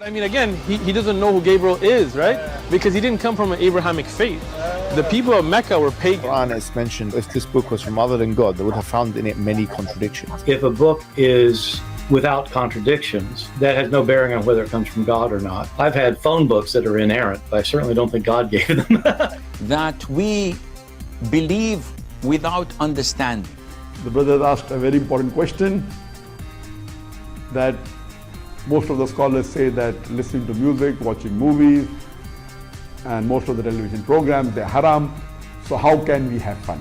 But I mean, again, he doesn't know who Gabriel is, right? Because he didn't come from an Abrahamic faith. The people of Mecca were pagan. Quran is mentioned. If this book was from other than God, they would have found in it many contradictions. If a book is without contradictions, that has no bearing on whether it comes from God or not. I've had phone books that are inerrant, but I certainly don't think God gave them. That we believe without understanding. The brother asked a very important question, that most of the scholars say that listening to music, watching movies, and most of the television programs, they're haram. So how can we have fun?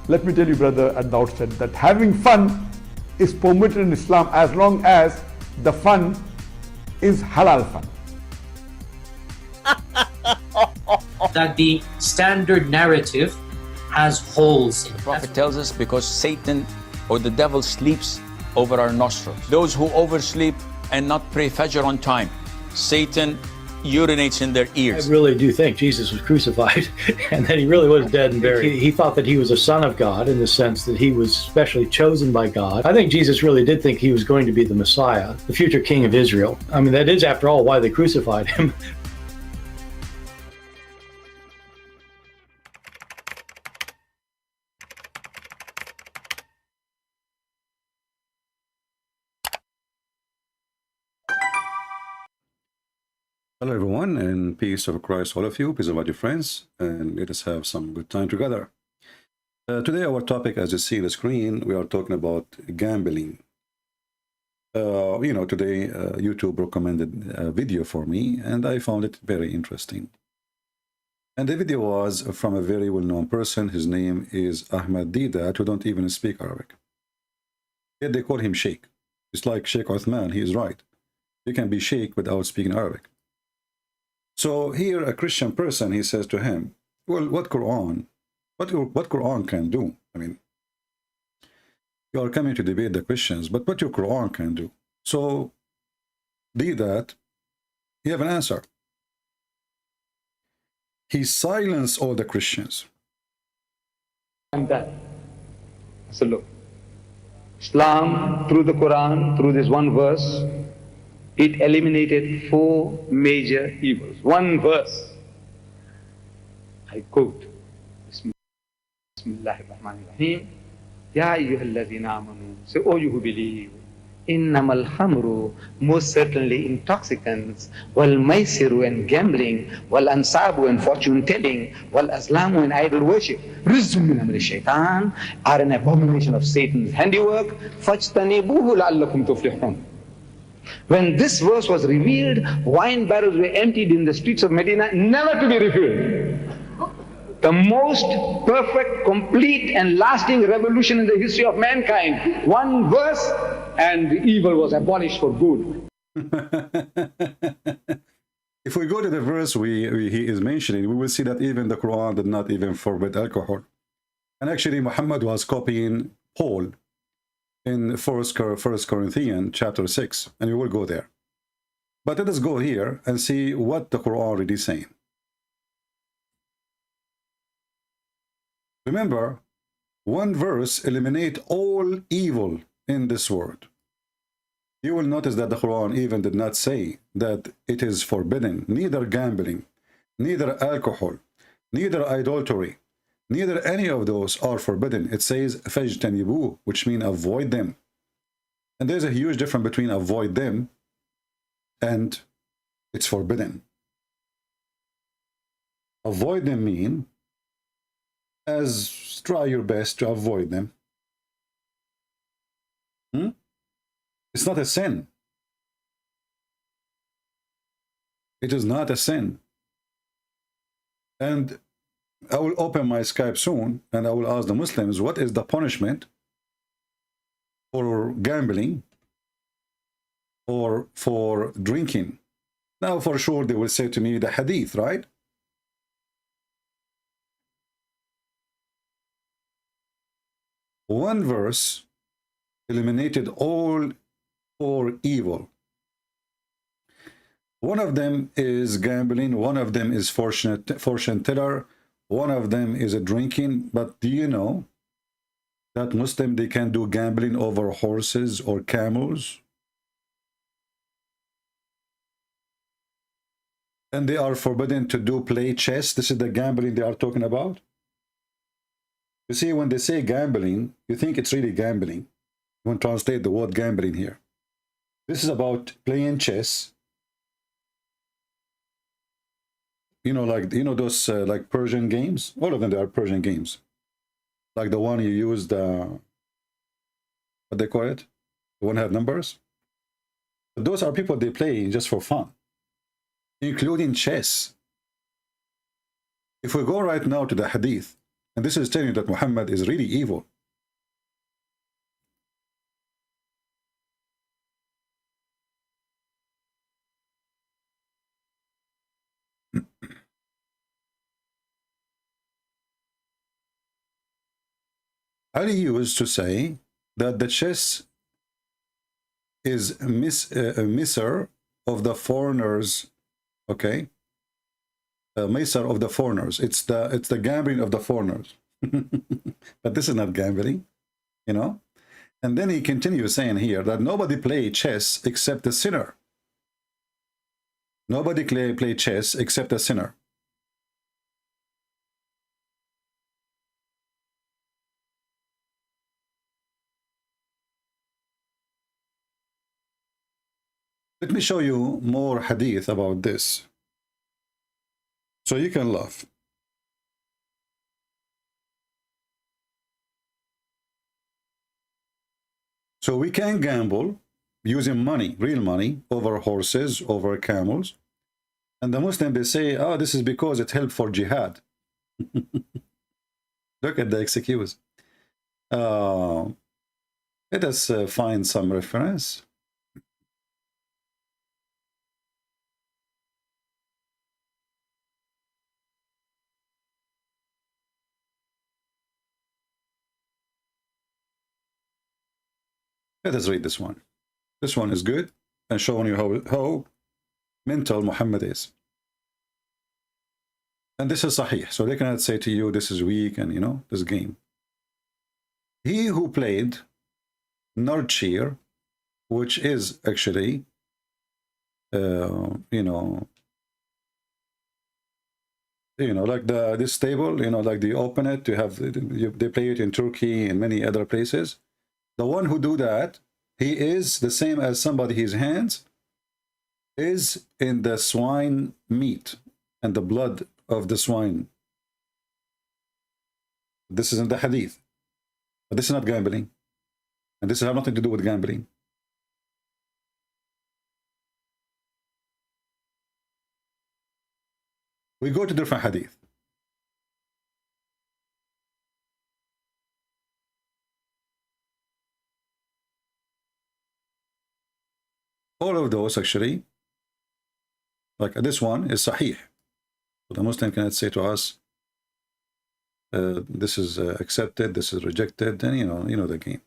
Let me tell you, brother, at the outset, that having fun is permitted in Islam as long as the fun is halal fun. That the standard narrative has holes in it. The Prophet tells us because Satan or the devil sleeps over our nostrils. Those who oversleep and not pray Fajr on time, Satan urinates in their ears. I really do think Jesus was crucified and that he really was dead and buried. He thought that he was a son of God in the sense that he was specially chosen by God. I think Jesus really did think he was going to be the Messiah, the future king of Israel. I mean, that is, after all, why they crucified him. Hello everyone, and peace of Christ all of you, peace of all your friends, and let us have some good time together. Today our topic, as you see on the screen, we are talking about gambling. Today YouTube recommended a video for me, and I found it very interesting. And the video was from a very well-known person. His name is Ahmed Deedat, who don't even speak Arabic. Yet they call him Sheikh. It's like Sheikh Uthman, he is right. You can be Sheikh without speaking Arabic. So here a Christian person, he says to him, well, what Quran can do? I mean, you are coming to debate the Christians, but what your Quran can do? So Deedat, you have an answer. He silenced all the Christians. And that. So look, Islam, through the Quran, through this one verse, it eliminated 4 major evils. One verse, I quote, Bismillahirrahmanirrahim, Ya ayyuhalladhina amanu, say, oh you who believe, innamal khamru, most certainly intoxicants, wal maisiru and gambling, wal ansabu and fortune telling, wal aslamu and idol worship, rizqun min amri shaitan, are an abomination of Satan's handiwork, fajtanibuhu la'allakum tuflihun. When this verse was revealed, wine barrels were emptied in the streets of Medina, never to be refilled. The most perfect, complete, and lasting revolution in the history of mankind. One verse, and the evil was abolished for good. If we go to the verse he is mentioning, we will see that even the Quran did not even forbid alcohol. And actually, Muhammad was copying Paul in 1 Corinthians chapter 6, and we will go there. But let us go here and see what the Quran really is saying. Remember, one verse eliminates all evil in this world. You will notice that the Quran even did not say that it is forbidden, neither gambling, neither alcohol, neither idolatry, neither any of those are forbidden. It says fajtanibu, which means avoid them. And there's a huge difference between avoid them and it's forbidden. Avoid them mean as try your best to avoid them. It's not a sin. It is not a sin. And I will open my Skype soon, and I will ask the Muslims, what is the punishment for gambling or for drinking? Now, for sure, they will say to me the hadith, right? One verse eliminated all 4 evil. One of them is gambling, one of them is fortune teller, one of them is a drinking. But do you know that Muslim, they can do gambling over horses or camels? And they are forbidden to play chess. This is the gambling they are talking about. You see, when they say gambling, you think it's really gambling. You want to translate the word gambling here. This is about playing chess. You know, like, you know, those like Persian games. All of them, they are Persian games. Like the one you used, what they call it, the one that have numbers. But those are people, they play just for fun, including chess. If we go right now to the hadith, and this is telling you that Muhammad is really evil. Ali used to say that the chess is a miser of the foreigners, okay? A miser of the foreigners. It's the gambling of the foreigners. But this is not gambling, you know? And then he continues saying here that nobody play chess except the sinner. Nobody play chess except a sinner. Let me show you more hadith about this, so you can laugh. So we can gamble using money, real money, over horses, over camels. And the Muslims, they say, oh, this is because it helped for jihad. Look at the excuse. Let us find some reference. Let us read this one. This one is good and showing you how mental Muhammad is. And this is sahih, so they cannot say to you this is weak and, you know, this game. He who played Nardshir, which is actually, you know, like this table, you know, like they open it, they play it in Turkey and many other places. The one who do that, he is the same as somebody, his hands is in the swine meat and the blood of the swine. This is in the hadith. But this is not gambling. And this has nothing to do with gambling. We go to different hadith. All of those actually, like this one is sahih. So the Muslim cannot say to us, this is accepted, this is rejected, and you know the game.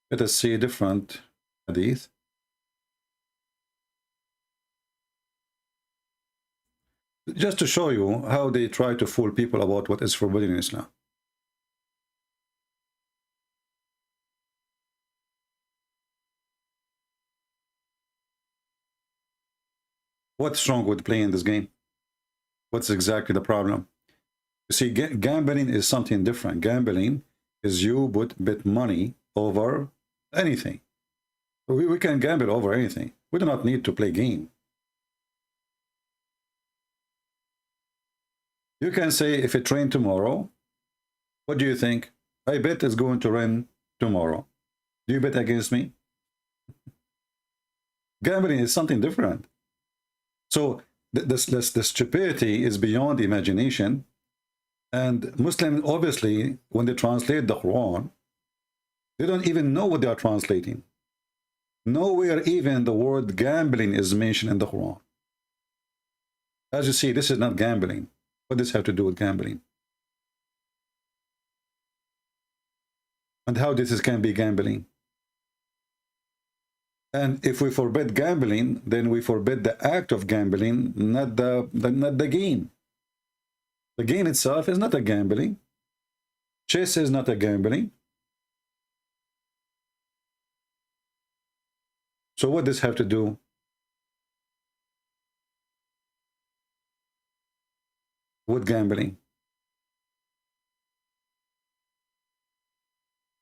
Let us see different hadith. Just to show you how they try to fool people about what is forbidden in Islam. What's wrong with playing this game? What's exactly the problem? You see, gambling is something different. Gambling is you bet money over anything. We can gamble over anything. We do not need to play game. You can say, if it rains tomorrow, what do you think? I bet it's going to rain tomorrow. Do you bet against me? Gambling is something different. So the stupidity is beyond imagination. And Muslims, obviously, when they translate the Quran, they don't even know what they are translating. Nowhere even the word gambling is mentioned in the Quran. As you see, this is not gambling. What does this have to do with gambling? And how this can be gambling? And if we forbid gambling, then we forbid the act of gambling, not the game. The game itself is not a gambling. Chess is not a gambling. So what does this have to do? With gambling?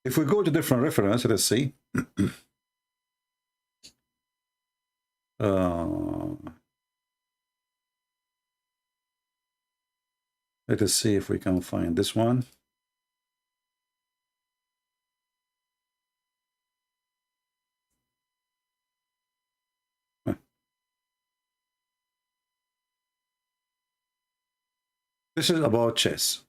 If we go to different reference, let's see. Let us see if we can find this one. This is about chess.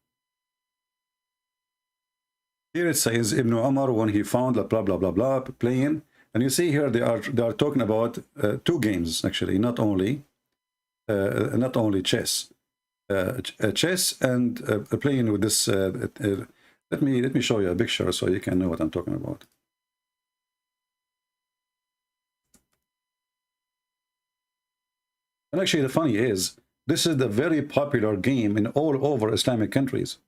Here it says Ibn Umar, when he found blah blah blah blah playing, and you see here they are talking about two games actually, not only chess, chess and playing with this. Let me show you a picture so you can know what I'm talking about. And actually, the funny is, this is the very popular game in all over Islamic countries.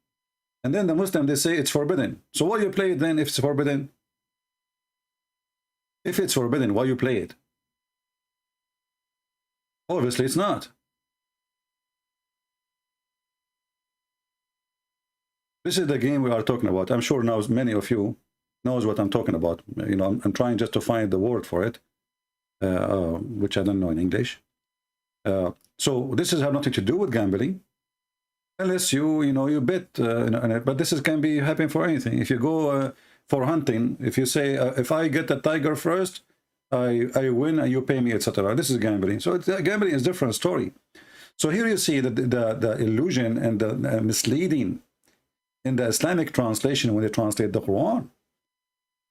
And then the Muslim, they say it's forbidden. So why you play it then if it's forbidden? If it's forbidden, why you play it? Obviously, it's not. This is the game we are talking about. I'm sure now many of you knows what I'm talking about. You know, I'm trying just to find the word for it, which I don't know in English. So this has nothing to do with gambling, unless you bet. But this can be happen for anything. If you go for hunting, if you say if I get a tiger first, I win and you pay me, etc. This is gambling. So gambling is a different story. So here you see that the illusion and the misleading in the Islamic translation when they translate the Quran.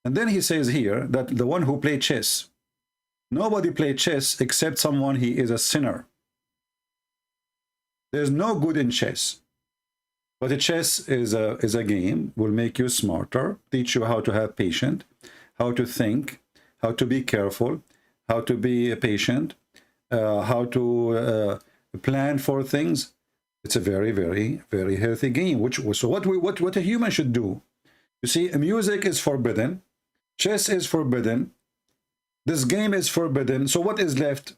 And then he says here that the one who played chess, nobody played chess except someone he is a sinner. There's no good in chess. But the chess is a game, will make you smarter, teach you how to have patience, how to think, how to be careful, how to be patient, how to plan for things. It's a very, very, very healthy game. So what a human should do. You see, music is forbidden, chess is forbidden, this game is forbidden. So what is left?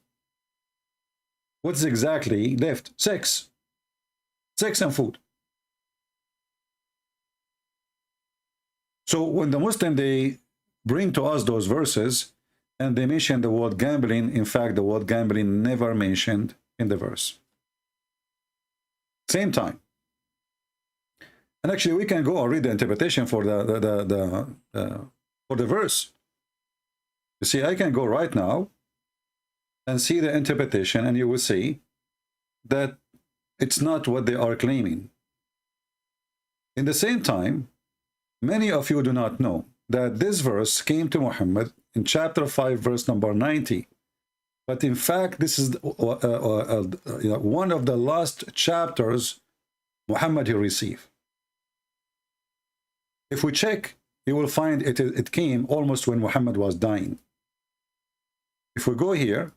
What's exactly left? Sex and food. So when the Muslim, they bring to us those verses and they mention the word gambling, in fact, the word gambling never mentioned in the verse. Same time. And actually, we can go and read the interpretation for the verse. You see, I can go right now and see the interpretation, and you will see that it's not what they are claiming. In the same time, many of you do not know that this verse came to Muhammad in chapter 5, verse number 90. But in fact, this is one of the last chapters Muhammad he received. If we check, you will find it came almost when Muhammad was dying. If we go here,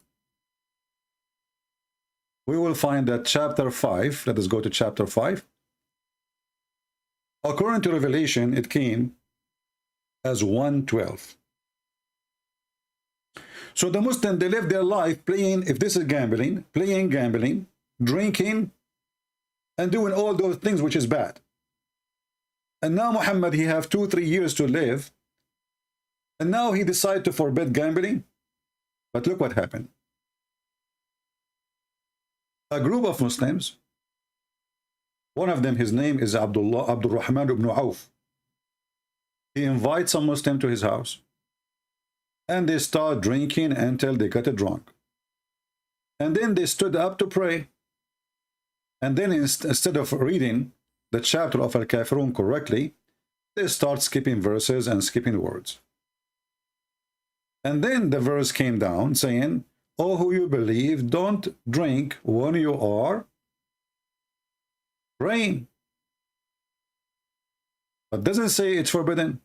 we will find that chapter 5, let us go to chapter 5. According to Revelation, it came as 112. So the Muslim, they live their life playing, if this is gambling, playing gambling, drinking, and doing all those things which is bad. And now Muhammad, he have 2-3 years to live, and now he decided to forbid gambling. But look what happened. A group of Muslims, one of them, his name is Abdul Rahman ibn Auf. He invites some Muslim to his house, and they start drinking until they got drunk. And then they stood up to pray. And then instead of reading the chapter of Al-Kafirun correctly, they start skipping verses and skipping words. And then the verse came down saying, "O who you believe, don't drink when you are praying." But doesn't say it's forbidden.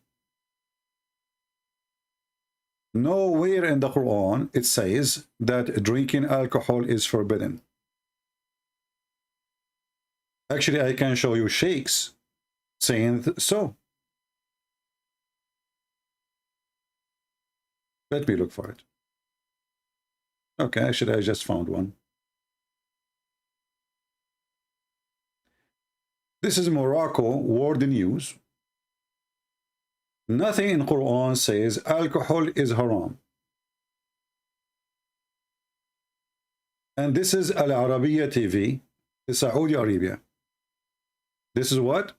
Nowhere in the Quran it says that drinking alcohol is forbidden. Actually, I can show you sheikhs saying so. Let me look for it. Okay, actually I just found one. This is Morocco World News. Nothing in Quran says alcohol is haram. And this is Al Arabiya TV, Saudi Arabia. This is what?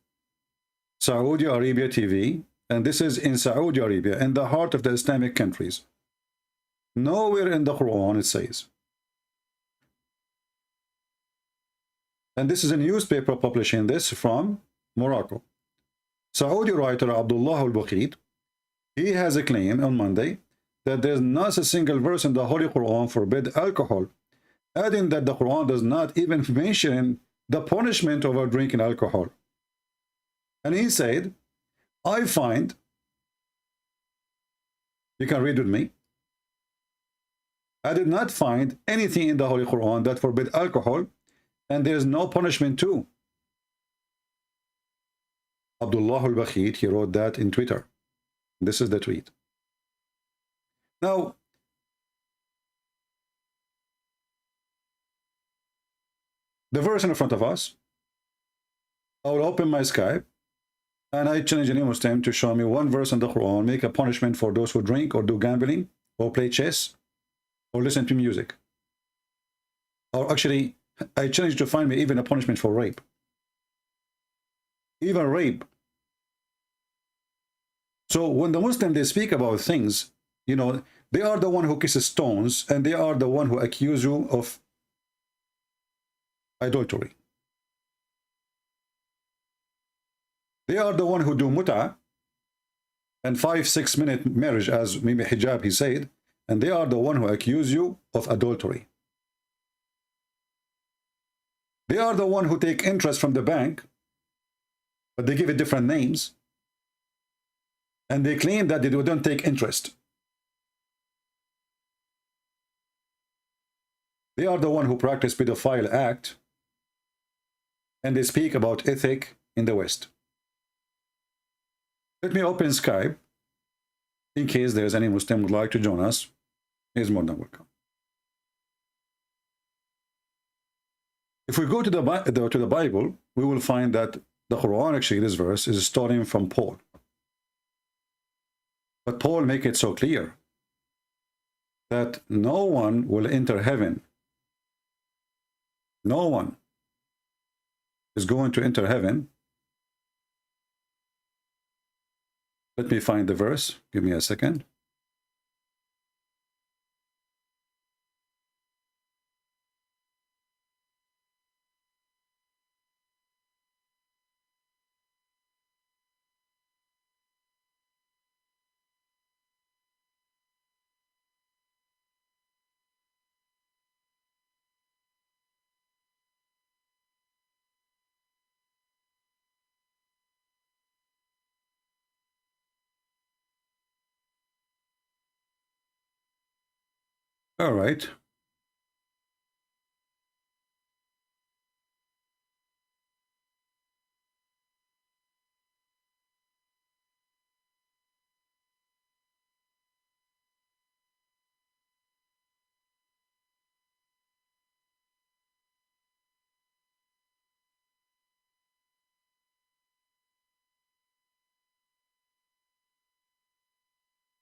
Saudi Arabia TV. And this is in Saudi Arabia, in the heart of the Islamic countries. Nowhere in the Quran it says. And this is a newspaper publishing this from Morocco. Saudi writer Abdullah al-Bukhid, he has a claim on Monday that there's not a single verse in the Holy Quran forbid alcohol, adding that the Quran does not even mention the punishment over drinking alcohol. And he said, I find, you can read with me, I did not find anything in the Holy Quran that forbid alcohol, and there is no punishment too. Abdullah al-Bakhid, he wrote that in Twitter. This is the tweet. Now, the verse in front of us, I will open my Skype, and I challenge any Muslim to show me one verse in the Quran, make a punishment for those who drink or do gambling or play chess or listen to music. Or actually, I challenge to find me even a punishment for rape. Even rape. So when the Muslim, they speak about things, you know, they are the one who kisses stones, and they are the one who accuse you of adultery. They are the one who do mut'ah and 5-6 minute marriage, as maybe hijab he said, and they are the one who accuse you of adultery. They are the one who take interest from the bank, but they give it different names, and they claim that they don't take interest. They are the one who practice pedophile act, and they speak about ethic in the West. Let me open Skype in case there's any Muslim would like to join us. He's more than welcome. If we go to the Bible, we will find that the Quran, actually, this verse is starting from Paul. But Paul make it so clear that no one will enter heaven. No one is going to enter heaven. Let me find the verse. Give me a second. All right.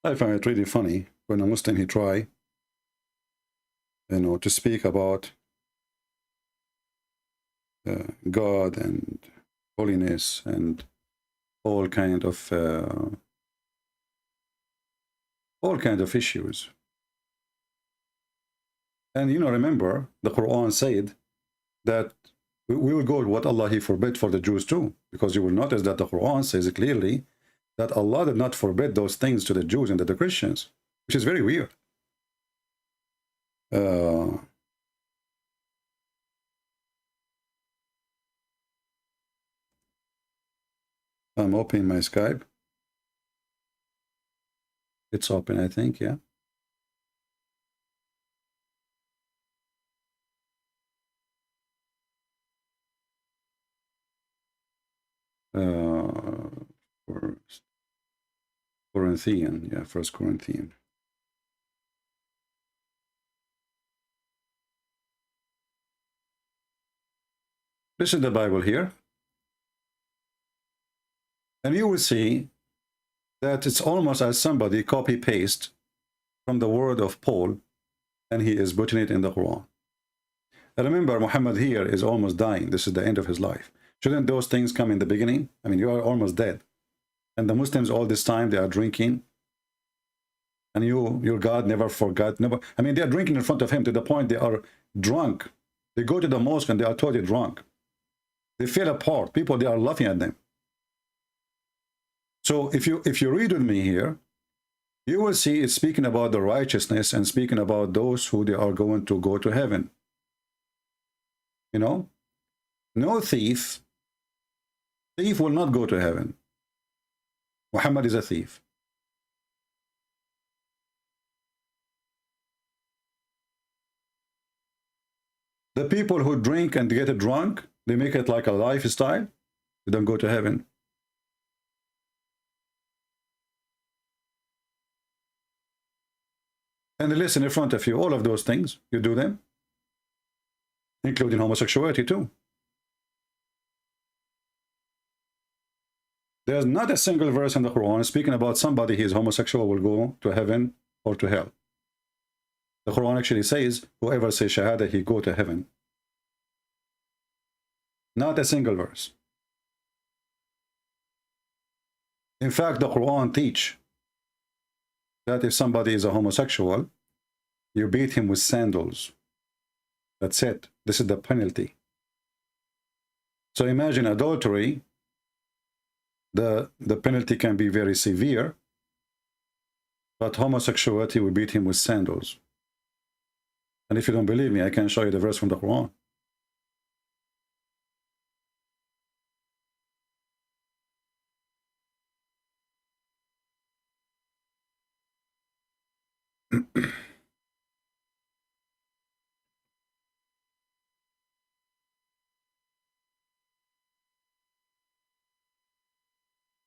I find it really funny when a Muslim he try, you know, to speak about God and holiness and all kind of issues. And you know, remember the Quran said that we will go with what Allah he forbid for the Jews too, because you will notice that the Quran says clearly that Allah did not forbid those things to the Jews and to the Christians, which is very weird. I'm opening my Skype. It's open, I think, yeah. First Corinthian, yeah, First Corinthian. This is the Bible here. And you will see that it's almost as somebody copy-paste from the word of Paul, and he is putting it in the Quran. And remember, Muhammad here is almost dying. This is the end of his life. Shouldn't those things come in the beginning? I mean, you are almost dead. And the Muslims all this time, they are drinking. And your God never forgot. Never. I mean, they are drinking in front of him to the point they are drunk. They go to the mosque and they are totally drunk. They fell apart. People, they are laughing at them. So if you read with me here, you will see it's speaking about the righteousness and speaking about those who they are going to go to heaven. You know, no thief will not go to heaven. Muhammad is a thief. The people who drink and get drunk, they make it like a lifestyle. They don't go to heaven. And listen in front of you, all of those things, you do them, including homosexuality too. There's not a single verse in the Quran speaking about somebody who is homosexual will go to heaven or to hell. The Quran actually says, whoever says Shahada, he go to heaven. Not a single verse. In fact, the Quran teach that if somebody is a homosexual, you beat him with sandals. That's it. This is the penalty. So imagine adultery. The penalty can be very severe, but homosexuality, we beat him with sandals. And if you don't believe me, I can show you the verse from the Quran.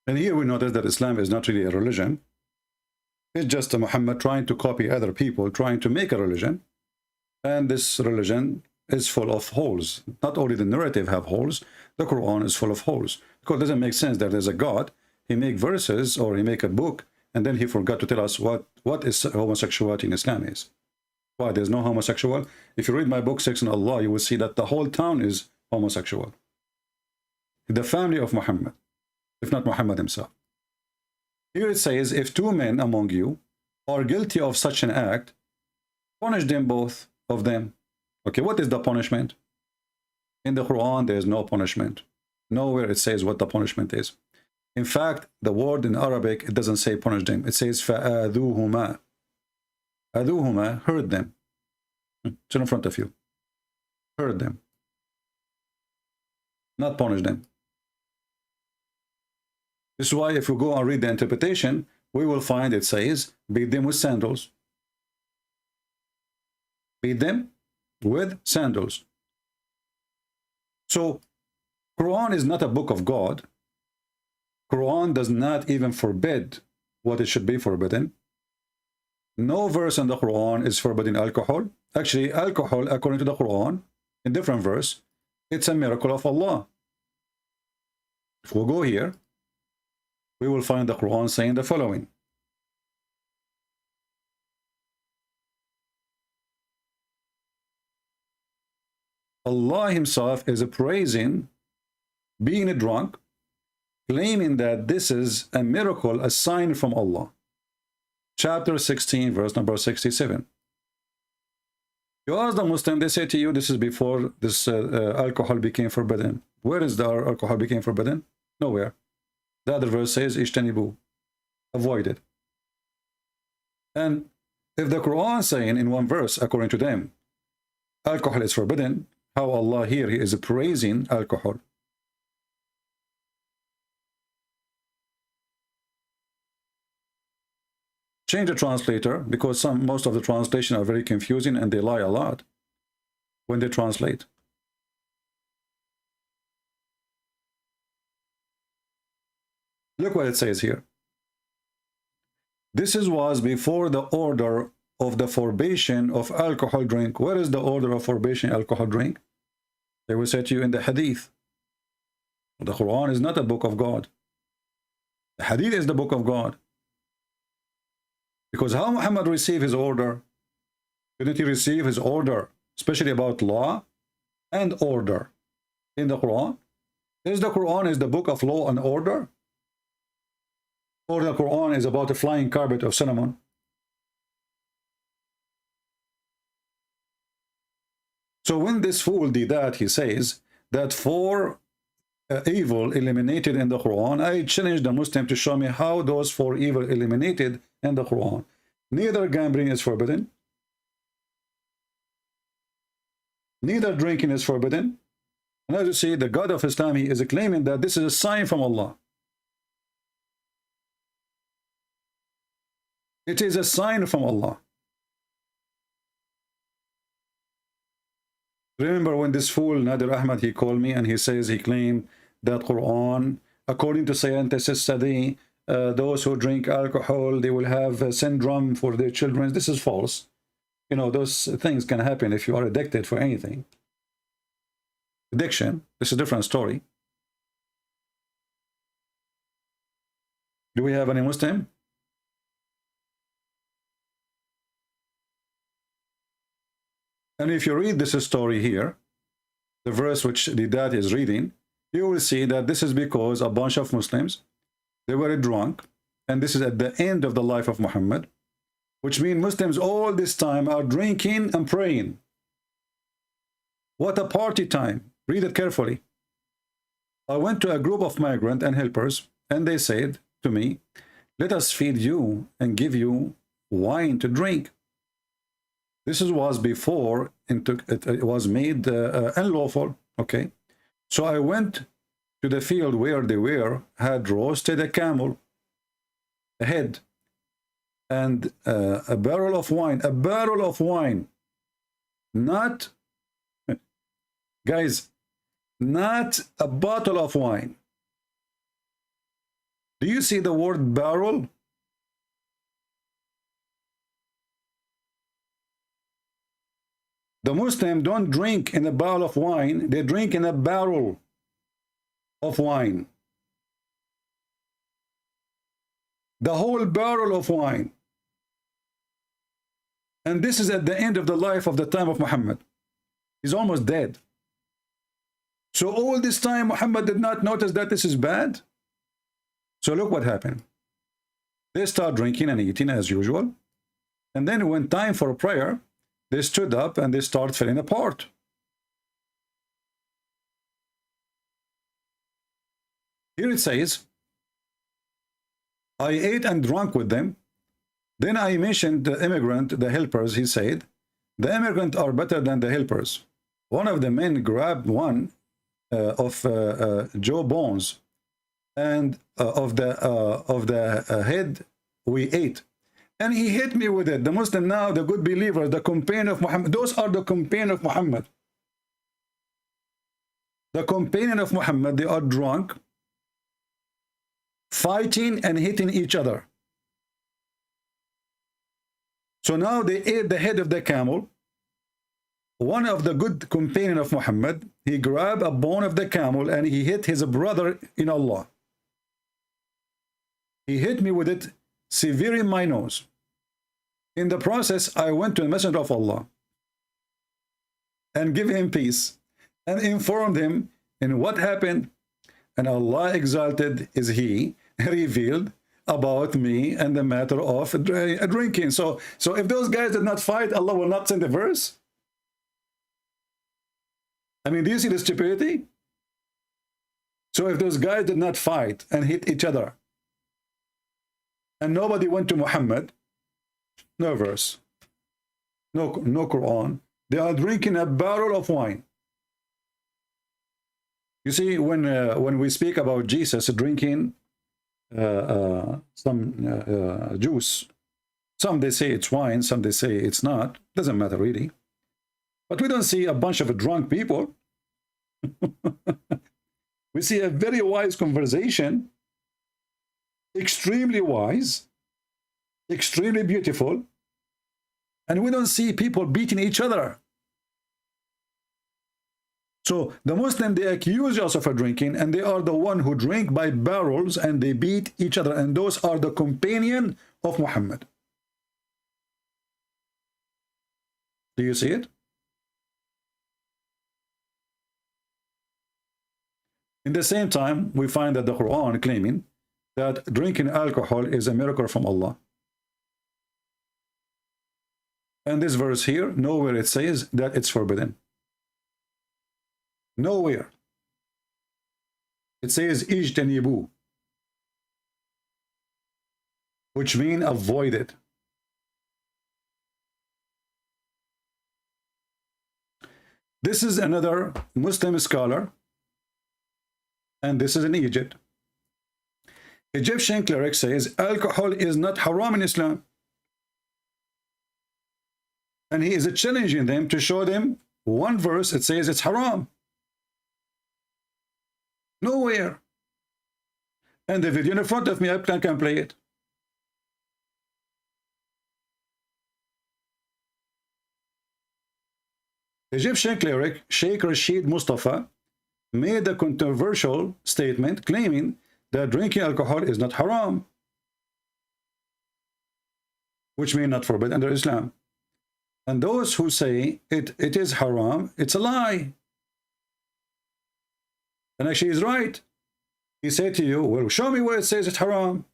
And here we notice that Islam is not really a religion. It's just a Muhammad trying to copy other people, trying to make a religion. And this religion is full of holes. Not only the narrative have holes, the Quran is full of holes. Because it doesn't make sense that there's a God, he make verses or he make a book, and then he forgot to tell us what is homosexuality in Islam is. Why? There's no homosexual. If you read my book, Sex and Allah, you will see that the whole town is homosexual. The family of Muhammad, if not Muhammad himself. Here it says, if two men among you are guilty of such an act, punish them, both of them. Okay, what is the punishment? In the Quran, there is no punishment. Nowhere it says what the punishment is. In fact, the word in Arabic, it doesn't say punish them. It says فَآذُوهُمَا. Adhuhuma, hurt them. It's in front of you. Hurt them. Not punish them. This is why if we go and read the interpretation, we will find it says, beat them with sandals. Beat them with sandals. So, Quran is not a book of God. Quran does not even forbid what it should be forbidden. No verse in the Quran is forbidding alcohol. Actually, alcohol, according to the Quran, in different verse, it's a miracle of Allah. If we go here, we will find the Quran saying the following. Allah himself is praising being drunk, claiming that this is a miracle, a sign from Allah. Chapter 16, verse number 67. You ask the Muslim, they say to you, this is before this alcohol became forbidden. Where is the alcohol became forbidden? Nowhere. The other verse says, Ishtanibu, avoid it. And if the Quran is saying in one verse, according to them, alcohol is forbidden, how Allah here, he is praising alcohol. Change the translator, because most of the translation are very confusing and they lie a lot when they translate. Look what it says here. This was before the order of the forbidden of alcohol drink. Where is the order of forbidden alcohol drink? They will say to you in the hadith. The Quran is not a book of God. The hadith is the book of God. Because how Muhammad received his order? Didn't he receive his order, especially about law and order in the Quran? Is the Quran is the book of law and order? Or the Quran is about the flying carpet of Solomon? So when this fool did that, he says that for evil eliminated in the Quran, I challenge the Muslim to show me how those 4 evil eliminated in the Quran. Neither gambling is forbidden, neither drinking is forbidden. And as you see, the God of Islam, he is claiming that this is a sign from Allah. It is a sign from Allah. Remember when this fool Nadir Ahmad, he called me and he says he claimed that Quran, according to scientists study, those who drink alcohol, they will have a syndrome for their children. This is false. You know, those things can happen if you are addicted for anything. Addiction, this is a different story. Do we have any Muslim? And if you read this story here, the verse which the dad is reading, you will see that this is because a bunch of Muslims, they were drunk, and this is at the end of the life of Muhammad, which means Muslims all this time are drinking and praying. What a party time. Read it carefully. I went to a group of migrant and helpers, and they said to me, let us feed you and give you wine to drink. This was before it was made unlawful. Okay, so I went to the field where they had roasted a camel, a head, and a barrel of wine, not, guys, not a bottle of wine. Do you see the word barrel? The Muslims don't drink in a barrel of wine, they drink in a barrel of wine. The whole barrel of wine. And this is at the end of the life of the time of Muhammad. He's almost dead. So all this time Muhammad did not notice that this is bad. So look what happened. They start drinking and eating as usual. And then when time for prayer, they stood up and they start falling apart. Here it says, I ate and drank with them. Then I mentioned the immigrant, the helpers. He said, the immigrants are better than the helpers. One of the men grabbed one of Joe Bones and of the head we ate. And he hit me with it. The Muslim now, the good believer, the companion of Muhammad. Those are the companion of Muhammad. The companion of Muhammad, they are drunk, fighting and hitting each other. So now they ate the head of the camel. One of the good companion of Muhammad, he grabbed a bone of the camel and he hit his brother in Allah. He hit me with it severe in my nose. In the process, I went to the Messenger of Allah and give him peace and informed him in what happened. And Allah exalted is he revealed about me and the matter of drinking. So if those guys did not fight, Allah will not send a verse. I mean, do you see the stupidity? So if those guys did not fight and hit each other, and nobody went to Muhammad, no verse, no Quran. They are drinking a barrel of wine. You see, when we speak about Jesus drinking some juice, some they say it's wine, some they say it's not. Doesn't matter really. But we don't see a bunch of drunk people. We see a very wise conversation. extremely wise, extremely beautiful, and we don't see people beating each other. So the Muslim, they accuse us of drinking, and they are the one who drink by barrels and they beat each other, and those are the companion of Muhammad. Do you see it? In the same time, we find that the Quran claiming that drinking alcohol is a miracle from Allah. And this verse here, nowhere it says that it's forbidden. Nowhere. It says ijtanibu, which means avoid it. This is another Muslim scholar, and this is in Egypt. Egyptian cleric says alcohol is not haram in Islam. And he is challenging them to show them one verse that says it's haram. Nowhere. And the video in front of me, I can play it. Egyptian cleric Sheikh Rashid Mustafa made a controversial statement claiming that drinking alcohol is not haram, which means not forbidden under Islam. And those who say it is haram, it's a lie. And actually he's right. He said to you, well, show me where it says it's haram.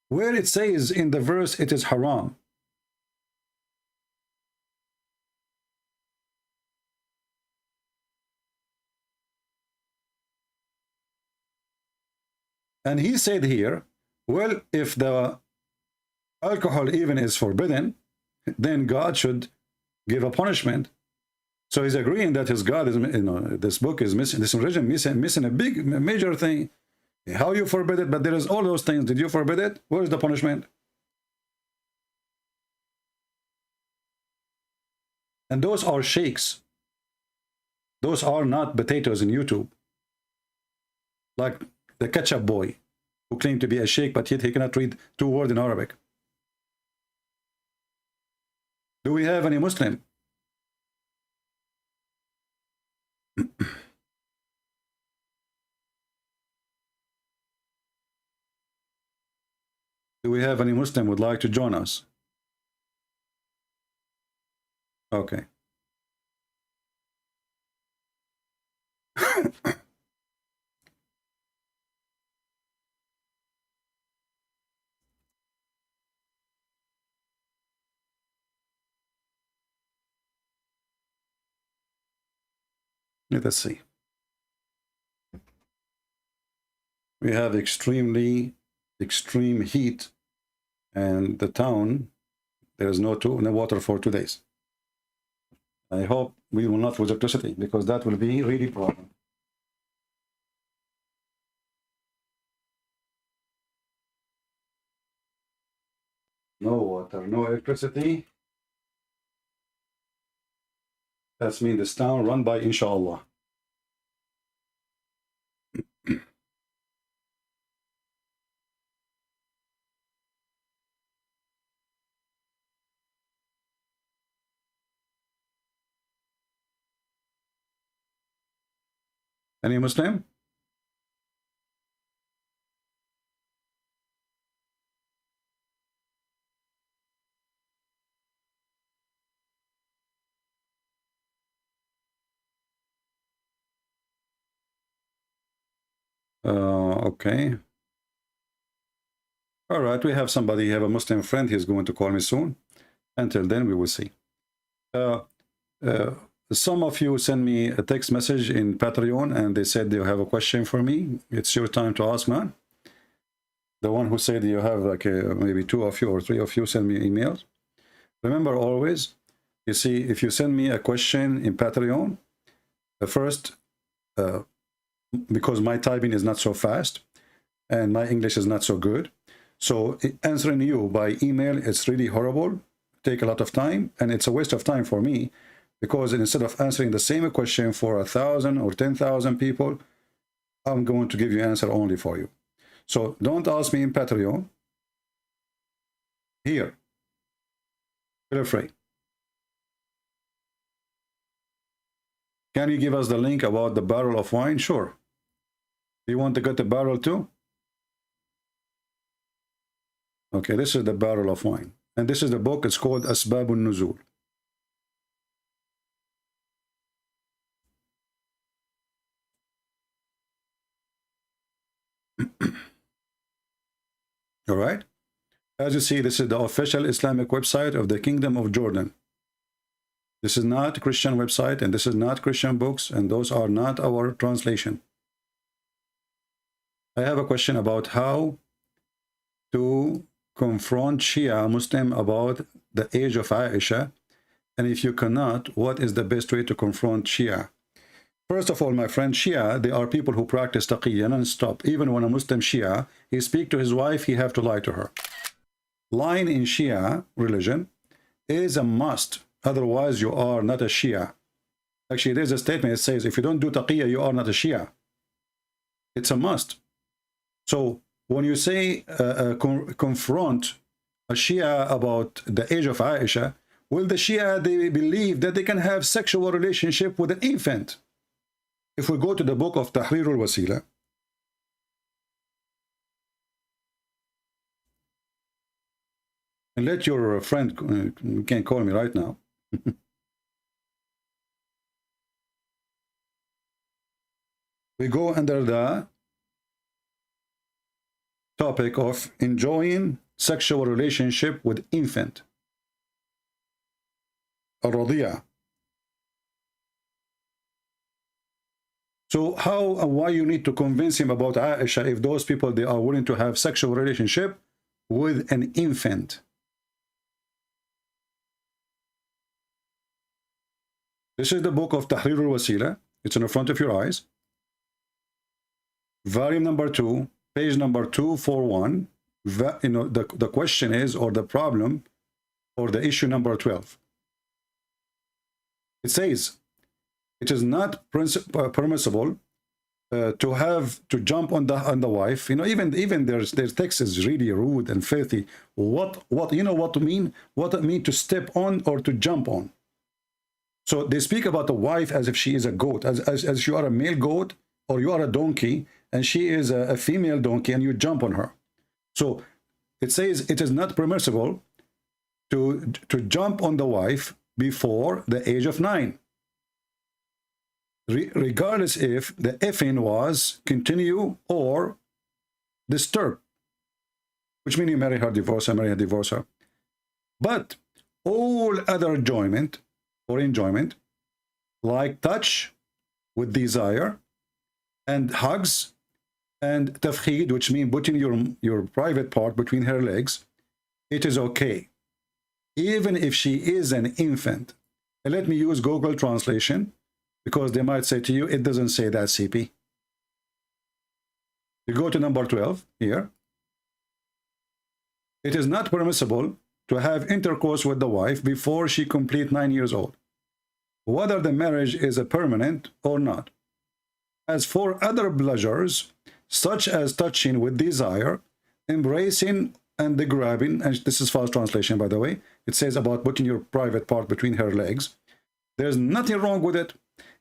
Where it says in the verse it is haram. And he said here, well, if the alcohol even is forbidden, then God should give a punishment. So he's agreeing that his God is, this book is missing, this religion missing a big, major thing. How you forbid it? But there is all those things. Did you forbid it? Where is the punishment? And those are sheikhs. Those are not potatoes in YouTube. Like the ketchup boy who claimed to be a sheikh, but yet he cannot read 2 words in Arabic. Do we have any Muslim? Do we have any Muslim would like to join us? Okay. Let us see. We have extreme heat, and the town, there is no water for 2 days. I hope we will not lose electricity, because that will be really problem. No water, no electricity. That means this town run by inshallah. Any Muslim? Okay. All right, we have somebody, have a Muslim friend. He's going to call me soon. Until then, we will see. Some of you send me a text message in Patreon, and they said you have a question for me. It's your time to ask, man. The one who said you have like maybe 2 of you or 3 of you send me emails. Remember always, you see, if you send me a question in Patreon, first, because my typing is not so fast and my English is not so good, so answering you by email, it's really horrible, take a lot of time, and it's a waste of time for me, because instead of answering the same question for 1,000 or 10,000 people, I'm going to give you answer only for you. So don't ask me in Patreon. Here, feel free. Can you give us the link about the barrel of wine? Sure. Do you want to get the barrel too? Okay, this is the barrel of wine. And this is the book. It's called Asbabun Nuzul. All right. As you see, this is the official Islamic website of the Kingdom of Jordan. This is not a Christian website, and this is not Christian books, and those are not our translation. I have a question about how to confront Shia Muslim about the age of Aisha, and if you cannot, what is the best way to confront Shia? First of all, my friend, Shia, they are people who practice taqiyya non-stop. Even when a Muslim Shia, he speak to his wife, he have to lie to her. Lying in Shia religion is a must. Otherwise, you are not a Shia. Actually, there's a statement that says, if you don't do taqiyya, you are not a Shia. It's a must. So when you say confront a Shia about the age of Aisha, will the Shia, they believe that they can have sexual relationship with an infant? If we go to the book of Tahrir al-Wasila, and let your friend, you can call me right now. We go under the topic of enjoying sexual relationship with infant. Al-Radiya. So how and why you need to convince him about Aisha if those people, they are willing to have sexual relationship with an infant? This is the book of Tahrir al-Wasila. It's in the front of your eyes. Volume number 2, page number 241. You know, the question is, or the problem, or the issue number 12. It says, it is not permissible to jump on the wife. You know, even their text is really rude and filthy. What you know what to mean? What it mean to step on or to jump on? So they speak about the wife as if she is a goat, as you are a male goat or you are a donkey, and she is a female donkey, and you jump on her. So it says it is not permissible to jump on the wife before the age of 9. Regardless if the effing was continue or disturbed, which means you marry her, divorce her, marry her, divorce her. But all other enjoyment, like touch with desire, and hugs, and tafkhid, which means putting your private part between her legs, it is okay, even if she is an infant. And let me use Google translation, because they might say to you, it doesn't say that, CP. You go to number 12 here. It is not permissible to have intercourse with the wife before she completes 9 years old, whether the marriage is a permanent or not. As for other pleasures, such as touching with desire, embracing, and the grabbing, and this is false translation, by the way, it says about putting your private part between her legs, there's nothing wrong with it,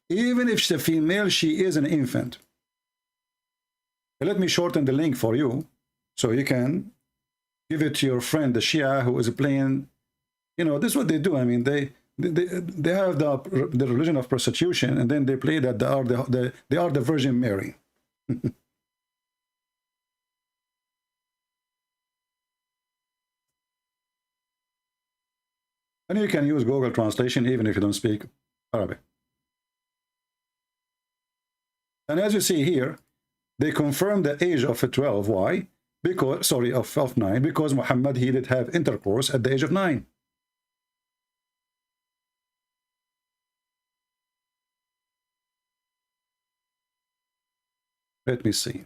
even if she's a female, she is an infant. Let me shorten the link for you, so you can give it to your friend, the Shia, who is playing, you know, this is what they do. I mean, they have the religion of prostitution, and then they play that they are the Virgin Mary. And you can use Google translation even if you don't speak Arabic. And as you see here, they confirm the age of 12. Why? Because, sorry, of 9, because Muhammad, he did have intercourse at the age of 9. Let me see.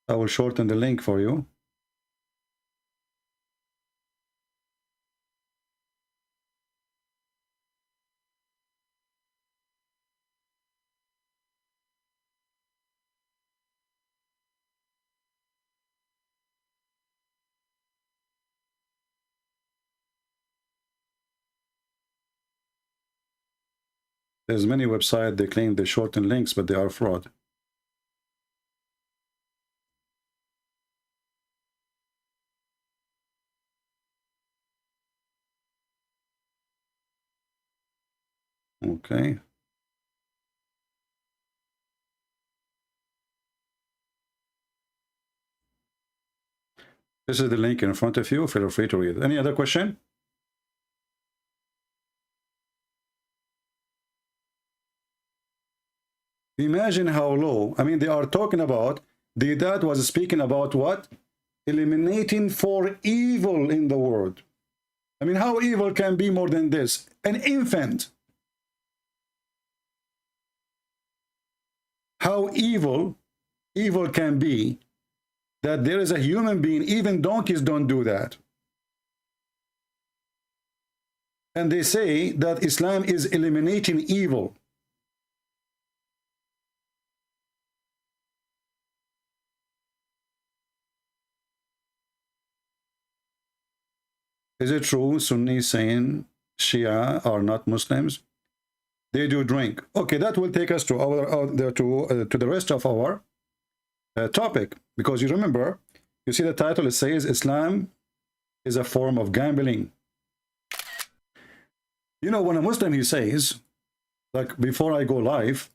I will shorten the link for you. There's many websites, they claim they shorten links, but they are fraud. Okay. This is the link in front of you. Feel free to read. Any other question? Imagine how low. I mean, they are talking about, the dad was speaking about what? Eliminating for evil in the world. I mean, how evil can be more than this? An infant. How evil can be that there is a human being, even donkeys don't do that. And they say that Islam is eliminating evil. Is it true Sunni saying Shia are not Muslims? They do drink. Okay, that will take us to to the rest of our topic, because you remember, you see the title, it says Islam is a form of gambling. You know, when a Muslim, he says, like before I go live,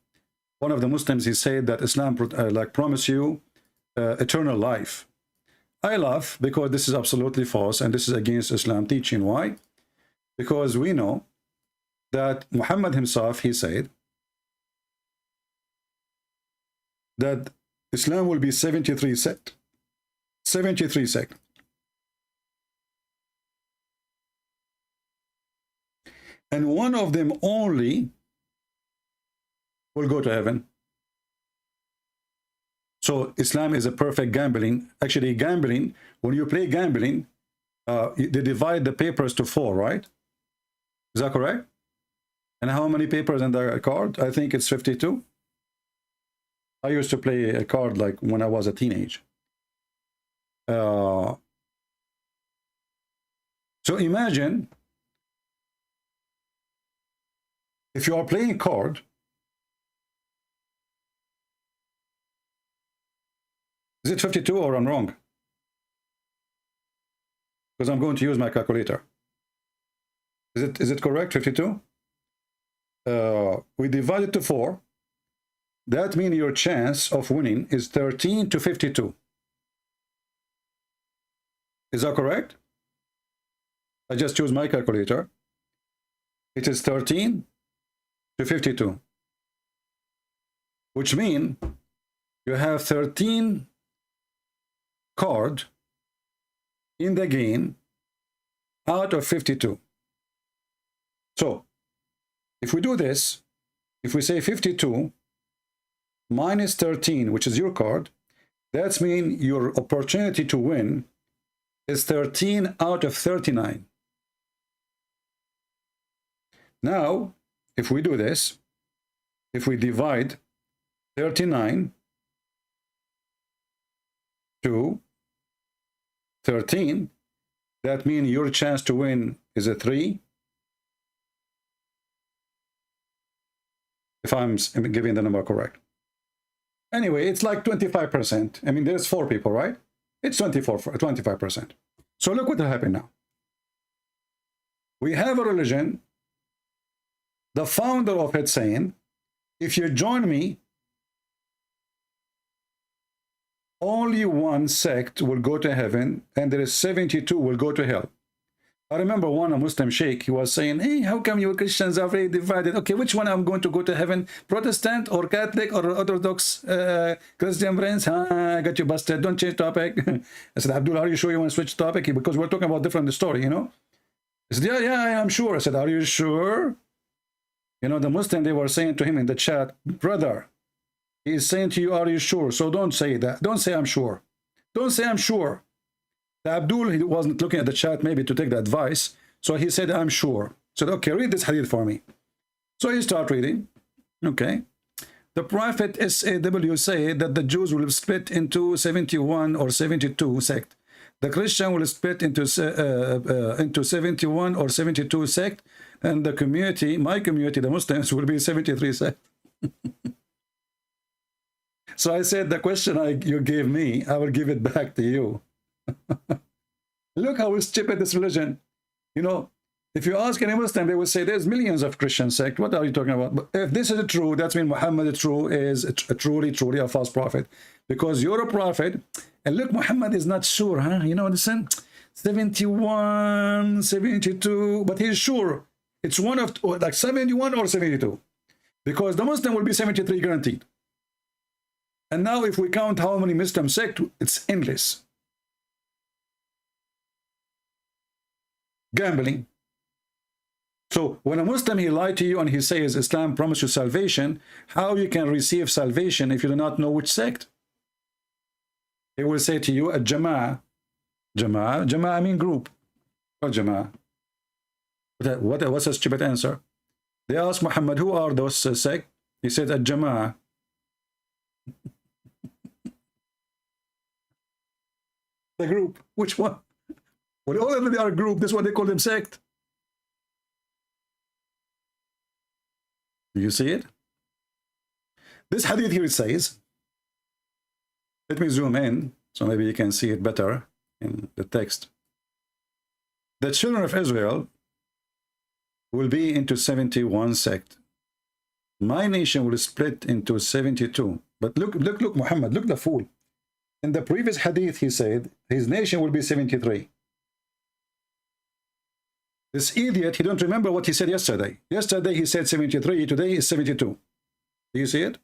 one of the Muslims, he said that Islam like promise you eternal life. I laugh because this is absolutely false and this is against Islam teaching. Why? Because we know that Muhammad himself, he said that Islam will be 73 sect. 73 sect. And one of them only will go to heaven. So Islam is a perfect gambling. Actually, gambling, when you play gambling, they divide the papers to 4, right? Is that correct? And how many papers in the card? I think it's 52. I used to play a card like when I was a teenage. So imagine if you are playing card, is it 52 or I'm wrong? Because I'm going to use my calculator. Is it correct, 52? We divide it to 4. That means your chance of winning is 13 to 52. Is that correct? I just choose my calculator. It is 13 to 52. Which means you have 13 cards in the game out of 52. So, if we do this, if we say 52 minus 13, which is your card, that means your opportunity to win is 13 out of 39. Now, if we do this, if we divide 39 to 13, that means your chance to win is a 3. If I'm giving the number correct. Anyway, it's like 25%. I mean, there's 4 people, right? It's 25%. So look what happened now. We have a religion, the founder of it saying, if you join me, only one sect will go to heaven, and there is 72 will go to hell. I remember a Muslim sheikh, he was saying, hey, how come you Christians are very divided? Okay, which one I'm going to go to heaven? Protestant or Catholic or Orthodox Christian friends? I got you busted. Don't change topic. I said, Abdul, are you sure you want to switch topic? Because we're talking about different story, you know? He said, yeah, I'm sure. I said, are you sure? You know, the Muslim, they were saying to him in the chat, brother, he is saying to you, are you sure? So don't say that. Don't say I'm sure. Don't say I'm sure. Abdul, he wasn't looking at the chat maybe to take the advice. So he said, I'm sure. So, okay, read this hadith for me. So he started reading. Okay. The Prophet SAW said that the Jews will split into 71 or 72 sect. The Christian will split into 71 or 72 sect. And the community, my community, the Muslims, will be 73 sects. So I said, the question you gave me, I will give it back to you. Look how stupid this religion. You know, if you ask any Muslim, they will say there's millions of Christian sects. What are you talking about? But if this is true, that means Muhammad is truly a false prophet. Because you're a prophet, and look, Muhammad is not sure, huh? You know, listen, 71, 72, but he's sure. It's one of, like 71 or 72. Because the Muslim will be 73 guaranteed. And now if we count how many Muslim sects, it's endless. Gambling. So when a Muslim, he lied to you and he says Islam promises you salvation, how you can receive salvation if you do not know which sect? He will say to you, a Jama'ah. Jama'ah I mean group. What Jama'ah? What's a stupid answer? They asked Muhammad, who are those sects? He said, a Jama'ah. The group. Which one? Well, all of them are a group. That's what they call them sect. Do you see it? This hadith here, it says, let me zoom in so maybe you can see it better in the text. The children of Israel will be into 71 sect. My nation will split into 72. But look, Muhammad, look the fool. In the previous hadith, he said his nation will be 73. This idiot, he don't remember what he said yesterday. Yesterday he said 73, today is 72. Do you see it?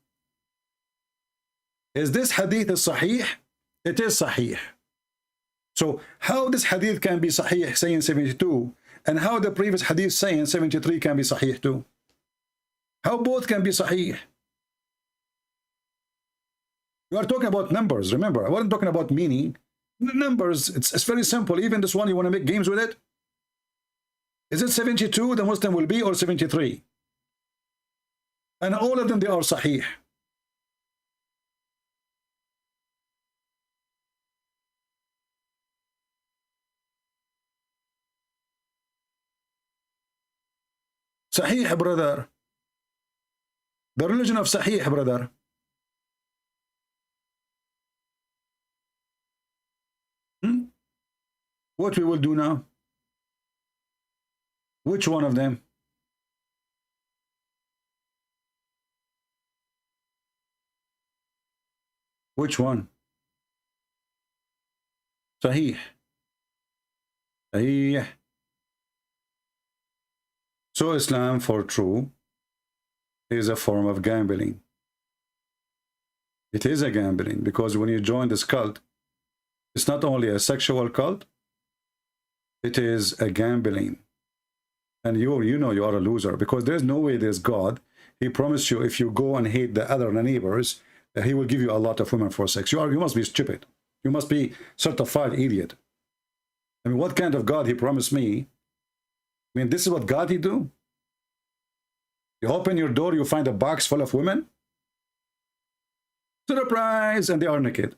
Is this hadith sahih? It is sahih. So how this hadith can be sahih saying 72, and how the previous hadith saying 73 can be sahih too? How both can be sahih? You are talking about numbers, remember. I wasn't talking about meaning. Numbers, it's very simple. Even this one, you want to make games with it? Is it 72 the Muslim will be, or 73? And all of them, they are sahih. Sahih, brother. The religion of Sahih, brother. What we will do now? Which one of them? Which one? Sahih. Sahih. So Islam for true is a form of gambling. It is a gambling because when you join this cult, it's not only a sexual cult, it is a gambling. And you know you are a loser because there's no way there's God. He promised you if you go and hate the other neighbors, he will give you a lot of women for sex. You must be stupid. You must be certified idiot. I mean, what kind of God he promised me? I mean, this is what God he do? You open your door, you find a box full of women? Surprise! And they are naked.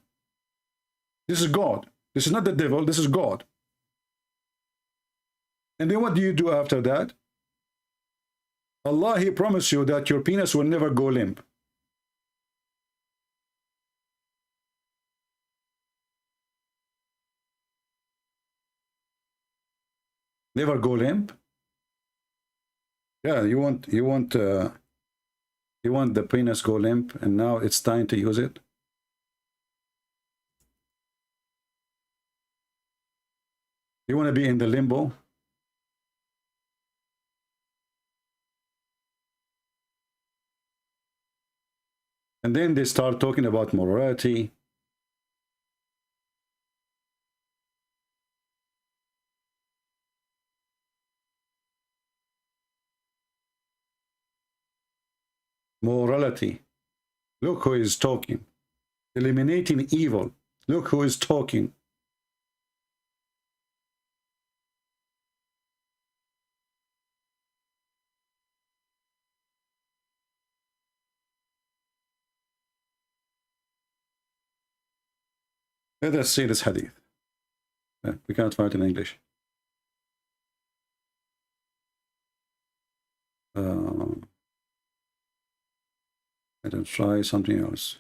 This is God. This is not the devil, this is God. And then what do you do after that? Allah, he promised you that your penis will never go limp. Never go limp? Yeah, you want the penis go limp, and now it's time to use it. You want to be in the limbo? And then they start talking about morality. Morality. Look who is talking. Eliminating evil. Look who is talking. Let us see this hadith. We can't find it in English. Let us try something else.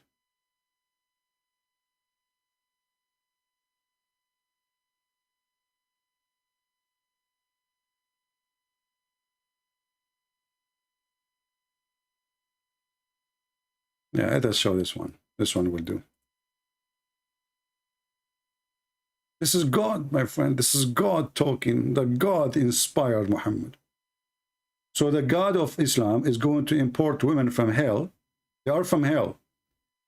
Yeah, let us show this one. This one will do. This is God, my friend. This is God talking. The God inspired Muhammad. So the God of Islam is going to import women from hell. They are from hell.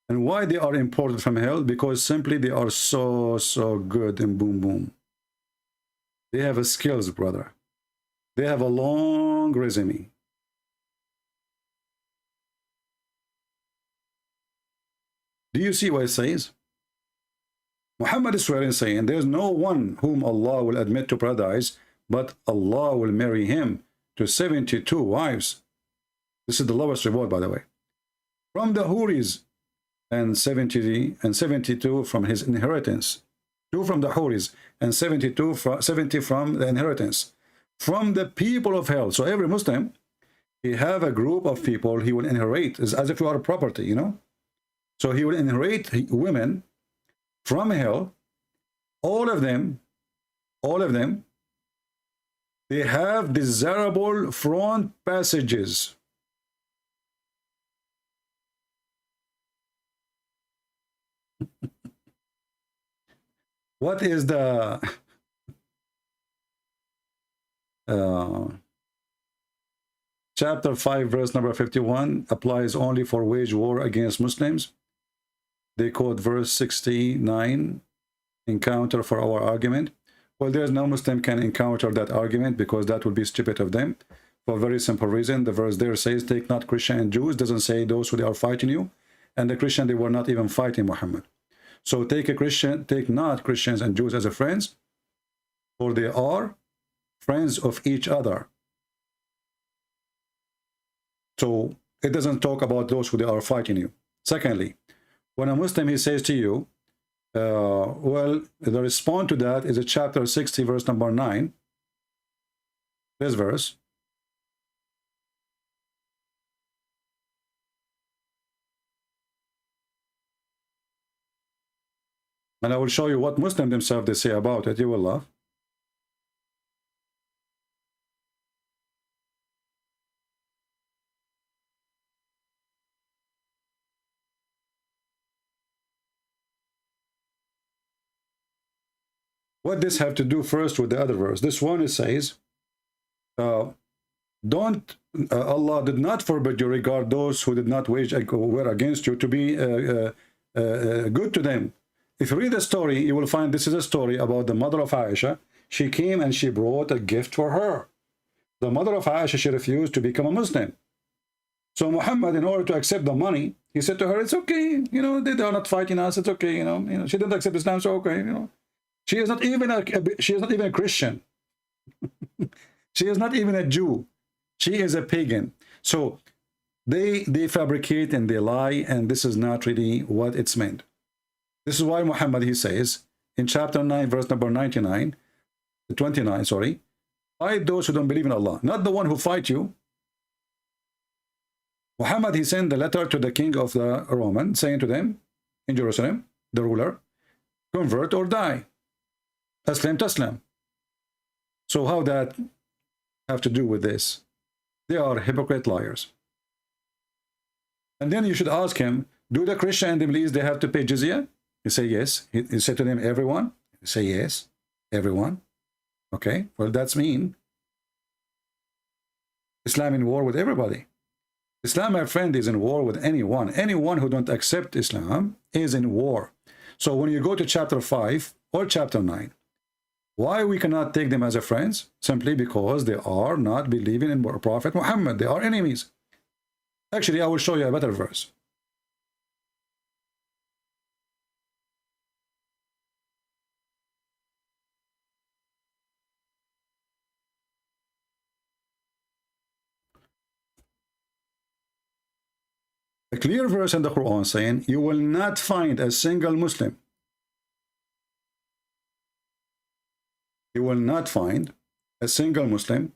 And why they are imported from hell? Because simply they are so good in boom boom. They have a skills, brother. They have a long resume. Do you see what it says? Muhammad is swearing, saying, there's no one whom Allah will admit to paradise, but Allah will marry him to 72 wives. This is the lowest reward, by the way. From the Huris, and 72 from his inheritance. 2 from the Huris, and 70 from the inheritance. From the people of hell. So every Muslim, he have a group of people he will inherit. It's as if you are a property, you know. So he will inherit women from hell. All of them, they have desirable front passages. What is the chapter 5 verse number 51 applies only for wage war against Muslims? They quote verse 69 in counter for our argument. Well, there's no Muslim can encounter that argument because that would be stupid of them for a very simple reason. The verse there says, take not Christian and Jews. Doesn't say those who they are fighting you. And the Christian, they were not even fighting Muhammad. So take not Christians and Jews as a friends, for they are friends of each other. So it doesn't talk about those who they are fighting you. Secondly, when a Muslim, he says to you, well, the response to that is a chapter 60, verse number 9. This verse. And I will show you what Muslims themselves they say about it. You will laugh. What this have to do first with the other verse? This one, it says, Allah did not forbid you regard those who did not wage war against you to be good to them. If you read the story, you will find this is a story about the mother of Aisha. She came and she brought a gift for her. The mother of Aisha, she refused to become a Muslim. So Muhammad, in order to accept the money, he said to her, it's okay, you know, they are not fighting us, it's okay, you know, she didn't accept Islam, so okay, you know. She is not even a Christian. She is not even a Jew. She is a pagan. So they fabricate and they lie, and this is not really what it's meant. This is why Muhammad, he says in chapter 9, verse number 29, fight those who don't believe in Allah, not the one who fight you. Muhammad, he sent the letter to the king of the Roman, saying to them in Jerusalem, the ruler, convert or die. Aslam taslam. So how that have to do with this? They are hypocrite liars. And then you should ask him, do the Christian and the Muslims, they have to pay jizya? He say yes. He said to them, everyone? He say yes, everyone. Okay, well, that's mean Islam in war with everybody. Islam, my friend, is in war with anyone. Anyone who don't accept Islam is in war. So when you go to chapter 5 or chapter 9, why we cannot take them as a friends? Simply because they are not believing in Prophet Muhammad. They are enemies. Actually, I will show you a better verse. A clear verse in the Quran saying, you will not find a single Muslim. You will not find a single Muslim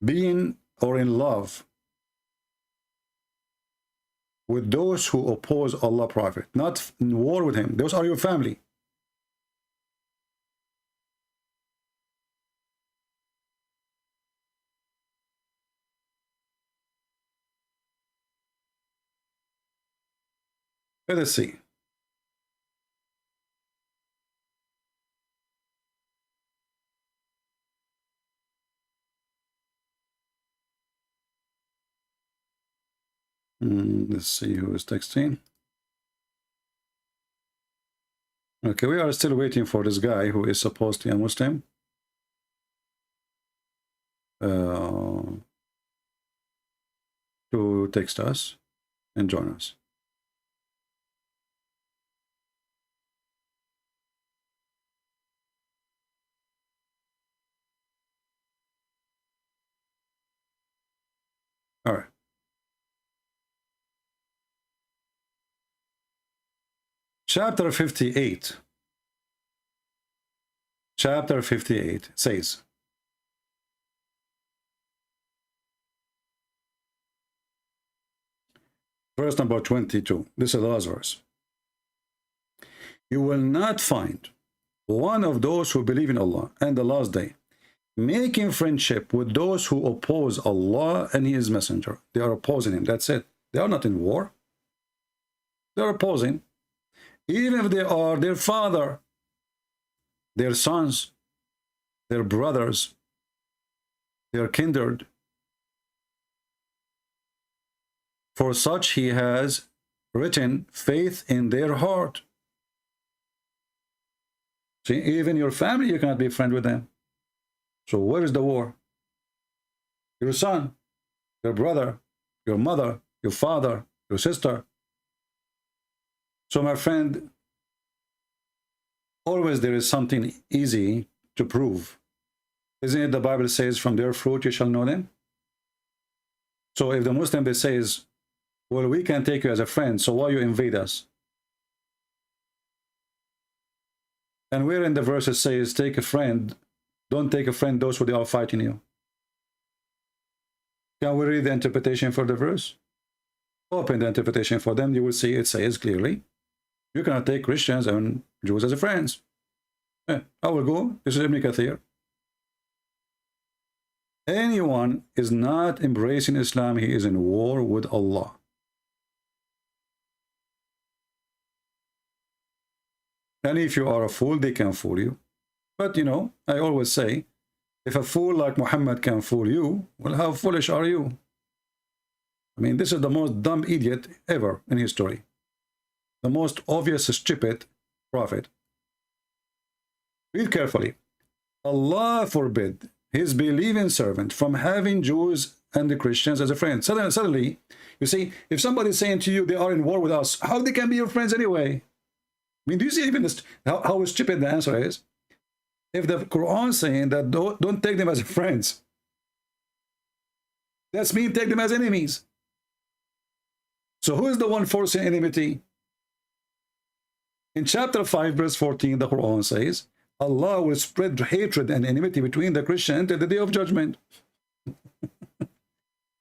being or in love with those who oppose Allah Prophet, not in war with him. Those are your family. Let us see. Let's see who is texting. Okay, we are still waiting for this guy who is supposed to be a Muslim to text us and join us. All right. Chapter 58. Chapter 58 says, verse number 22. This is the last verse. You will not find one of those who believe in Allah and the last day making friendship with those who oppose Allah and His Messenger. They are opposing Him. That's it. They are not in war. They are opposing. Even if they are their father, their sons, their brothers, their kindred. For such He has written faith in their heart. See, even your family, you cannot be friend with them. So where is the war? Your son, your brother, your mother, your father, your sister. So my friend, always there is something easy to prove. Isn't it the Bible says, from their fruit you shall know them? So if the Muslim they says, well, we can take you as a friend, so why you invade us? And where in the verse it says, take a friend, don't take a friend those who they are fighting you. Can we read the interpretation for the verse? Open the interpretation for them, you will see it says clearly, you cannot take Christians and Jews as friends. I will go. This is Ibn Kathir. Anyone is not embracing Islam, he is in war with Allah. And if you are a fool, they can fool you. But you know, I always say, if a fool like Muhammad can fool you, well, how foolish are you? I mean, this is the most dumb idiot ever in history. The most obvious stupid prophet. Read carefully. Allah forbid His believing servant from having Jews and the Christians as a friend. Suddenly, you see, if somebody is saying to you they are in war with us, how they can be your friends anyway? I mean, do you see even this, how stupid the answer is? If the Quran is saying that don't take them as friends, that's mean take them as enemies. So who is the one forcing enmity? In chapter 5, verse 14, the Quran says, Allah will spread hatred and enmity between the Christian until the day of judgment.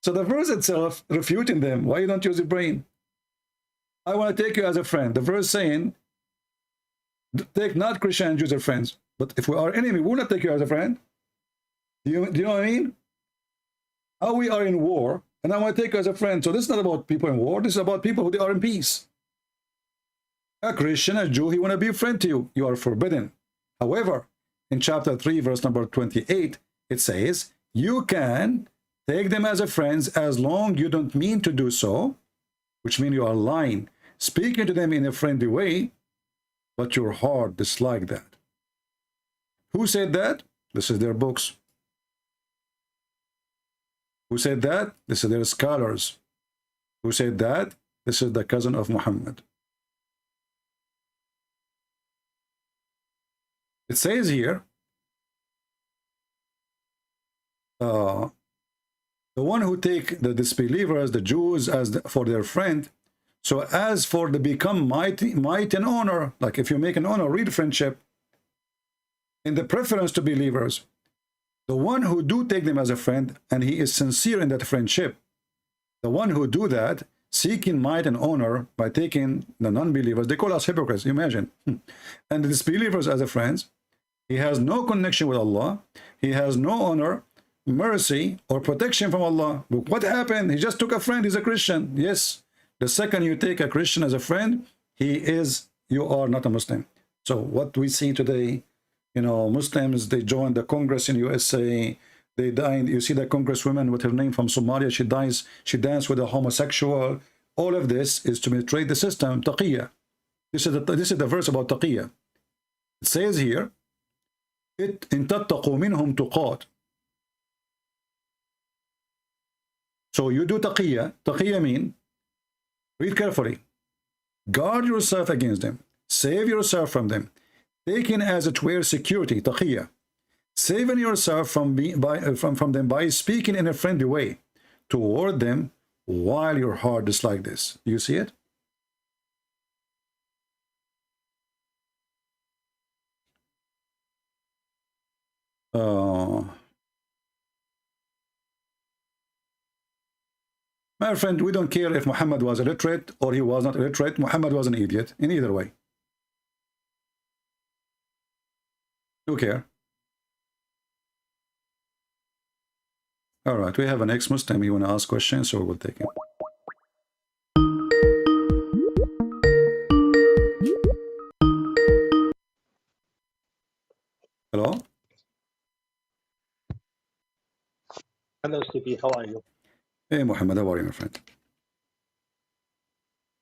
So the verse itself refuting them. Why you don't use your brain? I want to take you as a friend. The verse saying, take not Christian and Jews as friends. But if we are enemy, we will not take you as a friend. Do you know what I mean? How we are in war, and I want to take you as a friend. So this is not about people in war. This is about people who are in peace. A Christian, a Jew, he want to be a friend to you. You are forbidden. However, in chapter 3, verse number 28, it says, you can take them as a friends as long you don't mean to do so, which means you are lying, speaking to them in a friendly way, but your heart dislike that. Who said that? This is their books. Who said that? This is their scholars. Who said that? This is the cousin of Muhammad. It says here, the one who take the disbelievers, the Jews, for their friend, so as for the become might and honor, like if you make an honor, read friendship, in the preference to believers, The one who do take them as a friend, and he is sincere in that friendship, the one who do that, seeking might and honor by taking the non-believers, they call us hypocrites, imagine. And the disbelievers as a friends, he has no connection with Allah, he has no honor, mercy, or protection from Allah. But what happened? He just took a friend, he's a Christian. Yes, the second you take a Christian as a friend, you are not a Muslim. So what we see today, you know, Muslims, they joined the Congress in USA, they died. You see that congresswoman with her name from Somalia, she danced with a homosexual. All of this is to betray the system, taqiyya. This is the verse about taqiyya. It says here, إِن تَتَّقُوا مِنْهُمْ تُقَاتٍ. So you do taqiyya. Taqiyya mean, read carefully, guard yourself against them, save yourself from them, taking as it were security, taqiyya, saving yourself from them by speaking in a friendly way toward them while your heart is like this. You see it? My friend, we don't care if Muhammad was illiterate or he was not illiterate. Muhammad was an idiot in either way. Who care? All right, we have an ex-Muslim. You want to ask questions, so we'll take him. Hello? Hello, Stevie. How are you? Hey, Muhammad. How are you, my friend?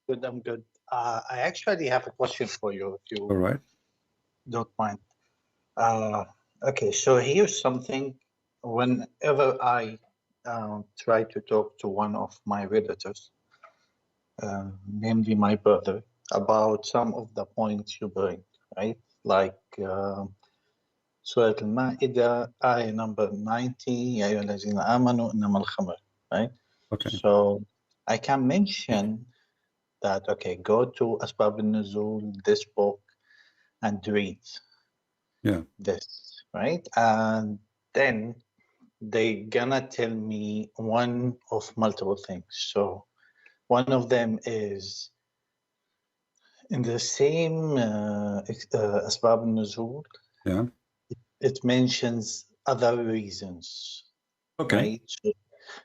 Good, I'm good. I actually have a question for you, if you All right. don't mind. Okay, so here's something. Whenever I try to talk to one of my relatives, namely my brother, about some of the points you bring, right? Like Surah Al-Ma'idah, ayah number 90, Ya ayyuhallazina amanu innamal khamr, right? Okay. So I can mention that, okay, go to Asbab al-Nuzul, this book, and read this, right? And then they gonna tell me one of multiple things. So one of them is in the same Asbab al-Nuzul, it mentions other reasons, right?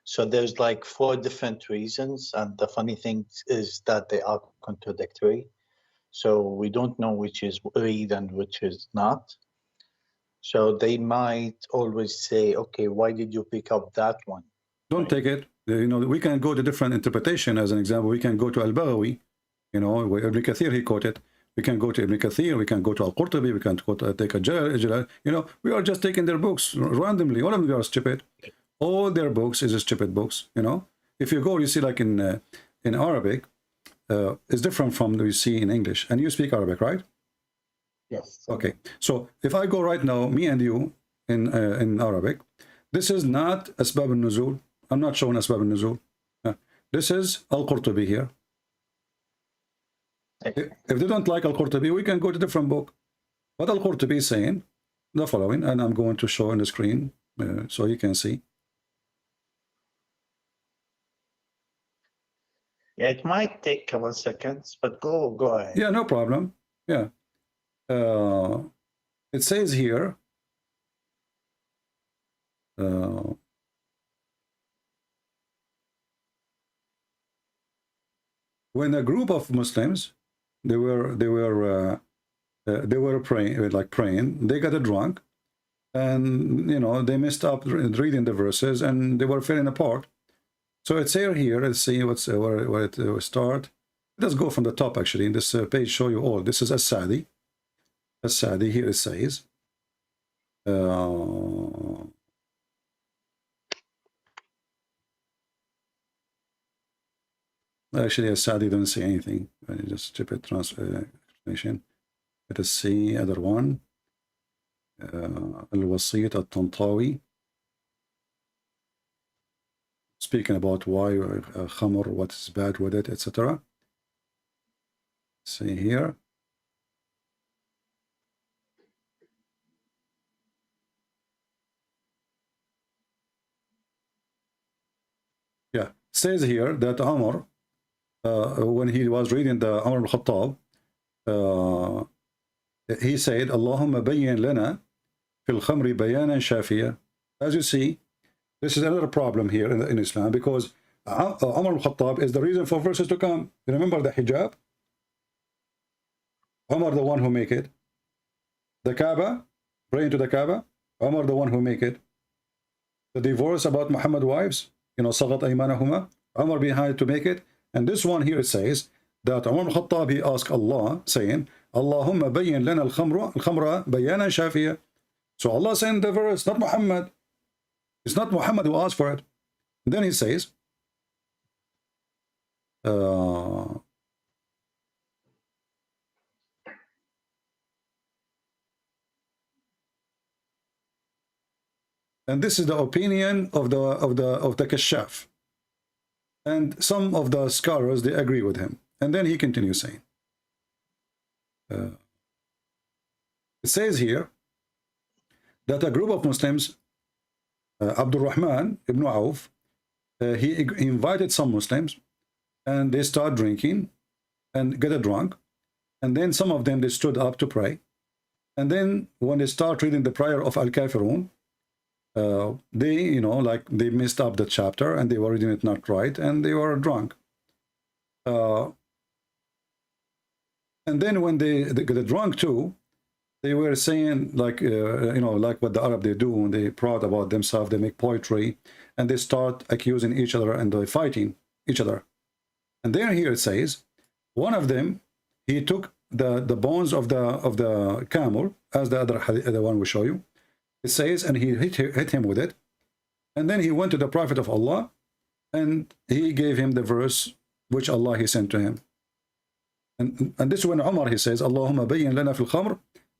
So there's like 4 different reasons, and the funny thing is that they are contradictory. So we don't know which is read and which is not. So they might always say, okay, why did you pick up that one? Don't take it. You know, we can go to different interpretation. As an example, we can go to Al-Baghawi, you know, where Ibn Kathir, he quoted. We can go to Ibn Kathir, we can go to Al-Qurtubi, we can take a Jalal. You know, we are just taking their books randomly. All of them are stupid. All their books is stupid books, you know. If you go, you see like in Arabic, it's different from what you see in English. And you speak Arabic, right? Yes. Okay. So if I go right now, me and you, in Arabic, this is not Asbab al-Nuzul. I'm not showing Asbab al-Nuzul. This is Al-Qurtubi here. If they don't like Al-Qurtubi, we can go to a different book. What Al-Qurtubi is saying, the following, and I'm going to show on the screen so you can see. Yeah, it might take a couple seconds, but go ahead. Yeah, no problem. Yeah. It says here, when a group of Muslims, they were praying, they got drunk, and you know, they messed up reading the verses, and they were falling apart. So it's here. Let's see where it will start. Let's go from the top. Actually, in this page, show you all. This is As-Sadi. As-Sadi here it says. Actually, As-Sadi don't say anything. Just stupid explanation. Let us see other one. Al-Wasiyat al-Tantawi. Speaking about why khamr, what is bad with it, etc. See here. says here that Umar, when he was reading the Umar al-Khattab, he said, Allahumma bayyin lana fil khamri bayanan shafiya. As you see, this is another problem here in Islam, because Umar al-Khattab is the reason for verses to come. You remember the hijab? Umar the one who make it. The Kaaba, praying to the Kaaba, Umar the one who make it. The divorce about Muhammad wives, you know, sagat aymanahuma, Umar behind to make it. And this one here, it says that Umar al-Khattab, he asked Allah, saying, Allahumma bayyin lana al-khamra bayanan shafiya. So Allah sent the verse, not Muhammad. It's not Muhammad who asked for it. And then he says, and this is the opinion of the Kashaf, and some of the scholars, they agree with him. And then he continues saying, it says here that a group of Muslims, Abdul Rahman ibn Auf, he invited some Muslims, and they start drinking and get drunk, and then some of them, they stood up to pray, and then when they start reading the prayer of Al-Kafirun, they, you know, like they messed up the chapter and they were reading it not right, and they were drunk. And then when they get drunk too, they were saying, like, you know, like what the Arab they do, when they proud about themselves, they make poetry, and they start accusing each other and they're fighting each other. And then here it says, one of them, he took the bones of the camel, as the other the one will show you. It says, and he hit him with it, and then he went to the Prophet of Allah, and he gave him the verse which Allah he sent to him. And this is when Umar, he says, Allahumma bayyin lana fil khamr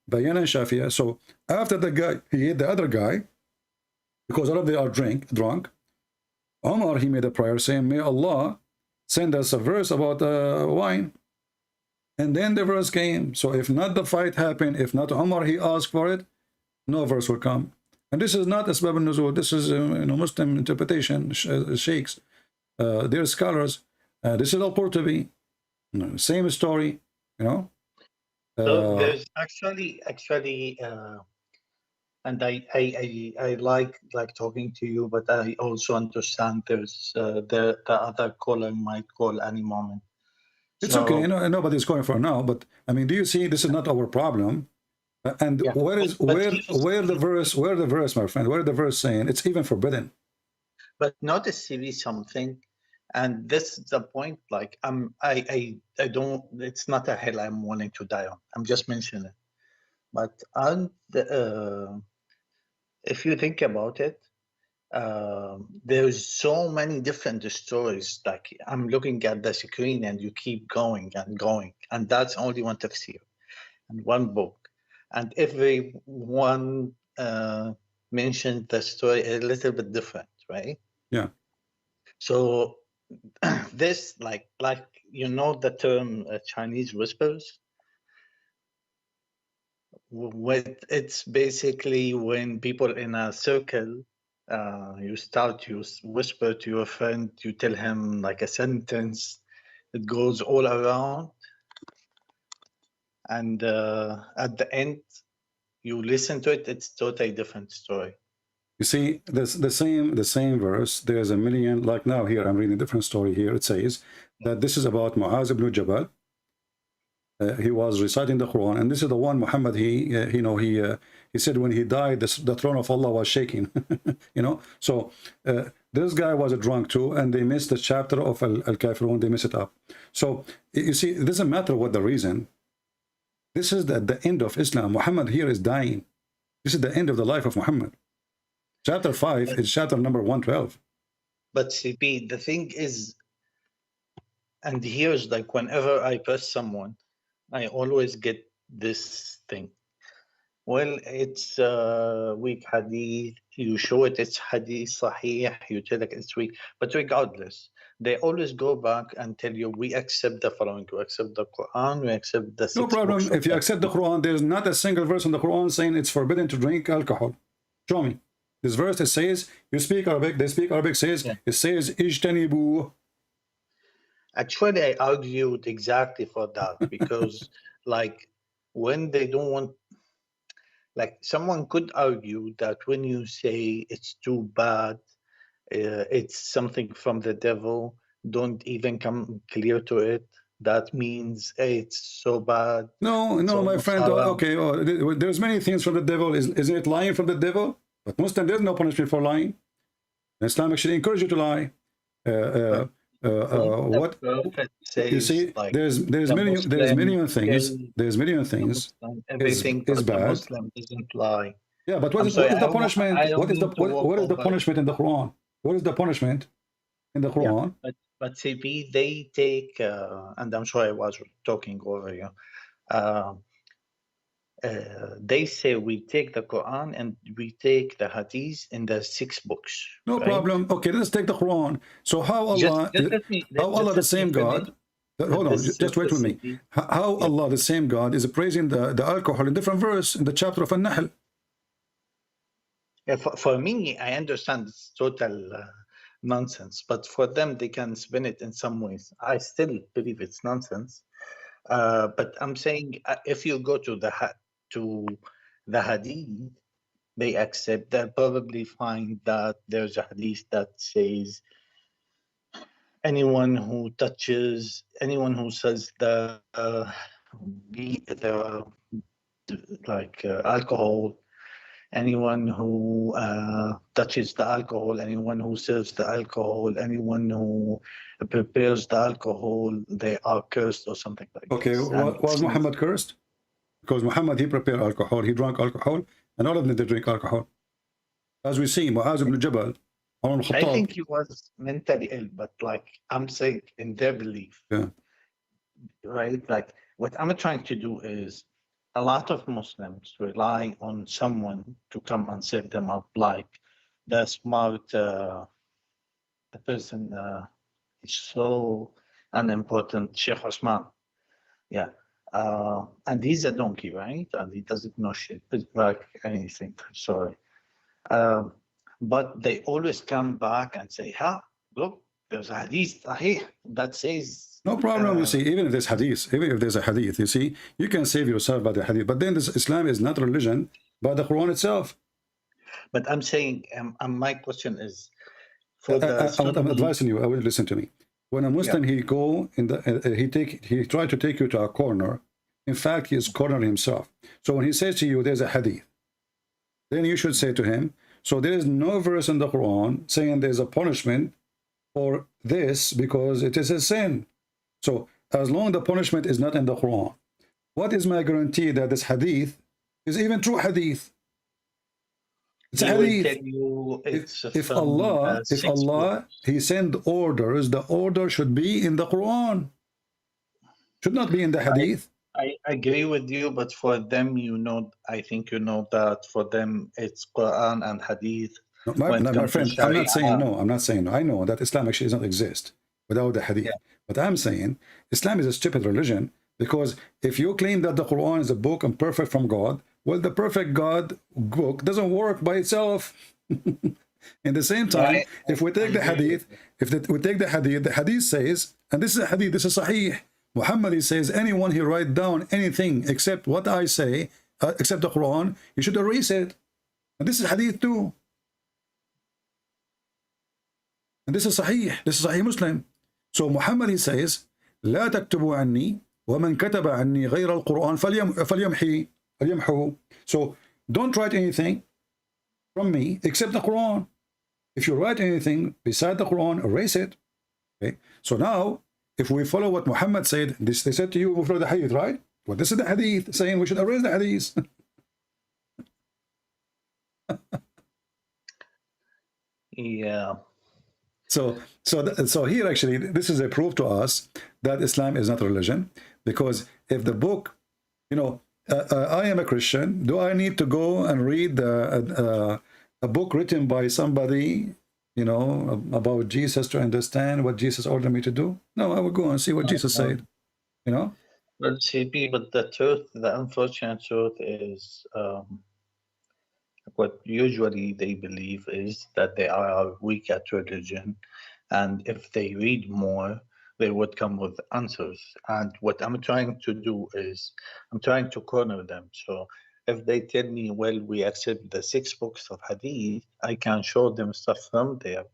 bayanan shafiya. So after the guy, he hit the other guy, because all of them are drunk, Umar, he made a prayer saying, may Allah send us a verse about wine. And then the verse came. So if not the fight happened, if not Umar, he asked for it, no verse will come. And this is not Asbab al-Nuzul. This is you know, Muslim interpretation, sheikhs, they're scholars. This is Al-Qurtubi, same story, you know. So there's actually, and I like talking to you, but I also understand there's the other caller might call any moment. It's okay, you know, nobody's calling for now. But I mean, do you see? This is not our problem. And yeah, where the verse, my friend? Where the verse saying it's even forbidden? But notice something, and this is the point. Like I don't. It's not a hill I'm willing to die on. I'm just mentioning it. But if you think about it, there's so many different stories. Like I'm looking at the screen, and you keep going and going, and that's only one tafsir and one book. And every one mentioned the story a little bit different, right? Yeah. So this, like you know, the term Chinese whispers. It's basically when people in a circle, you whisper to your friend, you tell him like a sentence, it goes all around. And at the end, you listen to it, it's totally different story. You see, the same verse, there's a million, like now here, I'm reading a different story here. It says that this is about Mu'az ibn Jabal. He was reciting the Qur'an, and this is the one Muhammad, he said when he died, the throne of Allah was shaking, you know. So this guy was a drunk too, and they missed the chapter of Al-Kafirun, they missed it up. So you see, it doesn't matter what the reason. This is the end of Islam. Muhammad here is dying. This is the end of the life of Muhammad. Chapter 5 is chapter number 112. But CP, the thing is, and here's like whenever I press someone, I always get this thing. Well, it's weak hadith. You show it's hadith sahih. You tell it it's weak. But regardless, they always go back and tell you, we accept the following. We accept the Quran. We accept the... No problem. If you accept the Quran, there's not a single verse in the Quran saying it's forbidden to drink alcohol. Show me. This verse, it says, you speak Arabic, they speak Arabic, says, it says, ijtanibu. Actually, I argued exactly for that because, like, when they don't want, like, someone could argue that when you say it's too bad, it's something from the devil, don't even come clear to it. That means it's so bad. No, my friend. Okay, there's many things from the devil. Isn't it lying from the devil? But Muslim, there's no punishment for lying. Islam actually encourages you to lie. What you see? Like, there's million things. There's million things. Everything is bad. Muslim doesn't lie. Yeah, but what is the punishment? What is the punishment in the Quran? What is the punishment in the Quran? Yeah, but CP, they take, and I'm sure I was talking over you. They say we take the Quran and we take the Hadith in the 6 books. No right? problem. Okay, let's take the Quran. So how Allah, Allah the same God? Hold on, just wait with me. How Allah the same God is praising the alcohol in different verse in the chapter of An-Nahl? Yeah, for me, I understand it's total nonsense, but for them, they can spin it in some ways. I still believe it's nonsense. But I'm saying if you go to the Hadith, they accept. They'll probably find that there's a Hadith that says anyone who touches, anyone who says alcohol, anyone who touches the alcohol, anyone who serves the alcohol, anyone who prepares the alcohol, they are cursed or something like that. Okay, was Muhammad cursed? Because Muhammad, he prepared alcohol, he drank alcohol, and all of them, they drink alcohol. As we see, Mu'az ibn Jabal, I think he was mentally ill, but like I'm saying, in their belief, right? Like what I'm trying to do is, a lot of Muslims rely on someone to come and set them up, like the smart, the person is so unimportant, Sheikh Osman. Yeah. And he's a donkey, right? And he doesn't know shit, like anything. Sorry. But they always come back and say, look, there's a hadith that says... No problem, you see, even if there's hadith, even if there's a hadith, you see, you can save yourself by the hadith. But then this Islam is not religion, but the Quran itself. But I'm saying, my question is, for the... I'm advising you, I will listen to me. When a Muslim, he go in the, he try to take you to a corner. In fact, he is cornering himself. So when he says to you, there's a hadith, then you should say to him, so there is no verse in the Quran saying there's a punishment for this because it is a sin. So as long as the punishment is not in the Quran, what is my guarantee that this hadith is even true hadith? It's a hadith. If Allah, he send orders, the order should be in the Quran. Should not be in the hadith. I agree with you, but for them, I think you know that for them it's Quran and hadith. No, my friend, I'm not saying no. I'm not saying no. I know that Islam actually does not exist without the hadith. But I'm saying Islam is a stupid religion, because if you claim that the Quran is a book and perfect from God, well, the perfect God book doesn't work by itself. In the same time, if we take the hadith, the hadith says, and this is a hadith, this is sahih. Muhammad, he says, anyone who write down anything except what I say, except the Quran, you should erase it. And this is hadith too. And this is sahih. This is sahih Muslim. So Muhammad, he says, لا تكتبوا عني ومن كتب عني غير القرآن فليمحو. So don't write anything from me except the Quran. If you write anything beside the Quran, erase it. Okay. So now, if we follow what Muhammad said, they said to you, we follow the hadith, right? Well, this is the hadith saying we should erase the hadith. Yeah. So here actually, this is a proof to us that Islam is not a religion, because if the book, I am a Christian, do I need to go and read a book written by somebody, about Jesus to understand what Jesus ordered me to do? No, I will go and see what Jesus said, But CP, but the truth, the unfortunate truth is, what usually they believe is that they are weak at religion, and if they read more, they would come with answers. And what I'm trying to do is I'm trying to corner them. So if they tell me, well, we accept the 6 books of hadith, I can show them stuff from there.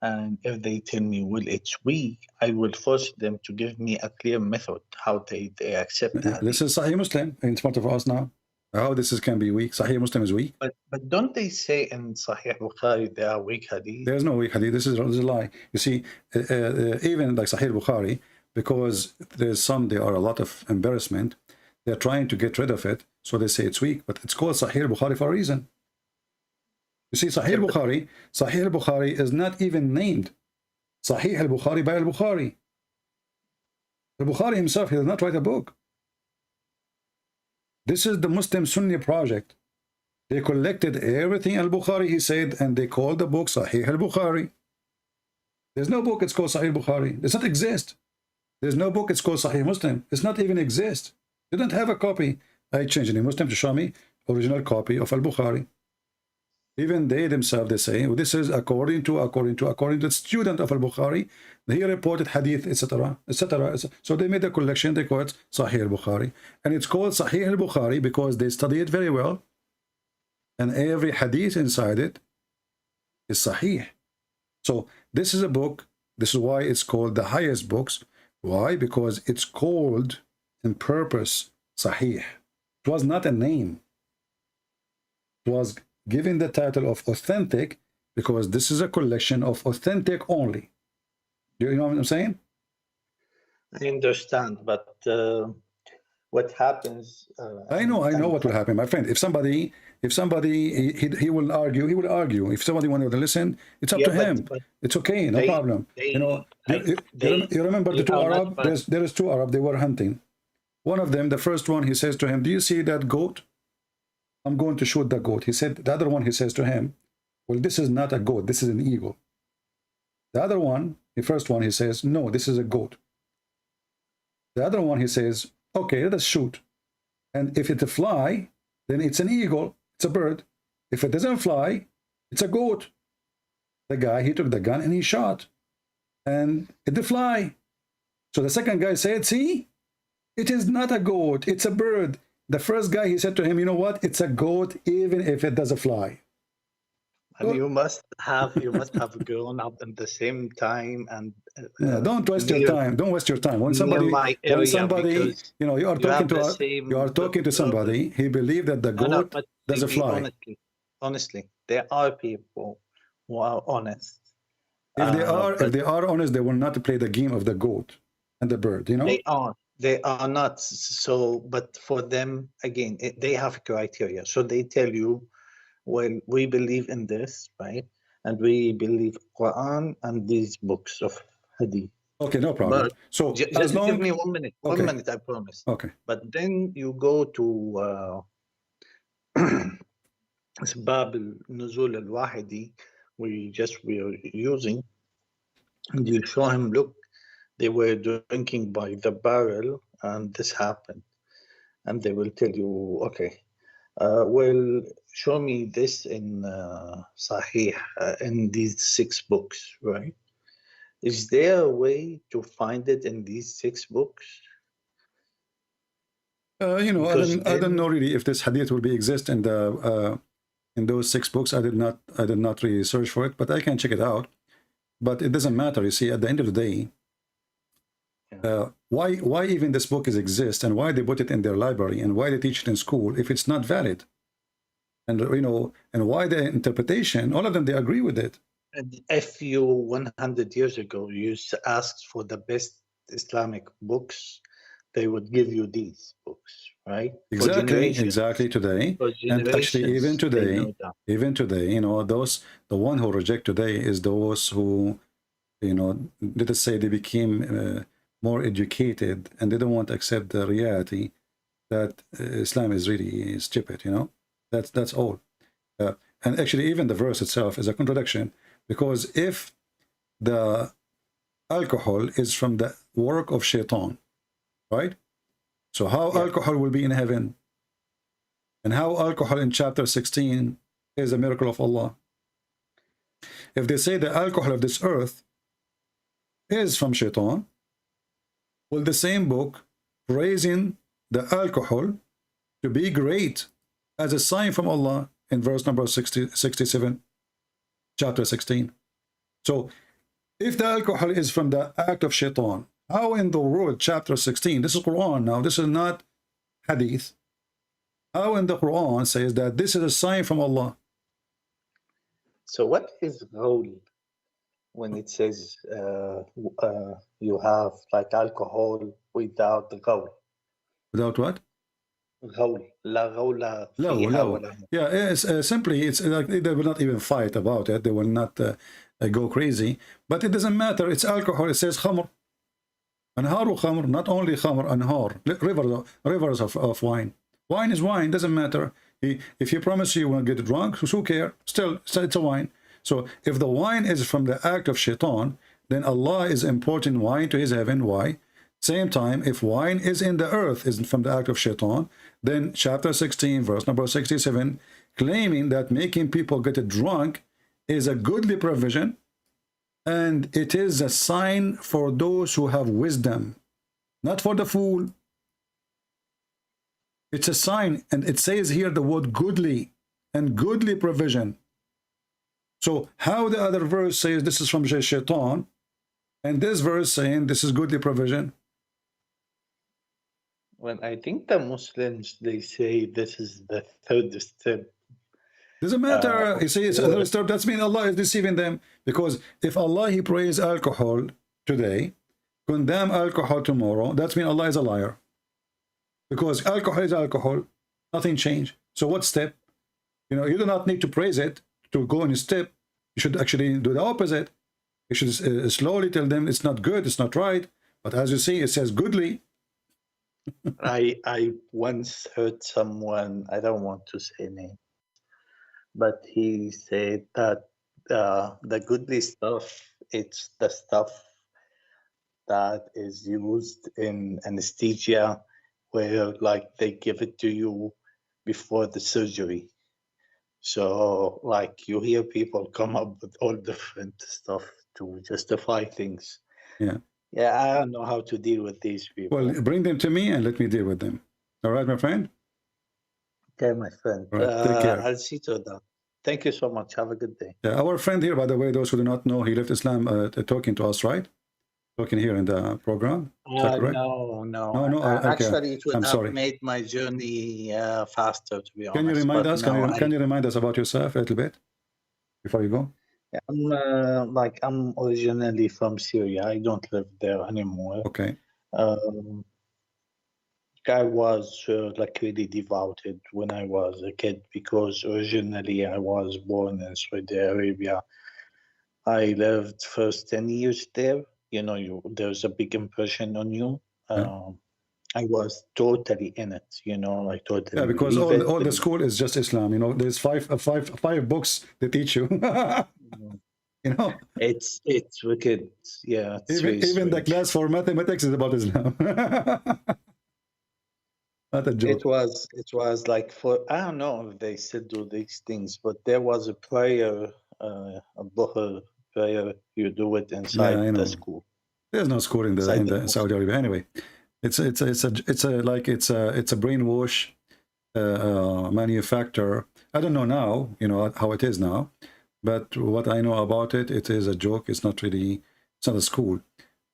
And if they tell me, well, it's weak, I will force them to give me a clear method how they accept that. This is Sahih Muslim in front of us now. How this can be weak? Sahih Muslim is weak. But don't they say in Sahih Bukhari there are weak hadith? There's no weak hadith. This is a lie. You see, even like Sahih Bukhari, because there's they are a lot of embarrassment, they're trying to get rid of it, so they say it's weak, but it's called Sahih Bukhari for a reason. You see, Sahih Bukhari is not even named Sahih al-Bukhari by al-Bukhari. Al-Bukhari himself, he did not write a book. This is the Muslim Sunni project. They collected everything al-Bukhari he said, and they called the book Sahih al-Bukhari. There's no book it's called Sahih al-Bukhari. It does not exist. There's no book it's called Sahih Muslim. It's not even exist. They don't have a copy. I changed any Muslim to show me original copy of al-Bukhari. Even they themselves, they say, well, this is according to the student of al-Bukhari. He reported hadith, etc., etc. So they made a collection, they call it Sahih al-Bukhari. And it's called Sahih al-Bukhari because they study it very well. And every hadith inside it is Sahih. So this is a book. This is why it's called the highest books. Why? Because it's called in purpose Sahih. It was not a name. It was given the title of authentic because this is a collection of authentic only. Do you know what I'm saying? I understand, but what happens? I know what will happen, my friend. If somebody he will argue. If somebody wanted to listen, it's up to him. It's okay, no problem. You remember the two Arab? There is two Arab. They were hunting. One of them, the first one, he says to him, "Do you see that goat? I'm going to shoot the goat." He said, the other one, he says to him, "Well, this is not a goat, this is an eagle." The other one, the first one, he says, "No, this is a goat." The other one, he says, "Okay, let us shoot. And if it's a fly, then it's an eagle, it's a bird. If it doesn't fly, it's a goat." The guy, he took the gun and he shot. And it did fly. So the second guy said, "See, it is not a goat, it's a bird." The first guy, he said to him, "You know what? It's a goat even if it doesn't fly." And you must have grown up in the same time and don't waste your time. Don't waste your time. When somebody, you know, you are talking to somebody, he believed that the goat doesn't fly. Honestly, there are people who are honest. If they are honest, they will not play the game of the goat and the bird. You know, they are not. So, but for them, again, they have criteria. So they tell you, well, we believe in this, right? And we believe Qur'an and these books of hadith. Okay, no problem. But so just give me 1 minute. Okay. 1 minute, I promise. Okay. But then you go to Bab al-Nuzul al-Wahidi, we were using, and you show him, look, they were drinking by the barrel, and this happened. And they will tell you, okay, well, show me this in Sahih, in these 6 books, right? Is there a way to find it in these 6 books? You know, I don't know really if this hadith will be exist in the in those 6 books. I did not really search for it, but I can check it out. But it doesn't matter. You see, at the end of the day, why even this book exists, and why they put it in their library, and why they teach it in school if it's not valid? And you know, and why the interpretation? All of them, they agree with it. And if you 100 years ago you asked for the best Islamic books, they would give you these books, right? Exactly today. And actually even today, you know, the one who reject today is those who, you know, let us say they became more educated and they don't want to accept the reality that Islam is really stupid, you know. That's all. And actually even the verse itself is a contradiction, because if the alcohol is from the work of Shaitan, right? So how alcohol will be in heaven? And how alcohol in chapter 16 is a miracle of Allah. If they say the alcohol of this earth is from Shaitan, well, the same book praising the alcohol to be great as a sign from Allah in verse number 67, chapter 16. So if the alcohol is from the act of Shaitan, how in the world, chapter 16, this is Quran now, this is not Hadith, how in the Quran says that this is a sign from Allah? So what is ghawl when it says you have like alcohol without the ghawl? Without what? Ghawl. La ghawla No, fiha no. wala. Yeah, it's simply, it's like they will not even fight about it. They will not go crazy. But it doesn't matter. It's alcohol. It says khamr. Anharu khamr, not only khamr, anhar, rivers of wine. Wine is wine, doesn't matter. If you promise you won't get drunk, who care? Still, it's a wine. So if the wine is from the act of Shaitan, then Allah is importing wine to his heaven. Why? Same time, if wine is in the earth, is from the act of Shaitan, then chapter 16, verse number 67, claiming that making people get drunk is a goodly provision, and it is a sign for those who have wisdom, not for the fool. It's a sign, and it says here the word goodly, and goodly provision. So how the other verse says this is from Shaitan, and this verse saying this is goodly provision? Well, I think the Muslims, they say this is the third step. Doesn't matter. You see, it's a third step. That means Allah is deceiving them, because if Allah, he praise alcohol today, condemn alcohol tomorrow, that means Allah is a liar. Because alcohol is alcohol, nothing changed. So what step? You know, you do not need to praise it to go in a step. You should actually do the opposite. You should slowly tell them it's not good, it's not right. But as you see, it says goodly. I once heard someone, I don't want to say name, but he said that the goodly stuff, it's the stuff that is used in anesthesia, where like they give it to you before the surgery. So like you hear people come up with all different stuff to justify things. Yeah. Yeah, I don't know how to deal with these people. Well, bring them to me and let me deal with them. All right, my friend? Okay, my friend. All right, take care. I'll see to that. Thank you so much. Have a good day. Yeah, our friend here, by the way, those who do not know, he left Islam talking to us, right? Talking here in the program. Is that correct? No. Okay. Actually, it would I'm have sorry. made my journey faster, to be honest. Can you remind But us? no, Can you remind us about yourself a little bit before you go? I'm originally from Syria. I don't live there anymore. Okay. I was like really devoted when I was a kid, because originally I was born in Saudi Arabia. I lived first 10 years there. You know, there's a big impression on you. I was totally in it, you know, like totally. Yeah, because all the school is just Islam. You know, there's five books they teach you. You know, it's wicked. Yeah, it's even the class for mathematics is about Islam. Not a joke. It was like, for I don't know if they still do these things, but there was a prayer, a Dhuhr prayer. You do it inside the school. There's no school in Saudi Arabia anyway. It's a brainwash manufacturer. I don't know now, you know, how it is now, but what I know about it, it is a joke. It's not a school,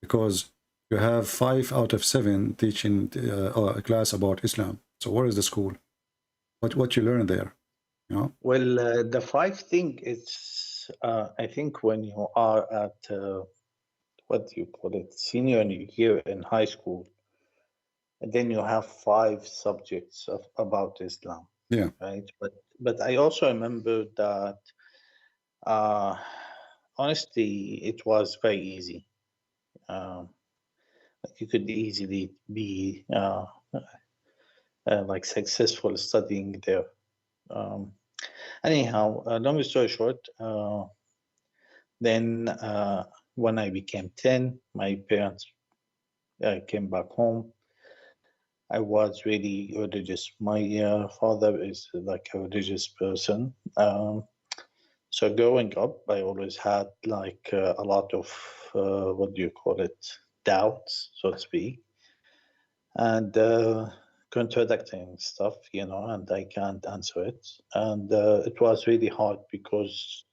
because you have 5 out of 7 teaching a class about Islam. So where is the school? What you learn there? You know? Well, the 5 thing is, I think when you are at what do you call it, senior year in high school, and then you have 5 subjects about Islam. Yeah. Right. But I also remember that honestly, it was very easy. You could easily be like successful studying there. Anyhow, long story short, then when I became 10, my parents came back home. I was really religious. My father is like a religious person. So growing up, I always had like a lot of, what do you call it, doubts, so to speak, and contradicting stuff, you know, and I can't answer it. And it was really hard because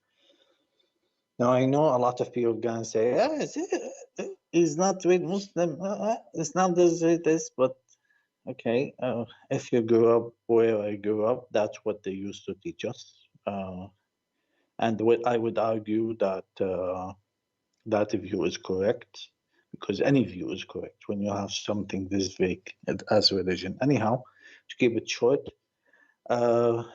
now I know a lot of people gonna say, he's not really Muslim, Islam does this, but okay, if you grew up where I grew up, that's what they used to teach us. And what I would argue that that view is correct, because any view is correct when you have something this vague as religion. Anyhow, to keep it short, it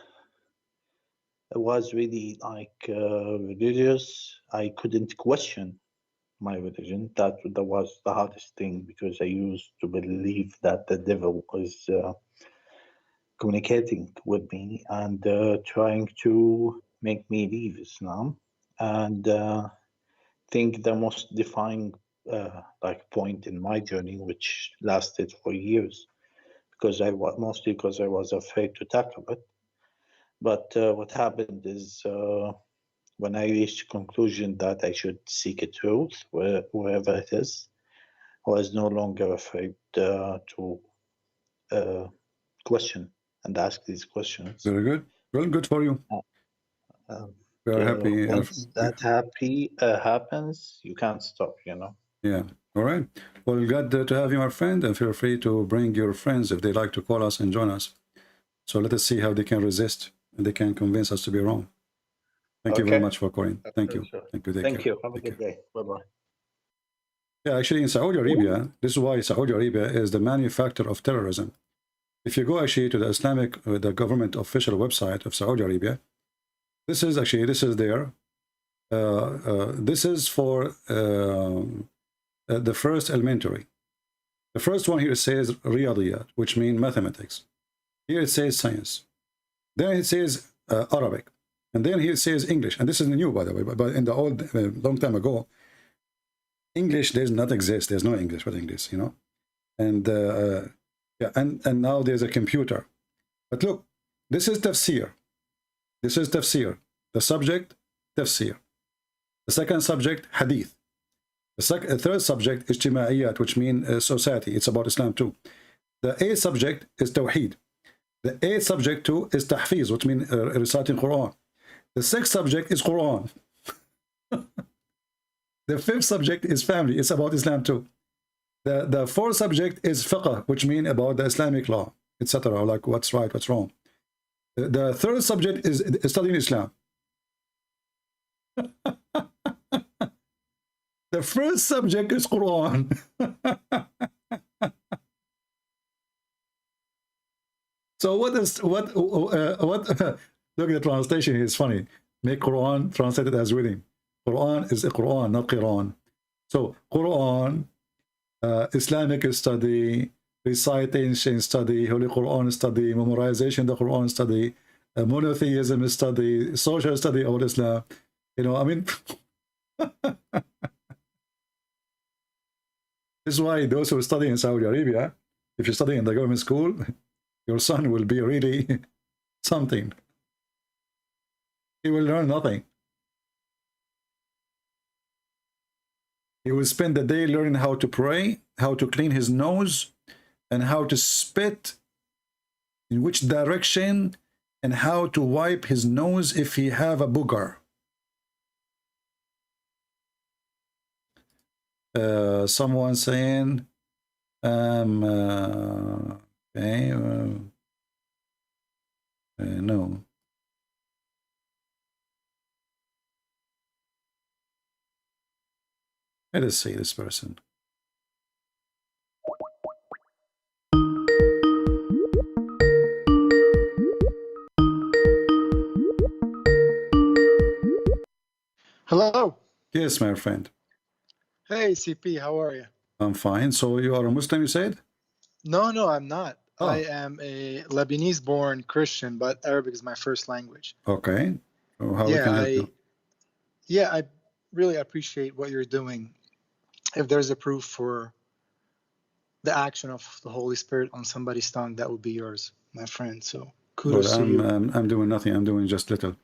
was really like religious. I couldn't question my religion. That was the hardest thing, because I used to believe that the devil was communicating with me and trying to make me leave Islam. And think the most defining like point in my journey, which lasted for years, because I was mostly because I was afraid to tackle it. But what happened is when I reached the conclusion that I should seek a truth wherever it is, I was no longer afraid to question and ask these questions. Very good. Well, good for you. We are happy. Once that happens, you can't stop, you know. Yeah. All right. Well, glad to have you, my friend, and feel free to bring your friends if they like to call us and join us. So let us see how they can resist and they can convince us to be wrong. Thank you very much for calling. Thank you. Sure. Thank you. Thank you. Have a good day. Bye-bye. Yeah, actually in Saudi Arabia, this is why Saudi Arabia is the manufacturer of terrorism. If you go actually to the Islamic, the government official website of Saudi Arabia, this is there. This is for the first elementary. The first one here says Riyadiyat, which means mathematics. Here it says science. Then it says Arabic. And then here it says English. And this is new, by the way, but in the old, long time ago, English does not exist. There's no English but English, you know. And yeah, and now there's a computer. But look, this is tafsir. This is tafsir. The subject, tafsir. The second subject, hadith. The third subject, ijtimaiyat, which means society. It's about Islam too. The eighth subject is tawheed. The eighth subject too is tahfiz, which means reciting Qur'an. The sixth subject is Qur'an. The fifth subject is family. It's about Islam too. The fourth subject is fiqh, which means about the Islamic law, etc. Like what's right, what's wrong. The third subject is studying Islam. The first subject is Quran. So what look at the translation here, it's funny. Make Quran translated as reading. Quran is a Quran, not Quran. So Quran, Islamic study, recitation study, Holy Quran study, memorization the Quran study, monotheism study, social study of Islam. You know, I mean, this is why those who study in Saudi Arabia, if you study in the government school, your son will be really something. He will learn nothing. He will spend the day learning how to pray, how to clean his nose, and how to spit, in which direction, and how to wipe his nose if he have a booger. Someone saying, okay, no. Let us see this person. Hello. Yes, my friend. Hey, CP, how are you? I'm fine. So you are a Muslim, you said? No, I'm not. Oh. I am a Lebanese-born Christian, but Arabic is my first language. Okay. So how we can help you? Yeah, I really appreciate what you're doing. If there's a proof for the action of the Holy Spirit on somebody's tongue, that would be yours, my friend. So Well, kudos to you. I'm doing nothing. I'm doing just little.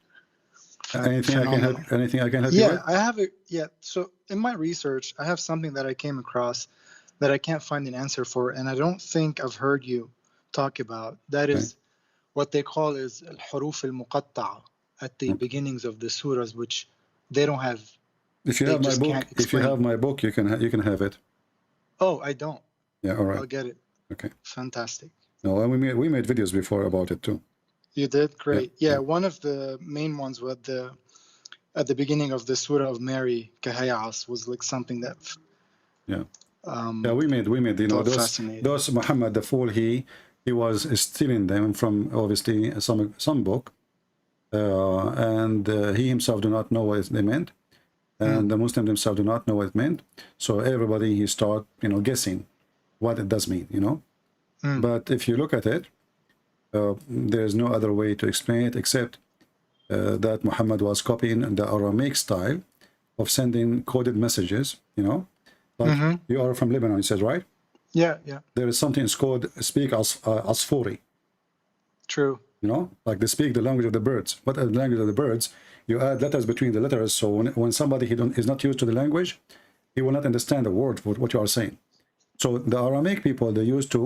Anything I can help? Anything I can help you Yeah, with? I have it. Yeah. So in my research, I have something that I came across that I can't find an answer for, and I don't think I've heard you talk about. That is what they call is al-huruf al-muqatta'a at the beginnings of the surahs, which they don't have. If you have my book, you can have it. Oh, I don't. Yeah, all right. I'll get it. Okay. Fantastic. No, and we made videos before about it too. You did? Great. Yeah, one of the main ones was at the beginning of the Surah of Mary, Kahayas, was like something that we made those Muhammad the fool, he was stealing them from obviously some book, and he himself do not know what they meant, and the Muslims themselves do not know what it meant. So everybody he start guessing what it does mean, But if you look at it, there's no other way to explain it except that Muhammad was copying the Aramaic style of sending coded messages, Like you are from Lebanon, it says, right? Yeah, yeah. There is something called speak Asfori. True. Like they speak the language of the birds. What are the language of the birds? You add letters between the letters, so when somebody is not used to the language, he will not understand the word for what you are saying. So the Aramaic people, they used to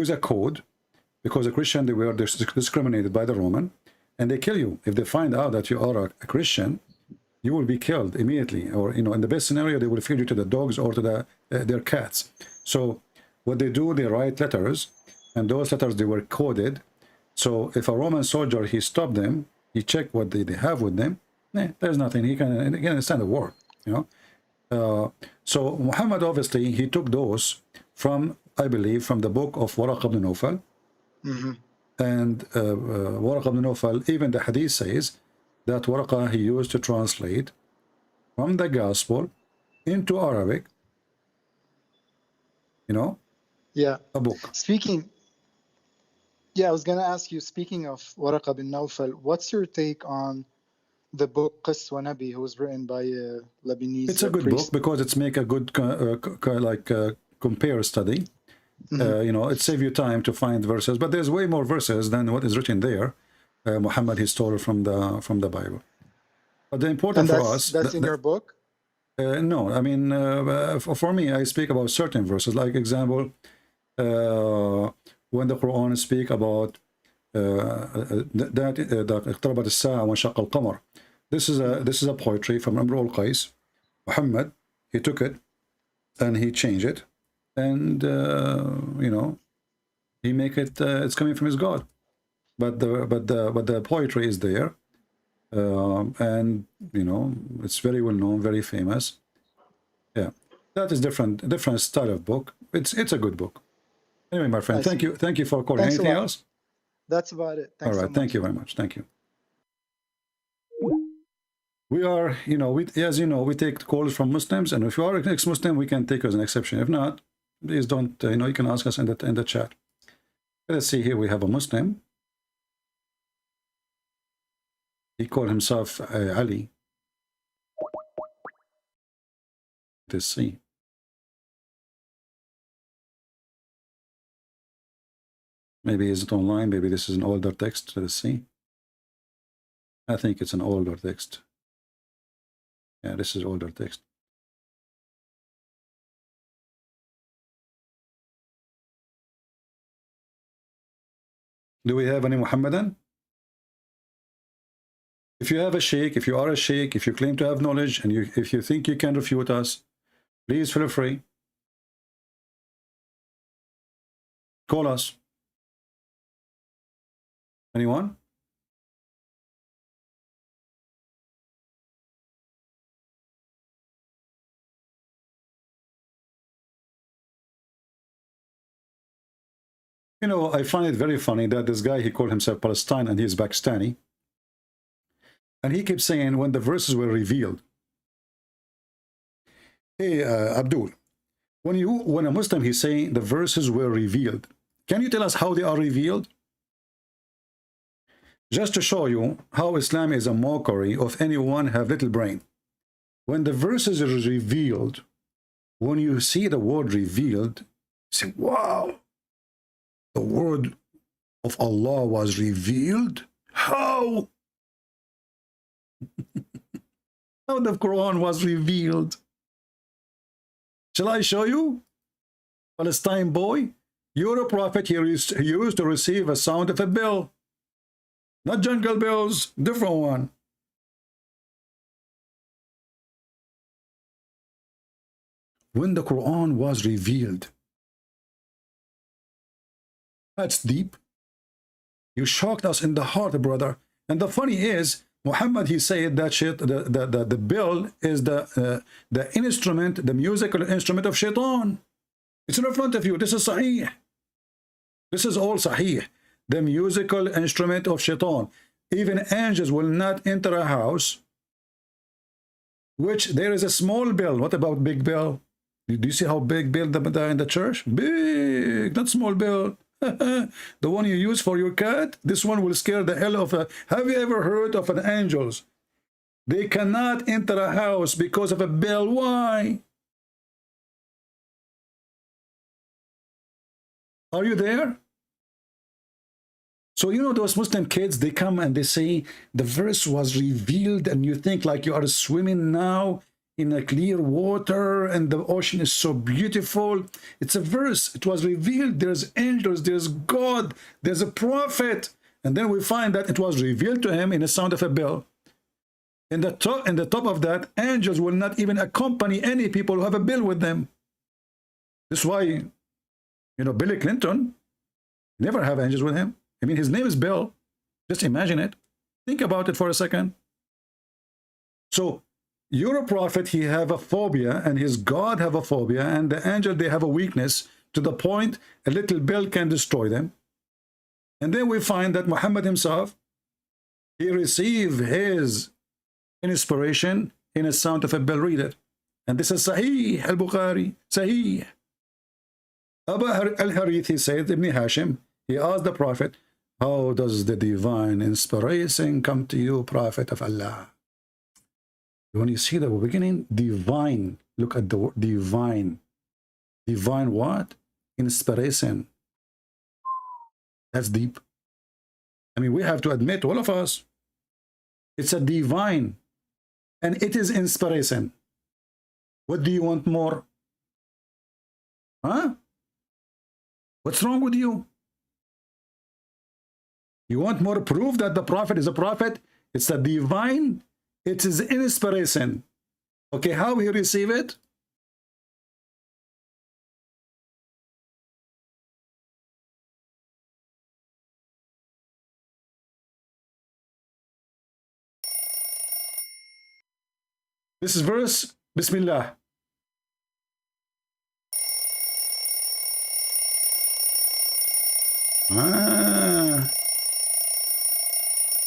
use a code, because the Christian, they were discriminated by the Roman, and they kill you. If they find out that you are a Christian, you will be killed immediately, or in the best scenario, they will feed you to the dogs or to their cats. So what they do, they write letters, and those letters, they were coded. So if a Roman soldier, he stopped them, he checked what they have with them, there's nothing. He can understand the word, So Muhammad, obviously, he took those from, I believe, from the book of Waraq ibn Nawfal. And Waraq ibn Nawfal, even the hadith says that Waraq, he used to translate from the gospel into Arabic, Yeah. a book. I was going to ask you, speaking of Waraq ibn Nawfal, what's your take on the book Qis wa Nabi, who was written by a Lebanese It's a good priest? book because it's make a good compare study. It saves you time to find verses, but there's way more verses than what is written there. Muhammad, he stole from the Bible. But the important for us, that's in your book? No, I mean, for me, I speak about certain verses. Like example, when the Qur'an speak about اقتربت الساعة وانشق القمر. This is a poetry from Amr al-Qais. Muhammad, he took it and he changed it, and he make it. It's coming from his God, but the poetry is there, and it's very well known, very famous. Yeah, that is different style of book. It's a good book. Anyway, my friend, thank you for calling. Thanks. Anything else? That's about it. Thanks. All right, thank you very much. Thank you. We are, as you know, we take calls from Muslims, and if you are an ex-Muslim, we can take as an exception. If not, please don't, you can ask us in the chat. Let's see here, we have a Muslim. He called himself Ali. Let's see. Maybe is it online? Maybe this is an older text. Let's see. I think it's an older text. Yeah, this is older text. Do we have any Muhammadan? If you have a sheikh, if you are a sheikh, if you claim to have knowledge, and if you think you can refute us, please feel free. Call us. Anyone? I find it very funny that this guy, he called himself Palestine and he's Pakistani. And he keeps saying when the verses were revealed. Hey, Abdul, when a Muslim, he's saying the verses were revealed, can you tell us how they are revealed? Just to show you how Islam is a mockery of anyone have little brain. When the verses are revealed, when you see the word revealed, you say, wow, the word of Allah was revealed? How? How the Quran was revealed? Shall I show you? Palestine boy, you're a prophet. He used to receive a sound of a bell. Not jungle bells, different one. When the Quran was revealed, that's deep. You shocked us in the heart, brother. And the funny is, Muhammad, he said that shit, the bell is the instrument, the musical instrument of shaitan. It's in front of you. This is sahih. This is all sahih. The musical instrument of shaitan. Even angels will not enter a house which there is a small bell. What about big bell? Do you see how big bell in the church? Big, not small bell. The one you use for your cat, this one will scare the hell of a... Have you ever heard of an angels? They cannot enter a house because of a bell. Why? Are you there? So, you know, those Muslim kids, they come and they say, the verse was revealed, and you think like you are swimming now in a clear water and the ocean is so beautiful. It's a verse. It was revealed. There's angels, there's God, there's a prophet. And then we find that it was revealed to him in the sound of a bell. In the top of that, angels will not even accompany any people who have a bell with them. That's why, you know, Billy Clinton never have angels with him. I mean, his name is Bill. Just imagine it. Think about it for a second. So, you're a prophet, he have a phobia, and his God have a phobia, and the angel, they have a weakness to the point a little bell can destroy them. And then we find that Muhammad himself, he received his inspiration in a sound of a bell. Read it. And this is Sahih al-Bukhari. Sahih. Abu al-Harith, he said, Ibn Hashim, he asked the prophet, how does the divine inspiration come to you, prophet of Allah? When you see the beginning, divine, look at the word divine. Divine what? Inspiration. That's deep. I mean, we have to admit, all of us, it's a divine, and it is inspiration. What do you want more? Huh? What's wrong with you? You want more proof that the prophet is a prophet? It's a divine. It is inspiration. Okay, how he receive it? This is verse, Bismillah.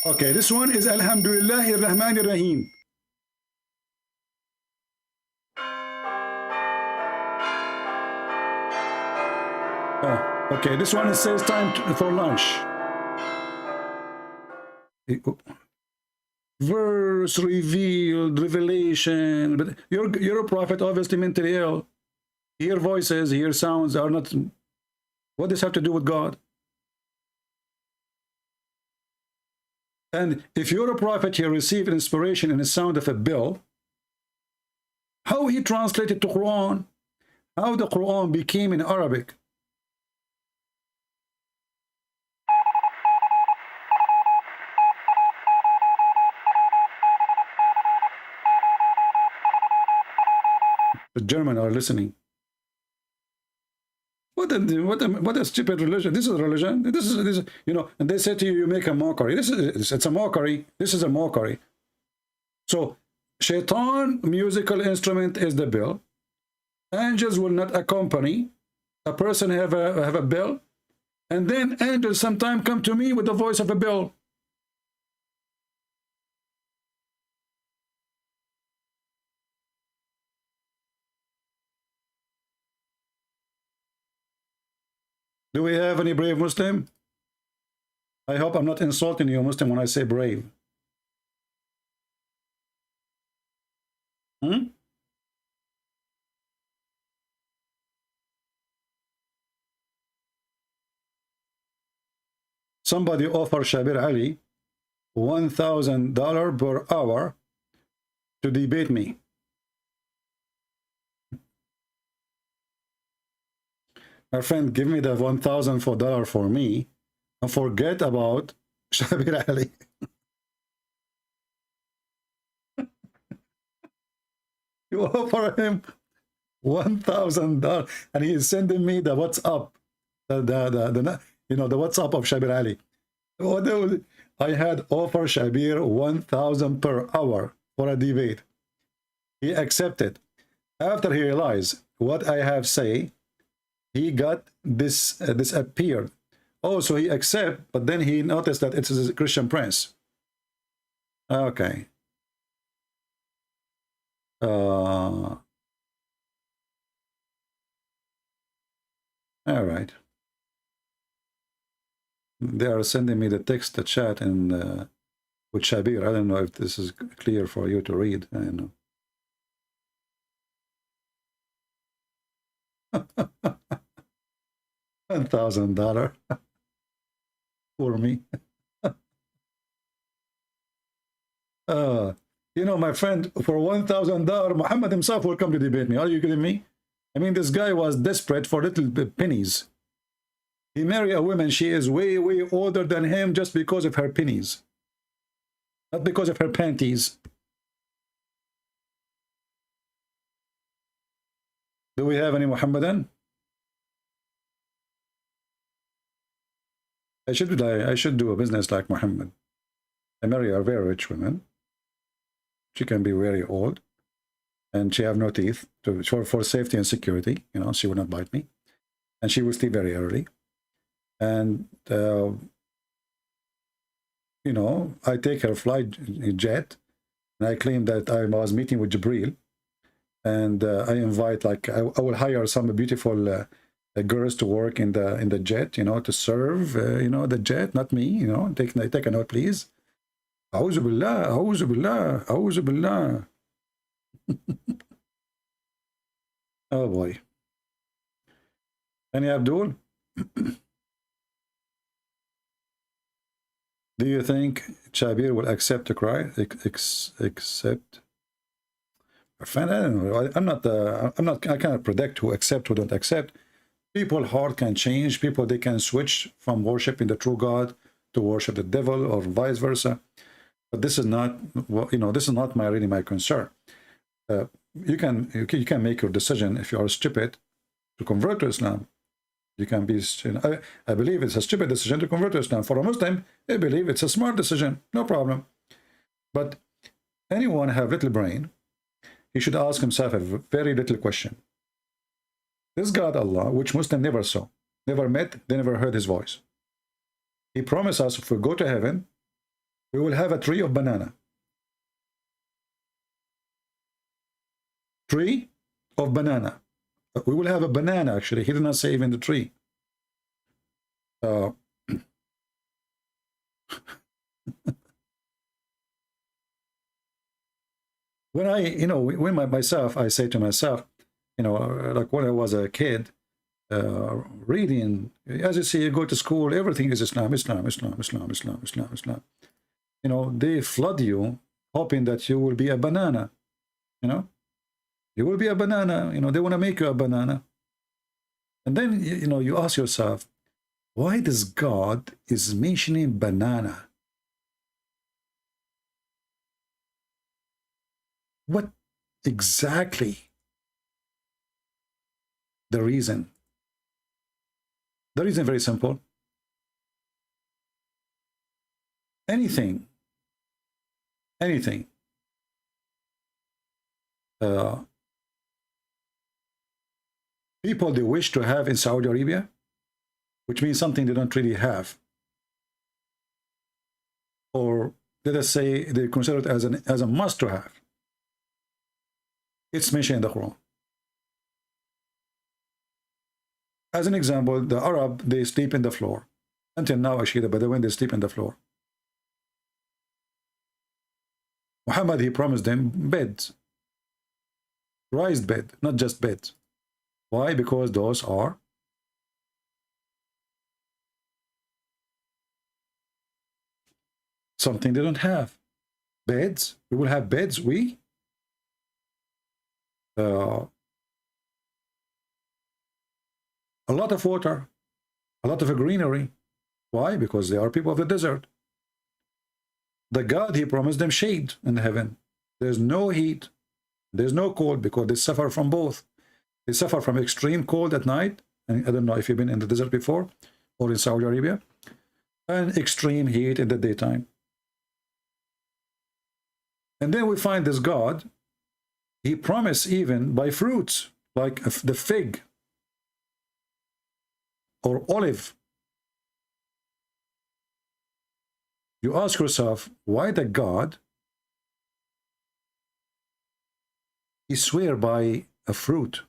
Okay, this one is Alhamdulillah Ar-Rahman Ar-Rahim. Okay, this one it says time for lunch. Verse revealed, revelation. But you're a prophet, obviously mentally ill. Hear voices, hear sounds are not. What does this have to do with God? And if you're a prophet, you receive inspiration in the sound of a bell. How he translated to Quran? How the Quran became in Arabic? The German are listening. What a stupid religion. This is a religion. This is, you know, and they say to you, you make a mockery. It's a mockery. This is a mockery. So, shaitan musical instrument is the bell. Angels will not accompany. A person have a bell. And then angels sometimes come to me with the voice of a bell. Do we have any brave Muslim? I hope I'm not insulting you, Muslim, when I say brave. Somebody offered Shabir Ali $1,000 per hour to debate me. My friend, give me the $1,000 for me and forget about Shabir Ali. You offer him $1,000 and he is sending me the WhatsApp, the WhatsApp of Shabir Ali. I had offered Shabir $1,000 per hour for a debate. He accepted. After he realized what I have say, he got disappeared. Oh, so he accept, but then he noticed that it's a Christian prince. Okay. All right. They are sending me the text, the chat, and with Shabir. I don't know if this is clear for you to read. I don't know. $1,000 for me. You know, my friend, for $1,000, Muhammad himself will come to debate me. Are you kidding me? I mean, this guy was desperate for little pennies. He married a woman, she is way, way older than him just because of her pennies. Not because of her panties. Do we have any Muhammadan? I should do a business like Muhammad. I marry a very rich woman. She can be very old, and she have no teeth for safety and security. You know, she will not bite me, and she will sleep very early. And you know, I take her flight jet, and I claim that I was meeting with Jibril, and I invite, like, I will hire some beautiful girls to work in the jet, you know, to serve, you know, the jet, not me, you know. Take a note, please. A'udhu billah, a'udhu billah, a'udhu billah. Oh boy. Any Abdul? Do you think Shabir will accept the cry? Accept? I don't know. I cannot predict who accept, who don't accept. People's heart can change. People, they can switch from worshiping the true God to worship the devil, or vice versa. But this is not, you know, this is not really my concern. You can make your decision. If you are stupid to convert to Islam, you can be. I believe it's a stupid decision to convert to Islam. For a Muslim, I believe it's a smart decision. No problem. But anyone have little brain, he should ask himself a very little question. This God Allah, which Muslim never saw, never met, they never heard his voice. He promised us if we go to heaven, we will have a tree of banana. Tree of banana. We will have a banana, actually. He did not say even the tree. When I, you know, myself, I say to myself, you know, like when I was a kid, reading, as you see, you go to school, everything is Islam, Islam, Islam, Islam, Islam, Islam, Islam. You know, they flood you, hoping that you will be a banana, you know. You will be a banana, you know, they want to make you a banana. And then, you know, you ask yourself, why does God is mentioning banana? What exactly the reason? The reason very simple. Anything. People they wish to have in Saudi Arabia, which means something they don't really have, or let us say they consider it as a must to have. It's mentioned in the Quran. As an example, the Arab, they sleep in the floor. Until now, actually, by the way, they sleep in the floor. Muhammad, he promised them beds. Raised bed, not just beds. Why? Because those are something they don't have. Beds, we will have beds, a lot of water, a lot of greenery. Why? Because they are people of the desert. The God, he promised them shade in heaven. There's no heat, there's no cold, because they suffer from both. They suffer from extreme cold at night, and I don't know if you've been in the desert before or in Saudi Arabia, and extreme heat in the daytime. And then we find this God, he promised even by fruits, like the fig or olive. You ask yourself, why the God, he swear by a fruit?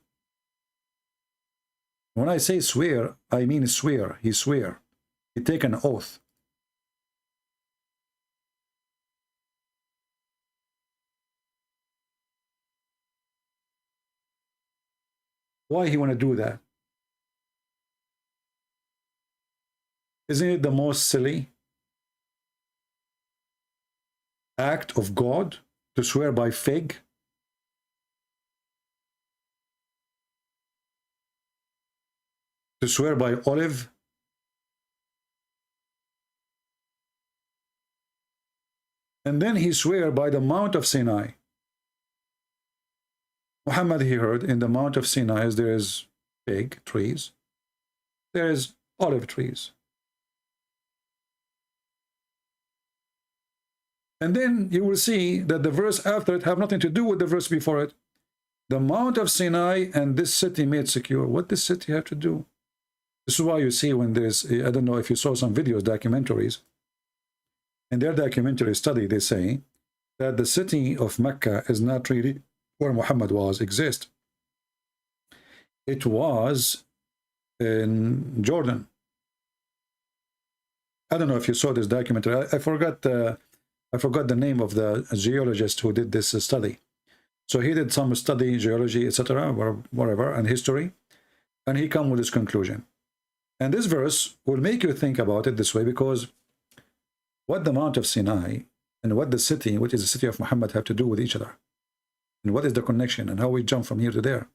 When I say swear, I mean swear. He swear. He take an oath. Why he want to do that? Isn't it the most silly act of God to swear by fig? To swear by olive? And then he swear by the Mount of Sinai. Muhammad, he heard in the Mount of Sinai there is fig trees, there is olive trees. And then you will see that the verse after it have nothing to do with the verse before it. The Mount of Sinai and this city made secure. What does city have to do? This is why you see when there's, I don't know if you saw some videos, documentaries. In their documentary study, they say that the city of Mecca is not really where Muhammad was, exist. It was in Jordan. I don't know if you saw this documentary. I forgot the name of the geologist who did this study. So he did some study, geology, etc., whatever, and history, and he come with this conclusion. And this verse will make you think about it this way, because what the Mount of Sinai and what the city, which is the city of Muhammad, have to do with each other. And what is the connection and how we jump from here to there.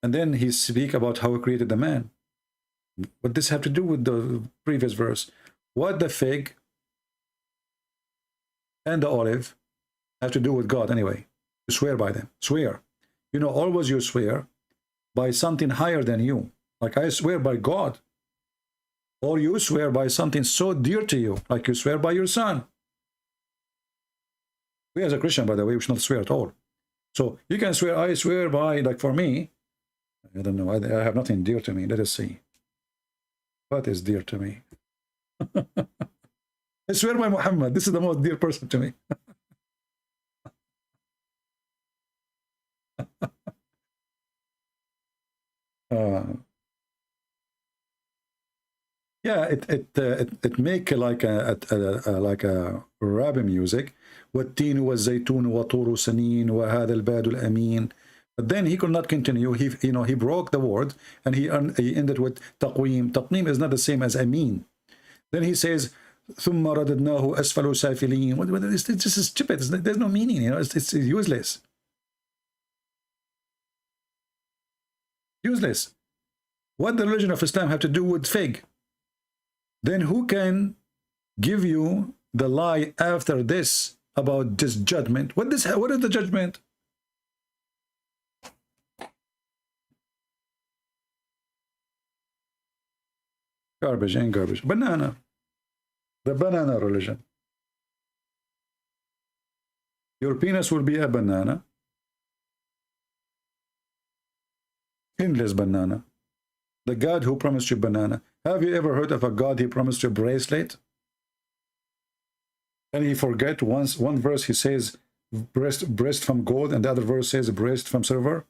And then he speak about how he created the man. What does this have to do with the previous verse? What the fig and the olive have to do with God anyway? You swear by them. Swear. You know, always you swear by something higher than you. Like I swear by God. Or you swear by something so dear to you, like you swear by your son. We as a Christian, by the way, we should not swear at all. So you can swear, I swear by, like for me, I don't know, I have nothing dear to me. Let us see. What is dear to me? I swear by Muhammad, this is the most dear person to me. Yeah, it make like a rap music. والتين والزيتون وطور سنين وهذا البلد الأمين. But then he could not continue. He broke the word and he ended with تقويم. تقويم is not the same as أمين. Then he says ثم رددناه أسفل سافلين. It's just stupid. There's no meaning. It's useless. Useless. What the religion of Islam have to do with fig? Then who can give you the lie after this about this judgment? What is the judgment? Garbage and garbage. Banana. The banana religion. Your penis will be a banana. Endless banana. The God who promised you banana. Have you ever heard of a God he promised you a bracelet? And he forget one verse he says breast from gold, and the other verse says breast from silver.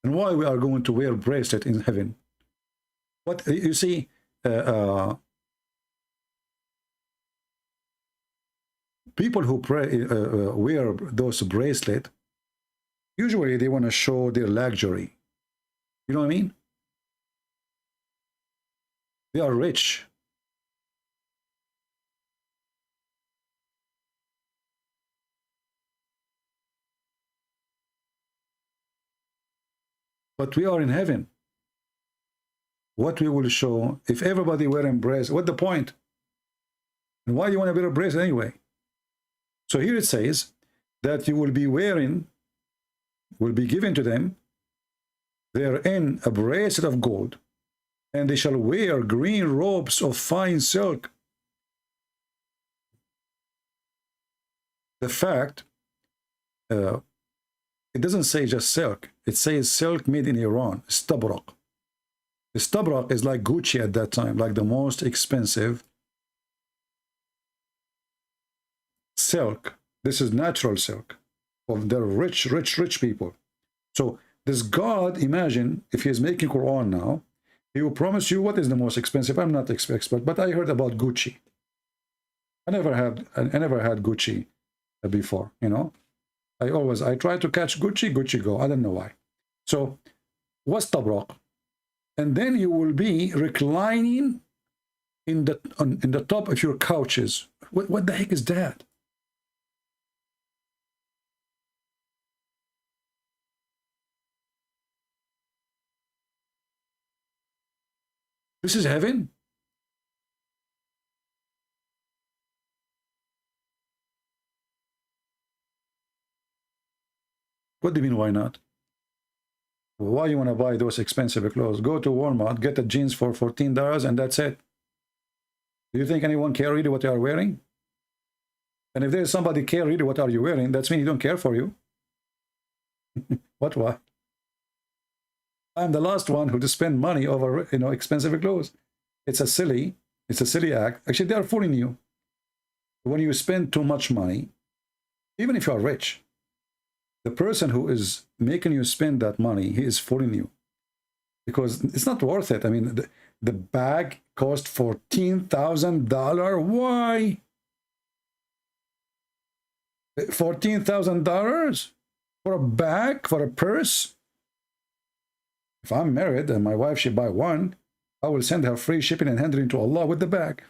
And why we are going to wear bracelet in heaven? What you see, people who wear those bracelet, usually they want to show their luxury. You know what I mean? They are rich. But we are in heaven. What we will show, if everybody wearing bracelets, what's the point? And why do you want to wear a bracelet anyway? So here it says that you will be wearing, will be given to them therein a bracelet of gold, and they shall wear green robes of fine silk. The fact, it doesn't say just silk. It says silk made in Iran, stabrak. The stabrak is like Gucci at that time, like the most expensive silk. This is natural silk of the rich, rich, rich people. So this God, imagine if he is making Quran now, he will promise you what is the most expensive. I'm not expert, but I heard about Gucci. I never had Gucci before, you know. I try to catch Gucci go. I don't know why. So what's tabrak? And then you will be reclining in the top of your couches. What the heck is that? This is heaven? What do you mean, why not? Why you want to buy those expensive clothes? Go to Walmart, get the jeans for $14 and that's it. Do you think anyone care really what you are wearing? And if there's somebody care really what are you wearing, that's mean he don't care for you. Why? I'm the last one who to spend money over, you know, expensive clothes. It's a silly act. Actually, they are fooling you. When you spend too much money, even if you are rich, the person who is making you spend that money, he is fooling you. Because it's not worth it. I mean, the bag cost $14,000. Why? $14,000 for a bag, for a purse? If I'm married and my wife should buy one, I will send her free shipping and hand it into Allah with the bag.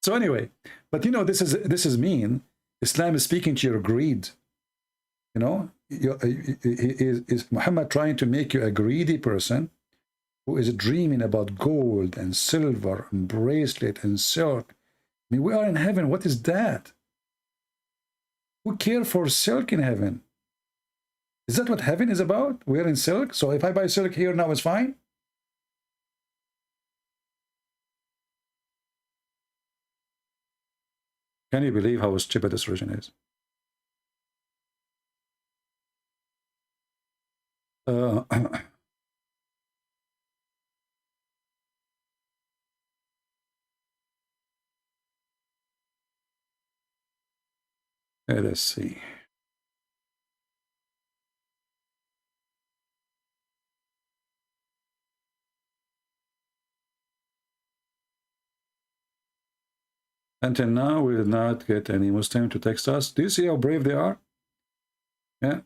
So anyway, but you know, this is mean. Islam is speaking to your greed. You know, is Muhammad trying to make you a greedy person who is dreaming about gold and silver and bracelet and silk? I mean, we are in heaven. What is that? Who care for silk in heaven? Is that what heaven is about? We're in silk. So if I buy silk here now, it's fine. Can you believe how stupid this religion is? Let us see. Until now, we did not get any Muslim to text us. Do you see how brave they are? Yeah.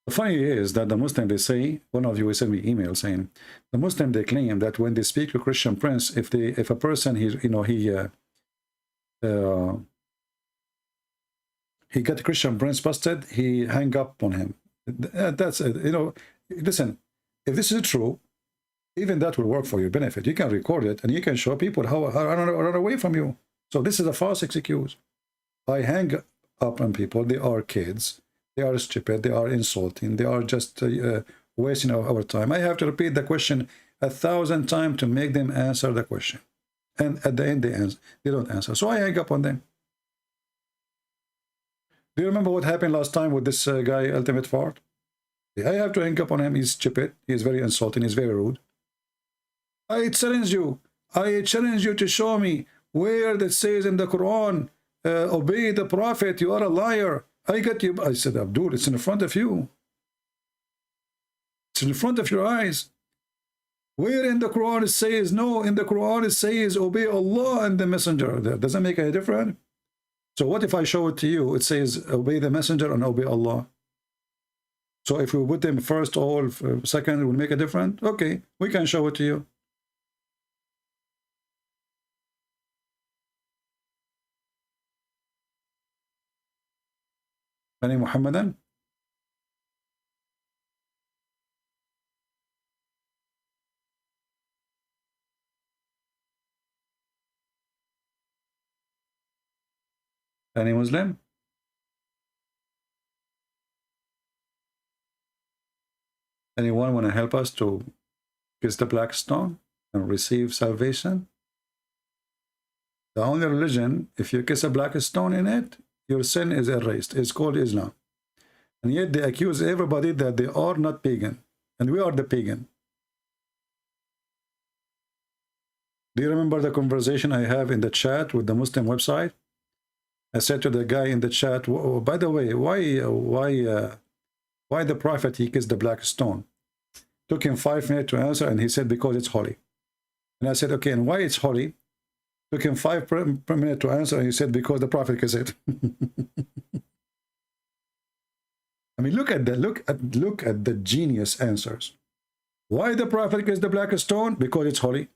The funny is that the Muslim, they say, one of you will send me email saying, the Muslim, they claim that when they speak to Christian prince, if a person, he got Christian prince busted, he hang up on him. That's it. You know, listen, if this is true, even that will work for your benefit. You can record it and you can show people how run away from you. So this is a false excuse. I hang up on people. They are kids. They are stupid. They are insulting. They are just wasting our time. I have to repeat the question 1,000 times to make them answer the question. And at the end, they don't answer. So I hang up on them. Do you remember what happened last time with this guy, Ultimate Fart? I have to hang up on him. He's stupid. He's very insulting. He's very rude. I challenge you to show me where that says in the Quran, obey the Prophet, you are a liar. I got you. I said, Abdul, it's in front of you. It's in front of your eyes. Where in the Quran it says, no, in the Quran it says, obey Allah and the Messenger. That doesn't make any difference. So what if I show it to you? It says, obey the Messenger and obey Allah. So if we put them first or second, it will make a difference. Okay, we can show it to you. Any Muhammadan? Any Muslim? Anyone want to help us to kiss the black stone and receive salvation? The only religion, if you kiss a black stone in it, your sin is erased. It's called Islam. And yet they accuse everybody that they are not pagan. And we are the pagan. Do you remember the conversation I have in the chat with the Muslim website? I said to the guy in the chat, oh, by the way, why the prophet he kissed the black stone? Took him 5 minutes to answer, and he said because it's holy. And I said, okay, and why it's holy? Took him 5 minutes to answer, and he said because the prophet kissed it. I mean, look at the genius answers. Why the prophet kissed the black stone? Because it's holy.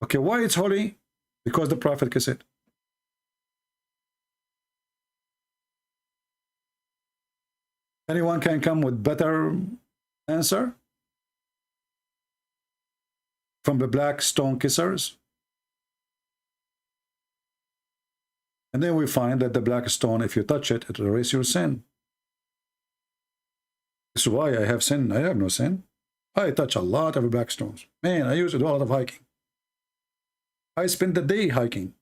Okay, why it's holy? Because the prophet kissed it. Anyone can come with better answer from the black stone kissers? And then we find that the black stone, if you touch it, it will erase your sin. This is why I have sin. I have no sin. I touch a lot of black stones. Man, I used to do a lot of hiking. I spent the day hiking.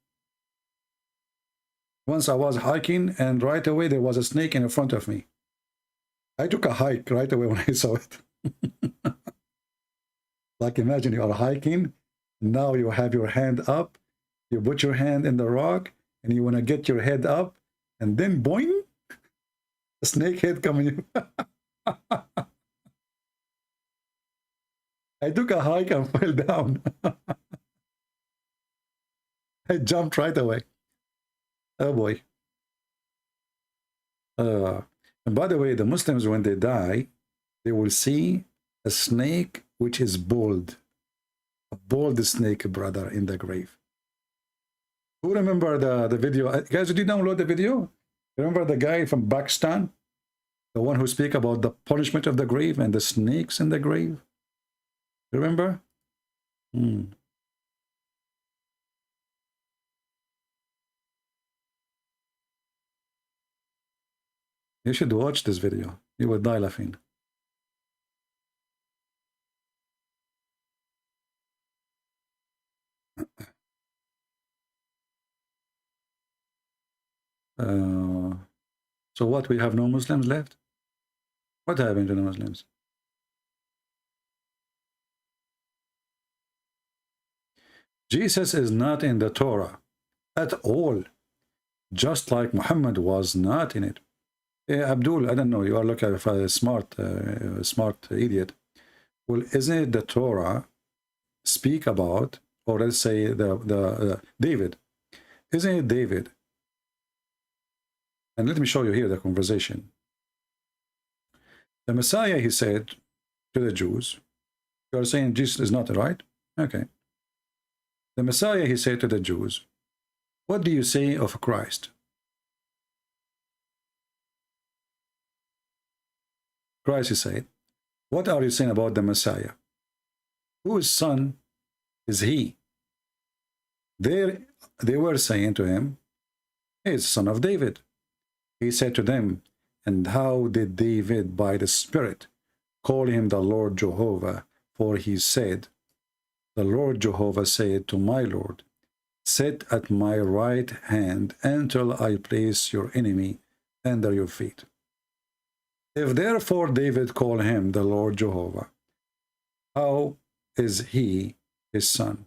Once I was hiking, and right away there was a snake in front of me. I took a hike right away when I saw it. Like imagine you are hiking, now you have your hand up, you put your hand in the rock, and you want to get your head up, and then boing, a snake head coming. I took a hike and fell down. I jumped right away. Oh boy. And by the way, the Muslims, when they die, they will see a snake which is bold. A bold snake, brother, in the grave. Who remember the video? Guys, did you download the video? Remember the guy from Pakistan? The one who speak about the punishment of the grave and the snakes in the grave? Remember? You should watch this video. You will die laughing. So what, we have no Muslims left? What happened to the Muslims? Jesus is not in the Torah at all, just like Muhammad was not in it. Abdul, I don't know, you are looking for a smart idiot. Well, isn't it the Torah speak about, or let's say the David? Isn't it David? And let me show you here the conversation. The Messiah, he said to the Jews, you are saying Jesus is not right? Okay. The Messiah, he said to the Jews, what do you say of Christ? Christ, he said, what are you saying about the Messiah? Whose son is he? They were saying to him, he is son of David. He said to them, and how did David by the Spirit call him the Lord Jehovah? For he said, the Lord Jehovah said to my Lord, sit at my right hand until I place your enemy under your feet. If therefore David called him the Lord Jehovah, how is he his son?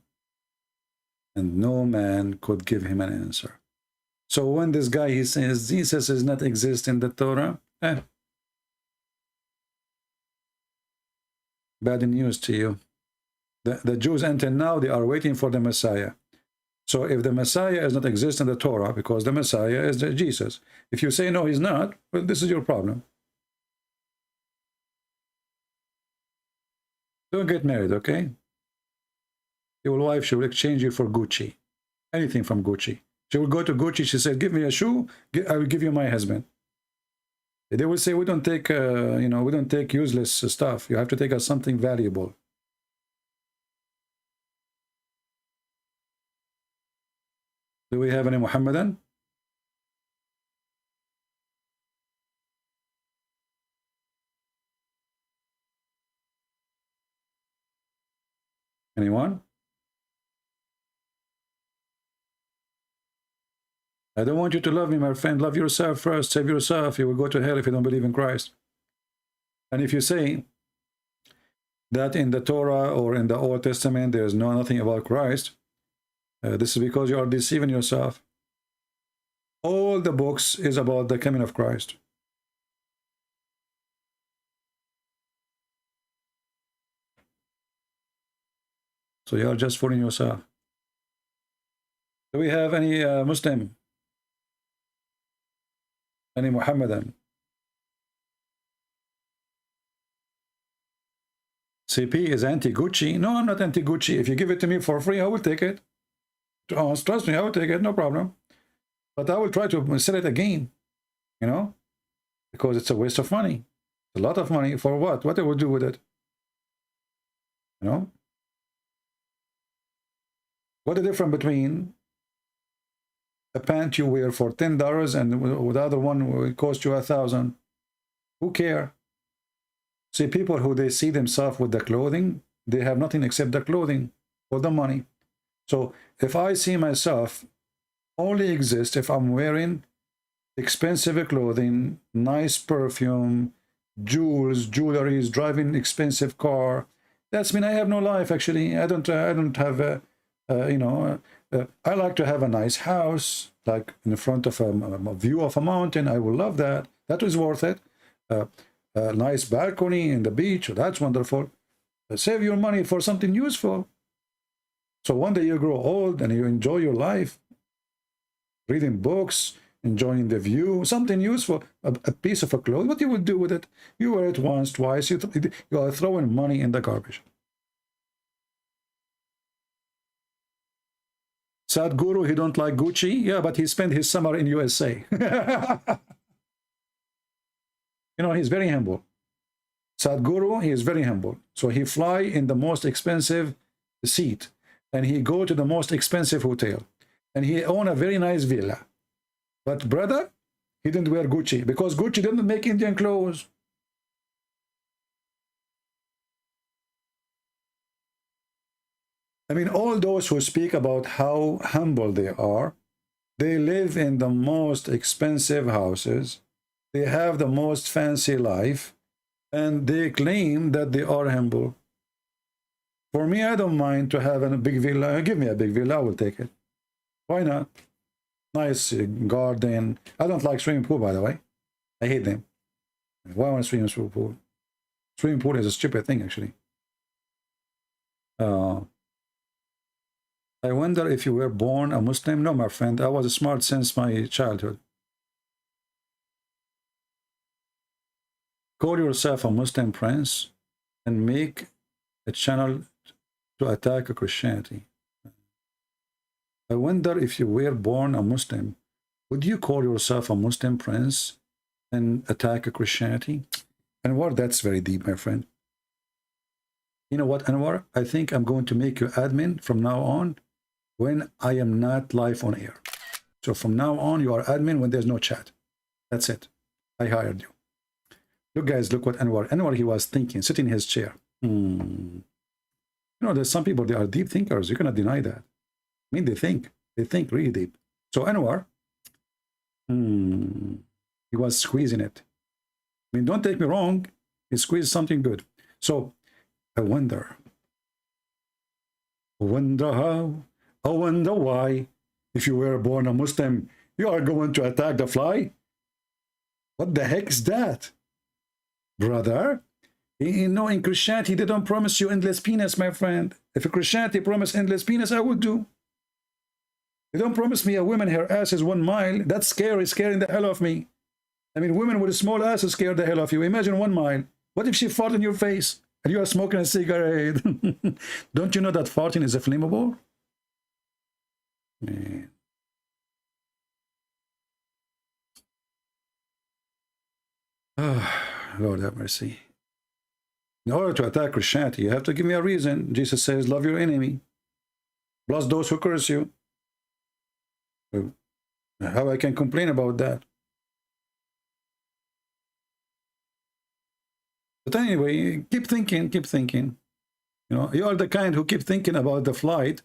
And no man could give him an answer. So when this guy, he says Jesus does not exist in the Torah, bad news to you. The Jews until now, they are waiting for the Messiah. So if the Messiah does not exist in the Torah, because the Messiah is Jesus, if you say no, he's not, well, this is your problem. Don't get married, okay? Your wife, she will exchange you for Gucci. Anything from Gucci. She will go to Gucci, she said, give me a shoe, I will give you my husband. They will say, we don't take, you know, we don't take useless stuff. You have to take us something valuable. Do we have any Muhammadan? Anyone? I don't want you to love me, my friend. Love yourself first. Save yourself. You will go to hell if you don't believe in Christ. And if you say that in the Torah or in the Old Testament there is nothing about Christ, this is because you are deceiving yourself. All the books is about the coming of Christ. So you are just fooling yourself. Do we have any Muslim? Any Muhammadan? CP is anti-Gucci. No, I'm not anti-Gucci. If you give it to me for free, I will take it. Trust me, I will take it, no problem. But I will try to sell it again, you know, because it's a waste of money. A lot of money for what? What I will do with it? You know? What is the difference between a pant you wear for $10 and the other one will cost you $1,000? Who care? See, people who they see themselves with the clothing, they have nothing except the clothing or the money. So if I see myself only exist if I'm wearing expensive clothing, nice perfume, jewels, jewelries, driving expensive car, that's mean I have no life. Actually, I don't have you know, I like to have a nice house, like in front of a view of a mountain. I will love that. That is worth it. A nice balcony in the beach, that's wonderful. Save your money for something useful. So one day you grow old and you enjoy your life, reading books, enjoying the view, something useful, a piece of a cloth. What you would do with it? You wear it once, twice. You are throwing money in the garbage. Sadhguru, he don't like Gucci. Yeah, but he spent his summer in USA. You know, he's very humble. Sadhguru, he is very humble. So he fly in the most expensive seat, and he go to the most expensive hotel, and he own a very nice villa. But brother, he didn't wear Gucci because Gucci didn't make Indian clothes. I mean, all those who speak about how humble they are, they live in the most expensive houses, they have the most fancy life, and they claim that they are humble. For me, I don't mind to have a big villa. Give me a big villa, I will take it. Why not? Nice garden. I don't like swimming pool, by the way. I hate them. Why want to swim in a swimming pool? Swimming pool is a stupid thing, actually. I wonder if you were born a Muslim. No, my friend, I was smart since my childhood. Call yourself a Muslim prince and make a channel to attack Christianity. I wonder if you were born a Muslim, would you call yourself a Muslim prince and attack Christianity? Anwar, that's very deep, my friend. You know what, Anwar? I think I'm going to make you admin from now on when I am not live on air. So from now on, you are admin when there's no chat. That's it. I hired you. Look, guys, look what Anwar, he was thinking, sitting in his chair. You know, there's some people, they are deep thinkers. You cannot deny that. I mean, they think really deep. So Anwar, he was squeezing it. I mean, don't take me wrong. He squeezed something good. So I wonder how, I wonder why, if you were born a Muslim, you are going to attack the fly? What the heck is that? Brother, you know, in Christianity, they don't promise you endless penis, my friend. If a Christianity promised endless penis, I would do. They don't promise me a woman, her ass is 1 mile. That's scary, scaring the hell of me. I mean, women with a small ass scare the hell of you. Imagine 1 mile. What if she fought in your face? And you are smoking a cigarette. Don't you know that farting is a flammable? Man. Lord have mercy. In order to attack Christianity, you have to give me a reason. Jesus says, love your enemy. Bless those who curse you. How I can complain about that? But anyway, keep thinking, keep thinking. You know, you are the kind who keep thinking about the flight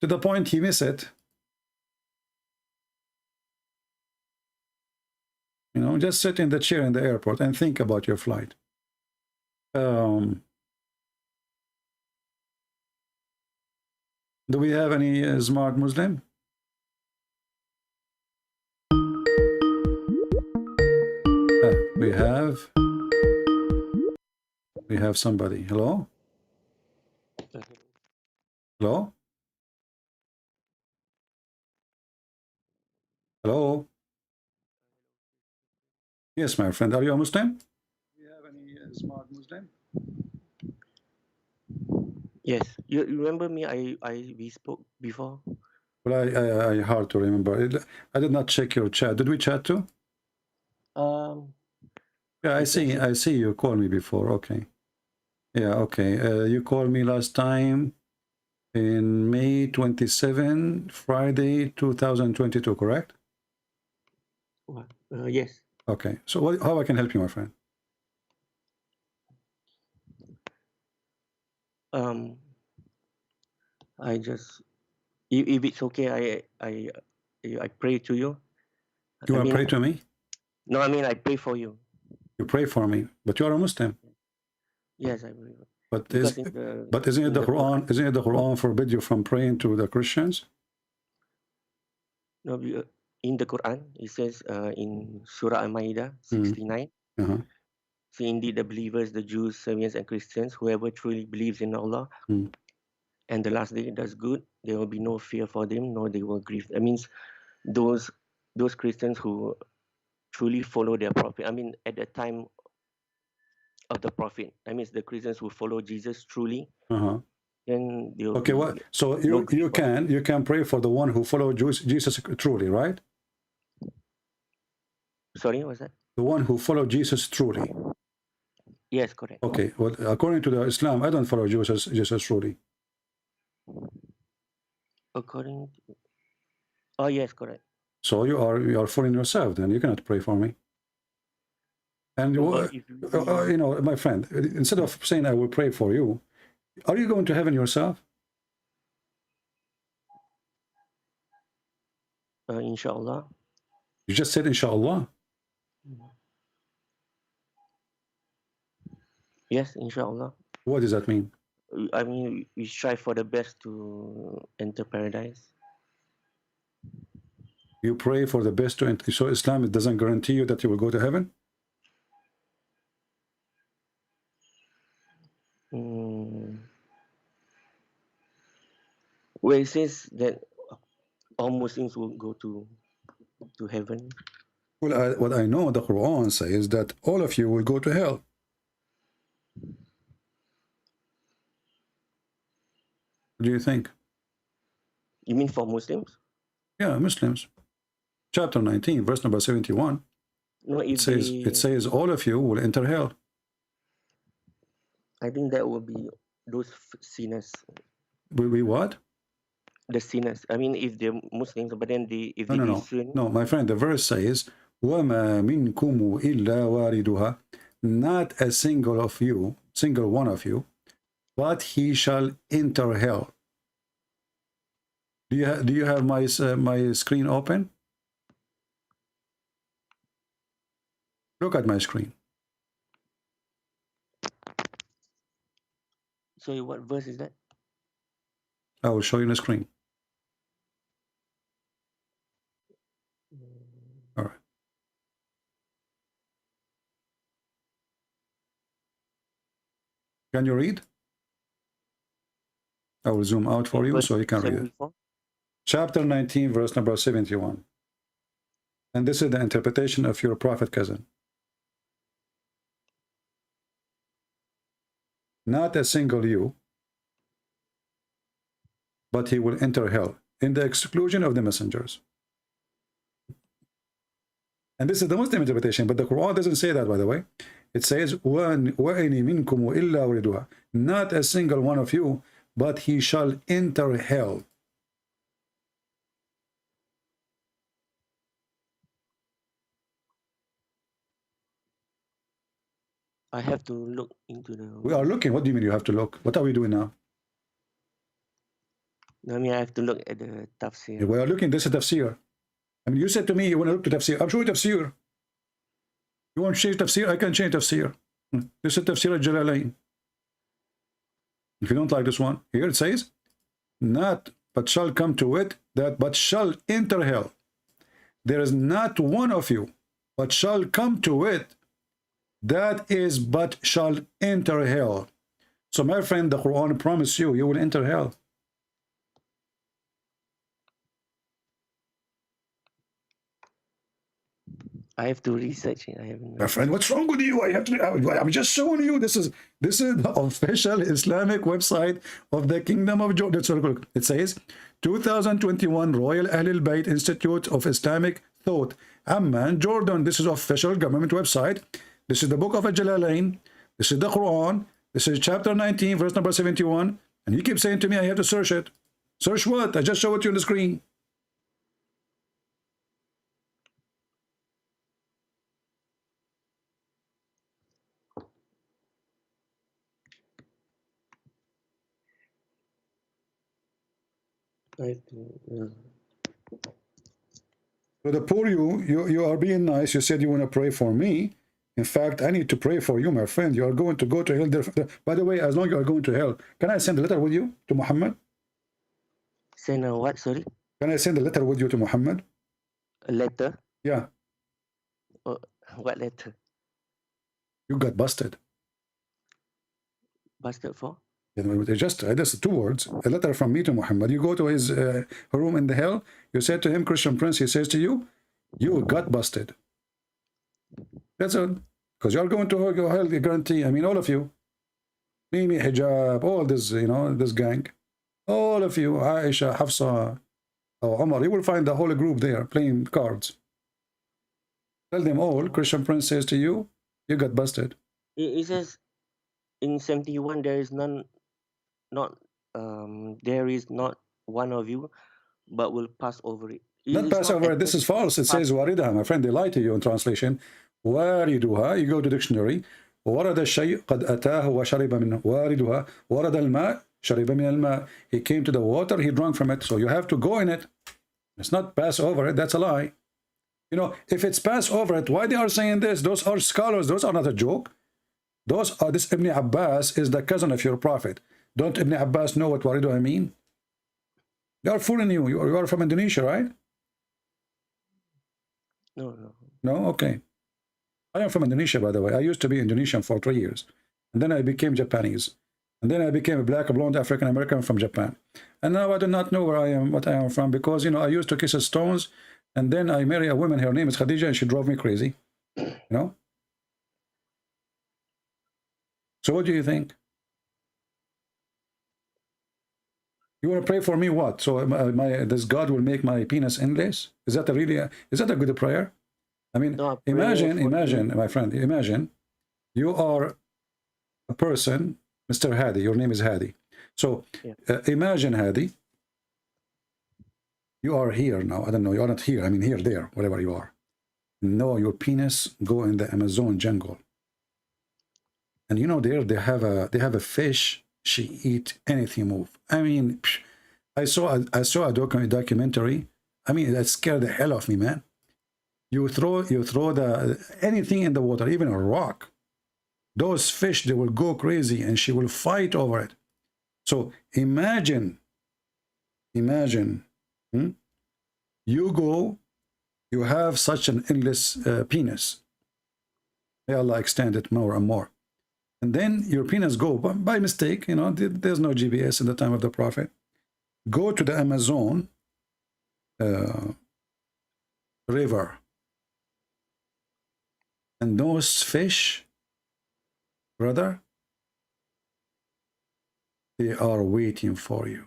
to the point you miss it. You know, just sit in the chair in the airport and think about your flight. Do we have any smart Muslim? We have somebody. Hello? Hello? Hello? Yes, my friend. Are you a Muslim? Do you have any smart Muslim? Yes, you remember me? We spoke before. Well, I hard to remember. I did not check your chat. Did we chat too? Yeah, I see you called me before. Okay. Yeah, okay. You called me last time in May 27, Friday 2022, correct? Yes. Okay. So how I can help you, my friend? I just, if it's okay, I pray to you. You want to pray to me? No, I mean I pray for you. You pray for me, but you are a Muslim. Yes, I believe. But isn't it the Quran? Isn't it the Quran forbid you from praying to the Christians? No, in the Quran it says in Surah Al-Ma'idah 69. So indeed, the believers, the Jews, Sabians, and Christians, whoever truly believes in Allah and the last day does good, there will be no fear for them, nor they will grieve. That means those Christians who truly follow their prophet. I mean, at the time of the prophet, that means the Christians who follow Jesus truly. Then they'll okay. What? So you can pray for the one who follows Jesus truly, right? Sorry, what's that? The one who followed Jesus truly. Yes, correct. Okay. Well, according to the Islam, I don't follow Jesus truly. According to... Oh, yes, correct. So you are fooling yourself. Then you cannot pray for me. And you know, my friend, instead of saying I will pray for you, are you going to heaven yourself? Inshallah. You just said inshallah. Yes, inshallah. What does that mean? I mean, we strive for the best to enter paradise. You pray for the best to enter. So Islam, it doesn't guarantee you that you will go to heaven? Where it says that all Muslims will go to heaven. Well, what I know, the Quran says that all of you will go to hell. What do you think? You mean for Muslims? Yeah, Muslims. Chapter 19, verse number 71. No, it says all of you will enter hell. I think that will be those sinners. Will be what? The sinners. I mean, if they're Muslims, but then if they sin. No, my friend, the verse says, وَمَا مِنْكُمُ إِلَّا وَارِدُهَا. Not a single one of you, but he shall enter hell. Do you have my screen open? Look at my screen. So what verse is that? I will show you the screen. All right. Can you read? I will zoom out for you so you can read it. Chapter 19, verse number 71. And this is the interpretation of your prophet cousin. not a single you, but he will enter hell, in the exclusion of the messengers. And this is the Muslim interpretation, but the Quran doesn't say that, by the way. It says, وَأَنِ مِنْكُمْ وَإِلَّا وَرِدُهَا, not a single one of you, but he shall enter hell. I have to look into the... We are looking. What do you mean you have to look? What are we doing now? I mean, I have to look at the tafsir. We are looking. This is tafsir. I mean, you said to me you want to look to tafsir. I'm sure tafsir. You want to change tafsir? I can change tafsir. This is tafsir al-Jalalain. If you don't like this one, here it says, not but shall come to it, that but shall enter hell. There is not one of you, but shall come to it, that is but shall enter hell. So my friend, the Quran promised you, you will enter hell. I have to research it. I haven't. My friend, what's wrong with you? I have to. I'm just showing you. This is the official Islamic website of the Kingdom of Jordan. It says 2021 Royal Ahlul Bayt Institute of Islamic Thought, Amman, Jordan. This is official government website. This is the book of Jalalain. This is the Quran. This is chapter 19, verse number 71. And you keep saying to me, I have to search it. Search what? I just show it to you on the screen. I have to, So the poor you are being nice. You said you want to pray for me. In fact, I need to pray for you, my friend. You are going to go to hell. By the way, as long as you are going to hell, can I send a letter with you to Muhammad? send a what, sorry? Can I send a letter with you to Muhammad? A letter? Yeah. What letter? You got busted. Busted for? Just 2 words. A letter from me to Muhammad. You go to his room in the hell. You said to him, Christian Prince, he says to you, you got busted. That's all. Because you're going to hell, I guarantee. I mean, all of you. Mimi, Hijab, all this, this gang. All of you, Aisha, Hafsa, or Omar, you will find the whole group there playing cards. Tell them all, Christian Prince says to you, you got busted. It says in 71 there is there is not one of you, but will pass over it. Not pass over it. This is false. It says waridaha. My friend, they lie to you in translation. Wariduha. You go to dictionary. ورد الشيء قد أتاه وشرب منه. واردها. ورد الماء شرب من الماء. He came to the water. He drank from it. So you have to go in it. It's not pass over it. That's a lie. If it's pass over it, why they are saying this? Those are scholars. Those are not a joke. This Ibn Abbas is the cousin of your prophet. Don't Ibn Abbas know what wariduha mean? They are fooling you. You are from Indonesia, right? No. No? Okay. I am from Indonesia, by the way. I used to be Indonesian for 3 years. And then I became Japanese. And then I became a black, blonde African-American from Japan. And now I do not know where I am, what I am from, because, I used to kiss stones. And then I married a woman, her name is Khadija, and she drove me crazy. So what do you think? You want to pray for me what? So this God will make my penis endless? Is that a good prayer? I mean, no, imagine, my friend, imagine you are a person, Mr. Hadi, your name is Hadi. So imagine, Hadi, you are here now. I don't know, you're not here. I mean, here, there, wherever you are. No, your penis go in the Amazon jungle. And there they have a fish. She eat anything move. I mean, I saw a documentary. I mean, that scared the hell of me, man. You throw anything in the water, even a rock. Those fish, they will go crazy, and she will fight over it. So imagine, you have such an endless penis. May Allah extend it more and more. And then your penis go, by mistake, there's no GPS in the time of the Prophet. Go to the Amazon river. And those fish, brother, They are waiting for you.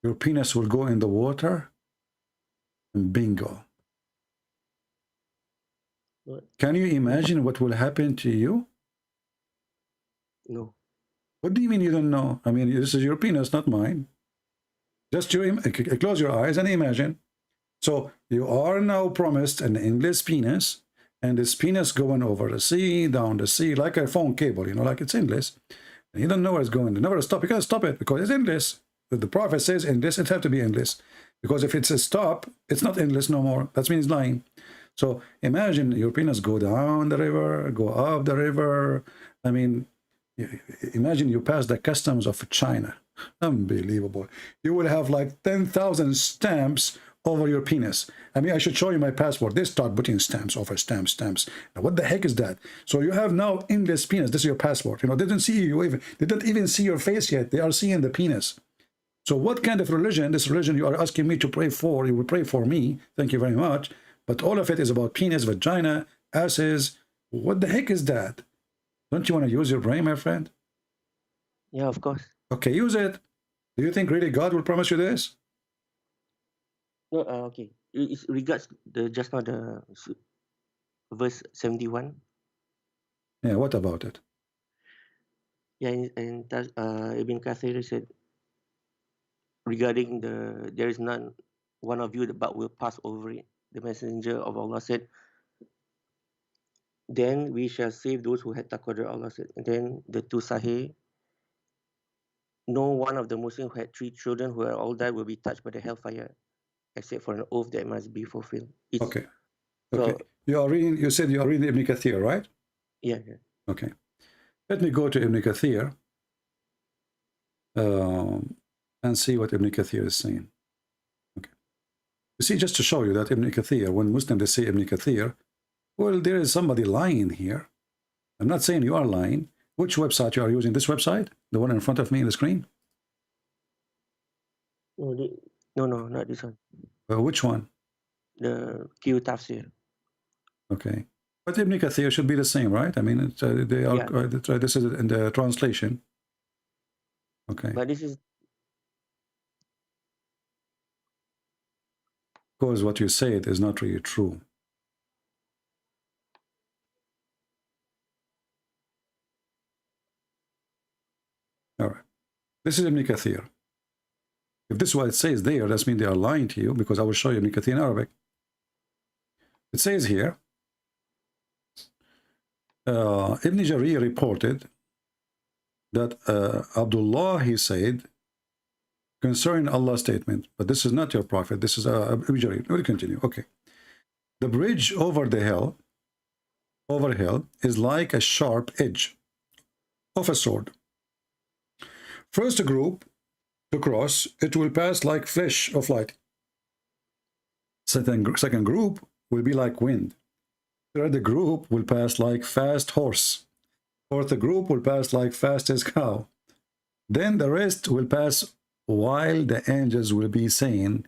Your penis will go in the water, and bingo. What? Can you imagine what will happen to you? No. What do you mean you don't know? I mean, this is your penis, not mine. Just close your eyes and imagine. So you are now promised an endless penis, and this penis going over the sea, down the sea, like a phone cable, you know, like it's endless. And you don't know where it's going. You never stop. You can't stop it because it's endless. The prophet says endless, it has to be endless. Because if it's a stop, it's not endless no more. That means lying. So imagine your penis go down the river, go up the river. I mean, imagine you pass the customs of China. Unbelievable. You will have like 10,000 stamps over your penis. I mean, I should show you my passport. They start putting stamps over stamps. Now, what the heck is that? So you have now endless penis. This is your passport. You know, they didn't see you even. They didn't even see your face yet. They are seeing the penis. So what kind of religion, this religion you are asking me to pray for, you will pray for me. Thank you very much. But all of it is about penis, vagina, asses. What the heck is that? Don't you want to use your brain, my friend? Yeah, of course. Okay, use it. Do you think really God will promise you this? No, okay. It's regards the just now the verse 71. Yeah, what about it? Yeah, and Ibn Kathir said regarding there is none one of you but will pass over it. The messenger of Allah said, then we shall save those who had taqwa. Allah said. And then the two Sahih, no one of the Muslims who had 3 children who are all died will be touched by the hellfire, except for an oath that must be fulfilled. Okay. So, you said you are reading Ibn Kathir, right? Yeah. Okay. Let me go to Ibn Kathir and see what Ibn Kathir is saying. Okay. You see, just to show you that Ibn Kathir, when Muslims they say Ibn Kathir, well, there is somebody lying here. I'm not saying you are lying. Which website you are using? This website? The one in front of me on the screen? No, not this one. Which one? The Q Tafsir. Okay. But Ibn Kathir should be the same, right? I mean, it's, they are. Yeah. This is in the translation. Okay. But this is because what you said is not really true. All right. This is Ibn Kathir. If this is what it says there, that means they are lying to you, because I will show you Ibn Kathir in Arabic. It says here, Ibn Jarir reported that Abdullah, he said, concerning Allah's statement, but this is not your prophet, this is Ibn Jarir. We'll continue. Okay. The bridge over the hill, is like a sharp edge of a sword. First group to cross, it will pass like flash of light. Second group will be like wind. Third group will pass like fast horse. Fourth group will pass like fast as cow. Then the rest will pass while the angels will be saying,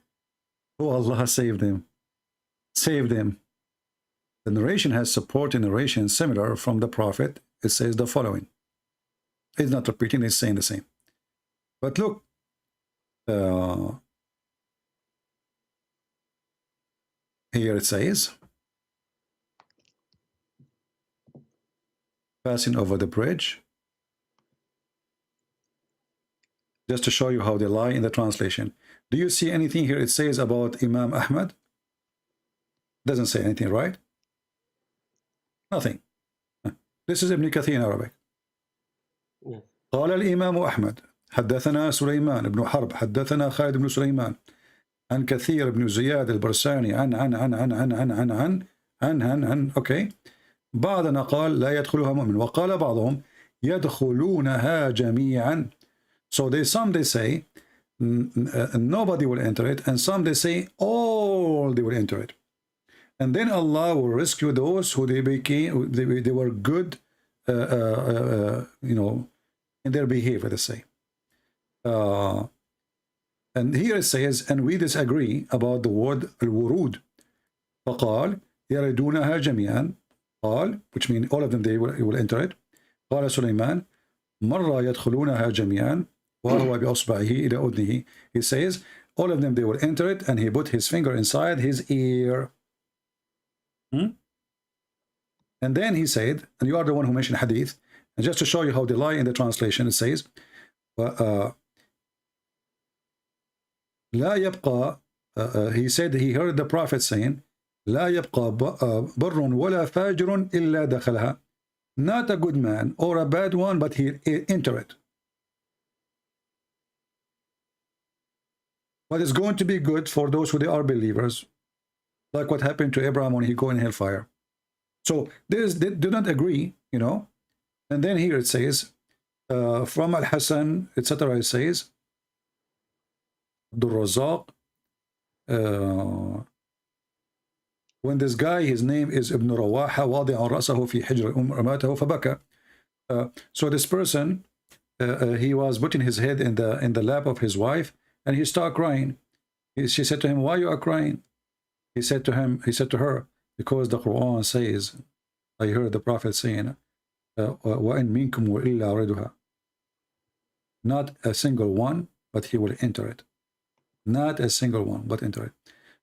"Oh Allah, save them. Save them." The narration has supporting narration similar from the Prophet. It says the following. It's not repeating, it's saying the same. But look, here it says, passing over the bridge. Just to show you how they lie in the translation. Do you see anything here it says about Imam Ahmad? Doesn't say anything, right? Nothing. This is Ibn Kathir in Arabic. قال الإمام أحمد حدثنا سليمان بن حرب حدثنا خالد بن سليمان عن كثير بن زياد البرساني عن اوكي بعضنا قال لا يدخلها مؤمن وقال بعضهم يدخلونها جميعا. So some they say nobody will enter it, and some they say all they will enter it. And then Allah will rescue those who they were good, you know, in their behavior, they say. And here it says, and we disagree about the word al-wurud. فقال يردونها جميعا. قال, which means all of them they will enter it. قال سليمان مرة يدخلونها جميعا وهو بأصبعه إلى أذنه. He says, all of them, they will enter it, and he put his finger inside his ear. And then he said, and you are the one who mentioned hadith, and just to show you how they lie in the translation, it says, لا يبقى, he said he heard the Prophet saying, لا يبقى بر ولا فاجر إلا دخلها. Not a good man or a bad one, but he enter it. But it's going to be good for those who they are believers, like what happened to Abraham when he go in hellfire. So they do not agree, you know. And then here it says, from Al-Hasan, etc. It says, Abdul Razak, when this guy, his name is Ibn Rawaha, واضع رأسه في حجر أمته فبكى. So this person, he was putting his head in the lap of his wife, and he started crying. She said to him, "Why you are crying?" He said to her, "Because the Qur'an says, I heard the Prophet saying, وَإِن مِنكُمْ وَإِلَّا وَرِدُهَا." Not a single one, but he will enter it. Not a single one, but enter it.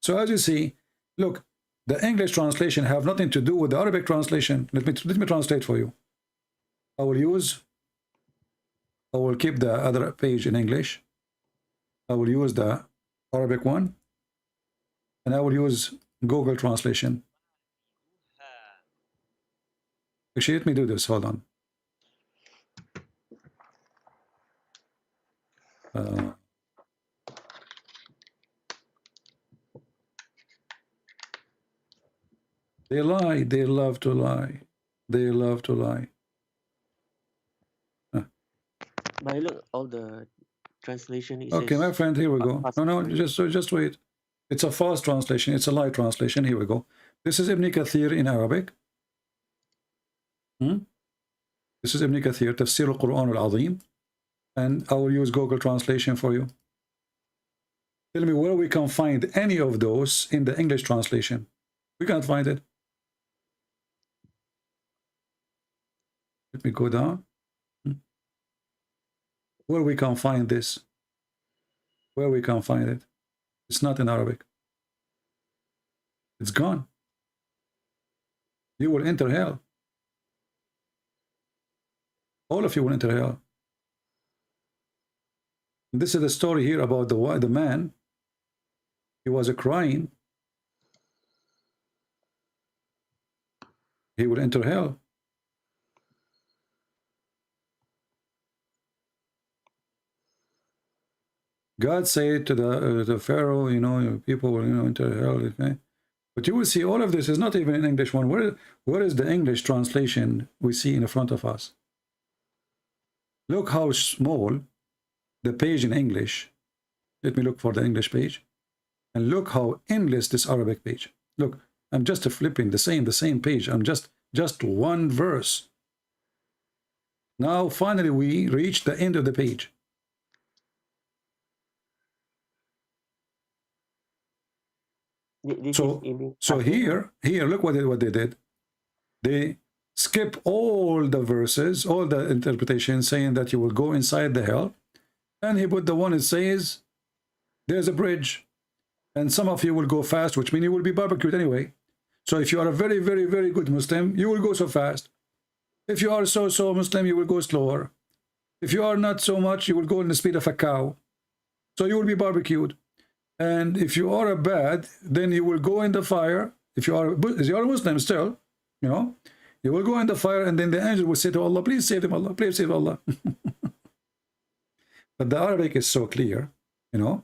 So as you see, look, the English translation have nothing to do with the Arabic translation. Let me translate for you. I will keep the other page in English. I will use the Arabic one, and I will use Google translation. Actually, let me do this. Hold on. They lie. They love to lie. They love to lie. But look, all the translation. Okay, my friend, here we go. No, just wait. It's a false translation. It's a lie translation. Here we go. This is Ibn Kathir in Arabic. This is Ibn Kathir, Tafsir al-Qur'an al-Azim. And I will use Google translation for you. Tell me where we can find any of those in the English translation. We can't find it. Let me go down. Where we can find this? Where we can find it? It's not in Arabic. It's gone. You will enter hell. All of you will enter hell. And this is the story here about the man. He was crying. He will enter hell. God said to the Pharaoh, you know, people will, you know, enter hell. Okay? But you will see all of this is not even in English one. Where is the English translation we see in front of us? Look how small the page in English. Let me look for the English page. And look how endless this Arabic page. Look, I'm just flipping the same page. I'm just one verse. Now, finally, we reach the end of the page. So here, look what they did. They skip all the verses, all the interpretations saying that you will go inside the hell. And he put the one that says, there's a bridge. And some of you will go fast, which means you will be barbecued anyway. So if you are a very, very, very good Muslim, you will go so fast. If you are so Muslim, you will go slower. If you are not so much, you will go in the speed of a cow. So you will be barbecued. And if you are a bad, then you will go in the fire. If you are a Muslim still, you know, you will go in the fire, and then the angel will say to Allah, please save him, Allah, please save Allah. But the Arabic is so clear, you know.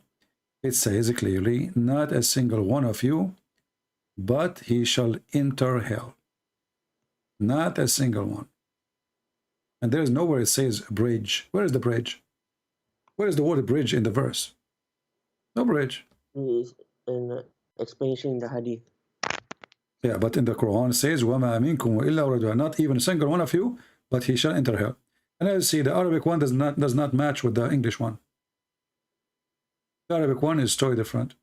It says clearly, not a single one of you, but he shall enter hell. Not a single one. And there is nowhere it says bridge. Where is the bridge? Where is the word bridge in the verse? No bridge. It's an explanation in the hadith. Yeah, but in the Quran it says, وَمَا مِنْكُمْ وَإِلَّا وَرَدُهَا. Not even a single one of you, but he shall enter hell. And as you see, the Arabic one does not match with the English one. The Arabic one is totally different.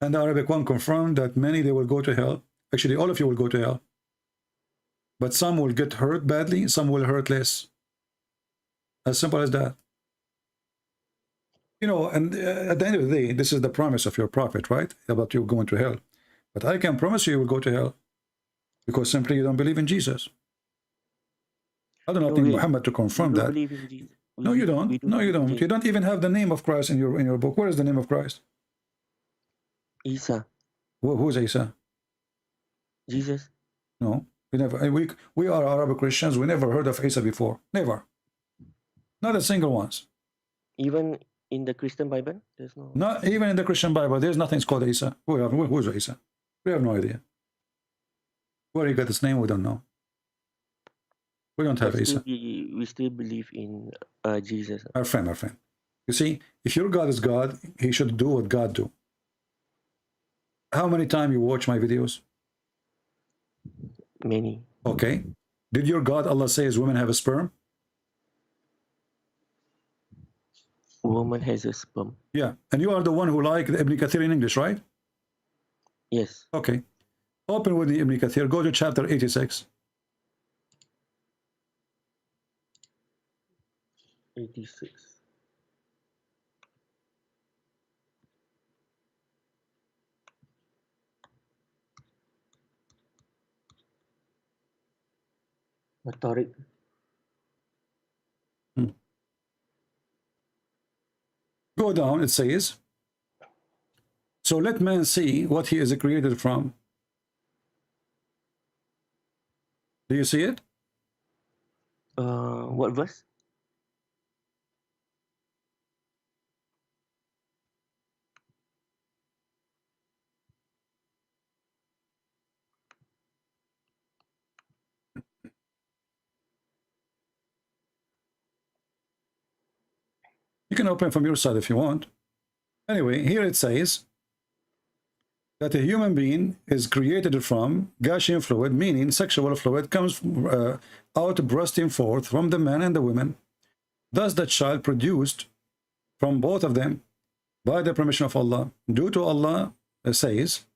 And the Arabic one confirmed that many, they will go to hell. Actually, all of you will go to hell. But some will get hurt badly, some will hurt less. As simple as that. You know, and at the end of the day, this is the promise of your prophet, right? About you going to hell. But I can promise you will go to hell because simply you don't believe in Jesus. I do not need Muhammad to confirm that. No, you don't. No, you don't. You don't even have the name of Christ in your book. Where is the name of Christ? Isa. Who's Isa? Jesus. No, we never. We are Arab Christians. We never heard of Isa before. Never. Not a single once. Even in the Christian Bible, there's no. Not even in the Christian Bible. There's nothing called Isa. Who's Isa? We have no idea. Where he got his name, we don't know. We don't have Isa. We still believe in Jesus. Our friend. You see, if your God is God, he should do what God do. How many times you watch my videos? Many. Okay. Did your God, Allah, says women have a sperm? Woman has a sperm. Yeah. And you are the one who like the Ibn Kathir in English, right? Yes. Okay. Open with the Ibn Kathir. Go to chapter 86. 86. Rhetoric. Go down, it says, so let man see what he is created from. Do you see it? What verse? You can open from your side if you want. Anyway, here it says that a human being is created from gushing fluid, meaning sexual fluid comes out bursting forth from the man and the woman. Thus the child produced from both of them by the permission of Allah. Due to Allah says,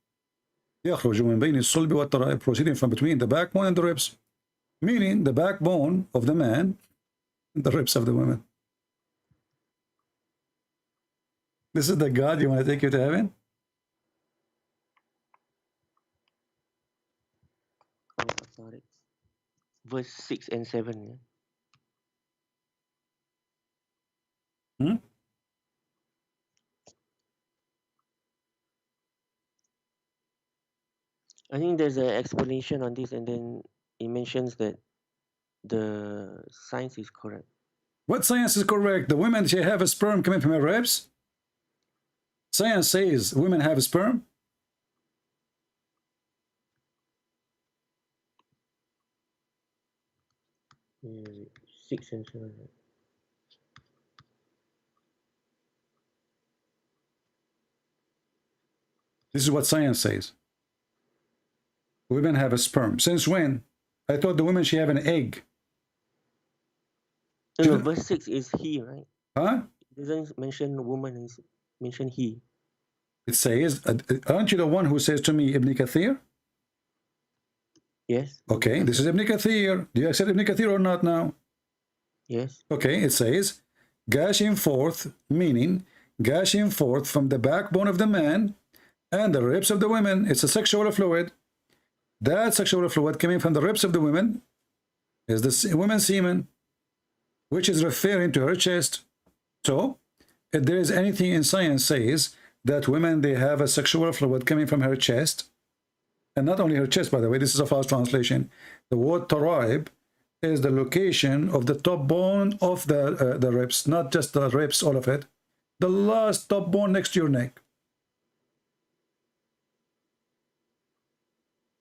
يخرج من بين الصلب والترائب, proceeding from between the backbone and the ribs, meaning the backbone of the man and the ribs of the woman. This is the God you want to take you to heaven? Sorry. Verse 6 and 7. Yeah? I think there's an explanation on this, and then it mentions that the science is correct. What science is correct? The women, she have a sperm coming from her ribs? Science says women have a sperm? Yeah, 6 and 7. This is what science says. Women have a sperm. Since when? I thought the women, she have an egg. No, verse 6 is he, right? Huh? It doesn't mention woman, it's mention he. It says, aren't you the one who says to me, Ibn Kathir? Yes. Okay, this is Ibn Kathir. Do you accept Ibn Kathir or not now? Yes. Okay, it says, gushing forth, meaning gushing forth from the backbone of the man and the ribs of the women. It's a sexual fluid. That sexual fluid coming from the ribs of the women is the women's semen, which is referring to her chest. So, if there is anything in science says that women, they have a sexual fluid coming from her chest, and not only her chest, by the way, this is a false translation. The word taraib is the location of the top bone of the ribs, not just the ribs, all of it. The last top bone next to your neck.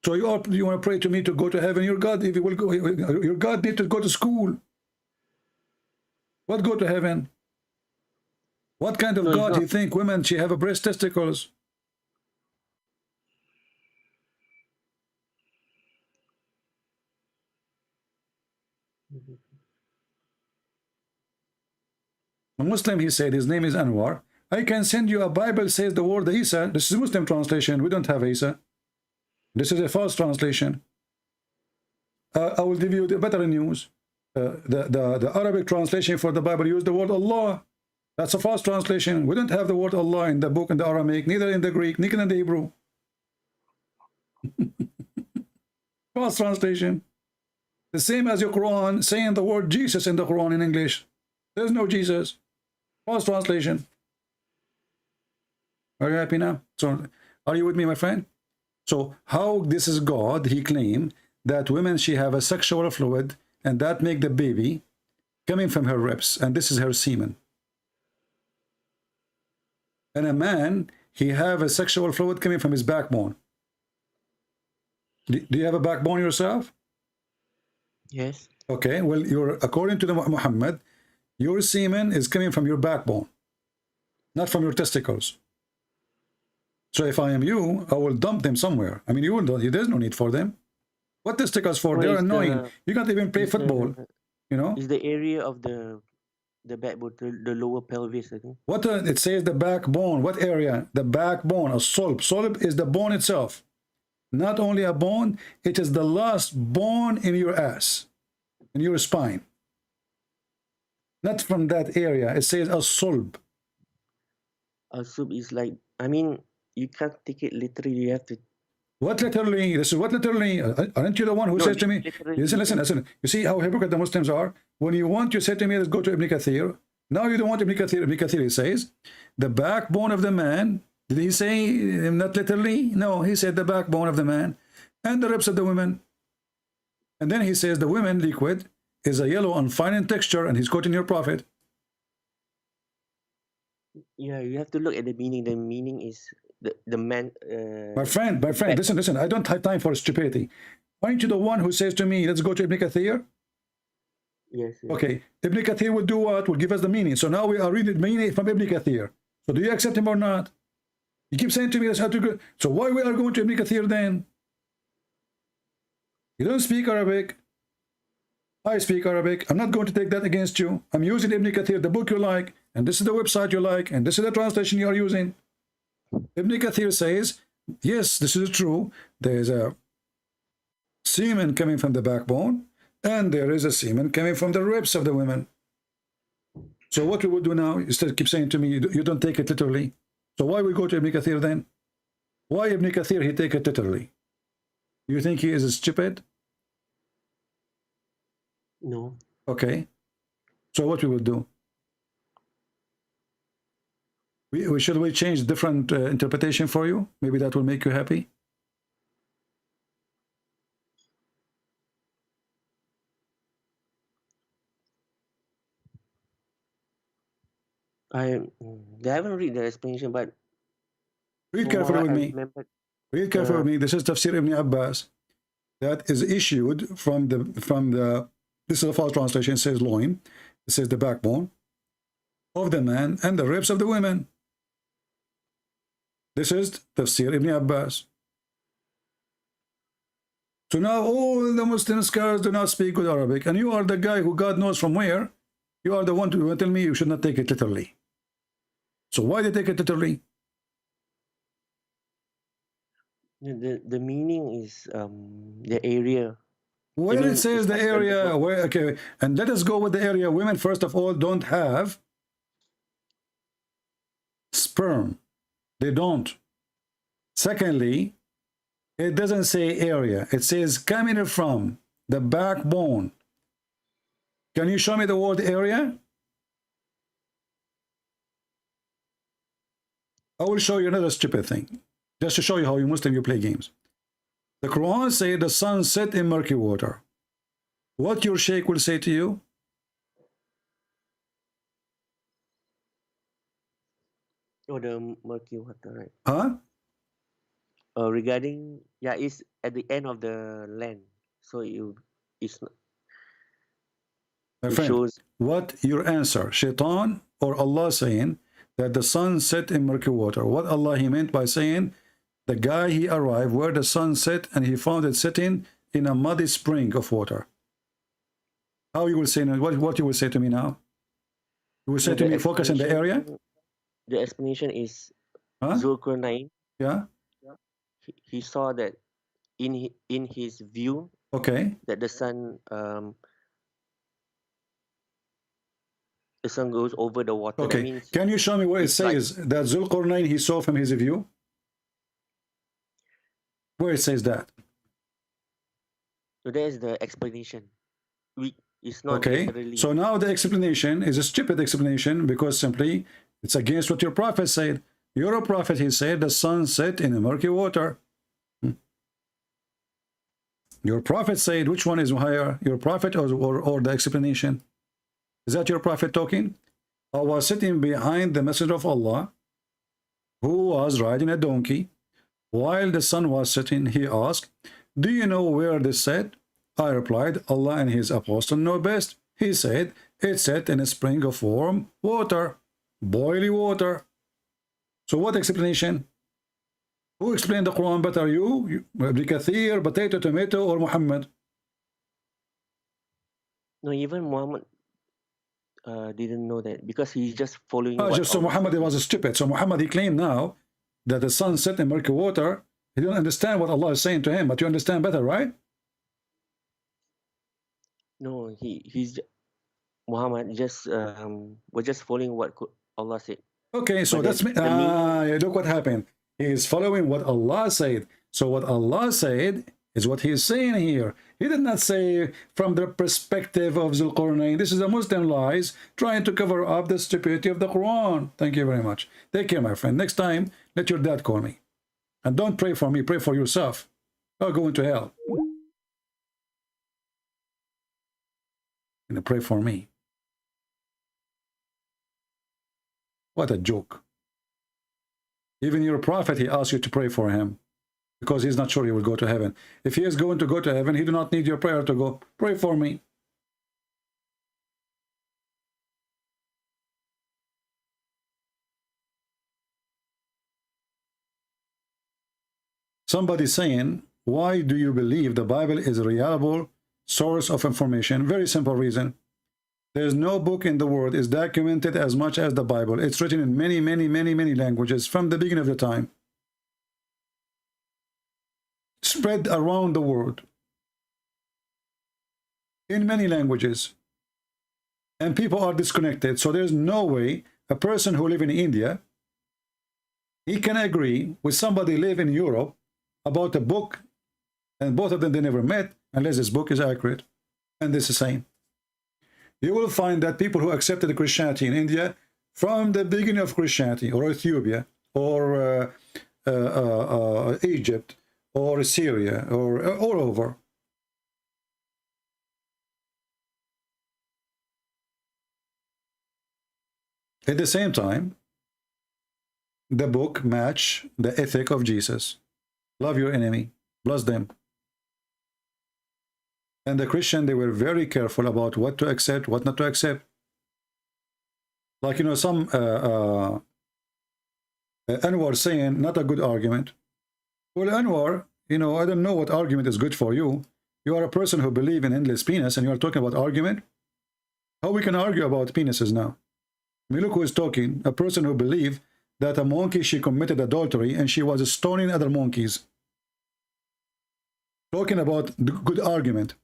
So you want to pray to me to go to heaven? Your God, if you will go, your God need to go to school. What go to heaven? What kind of God do you think women, she have a breast testicles? A Muslim, he said, his name is Anwar. I can send you a Bible says the word Isa. This is a Muslim translation. We don't have Isa. This is a false translation. I will give you the better news. The Arabic translation for the Bible used the word Allah. That's a false translation. We don't have the word Allah in the book in the Aramaic, neither in the Greek, neither in the Hebrew. False translation. The same as your Quran saying the word Jesus in the Quran in English. There's no Jesus. False translation. Are you happy now? So, are you with me, my friend? So, how this is God? He claimed that women, she have a sexual fluid, and that make the baby coming from her ribs, and this is her semen. And a man, he have a sexual fluid coming from his backbone. Do you have a backbone yourself? Yes. Okay, well, according to the Muhammad, your semen is coming from your backbone, not from your testicles. So if I am you, I will dump them somewhere. I mean, there's no need for them. What testicles for? Well, They're annoying. You can't even play football, you know? Is the area of the backbone, the lower pelvis, I think. What it says the backbone. What area? The backbone, a sulb. Sulb is the bone itself. Not only a bone, it is the last bone in your ass, in your spine. Not from that area. It says a sulb. A sulb is like, I mean, you can't take it literally. You have to. What literally? This is what literally? Aren't you the one who says to me? Listen. You see how hypocrite the Muslims are? When you want, you say to me, let's go to Ibn Kathir. Now you don't want Ibn Kathir. Ibn Kathir says, the backbone of the man. Did he say not literally? No, he said the backbone of the man and the ribs of the women. And then he says the women liquid is a yellow and fine in texture, and he's quoting your prophet. Yeah, you have to look at the meaning. The meaning is the man. My friend, listen. I don't have time for stupidity. Aren't you the one who says to me, let's go to Ibn Kathir? Yes. Okay, Ibn Kathir will do what? Will give us the meaning. So now we are reading the meaning from Ibn Kathir. So do you accept him or not? You keep saying to me that's how to go. So why we are going to Ibn Kathir then? You don't speak Arabic. I speak Arabic. I'm not going to take that against you. I'm using Ibn Kathir, the book you like, and this is the website you like, and this is the translation you are using. Ibn Kathir says, yes, this is true. There is a semen coming from the backbone, and there is a semen coming from the ribs of the women. So what we will do now, you still keep saying to me, you don't take it literally. So why we go to Ibn Kathir then? Why Ibn Kathir, he take it literally? You think he is stupid? No. Okay. So what we will do? Should we change different interpretation for you? Maybe that will make you happy. They haven't read the explanation, but read carefully with me. Read carefully with me. This is Tafsir Ibn Abbas that is issued from the this is a false translation. It says loin. It says the backbone of the man and the ribs of the women. This is Tafsir Ibn Abbas. So now all the Muslim scholars do not speak good Arabic, and you are the guy who God knows from where. You are the one to tell me you should not take it literally. So why they take it literally? The meaning is the area. Where it says the area, where, okay, and let us go with the area. Women, first of all, don't have sperm. They don't. Secondly, it doesn't say area. It says coming from the backbone. Can you show me the word area? I will show you another stupid thing, just to show you how you Muslim you play games. The Quran says the sun set in murky water. What your sheikh will say to you? Oh, the murky water, right? Huh? Regarding, yeah, it's at the end of the land, so it's not. My friend, what your answer? Shaitan or Allah saying that the sun set in murky water? What Allah he meant by saying the guy he arrived where the sun set and he found it sitting in a muddy spring of water? How you will say what you will say to me now? You will say to me focus in the area? The explanation is Zulkarnain. Yeah. He saw that in his view. Okay. That the sun the sun goes over the water. That Okay, means can you show me where it it's like says that Zulqarnain he saw from his view? Where it says that? so that is the explanation. It's not Okay, literally. so now the explanation is a stupid explanation because simply it's against what your prophet said. Your prophet, he said, the sun set in the murky water. Your prophet said, which one is higher, your prophet or the explanation? Is that your prophet talking? I was sitting behind the messenger of Allah, who was riding a donkey. While the sun was setting, he asked, do you know where this set? I replied, Allah and his apostle know best. He said, it set in a spring of warm water, boiling water. So what explanation? Who explained the Quran better, you, Ibn Kathir, Potato, Tomato, or Muhammad? No, even Muhammad didn't know that because he's just following. So Muhammad was stupid. So Muhammad, he claimed now that the sun set in murky water. He didn't understand what Allah is saying to him, but you understand better, right? No, he's Muhammad just was just following what Allah said. Okay, so But that's me. Look what happened. He is following what Allah said. So what Allah said is what he is saying here. He did not say from the perspective of Zulqarnain. This is a Muslim lies trying to cover up the stupidity of the Quran. Thank you very much. Take care, my friend. Next time, let your dad call me. And don't pray for me. Pray for yourself. Or go into hell. And pray for me. What a joke. Even your prophet, he asks you to pray for him because he's not sure he will go to heaven. If he is going to go to heaven, he do not need your prayer to go. Pray for me. Somebody saying, why do you believe the Bible is a reliable source of information? Very simple reason. There's no book in the world is documented as much as the Bible. It's written in many, many, many, many languages from the beginning of the time. Spread around the world. In many languages. And people are disconnected. So there's no way a person who lives in India, he can agree with somebody live in Europe about a book, and both of them they never met unless this book is accurate. And this is the same. You will find that people who accepted Christianity in India from the beginning of Christianity, or Ethiopia, or Egypt, or Syria, or all over. At the same time, the book match the ethic of Jesus. Love your enemy, bless them. And the Christian, they were very careful about what to accept, what not to accept. Like, you know, some Anwar saying, not a good argument. Well, Anwar, you know, I don't know what argument is good for you. You are a person who believes in endless penis, and you are talking about argument? How we can argue about penises now? I mean, look who is talking. A person who believed that a monkey, she committed adultery, and she was stoning other monkeys. Talking about the good argument.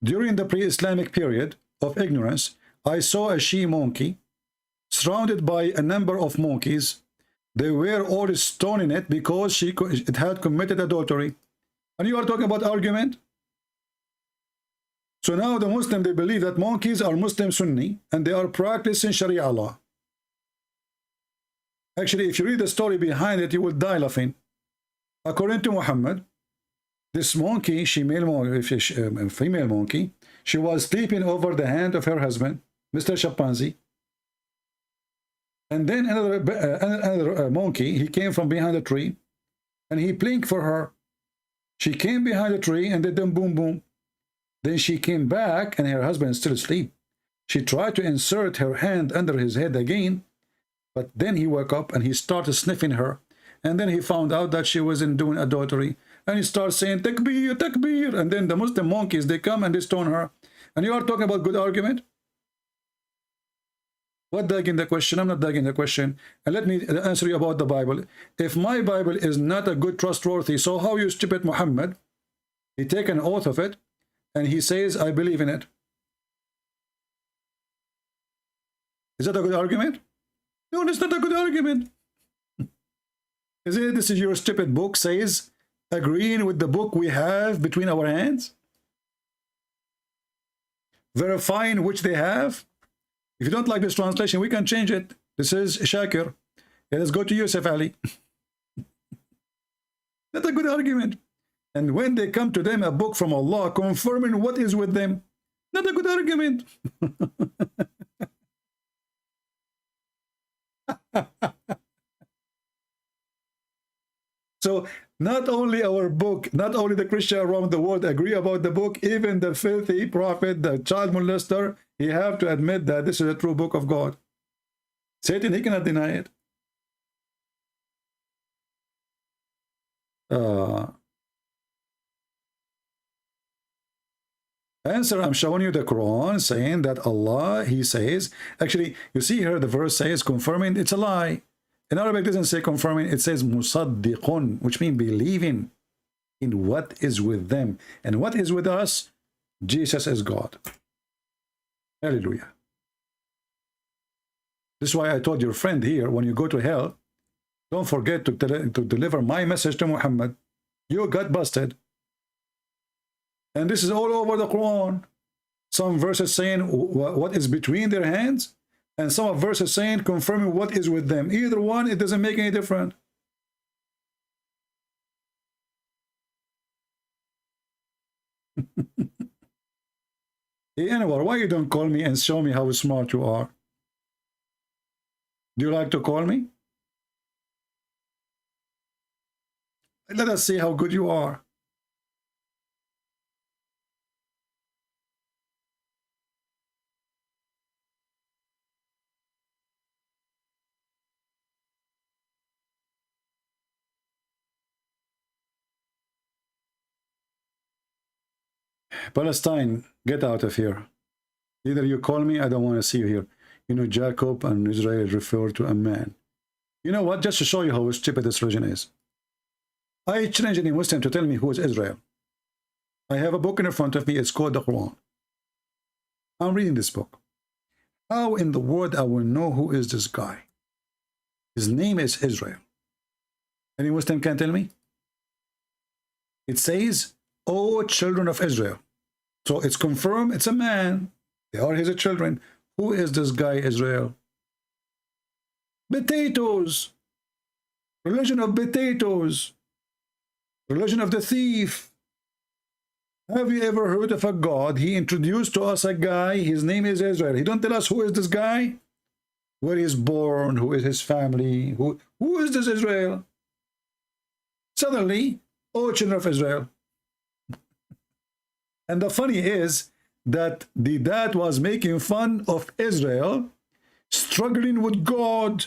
During the pre-Islamic period of ignorance, I saw a she-monkey surrounded by a number of monkeys. They were all stoning it because it had committed adultery. And you are talking about argument? So now the Muslim, they believe that monkeys are Muslim Sunni and they are practicing Shari'a law. Actually, if you read the story behind it, you will die laughing. According to Muhammad, this monkey, female monkey, she was sleeping over the hand of her husband, Mr. Chimpanzee. And then another monkey, he came from behind a tree, and he blinked for her. She came behind the tree, and then boom, boom. Then she came back, and her husband is still asleep. She tried to insert her hand under his head again, but then he woke up, and he started sniffing her. And then he found out that she wasn't doing adultery. And he starts saying, Takbir, Takbir. And then the Muslim monkeys, they come and they stone her. And you are talking about good argument? What dagging the question? I'm not dagging the question. And let me answer you about the Bible. If my Bible is not a good, trustworthy, so how you stupid Muhammad? He take an oath of it, and he says, I believe in it. Is that a good argument? No, it's not a good argument. Is it? This is your stupid book says agreeing with the book we have between our hands, verifying which they have. If you don't like this translation, we can change it. This is Shakir. Yeah, let's go to Yusuf Ali. That's a good argument. And when they come to them a book from Allah confirming what is with them, not a good argument. So not only our book, not only the Christian around the world agree about the book, even the filthy prophet, the child molester, he have to admit that this is a true book of God. Satan, he cannot deny it. Answer, I'm showing you the Quran saying that Allah, he says, actually, you see here the verse says confirming, it's a lie. In Arabic, it doesn't say confirming, it says musaddiqun, which means believing in what is with them. And what is with us? Jesus is God. Hallelujah. This is why I told your friend here, when you go to hell, don't forget to deliver my message to Muhammad. You got busted. And this is all over the Quran. Some verses saying what is between their hands, and some verses saying confirming what is with them. Either one, it doesn't make any difference. Hey, Anwar, why you don't call me and show me how smart you are? Do you like to call me? Let us see how good you are. Palestine, get out of here. Either you call me, I don't want to see you here. You know, Jacob and Israel refer to a man. You know what? Just to show you how stupid this religion is. I challenge any Muslim to tell me who is Israel. I have a book in front of me. It's called the Quran. I'm reading this book. How in the world I will know who is this guy? His name is Israel. Any Muslim can tell me? It says, "O children of Israel." So it's confirmed it's a man. They are his children. Who is this guy, Israel? Potatoes. Religion of potatoes. Religion of the thief. Have you ever heard of a God? He introduced to us a guy. His name is Israel. He don't tell us who is this guy, where he is born, who is his family, who is this Israel? Suddenly, oh, children of Israel. And the funny is that the dad was making fun of Israel struggling with God.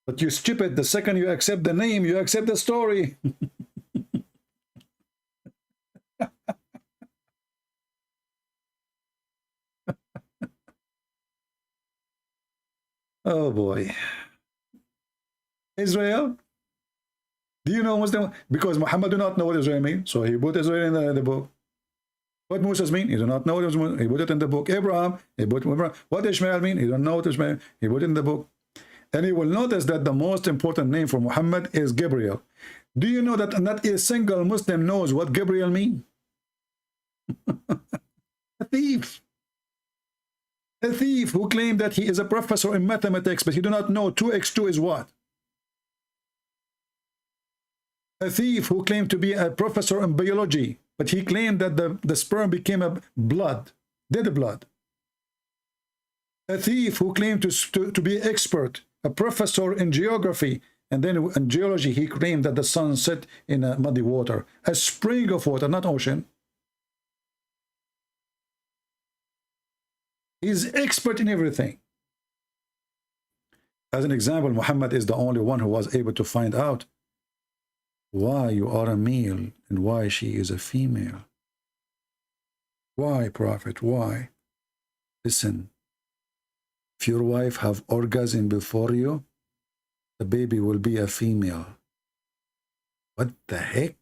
But you stupid, the second you accept the name, you accept the story. Oh boy. Israel? Do you know Muslim? Because Muhammad do not know what Israel means, so he put Israel in the book. What Moses mean? He do not know what it was. He put it in the book. Abraham, he put Abraham. What Ishmael mean? He don't know what Ishmael. He put it in the book. And you will notice that the most important name for Muhammad is Gabriel. Do you know that not a single Muslim knows what Gabriel means? A thief. A thief who claimed that he is a professor in mathematics, but he do not know 2x2 is what? A thief who claimed to be a professor in biology, but he claimed that the sperm became a blood, dead blood. A thief who claimed to be expert, a professor in geography, and then in geology he claimed that the sun set in a muddy water, a spring of water, not ocean. He's expert in everything. As an example, Muhammad is the only one who was able to find out why you are a male and why she is a female. Why, Prophet? Why? Listen, if your wife have orgasm before you, the baby will be a female. What the heck?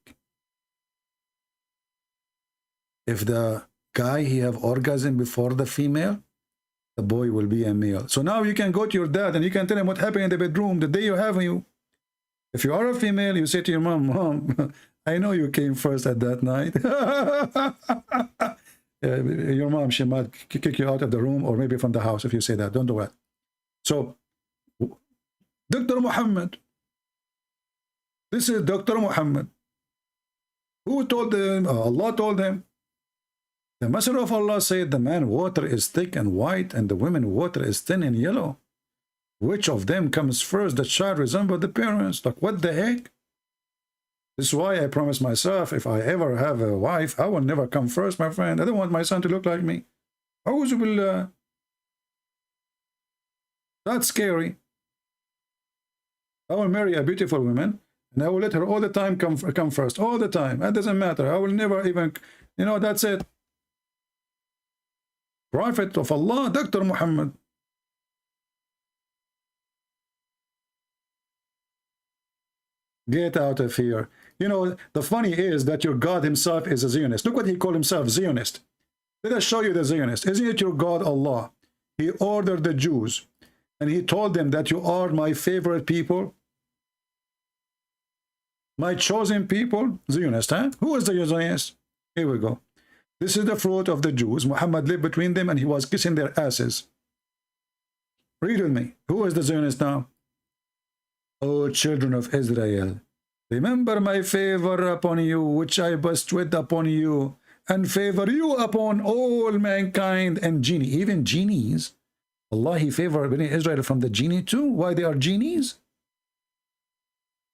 If the guy he have orgasm before the female, the boy will be a male. So now you can go to your dad and you can tell him what happened in the bedroom the day you have you. If you are a female, you say to your mom, Mom, I know you came first at that night. Your mom, she might kick you out of the room or maybe from the house if you say that. Don't do that. So, Dr. Muhammad, this is Dr. Muhammad. Who told him? Allah told him. The Messenger of Allah said the man water is thick and white and the women water is thin and yellow. Which of them comes first? The child resembles the parents. Like, what the heck? This is why I promise myself, if I ever have a wife, I will never come first, my friend. I don't want my son to look like me. That's scary. I will marry a beautiful woman, and I will let her all the time come first. All the time. That doesn't matter. I will never even, that's it. Prophet of Allah, Dr. Muhammad. Get out of here. The funny is that your God himself is a Zionist. Look what he called himself, Zionist. Let us show you the Zionist. Isn't it your God, Allah? He ordered the Jews, and he told them that you are my favorite people, my chosen people. Zionist, huh? Who is the Zionist? Here we go. This is the fruit of the Jews. Muhammad lived between them, and he was kissing their asses. Read with me. Who is the Zionist now? O children of Israel, remember my favor upon you, which I bestowed upon you, and favor you upon all mankind and genie, even genies. Allah, he favored Israel from the genie too. Why they are genies?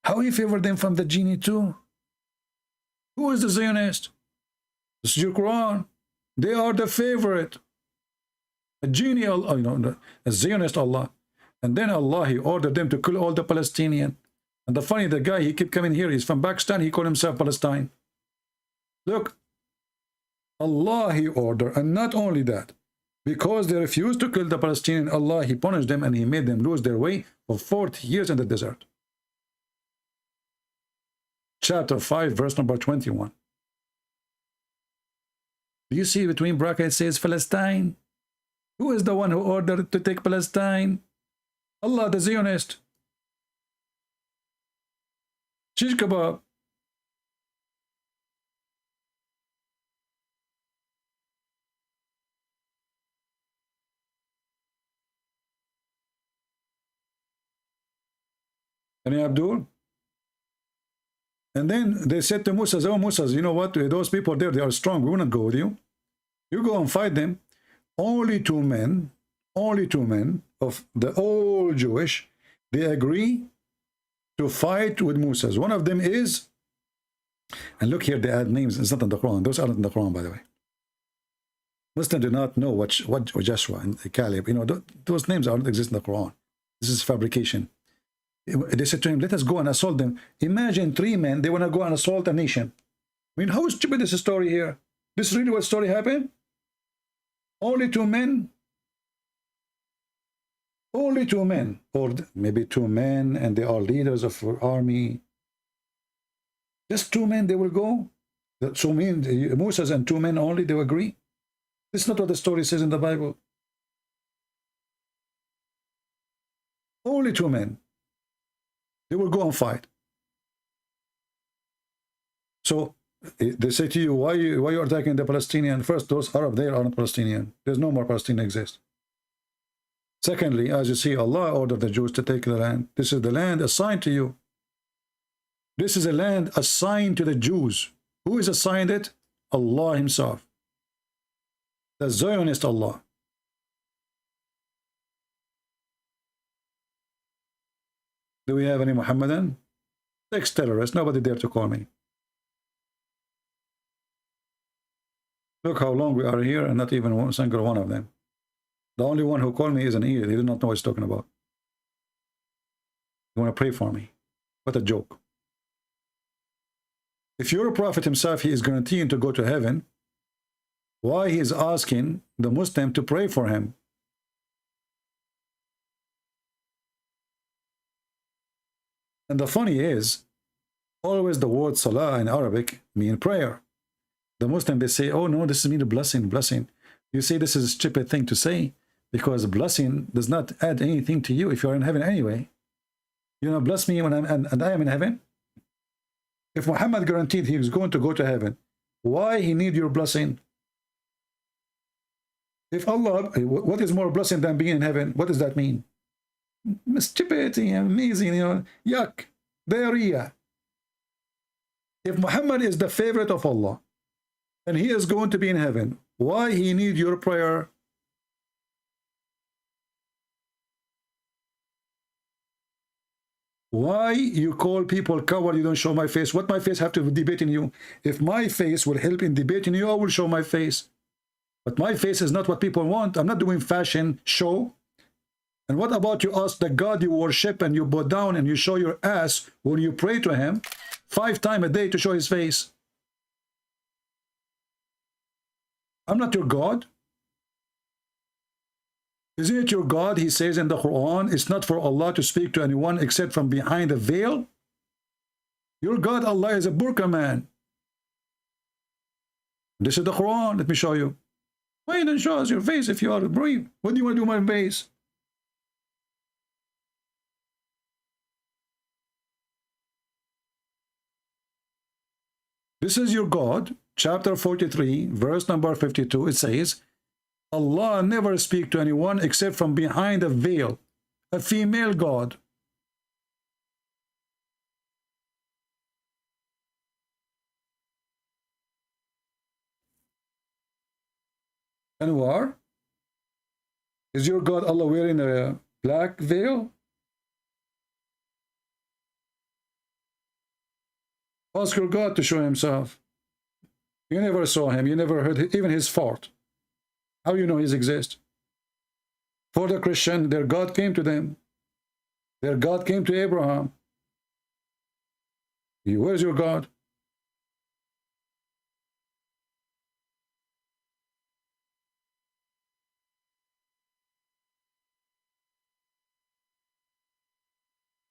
How he favored them from the genie too? Who is the Zionist? This is your Quran. They are the favorite. A genie, a Zionist Allah. And then Allah, he ordered them to kill all the Palestinians. And the funny, the guy, he kept coming here. He's from Pakistan. He called himself Palestine. Look, Allah, he ordered. And not only that, because they refused to kill the Palestinians, Allah, he punished them and he made them lose their way for 40 years in the desert. Chapter 5, verse number 21. Do you see between brackets it says Palestine? Who is the one who ordered to take Palestine? Allah, the Zionist. Shish kebab. Any Abdul? And then they said to Musa, oh Musa, you know what? Those people there, they are strong. We will not go with you. You go and fight them. Only two men of the all Jewish, they agree to fight with Musa. One of them is, and look here, they add names. It's not in the Quran. Those aren't in the Quran, by the way. Muslims do not know what Joshua and Caleb, those names don't exist in the Quran. This is fabrication. They said to him, let us go and assault them. Imagine 3 men, they want to go and assault a nation. I mean, how stupid is the story here? This is really what story happened? Only 2 men? Only 2 men, or maybe 2 men, and they are leaders of army. Just 2 men, they will go. So mean Moses and 2 men only, they will agree. This is not what the story says in the Bible. Only 2 men. They will go and fight. So they say to you, why you attacking the Palestinian? First, those Arab there are not Palestinian. There's no more Palestinian exist. Secondly, as you see, Allah ordered the Jews to take the land. This is the land assigned to you. This is a land assigned to the Jews. Who is assigned it? Allah himself. The Zionist Allah. Do we have any Muhammadan? 6 terrorists. Nobody dare to call me. Look how long we are here and not even one single one of them. The only one who called me is an idiot. He does not know what he's talking about. You want to pray for me? What a joke. If you're a prophet himself, he is guaranteeing to go to heaven. Why he is asking the Muslim to pray for him? And the funny is, always the word salah in Arabic mean prayer. The Muslim, they say, oh no, this means blessing. You say this is a stupid thing to say, because blessing does not add anything to you if you're in heaven anyway. You know, bless me when and I am in heaven. If Muhammad guaranteed he was going to go to heaven, why he need your blessing? If Allah, what is more blessing than being in heaven? What does that mean? Stupidity, amazing, you know, yuck, diarrhea. If Muhammad is the favorite of Allah and he is going to be in heaven, why he need your prayer? Why you call people coward? You don't show my face. What my face have to debate in you? If my face will help in debating you, I will show my face. But my face is not what people want. I'm not doing fashion show. And what about you ask the God you worship and you bow down and you show your ass when you pray to him 5 times a day to show his face? I'm not your God. Isn't it your God? He says in the Quran, it's not for Allah to speak to anyone except from behind a veil. Your God, Allah, is a burqa man. This is the Quran. Let me show you. Why you don't show us your face if you are brave? What do you want to do with my face? This is your God, chapter 43, verse number 52. It says, Allah never speaks to anyone except from behind a veil, a female God. Anwar, is your God Allah wearing a black veil? Ask your God to show himself. You never saw him. You never heard even his fart. How you know he exists? For the Christian, their God came to them. Their God came to Abraham. Where's your God?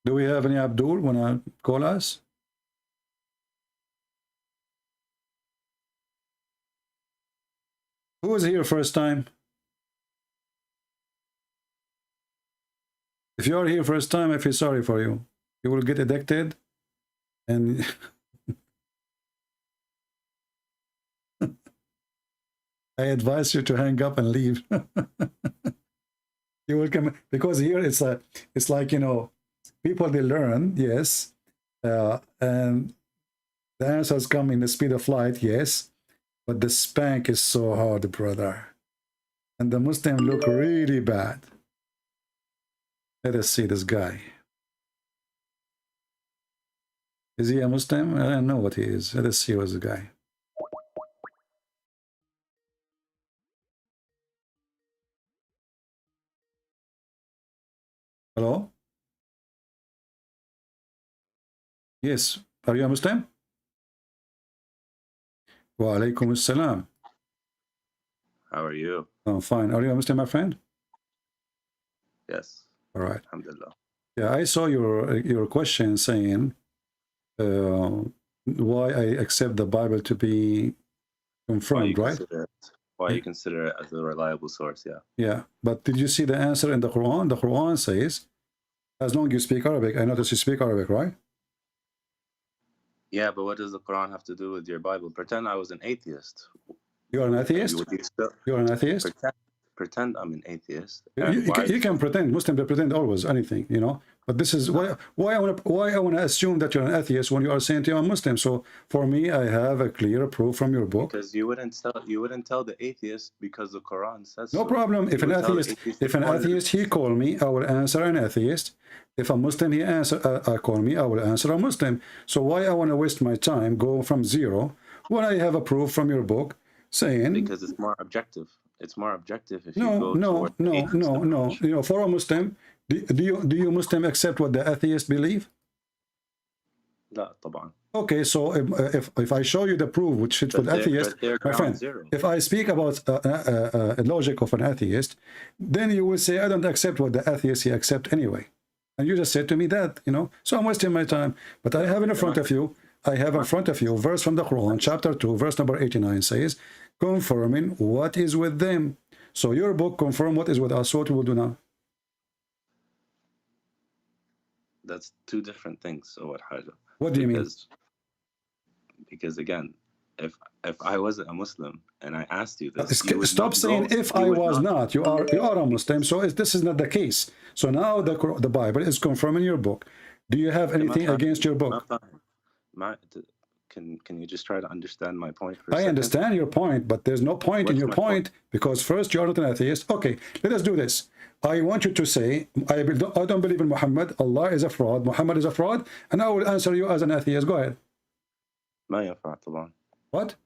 Do we have any Abdul wanna call us? Who was here first time? If you are here first time, I feel sorry for you. You will get addicted and I advise you to hang up and leave. You will come because here it's like, you know, people they learn, yes, and the answers come in the speed of light, yes, but the spank is so hard, brother, and the Muslim look really bad. Let us see this guy. Is he a Muslim? I don't know what he is. Let us see what's the guy. Hello? Yes. Are you a Muslim? Wa alaikum assalam. How are you? I'm fine. Are you a Muslim, my friend? Yes. All right. Alhamdulillah. Yeah, I saw your question saying why I accept the Bible to be confirmed, right? Why you consider it as a reliable source, yeah. Yeah, but did you see the answer in the Quran? The Quran says, as long as you speak Arabic, I notice you speak Arabic, right? Yeah, but what does the Quran have to do with your Bible? Pretend I was an atheist. You're an atheist? You're an atheist? Pretend I'm an atheist. You can pretend. Muslims pretend always anything, you know. But this is why I want to assume that you're an atheist when you are saying to you I'm Muslim. So for me, I have a clear proof from your book. Because you wouldn't tell the atheist because the Quran says no so. problem. If an atheist he call me, I will answer an atheist. If a Muslim he call me, I will answer a Muslim. So why I want to waste my time go from zero when I have a proof from your book saying because it's more objective. It's more objective if you go no. You know, for a Muslim, do you Muslim accept what the atheists believe? لا طبعا. Okay, so if I show you the proof which fits with atheist, my friend, if I speak about a logic of an atheist, then you will say I don't accept what the atheist he accept anyway, and you just said to me that, you know, so I'm wasting my time. But I have in front of you, verse from the Quran, chapter 2, verse number 89 says, confirming what is with them. So your book confirm what is with us. So what we will do now? That's two different things. So what, Haja? What do you mean? Because again, if I wasn't a Muslim and I asked you this, you would stop not saying go, if I was not. You are a Muslim. So this is not the case. So now the Bible is confirming your book. Do you have anything against your book? Can you just try to understand my point for a I second? understand your point, but there's no point in your point because first you are not an atheist. Okay, let us do this. I want you to say, I don't believe in Muhammad. Allah is a fraud. Muhammad is a fraud. And I will answer you as an atheist. Go ahead. ما ينفع طبعا. What?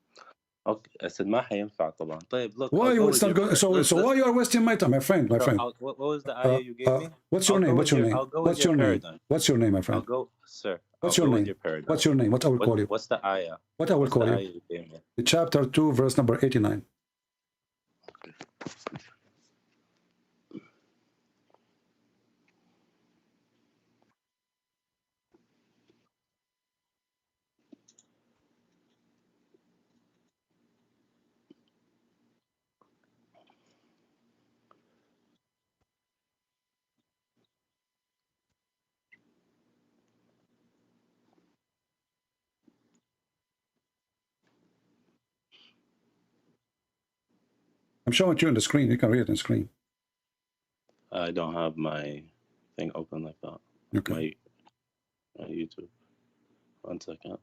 Okay, I said ما حينفع طبعا. طيب, look. Why you not go? So why you are wasting my time, my friend? My friend. What was the ayah you gave me? What's your name? What's your name? What's your name? What's your name, my friend? I'll go, sir. What's your name? What's your name? What I will call you? What's the ayah? What I will call you? Chapter 2, verse number 89. I'm showing it you on the screen. You can read it on the screen. I don't have my thing open like that. Okay. My YouTube. 1 second.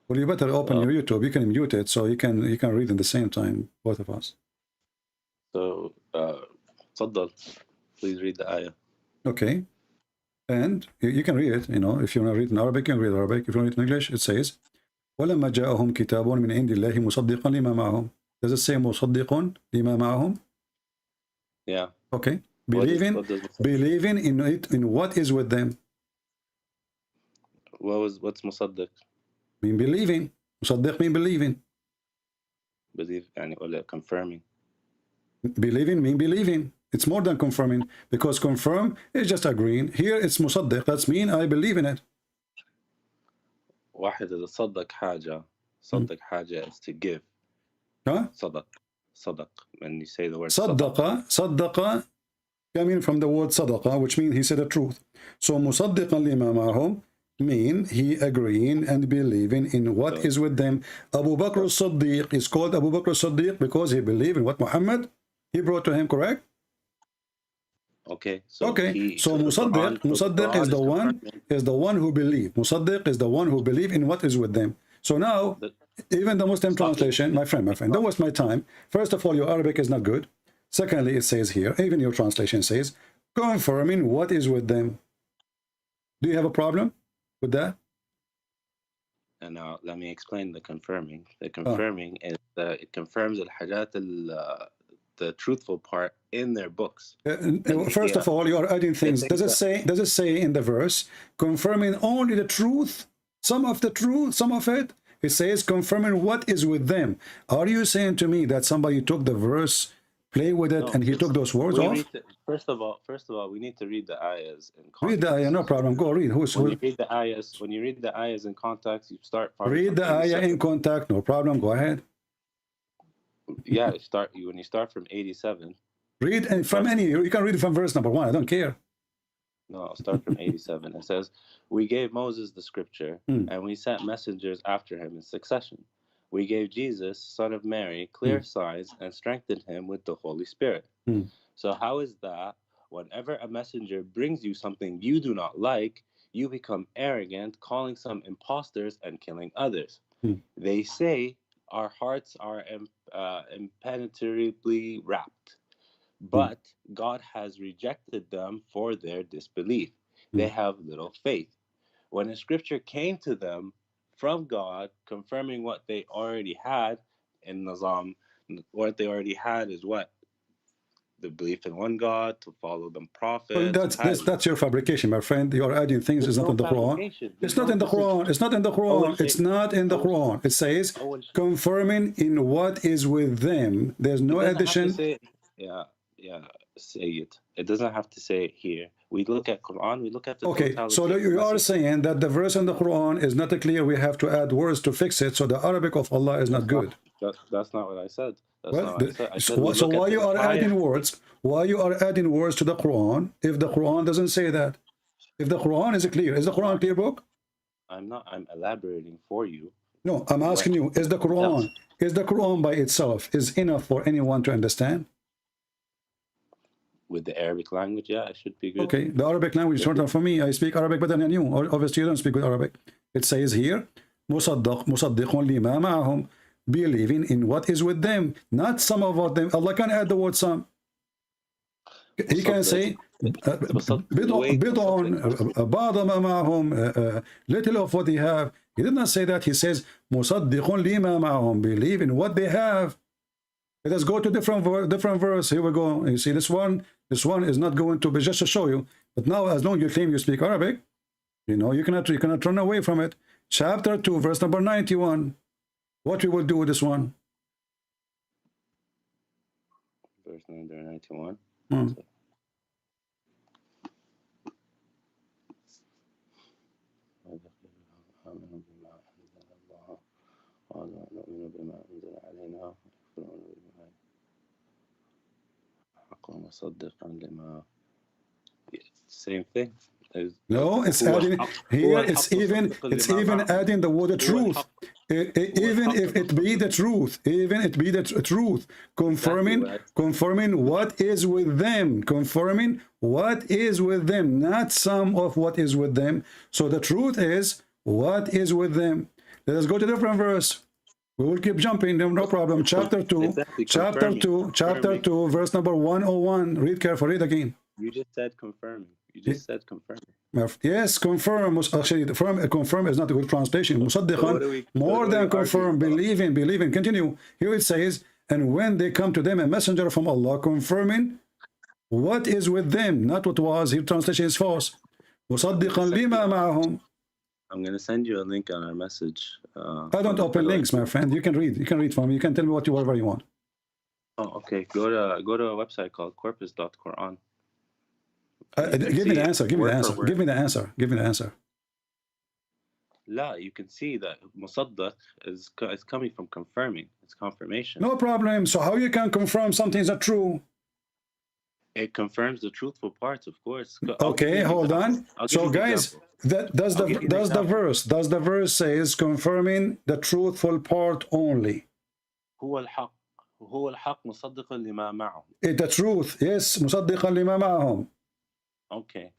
Well, you better open your YouTube. You can mute it so you can read in the same time, both of us. So, تفضل. Please read the ayah. Okay. And you can read it, you know, if you want to read in Arabic, you can read Arabic. If you want to read in English, it says, وَلَمَّا جَاءَهُمْ كِتَابٌ مِنْ عِنْدِ اللَّهِ مُصَدِّقًا لِمَا مَعَهُمْ. Does it say مُصَدِّقٌ لِمَا مَعَهُم? Yeah. Okay. Believing in it, in what is with them. What's مصدق? Mean believing. مصدق mean believing. Believe, يعني ولا confirming. Believing mean believing. It's more than confirming, because confirm is just agreeing. Here it's مصدق. That's mean I believe in it. واحد إذا صدق حاجة. صدق حاجة is to give. Huh? صدق. When you say the word صدق coming from the word صدقة, which means he said the truth. So مصدقا لما معهم mean he agreeing and believing in what is with them. Abu Bakr al-Siddiq is called Abu Bakr al-Siddiq because he believed in what Muhammad he brought to him, correct? Okay. So Musaddiq is the one who believe. Musaddiq is the one who believe in what is with them. So now, even the Muslim translation, my friend, don't waste my time. First of all, your Arabic is not good. Secondly, it says here, even your translation says, confirming what is with them. Do you have a problem with that? And now let me explain the confirming. The confirming is it confirms the truthful part in their books. First of all, you are adding things. Does it say in the verse confirming only the truth, some of the truth, some of it? It says confirming what is with them. Are you saying to me that somebody took the verse, play with it, and he took those words off? First of all, we need to read the ayahs in context. Read the ayah, no problem. Go read. When you read the ayahs in context, you start. Read the ayah in context, no problem. Go ahead. Yeah, when you start from 87. Read and from any. You can read it from verse number 1. I don't care. No, I'll start from 87. It says, "We gave Moses the scripture, and we sent messengers after him in succession. We gave Jesus, son of Mary, clear signs and strengthened him with the Holy Spirit." So how is that whenever a messenger brings you something you do not like, you become arrogant, calling some imposters and killing others? They say, our hearts are impenetrably wrapped, but God has rejected them for their disbelief. They have little faith. When a scripture came to them from God, confirming what they already had in Nizam, what they already had is what? The belief in one God, to follow the prophets. Well, that's your fabrication, my friend. You are adding things. It's not in the Quran. It's not in the Quran. It's not in the Quran. It's not in the Quran. It says confirming in what is with them. There's no addition. Say it. It doesn't have to say it here. We look at Quran. We look at the. Okay, so you are saying that the verse in the Quran is not clear. We have to add words to fix it. So the Arabic of Allah is not good. That's not what I said. That's Well, not what I said. I said so why you are adding words? Why you are adding words to the Quran if the Quran doesn't say that? If the Quran is clear, is the Quran a clear book? I'm not. I'm elaborating for you. No, I'm asking you, is the Quran by itself is enough for anyone to understand? With the Arabic language, yeah, it should be good. Okay, the Arabic language, for me, I speak Arabic better than you. Obviously, you don't speak good Arabic. It says here, مُصَدِّقٌ لِمَا مَعَهُمْ, believing in what is with them, not some of what them. Allah can add the word some. He can say, little of what they have. He did not say that. He says, مُصَدِّقٌ لِمَا مَعَهُمْ, believe in what they have. Let us go to different verse. Here we go. You see, this one is not going to be, just to show you. But now, as long as you claim you speak Arabic, you know, you cannot run away from it. Chapter 2, verse number 91. What we will do with this one? Verse number 91. Same thing. No, it's adding here. It's even adding the word truth. Even if it be the truth, confirming what is with them, not some of what is with them. So the truth is what is with them. Let us go to different verse. We will keep jumping, no problem. Chapter 2, chapter 2, verse number 101. Read carefully, read again. You just said confirming. Yes, confirm. Actually, confirm is not a good translation. Musaddiqan, more than confirm, believing. Continue. Here it says, and when they come to them, a messenger from Allah, confirming what is with them, not what was. Here translation is false. Musaddiqan lima ma'ahum. I'm going to send you a link on our message. I don't open links, my friend. You can read from me. You can tell me whatever you want. Oh, okay. Go to a website called corpus.Qur'an. Give me the answer. La, you can see that musaddaq is coming from confirming. It's confirmation. No problem. So how you can confirm something is not true? It confirms the truthful parts, of course. Okay, hold on. So guys, does the verse says confirming the truthful part only? هو الحق مصدقا لما معه. The truth, yes, مصدقا لما معهم. Okay.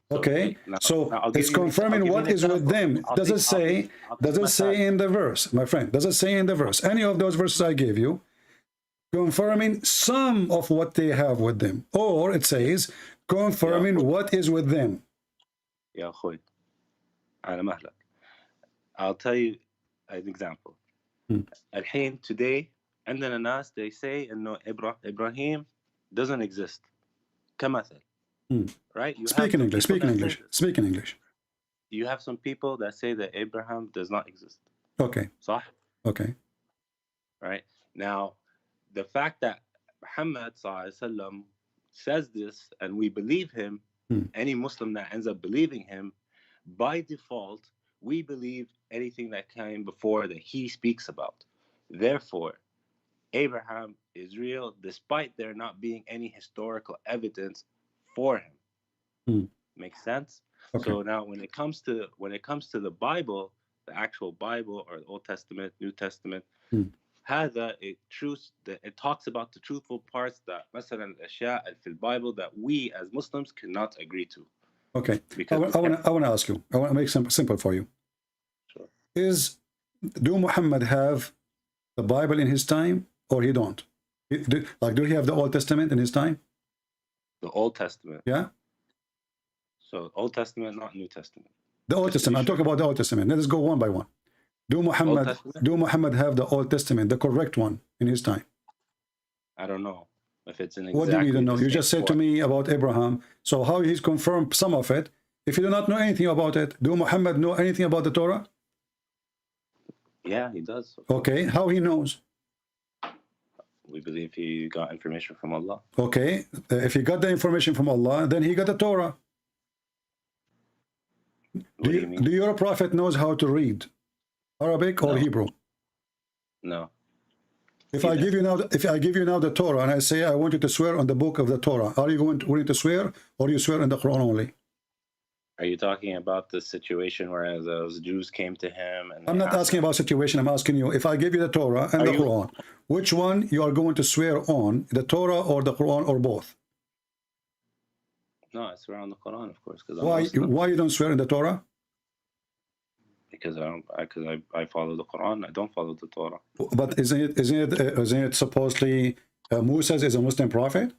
So it's confirming what is with them. Does it say in the verse, my friend? Does it say in the verse? Any of those verses I gave you, confirming some of what they have with them, or it says confirming what is with them. يا أخوي على مهلك. I'll tell you an example. الحين today عندنا ناس they say إنه Ibrahim doesn't exist كمثل. Right? Speak in English. You have some people that say that Abraham does not exist. Okay. صح? Okay. Right? Now, the fact that Muhammad ﷺ says this and we believe him, any Muslim that ends up believing him, by default, we believe anything that came before that he speaks about. Therefore, Abraham is real despite there not being any historical evidence for him. Makes sense? Okay. So now when it comes to the Bible, the actual Bible or the Old Testament, New Testament, it talks about the truthful parts that مثلا الأشياء في البيبل that we as Muslims cannot agree to. Okay. I want to ask you. I want to make simple for you. Sure. Do Muhammad have the Bible in his time or he don't? Do he have the Old Testament in his time? The Old Testament. Yeah. So Old Testament, not New Testament. The Old Testament. I'm talking about the Old Testament. Let us go one by one. Do Muhammad have the Old Testament, the correct one, in his time? I don't know if it's an. What do you know? You just said to me about Abraham. So how he's confirmed some of it? If you do not know anything about it, do Muhammad know anything about the Torah? Yeah, he does. Okay, how he knows? We believe he got information from Allah. Okay, if he got the information from Allah, then he got the Torah. Do your prophet knows how to read Arabic or Hebrew? No. If I give you now the Torah and I say I want you to swear on the book of the Torah, are you willing to swear, or you swear in the Quran only? Are you talking about the situation where those Jews came to him? And I'm not asking about situation. I'm asking you, if I give you the Torah and the Quran, which one you are going to swear on, the Torah or the Quran, or both? No, I swear on the Quran, of course. Why you don't swear in the Torah? Because I follow the Quran. I don't follow the Torah. But isn't it supposedly Musa is a Muslim prophet?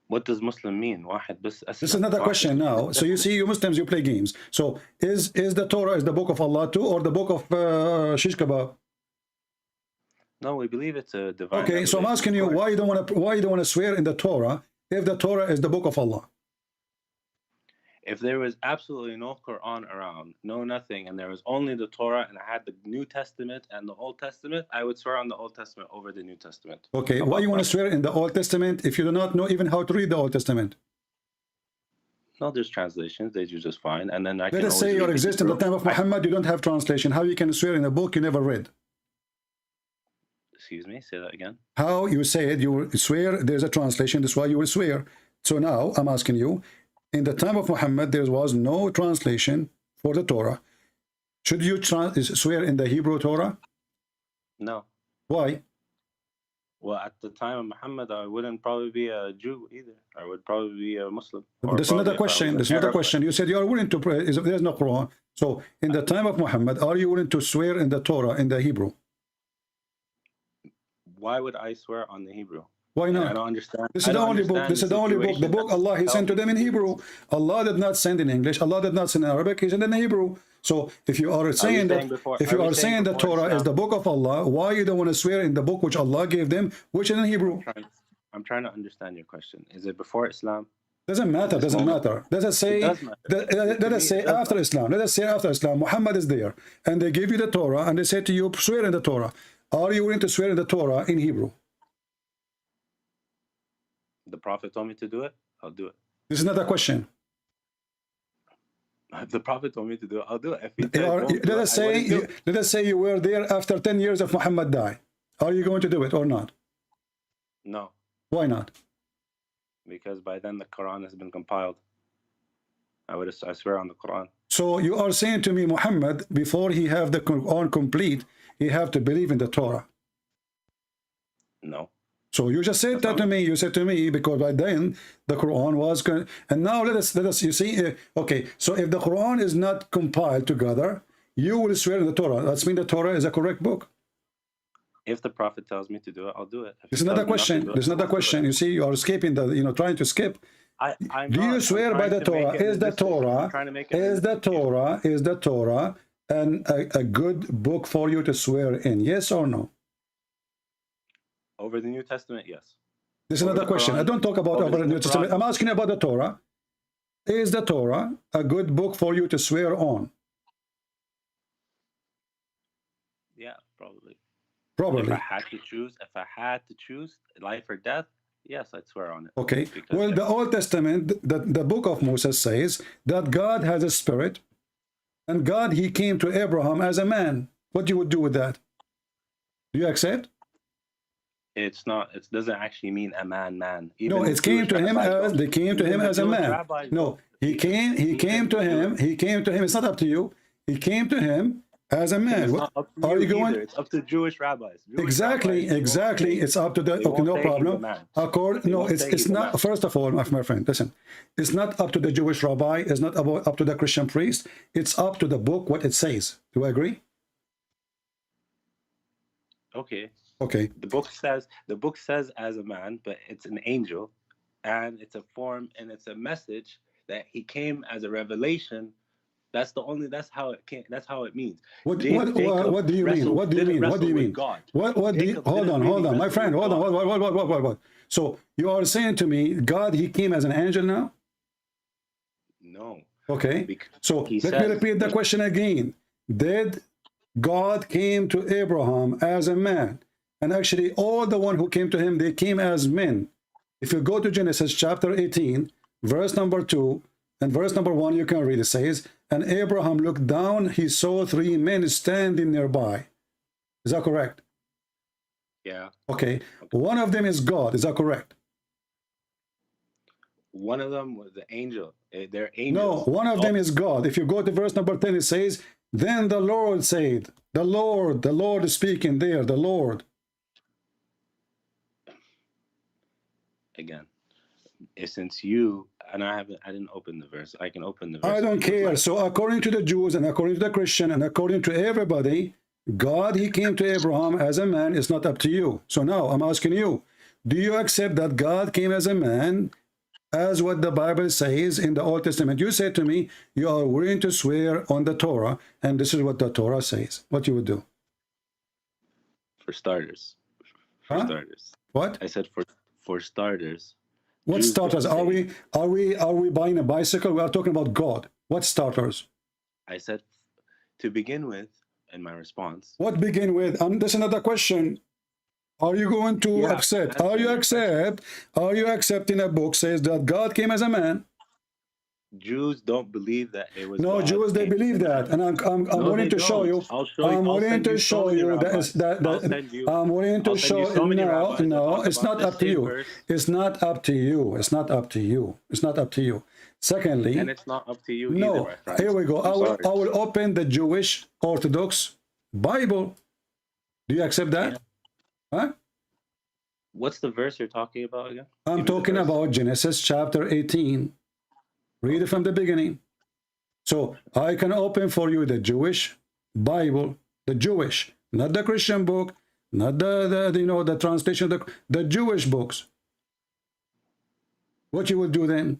What does Muslim mean? This is another question now. So you see, you Muslims, you play games. So is the Torah is the book of Allah too, or the book of shish kebab? No, we believe it's a divine. Okay, so I'm asking you, why you don't want to swear in the Torah if the Torah is the book of Allah? If there was absolutely no Quran around, no nothing, and there was only the Torah, and I had the New Testament and the Old Testament, I would swear on the Old Testament over the New Testament. Okay, why you want to swear in the Old Testament if you do not know even how to read the Old Testament? No, there's translations. They do just fine. And then Let us say you exist in the time of Muhammad, you don't have translation. How you can swear in a book you never read? Excuse me, say that again. How you say it, you will swear there's a translation, that's why you will swear. So now I'm asking you, in the time of Muhammad, there was no translation for the Torah. Should you swear in the Hebrew Torah? No. Why? Well, at the time of Muhammad, I wouldn't probably be a Jew either. I would probably be a Muslim. There's another question. There's another question. You said you are willing to pray. There's no Quran. So in the time of Muhammad, are you willing to swear in the Torah, in the Hebrew? Why would I swear on the Hebrew? Why not? I don't understand. This is the only book. This is the only book. The book Allah He sent to them in Hebrew. Allah did not send in English. Allah did not send in Arabic. He sent in Hebrew. So if you are saying that, if you are saying the Torah is the book of Allah, why you don't want to swear in the book which Allah gave them, which is in Hebrew? I'm trying to understand your question. Is it before Islam? Doesn't matter. Doesn't matter. Let us say. Let us say after Islam. Let us say after Islam. Muhammad is there, and they give you the Torah, and they say to you, swear in the Torah. Are you willing to swear in the Torah in Hebrew? The Prophet told me to do it. I'll do it. This is not a question. If the Prophet told me to do it, I'll do it. Let us say you were there after 10 years of Muhammad died. Are you going to do it or not? No. Why not? Because by then the Quran has been compiled. I swear on the Quran. So you are saying to me, Muhammad, before he have the Quran complete, he have to believe in the Torah. No. So you just said that to me. You said to me because by then the Quran was going. And now let us. You see. Okay. So if the Quran is not compiled together, you will swear in the Torah. That's mean the Torah is a correct book. If the Prophet tells me to do it, I'll do it. There's another question. There's another question. You see, you are escaping the. Trying to skip. Do you swear by the Torah? Is the Torah? Is the Torah and a good book for you to swear in? Yes or no? Over the New Testament, yes. This is another question. I don't talk about over the New Testament. I'm asking you about the Torah. Is the Torah a good book for you to swear on? Yeah, probably. Probably. If I had to choose life or death, yes, I'd swear on it. Okay. Well, the Old Testament, the book of Moses says that God has a spirit, and God, he came to Abraham as a man. What you would do with that? Do you accept? It's not. It doesn't actually mean a man. Even no, it came to him as they came to him as a man. No, he came to him. He came to him. It's not up to you. He came to him as a man. What are you going? It's up to Jewish rabbis. Exactly. It's up to the. Okay, no problem. It's not. First of all, my friend, listen. It's not up to the Jewish rabbi. It's not up to the Christian priest. It's up to the book what it says. Do I agree? Okay. Okay. The book says as a man, but it's an angel, and it's a form, and it's a message that he came as a revelation. That's how it came. That's how it means. What do you mean? What do you mean? What do you mean? Hold on, my friend. Hold on. What? So you are saying to me, God, he came as an angel now? No. Okay. So let me repeat the question again. Did God came to Abraham as a man? And actually, all the one who came to him, they came as men. If you go to Genesis chapter 18, verse number 2, and verse number 1, you can read it says, and Abraham looked down, he saw 3 men standing nearby. Is that correct? Yeah. Okay. One of them is God. Is that correct? One of them was the angel. They're No, angels. one of them is God. If you go to verse number 10, it says, then the Lord said, the Lord is speaking there, the Lord. Again, since you, and I didn't open the verse. I can open the verse. I don't care. Like. So according to the Jews and according to the Christian and according to everybody, God, he came to Abraham as a man. It's not up to you. So now I'm asking you, do you accept that God came as a man, as what the Bible says in the Old Testament? You said to me, you are willing to swear on the Torah, and this is what the Torah says. What you would do? For starters. For starters. What? I said for starters. What Jews starters? Are we buying a bicycle? We are talking about God. What starters? I said to begin with, in my response. What begin with? That's another question. Are you going to accept? Are you accepting a book says that God came as a man? Jews don't believe that it was. No, God Jews they believe that, and I'm willing to show you. I'm willing to show you that I'm willing to show. No, it's not up to you. It's not up to you. It's not up to you. It's not up to you. Secondly, and it's not up to you. No, either, my friend. Here we go. I will open the Jewish Orthodox Bible. Do you accept that? Yeah. Huh? What's the verse you're talking about again? I'm talking about Genesis chapter 18. Read it from the beginning. So I can open for you the Jewish Bible, the Jewish, not the Christian book, not the translation, the Jewish books. What you will do then?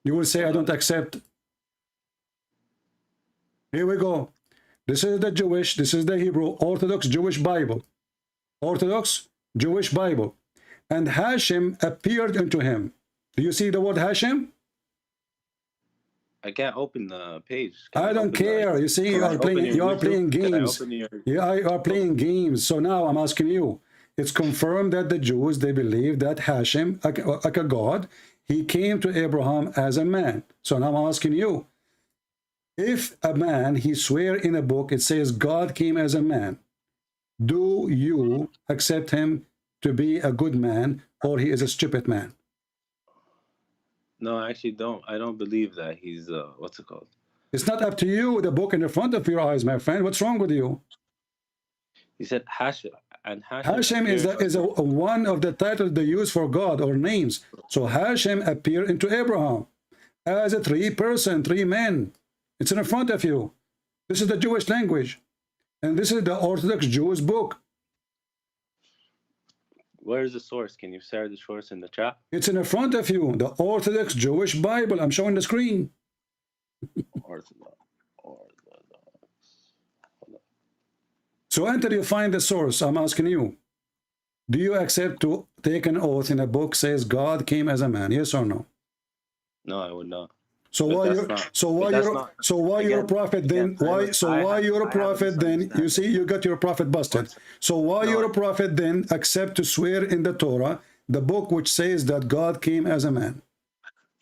You will say, I don't accept. Here we go. This is the Jewish, this is the Hebrew Orthodox Jewish Bible. Orthodox Jewish Bible. And Hashem appeared unto him. Do you see the word Hashem? I can't open the page. I don't care. You see, you are playing games. You are playing games. So now I'm asking you. It's confirmed that the Jews, they believe that Hashem, like a God, he came to Abraham as a man. So now I'm asking you. If a man, he swear in a book, it says God came as a man. Do you accept him to be a good man, or he is a stupid man? No, I actually don't. I don't believe that he's, what's it called? It's not up to you, the book in the front of your eyes, my friend. What's wrong with you? He said Hashem. And Hashem is a one of the titles they use for God or names. So Hashem appeared into Abraham as a three-person, three men. It's in front of you. This is the Jewish language. And this is the Orthodox Jewish book. Where is the source? Can you share the source in the chat? It's in front of you. The Orthodox Jewish Bible. I'm showing the screen. Orthodox. So until you find the source, I'm asking you, do you accept to take an oath in a book says God came as a man? Yes or no? No, I would not. So why you're a prophet then? Why you're a prophet then? You see, you got your prophet busted. So why you're a prophet then accept to swear in the Torah, the book which says that God came as a man?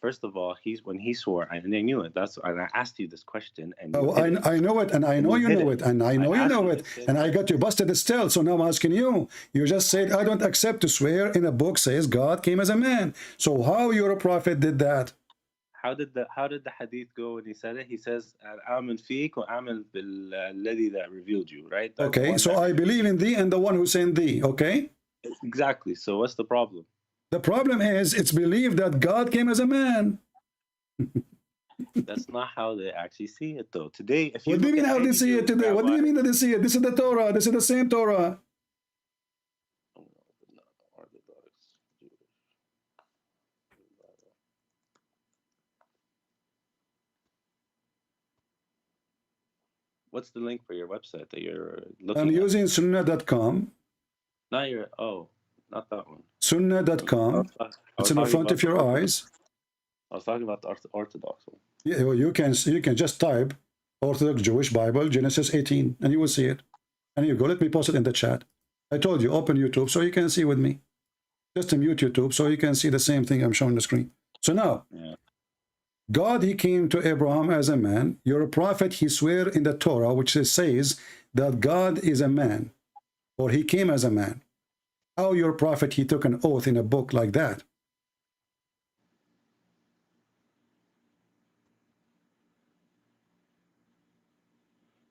First of all, when he swore, and I knew it. And I asked you this question, and I know it, and I know you know it, and I know you know it, and I got you busted still. So now I'm asking you. You just said I don't accept to swear in a book says God came as a man. So how you're a prophet did that? How did the hadith go when he said it? He says, "Amen fiik wa amen billadhi that revealed you." Right? Okay. So I believe in thee and the one who sent thee. Okay. Exactly. So what's the problem? The problem is it's believed that God came as a man. That's not how they actually see it, though. Today, if you what do you mean how they see it today? What do you mean that they see it? This is the Torah. This is the same Torah. What's the link for your website that you're looking I'm at? using sunnah.com. Not your, not that one. Sunnah.com. It's in the front of your eyes. I was talking about the Orthodox one. Yeah, well, you can just type Orthodox Jewish Bible, Genesis 18, and you will see it. And you go, let me post it in the chat. I told you, open YouTube so you can see with me. Just mute YouTube so you can see the same thing I'm showing the screen. So now, God, he came to Abraham as a man. Your prophet, he swear in the Torah, which says that God is a man, or he came as a man. How your prophet, he took an oath in a book like that?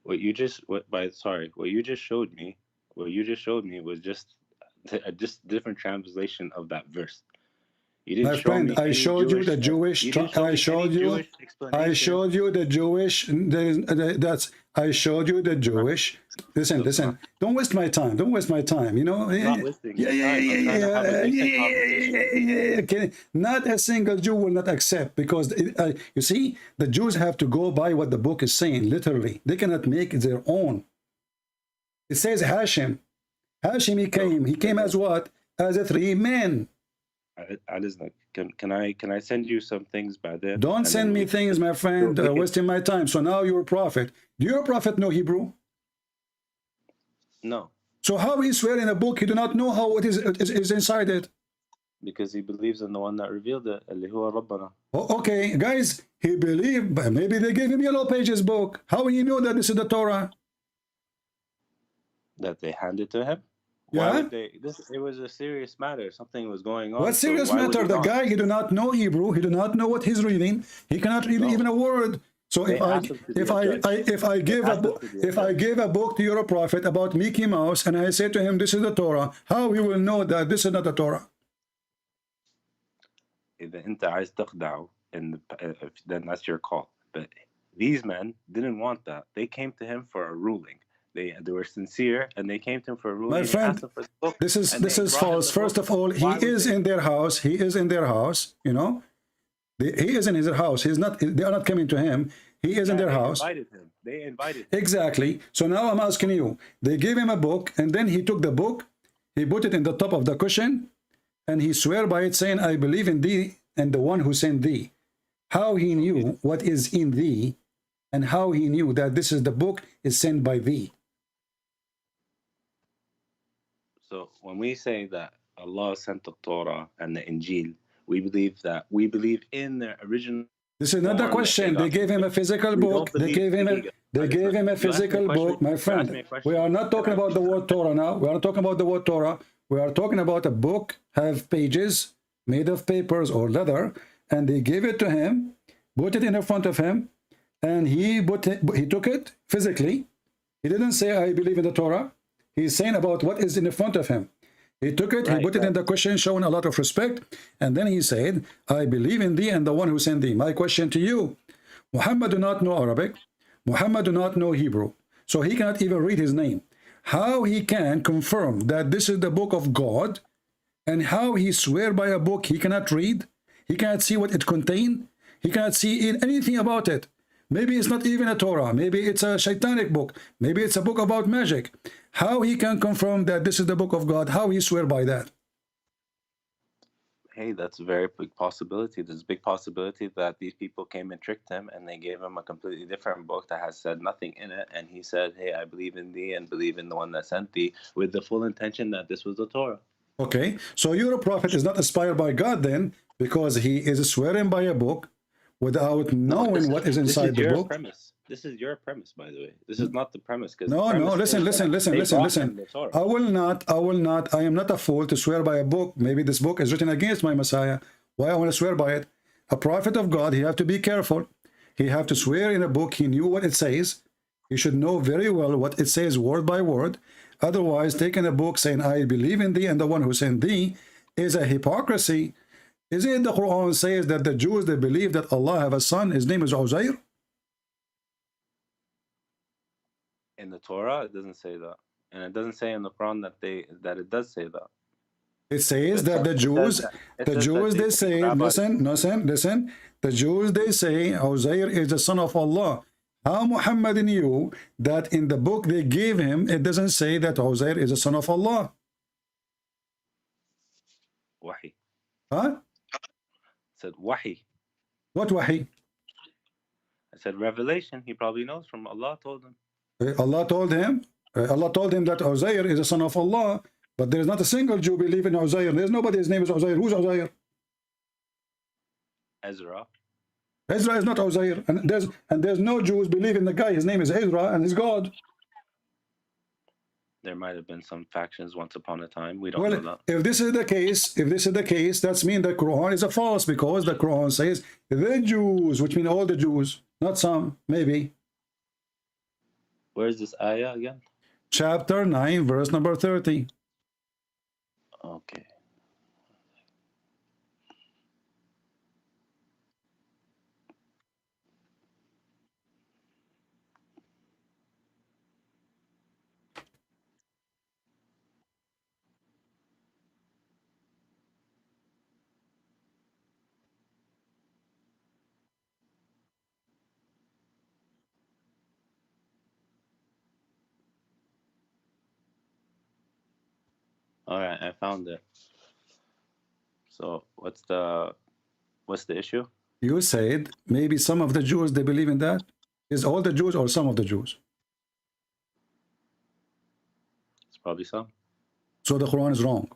What you just what you just showed me was just a different translation of that verse. You didn't My show friend, me I any showed you the Jewish. you didn't show I me showed any you. Jewish I explanation. showed you the Jewish. That's. I showed you the Jewish. Listen, listen. Don't waste my time. Don't waste my time. You know. I'm not wasting your time. I'm trying to have a decent conversation. Okay. Not a single Jew will not accept, because you see, the Jews have to go by what the book is saying. Literally, they cannot make it their own. It says Hashem. Hashem, he came. He came as what? As a 3 men. Can I send you some things by there? Don't send me things, my friend, wasting my time. So now you're a prophet. Do your prophet know Hebrew? No. So how he swear in a book he do not know how it is inside it? Because he believes in the one that revealed it. اللي هو ربنا. Oh, okay, guys, he believed, but maybe they gave him Yellow Pages book. How he knew that this is the Torah? That they handed to him? Yeah. Why would they? It was a serious matter. Something was going on. What serious matter? The guy, he do not know Hebrew. He do not know what he's reading. He cannot read even a word. So if I give a book to your prophet about Mickey Mouse and I say to him this is the Torah, how he will know that this is not the Torah? إذا أنت عايز تخدعه, then that's your call. But these men didn't want that. They came to him for a ruling. They were sincere, and they came to him for a ruling. My friend, this is false. First of all, he is in their house. He is in their house. You know, he is in his house. He's not. They are not coming to him. He is in their house. They invited him. Exactly. So now I'm asking you. They gave him a book, and then he took the book, he put it in the top of the cushion, and he swear by it, saying, "I believe in thee and the one who sent thee." How he knew what is in thee, and how he knew that this is the book is sent by thee? So when we say that Allah sent the Torah and the Injil, we believe in the original. This is not the question. They gave him a physical book. They gave him a physical book, my friend. We are not talking about the word Torah now. We are not talking about the word Torah. We are talking about a book, have pages made of papers or leather, and they gave it to him, put it in front of him, and he took it physically. He didn't say, "I believe in the Torah." He's saying about what is in front of him. He took it, he put it in the cushion, showing a lot of respect, and then he said, "I believe in thee and the one who sent thee." My question to you, Muhammad do not know Arabic, Muhammad do not know Hebrew, so he cannot even read his name. How he can confirm that this is the book of God, and how he swear by a book he cannot read, he cannot see what it contains, he cannot see anything about it. Maybe it's not even a Torah, maybe it's a shaitanic book, maybe it's a book about magic. How he can confirm that this is the book of God? How he swear by that? Hey, that's a very big possibility. There's a big possibility that these people came and tricked him, and they gave him a completely different book that has said nothing in it, and he said, "Hey, I believe in thee and believe in the one that sent thee," with the full intention that this was the Torah. Okay, so your prophet is not inspired by God then, because he is swearing by a book without knowing what is inside the book. This is your premise, by the way. This is not the premise. No, listen. I am not a fool to swear by a book. Maybe this book is written against my Messiah. Why I want to swear by it? A prophet of God, he have to be careful. He have to swear in a book. He knew what it says. He should know very well what it says word by word. Otherwise, taking a book saying, "I believe in thee and the one who sent thee," is a hypocrisy. Isn't it the Quran says that the Jews, they believe that Allah have a son, his name is Uzair? In the Torah, it doesn't say that, and it doesn't say in the Quran that it does say that. It says that the Jews, they say, listen. The Jews, they say Uzair is the son of Allah. How Muhammad knew that in the book they gave him, it doesn't say that Uzair is the son of Allah? Wahi. Huh? I said Wahi. What Wahi? I said revelation. He probably knows from Allah told him. Allah told him that Uzair is the son of Allah, but there is not a single Jew believe in Uzair. There's nobody, his name is Uzair. Who's Uzair? Ezra. Ezra is not Uzair, and there's no Jews believe in the guy. His name is Ezra, and he's God. There might have been some factions once upon a time. We don't know that. If this is the case, that's mean the Quran is a false, because the Quran says the Jews, which mean all the Jews, not some, maybe. Where is this ayah again? Chapter 9, verse number 30. Okay. All right, I found it. So what's the issue? You said maybe some of the Jews, they believe in that. Is all the Jews or some of the Jews? It's probably some. So the Quran is wrong.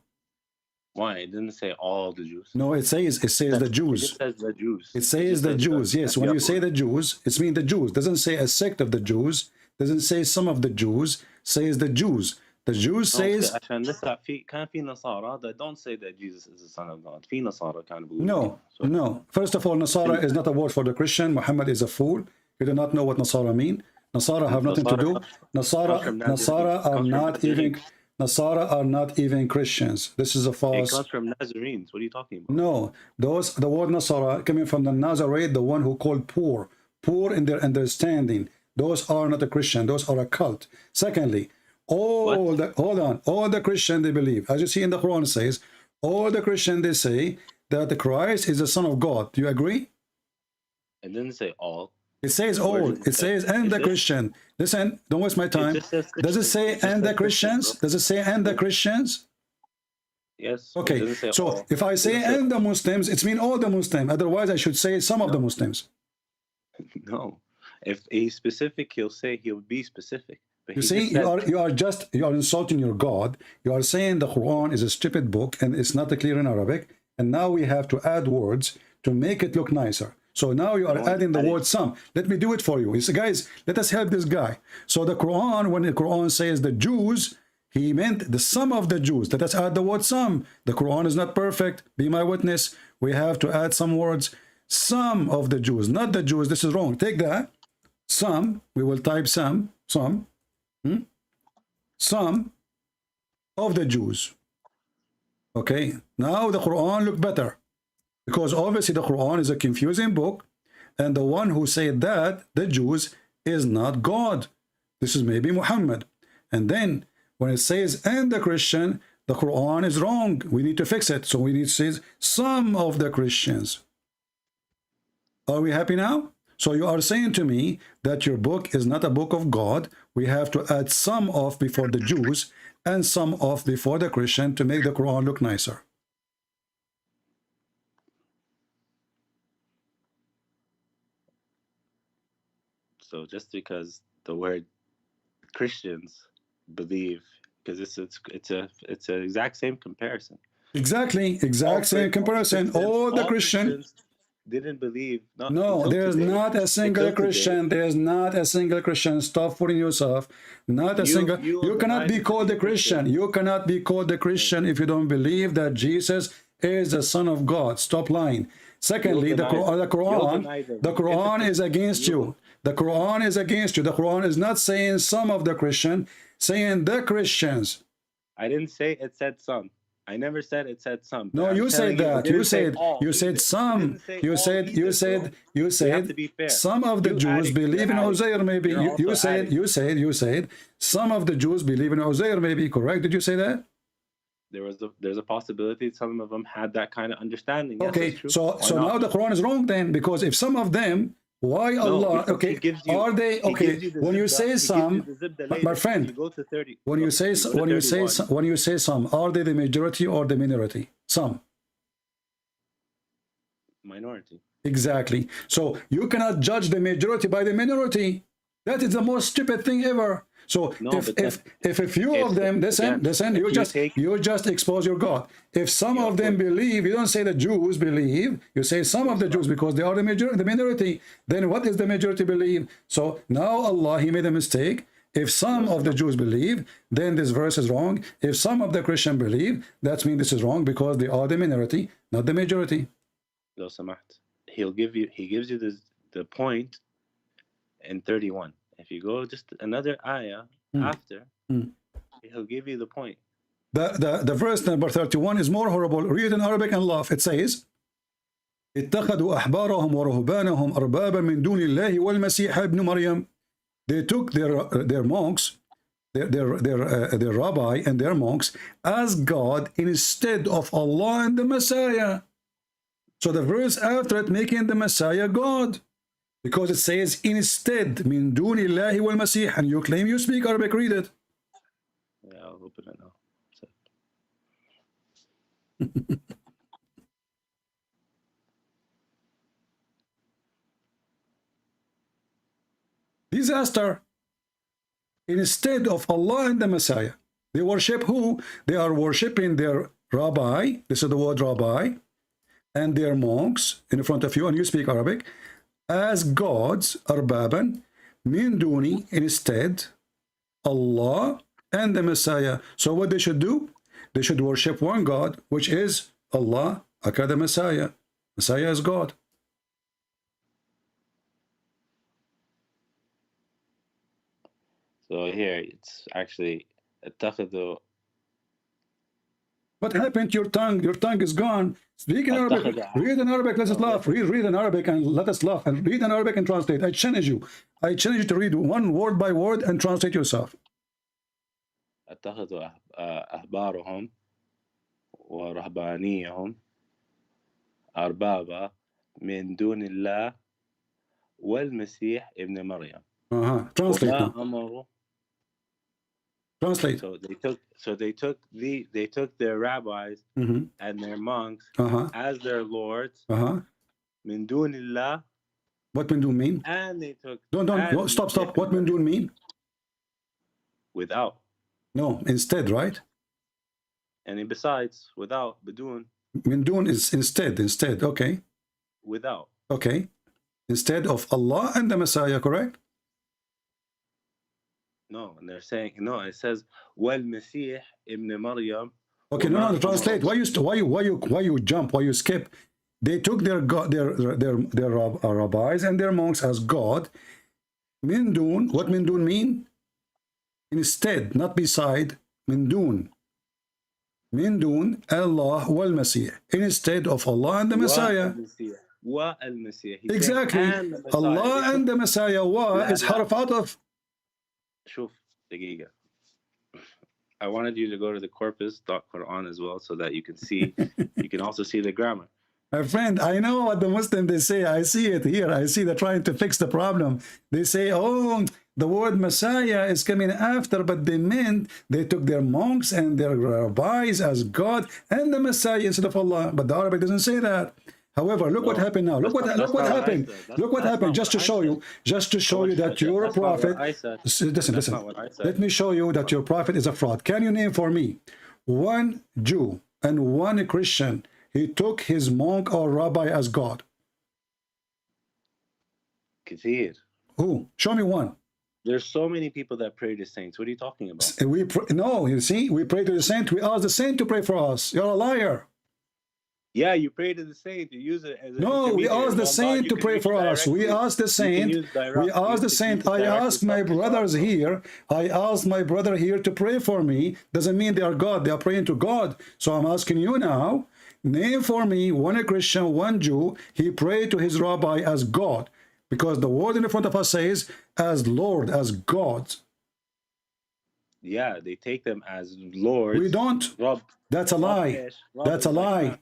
Why? It didn't say all the Jews. No, it says the Jews. It says the Jews. It says the Jews. Yes, when you say the Jews, it's mean the Jews. Doesn't say a sect of the Jews. Doesn't say some of the Jews. Says the Jews. The Jews says عشان لسه كان في نصارى that don't say that Jesus is the Son of God. في نصارى كانوا بيقولوا. no, no. First of all, Nasara is not a word for the Christian. Muhammad is a fool. You do not know what Nasara mean. Nasara have nothing to do. Nasara are not even Christians. This is a false. It comes from Nazarenes. What are you talking about? No, the word Nasara coming from the Nazarite, the one who called poor in their understanding. Those are not a Christian. Those are a cult. Secondly, all the Christian they believe, as you see in the Quran says, all the Christian they say that the Christ is the Son of God. Do you agree? It didn't say all. It says all. It says and the Christian. Listen, don't waste my time. Does it say and the Christians? Does it say and the Christians? Yes. Okay. So if I say and the Muslims, it's mean all the Muslims. Otherwise, I should say some of the Muslims. No. If he's specific, he'll be specific. You see, you are insulting your God. You are saying the Quran is a stupid book and it's not clear in Arabic. And now we have to add words to make it look nicer. So now you are adding the word some. Let me do it for you. You say, guys, let us help this guy. So the Quran, when the Quran says the Jews, he meant the sum of the Jews. Let us add the word some. The Quran is not perfect. Be my witness. We have to add some words. Some of the Jews, not the Jews. This is wrong. Take that. Some. We will type some. Some. Some of the Jews. Okay, now the Quran look better, because obviously the Quran is a confusing book, and the one who said that, the Jews, is not God. This is maybe Muhammad. And then when it says and the Christian, the Quran is wrong. We need to fix it. So we need to say some of the Christians. Are we happy now? So you are saying to me that your book is not a book of God. We have to add some of before the Jews and some of before the Christian to make the Quran look nicer. So just because the word Christians believe, because it's an exact same comparison. Exactly, same comparison. All the Christians didn't believe. No, there's not a single Christian. There's not a single Christian. Stop fooling yourself. Not a single. You cannot be called a Christian. You cannot be called a Christian if you don't believe that Jesus is the Son of God. Stop lying. Secondly, the Quran is against you. The Quran is against you. The Quran is not saying some of the Christian, saying the Christians. I didn't say it said some. I never said it said some. No, you said that. You said some. You said some of the Jews believe in Uzair, maybe. You said some of the Jews believe in Uzair, maybe. Correct? Did you say that? There's a possibility some of them had that kind of understanding. Yes, okay, so now the Quran is wrong then, because if some of them, why Allah? Okay, are they okay? When you say some, my friend, when you say some, are they the majority or the minority? Some. Minority. Exactly. So you cannot judge the majority by the minority. That is the most stupid thing ever. So No, if a few of them listen, you just expose your God. If some of them believe, you don't say the Jews believe, you say some of the Jews because they are the minority. Then what is the majority believe? So now Allah, he made a mistake. If some of the Jews believe, then this verse is wrong. If some of the Christians believe, that means this is wrong because they are the minority, not the majority. لو سمحت, he gives you the point in 31. If you go just another ayah after, he'll give you the point. The verse number 31 is more horrible. Read in Arabic and laugh. It says, اتخذوا أحبارهم ورهبانهم أربابا من دون الله والمسيح ابن مريم. They took their monks, their rabbi and their monks as God instead of Allah and the Messiah. So the verse after it making the Messiah God. Because it says instead min duni Allahi wal Masih, and you claim you speak Arabic. Read it. Yeah, I'll open it now. Disaster. Instead of Allah and the Messiah, they worship who? They are worshiping their rabbi. This is the word rabbi, and their monks in front of you, and you speak Arabic, as gods, arbaban, min duni, instead, Allah and the Messiah. So what they should do? They should worship one God, which is Allah, aka the Messiah. Messiah is God. So here, it's actually اتخذوا. What happened to your tongue? Your tongue is gone. Speak in Arabic. Read in Arabic. Let us laugh. Read in Arabic and let us laugh. And read in Arabic and translate. I challenge you. I challenge you to read one word by word and translate yourself. اتخذوا أحبارهم ورهبانيهم أربابا من دون الله والمسيح ابن مريم. Translate now. Translate. So they took their rabbis and their monks as their lords. Min dunillah. What min dun mean? And they took. Don't stop. What min dun mean? Without. No, instead, right? And besides, without, bidun. Min dun is instead. Okay. Without. Okay. Instead of Allah and the Messiah, correct? No, and they're saying no. It says wal Masih ibn Maryam. Okay, no, translate. Why you jump? Why you skip? They took their rabbis and their monks as God. Min dun. What min dun mean? Instead, not beside. Min dun. Min dun Allah wal Masih. Instead of Allah and the Messiah. Wa al Masih. Exactly. Allah and the Messiah. Wa is harf out of. شوف دقيقة. I wanted you to go to the corpus.Qur'an as well so that you can see, you can also see the grammar. My friend, I know what the Muslim they say. I see it here. I see they're trying to fix the problem. They say, oh, the word Messiah is coming after, but they meant they took their monks and their rabbis as God and the Messiah instead of Allah. But the Arabic doesn't say that. However, look what happened now. Look what happened. Look what happened. Just to show you that your prophet. Listen. Let me show you that your prophet is a fraud. Can you name for me one Jew and one Christian? He took his monk or rabbi as God. كثير. Who? Show me one. There's so many people that pray to saints. What are you talking about? No, you see, we pray to the saint. We ask the saint to pray for us. You're a liar. Yeah, you pray to the saint. You use it as a no, we ask the saint to pray for us. We ask the saint. I ask my brothers here. I ask my brother here to pray for me. Doesn't mean they are God. They are praying to God. So I'm asking you now. Name for me one Christian, one Jew. He prayed to his rabbi as God, because the word in front of us says as Lord, as God. Yeah, they take them as Lord. We don't. That's a lie. That's a lie.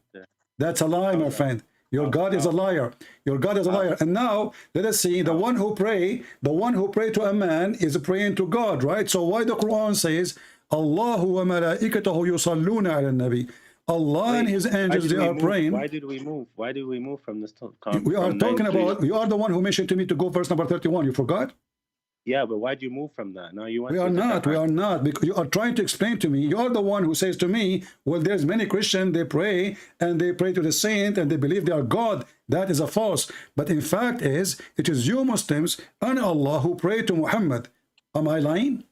That's a lie, my friend. Your God is a liar. Your God is a liar. And now let us see the one who pray to a man is praying to God, right? So why the Quran says Allahu wa malaikatahu yusalluna ala nabi? Allah and his angels, they are praying. Why did we move? Why did we move from this? We are talking about. You are the one who mentioned to me to go verse number 31. You forgot? Yeah, but why'd you move from that? No, you went. We are not, because you are trying to explain to me. You are the one who says to me, well, there's many Christians, they pray, and they pray to the saint, and they believe they are God. That is a false. But in fact it is you Muslims and Allah who pray to Muhammad. Am I lying?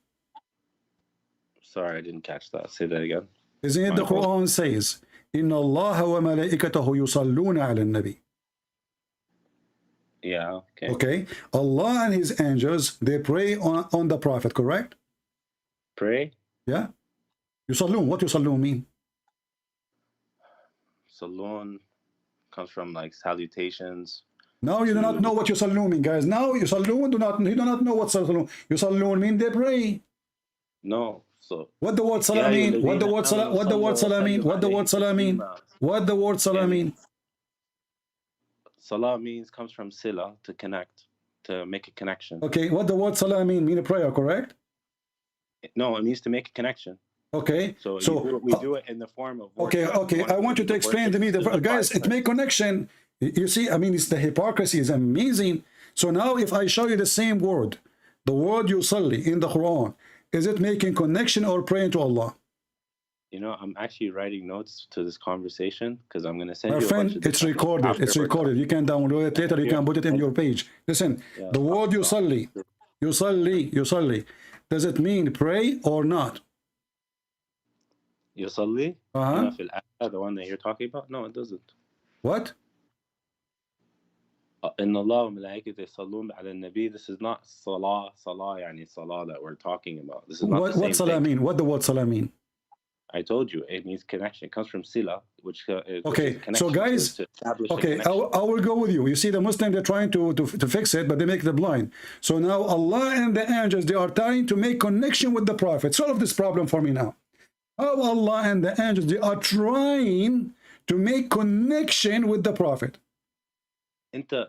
Sorry, I didn't catch that. Say that again. Isn't it the Quran says, Inna Allah wa malaikatahu yusalluna ala nabi. Yeah, okay. Okay. Allah and his angels, they pray on the Prophet, correct? Pray? Yeah. Yusallun. What yusallun mean? Saloon comes from like salutations. Now you do not know what yusallun mean, guys. Now yusallun you do not know what yusallun. Yusallun mean they pray. No. So what the word salah mean? What the word salah? What the word salah mean? What the word salah mean? What the word salah mean? Salah comes from sila, to connect, to make a connection. Okay, what the word salah mean a prayer, correct? No, it means to make a connection. Okay, so we do it in the form of worship. Okay, I want you to explain to me, guys, it make connection. You see, I mean, it's the hypocrisy is amazing. So now if I show you the same word, the word yusalli in the Quran, is it making connection or praying to Allah? You know, I'm actually writing notes to this conversation because I'm going to send you a bunch of it's recorded. It's recorded. You can download it later. You can put it in your page. Listen, the word yusalli, does it mean pray or not? Yusalli? The one that you're talking about? No, it doesn't. What? Inna Allah wa malaikatahu yusalluna ala nabi. This is not salah yani salah that we're talking about. This is not what salah mean? What the word salah mean? I told you it means connection. It comes from sila, which okay. So guys, okay, I will go with you. You see, the Muslim, they're trying to fix it, but they make the blind. So now Allah and the angels, they are trying to make connection with the Prophet. Solve this problem for me now. How Allah and the angels, they are trying to make connection with the Prophet.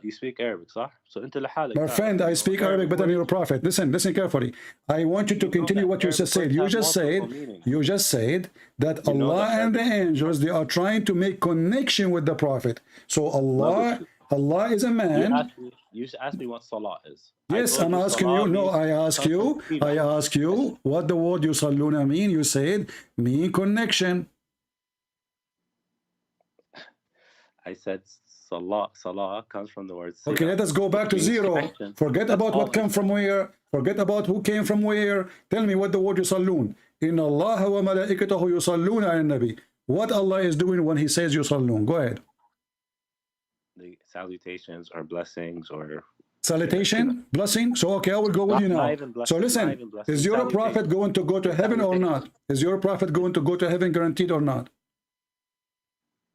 You speak Arabic, صح? So my friend, I speak Arabic better than your Prophet. Listen carefully. I want you to continue what you just said. You just said that Allah and the angels, they are trying to make connection with the Prophet. So Allah is a man. You asked me what salah is. Yes, I'm asking you. No, I ask you what the word yusalluna mean. You said mean connection. I said Salah comes from the word sila. Okay, let us go back to zero. Forget about what came from where. Forget about who came from where. Tell me what the word yusallun. Inna Allah wa malaikatahu yusalluna ala nabi. What Allah is doing when he says yusallun. Go ahead. The salutations or blessings or... Salutation? Blessing? So, okay, I will go with you now. So listen, is your prophet going to go to heaven or not? Is your prophet going to go to heaven guaranteed or not?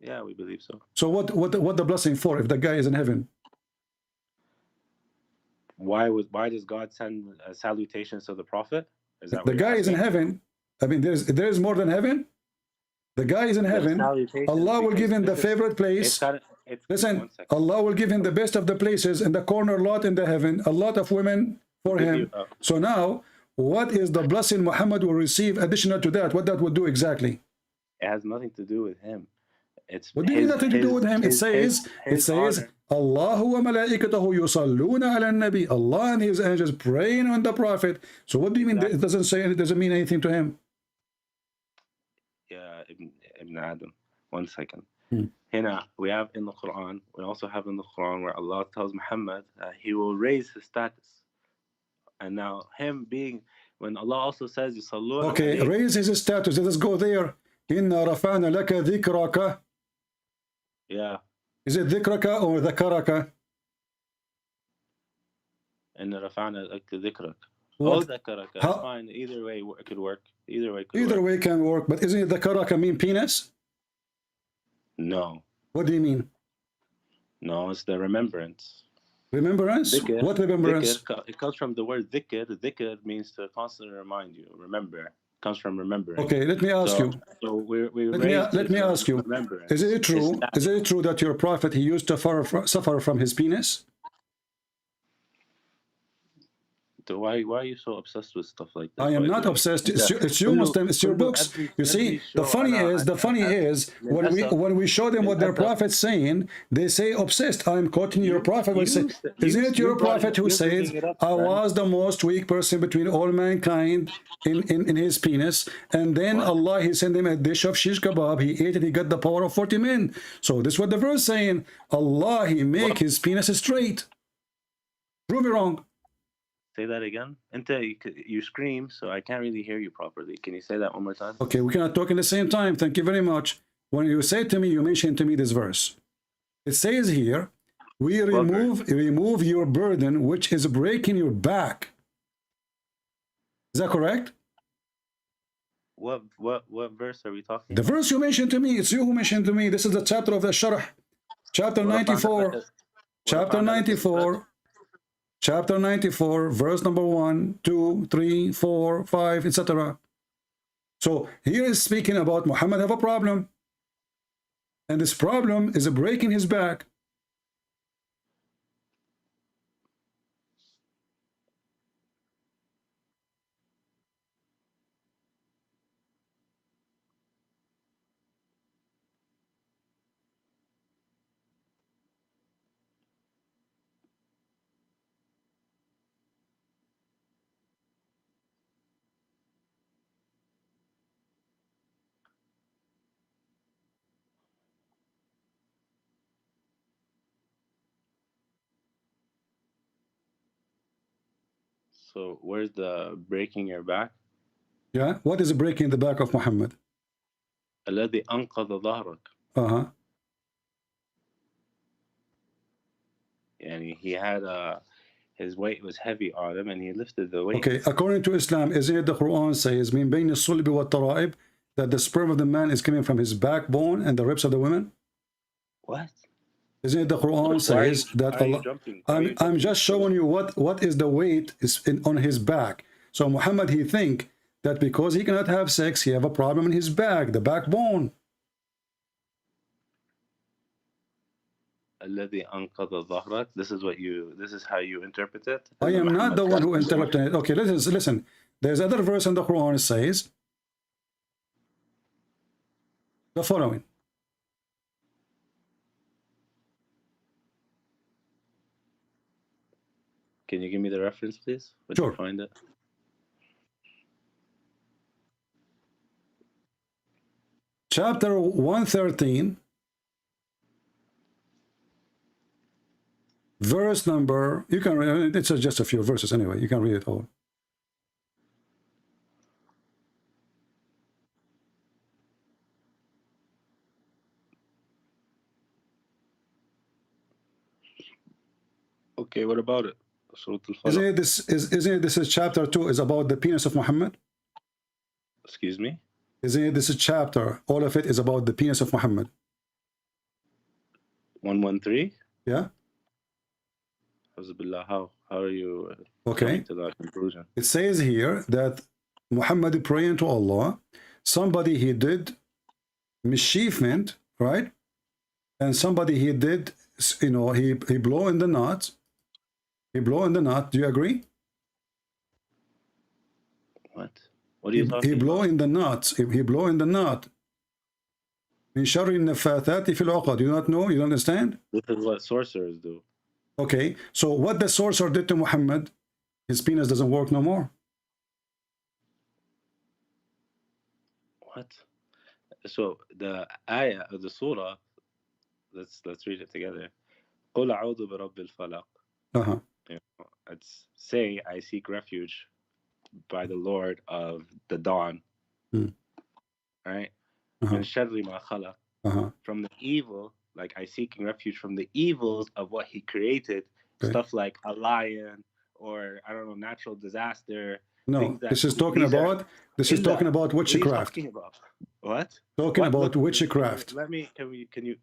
Yeah, we believe so. So what the blessing for if the guy is in heaven? Why does God send salutations to the prophet? Is that the guy is in heaven? I mean, there's more than heaven. The guy is in heaven. Allah will give him the favorite place. Listen, Allah will give him the best of the places in the corner lot in the heaven. A lot of women for him. So now, what is the blessing Muhammad will receive additional to that? What that would do exactly? It has nothing to do with him. What do you nothing to do with him? It says, Allahu wa malaikatahu yusalluna ala nabi. Allah and his angels praying on the Prophet. So what do you mean? It doesn't say, it doesn't mean anything to him. Yeah, Ibn Adam. 1 second. Here we have in the Quran. We also have in the Quran where Allah tells Muhammad he will raise his status. And now him being, when Allah also says yusalluna. Okay, raise his status. Let us go there. Inna rafa'na laka dhikraka. Yeah. Is it dhikraka or dhakaraka? Inna rafa'na laka dhikraka. Oh, dhakaraka. It's fine. Either way it could work. Either way can work. But isn't it dhakaraka mean penis? No. What do you mean? No, it's the remembrance. Remembrance? Dhikr, what remembrance? Dhikr, it comes from the word dhikr. Dhikr means to constantly remind you. Remember. Comes from remembering. Okay, let me ask you. So let me ask you. Is it true? Is it true that your prophet he used to suffer from his penis? Why are you so obsessed with stuff like that? I am not obsessed. It's you Muslim. It's your books. You see, the funny is when we show them what their prophet's saying, they say obsessed. I'm quoting your prophet. Isn't it your prophet who says, I was the most weak person between all mankind in his penis, and then Allah, he sent him a dish of shish kebab. He ate it. He got the power of 40 men. So this is what the verse saying. Allah, he make his penis straight. Prove me wrong. Say that again. You scream, so I can't really hear you properly. Can you say that one more time? Okay, we cannot talk at the same time. Thank you very much. When you say to me, you mention to me this verse. It says here, we remove your burden, which is breaking your back. Is that correct? What verse are we talking The about? verse you mentioned to me, it's you who mentioned to me. This is the chapter of the Sharh. Chapter 94. Chapter 94. Chapter 94, verse number 1, 2, 3, 4, 5, etc. So here is speaking about Muhammad have a problem. And this problem is breaking his back. So where's the breaking your back? Yeah, what is breaking the back of Muhammad? الذي أنقذ ظهرك. And he had his weight was heavy on him, and he lifted the weight. Okay, according to Islam, isn't it the Quran says, "Min bayni as-sulbi wat-tara'ib," that the sperm of the man is coming from his backbone and the ribs of the women? What? Isn't it the Quran says that Allah? I'm just showing you what is the weight on his back. So Muhammad, he think that because he cannot have sex, he have a problem in his back, the backbone. الذي أنقذ ظهرك. This is how you interpret it? I am not the one who interpreted it. Okay, listen. There's another verse in the Quran that says the following. Can you give me the reference, please? Sure. You find it? Chapter 113, verse number, you can read, it's just a few verses anyway, you can read it all. Okay, what about it? Isn't it this is chapter 2 is about the penis of Muhammad? Excuse me? Isn't it this is chapter, all of it is about the penis of Muhammad? 113? Yeah. How are you coming to that conclusion? It says here that Muhammad praying to Allah, somebody he did mischievement, right? And somebody he did, he blow in the knot. He blow in the knot. Do you agree? What? What are you talking He blow in the knot. He blow in the knot. Min sharri nafathati fil uqad. Do you not know? You don't understand? This is what sorcerers do. Okay, so what the sorcerer did to Muhammad, his penis doesn't work no more. What? So the ayah of the surah, let's read it together. قُلْ أَعُوذُ بِرَبِّ الْفَلَقِ. It's say, I seek refuge by the Lord of the dawn. Right? من شر ما خلق. From the evil, like I seeking refuge from the evils of what he created, stuff like a lion or I don't know, natural disaster. No, this is talking about witchcraft. What? Talking about witchcraft. Can you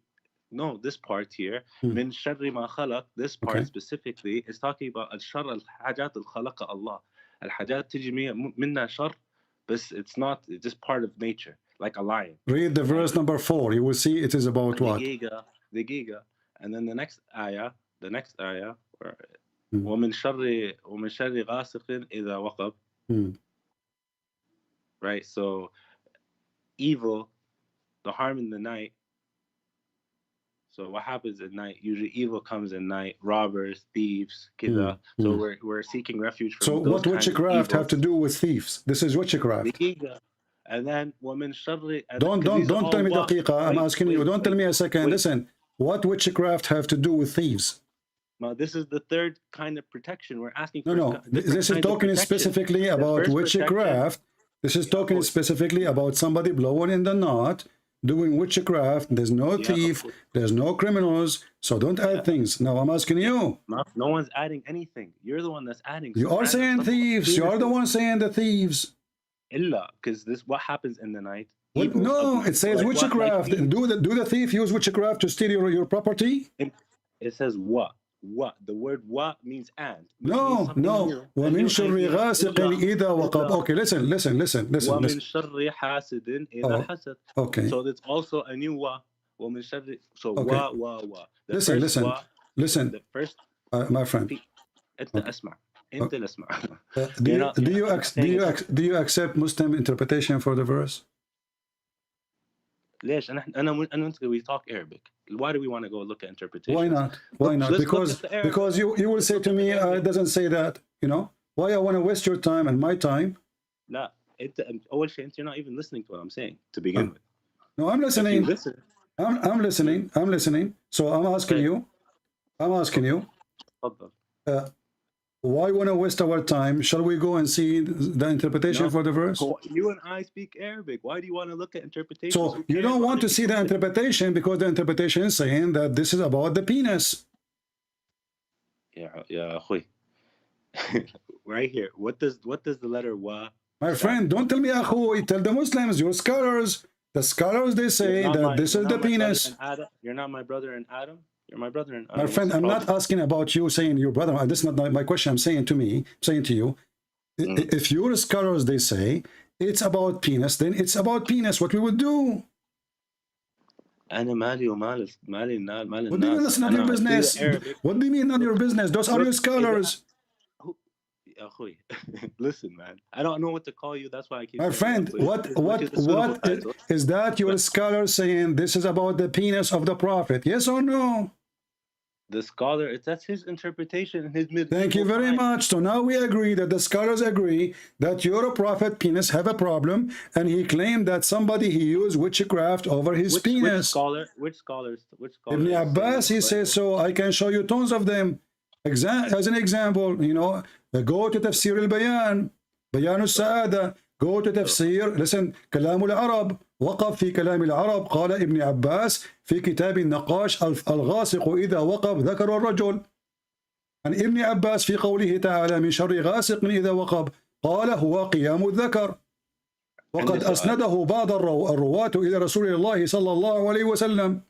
no, this part here, من شر ما خلق, this part specifically is talking about الشر الحاجات الخلق الله. الحاجات تجي منها شر, but it's not, it's just part of nature. Like a lion. Read the verse number 4. You will see it is about what? The giga. And then the next ayah, ومن شر غاسق إذا وقب. Right, so evil, the harm in the night. So what happens at night? Usually evil comes at night, robbers, thieves, kida. So we're seeking refuge from so those what witchcraft have to do with thieves? This is witchcraft. And then ومن شر. Don't tell me daqiqa. I'm asking you. Don't tell me a second. Listen. What witchcraft have to do with thieves? Now, this is the third kind of protection we're asking for. No. This is talking specifically about witchcraft. This is talking specifically about somebody blowing in the knot, doing witchcraft. There's no thief. There's no criminals. So don't add things. Now I'm asking you. No one's adding anything. You're the one that's adding. You are saying thieves. You are the one saying the thieves. Illa, because this what happens in the night. No, it says witchcraft. Do the thief use witchcraft to steal your property? It says what? What? The word what means and. No. وَمِن شَرِّ غَاسِقٍ إِذَا وَقَبَ. Okay, listen. وَمِن شَرِّ حَاسِدٍ إِذَا حَسَدَ. Okay. So it's also a new wa. وَمِن شَرِّ. So wa. Listen. The first. My friend. أنت أسمع. أنت الأسمع. Do you accept Muslim interpretation for the verse? ليش أنا وأنت we talk Arabic. Why do we want to go look at interpretation? Why not? Because you will say to me, it doesn't say that. You know why I want to waste your time and my time? لا أنت أول شيء you're not even listening to what I'm saying to begin with. No, I'm listening. I'm listening. So I'm asking you. Why want to waste our time? Shall we go and see the interpretation for the verse? You and I speak Arabic. Why do you want to look at interpretation? So you don't want to see the interpretation because the interpretation is saying that this is about the penis. Yeah, right here. What does the letter wa? My friend, don't tell me akhui. Tell the Muslims, your scholars. The scholars, they say that this is the penis. You're not my brother in Adam. You're my brother in Adam. My friend, I'm not asking about you saying your brother. This is not my question. I'm saying to you, if your scholars, they say it's about penis, then it's about penis. What we would do? أنا مالي ومال What do you mean that's not your business? What do you mean not your business? Those are your scholars. Listen, man. I don't know what to call you. That's why I keep. My friend, what is that? Your scholar saying this is about the penis of the prophet? Yes or no? The scholar, that's his interpretation and his. Thank you very much. So now we agree that the scholars agree that your prophet penis have a problem, and he claimed that somebody he used witchcraft over his penis. Which scholars? Ibn Abbas, he says so. I can show you tons of them. As an example, go to Tafsir al-Bayan, Bayan al-Sa'ada, go to Tafsir, listen, كلام العرب, وقف في كلام العرب, قال ابن عباس في كتاب النقاش الغاسق إذا وقب ذكر الرجل. عن ابن عباس في قوله تعالى من شر غاسق إذا وقب قال هو قيام الذكر. وقد أسنده بعض الرواة إلى رسول الله صلى الله عليه وسلم.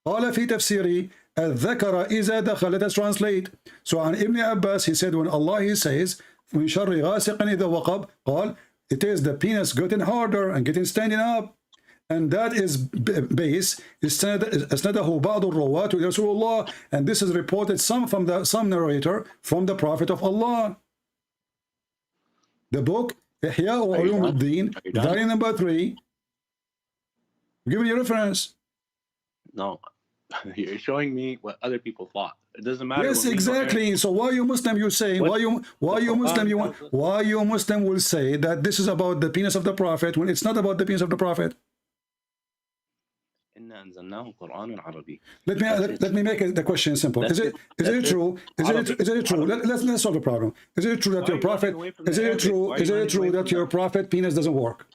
قال في تفسيره الذكر إذا دخل. Let us translate. So عن ابن عباس, he said when Allah he says من شر غاسق إذا وقب قال it is the penis getting harder and getting standing up, and that is base أسنده بعض الرواة إلى رسول الله, and this is reported some narrator from the Prophet of Allah. The book إحياء علوم الدين, volume number 3. I'm giving you a reference. No. You're showing me what other people thought. It doesn't matter. Yes, exactly. So why you Muslim you say why you Muslim will say that this is about the penis of the prophet when it's not about the penis of the prophet? Let me make the question simple. Is it true? Is it true? Let's solve the problem. Is it true that your prophet? Is it true that your prophet penis doesn't work?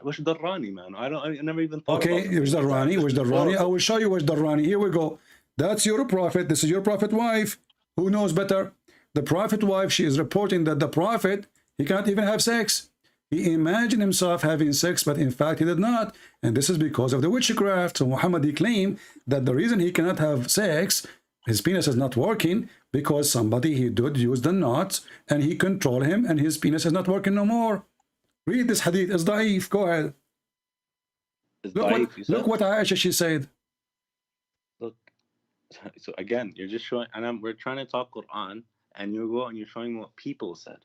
Which Darrani, man? I never even thought. Okay, which Darrani? I will show you which Darrani. Here we go. That's your prophet. This is your prophet wife. Who knows better? The prophet wife, she is reporting that the prophet, he can't even have sex. He imagined himself having sex, but in fact he did not. And this is because of the witchcraft. So Muhammad, he claimed that the reason he cannot have sex, his penis is not working, because somebody he did use the knots and he controlled him and his penis is not working no more. Read this hadith. It's da'if. Go ahead. Look what Aisha she said. Look. So again, you're just showing, and we're trying to talk Quran, and you go and you're showing what people said.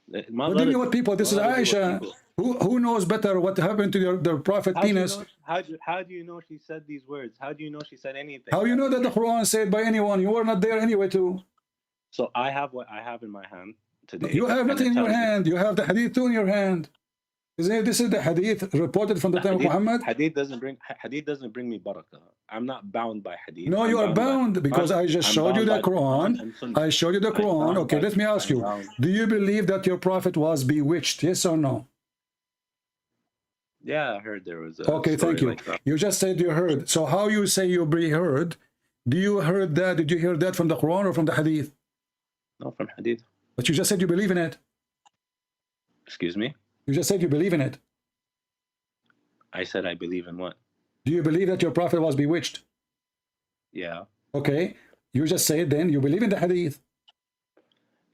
What do you mean what people? This is Aisha. Who knows better what happened to the prophet penis? How do you know she said these words? How do you know she said anything? How you know that the Quran said by anyone? You were not there anyway too. So I have what I have in my hand today. You have nothing in your hand. You have the hadith too in your hand. This is the hadith reported from the time of Muhammad. Hadith doesn't bring me barakah. I'm not bound by hadith. No, you are bound because I just showed you the Quran. I showed you the Quran. Okay, let me ask you. Do you believe that your prophet was bewitched? Yes or no? Yeah, I heard there was a okay, thank you. Like you just said you heard. So how you say you heard? Do you heard that? Did you hear that from the Quran or from the hadith? No, from hadith. But you just said you believe in it. Excuse me? You just said you believe in it. I said I believe in what? Do you believe that your prophet was bewitched? Yeah. Okay. You just said then you believe in the hadith.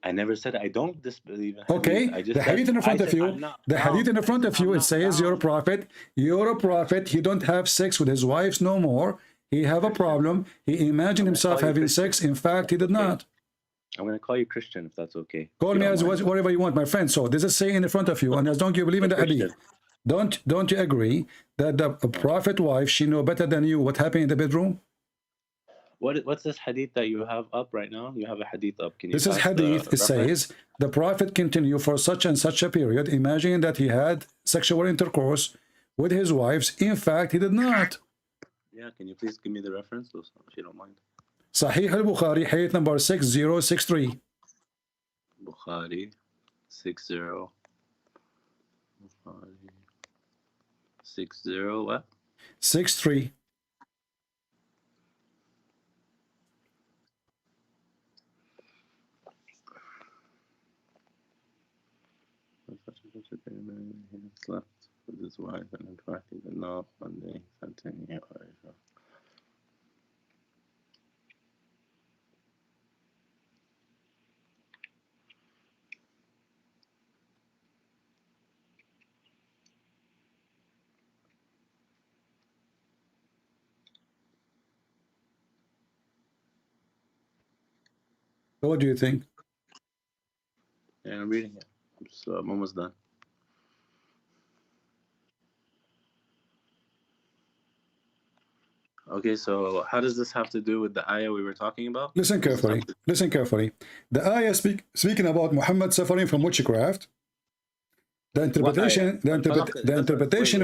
I never said I don't disbelieve in hadith. Okay. I just the hadith in the front of you. The hadith in the front of you, it says you're a prophet. You're a prophet. He don't have sex with his wives no more. He have a problem. He imagined himself having sex. In fact, he did not. I'm going to call you Christian if that's okay. Call me as whatever you want, my friend. So this is saying in the front of you, and as don't you believe in the hadith? Don't you agree that the prophet wife, she know better than you what happened in the bedroom? What's this hadith that you have up right now? You have a hadith up. Can you this is hadith. It says the prophet continued for such and such a period, imagining that he had sexual intercourse with his wives. In fact, he did not. Yeah, can you please give me the reference, if you don't mind? Sahih al-Bukhari, hadith number 6063. Bukhari, 60. Bukhari, 60 what? 63. He slept with his wife, and in fact, he did not. One day, he said to me, So what do you think? Yeah, I'm reading it. I'm almost done. Okay, so how does this have to do with the ayah we were talking about? Listen carefully. Listen carefully. The ayah speaking about Muhammad suffering from witchcraft. The interpretation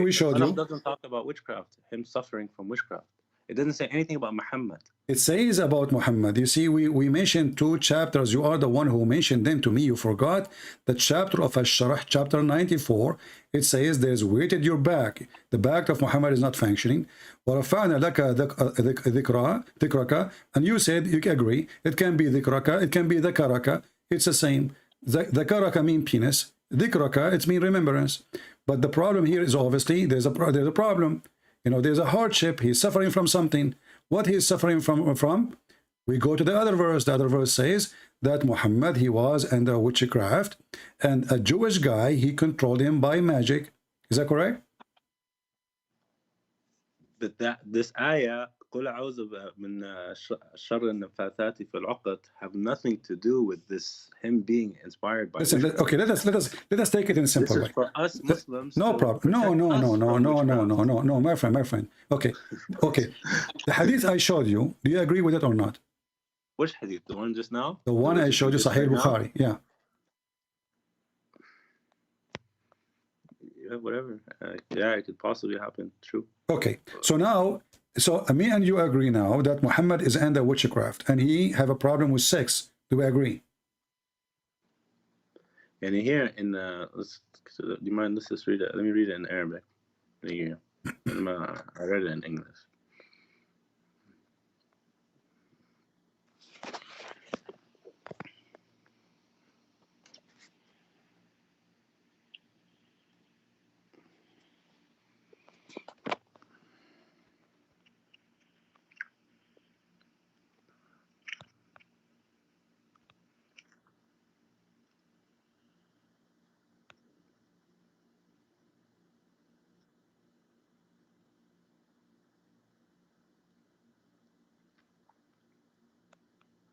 we showed you. It doesn't talk about witchcraft. Him suffering from witchcraft. It doesn't say anything about Muhammad. It says about Muhammad. You see, we mentioned 2 chapters. You are the one who mentioned them to me. You forgot the chapter of Al-Sharh, chapter 94. It says there's weighted your back. The back of Muhammad is not functioning. وَرَفَعْنَا لَكَ ذِكْرَكَ. And you said, you agree, it can be dhikraka, it can be dhakaraka. It's the same. Dhakaraka mean penis. Dhikraka, it's mean remembrance. But the problem here is obviously there's a problem. You know, there's a hardship. He's suffering from something. What he's suffering from? We go to the other verse. The other verse says that Muhammad, he was under witchcraft, and a Jewish guy, he controlled him by magic. Is that correct? But this ayah, قُلْ أَعُوذُ مِنْ شَرِّ النَّفَّاثَاتِ فِي الْعُقَدِ, have nothing to do with this, him being inspired by. Listen, okay, let us take it in a simple way. For us Muslims. No problem. No, my friend. Okay. The hadith I showed you, do you agree with it or not? Which hadith? The one just now? The one I showed you, Sahih Bukhari. Yeah. Yeah, whatever. Yeah, it could possibly happen. True. Okay. So now, me and you agree now that Muhammad is under witchcraft and he have a problem with sex. Do we agree? And here in do you mind? Let's just read it. Let me read it in Arabic. I read it in English.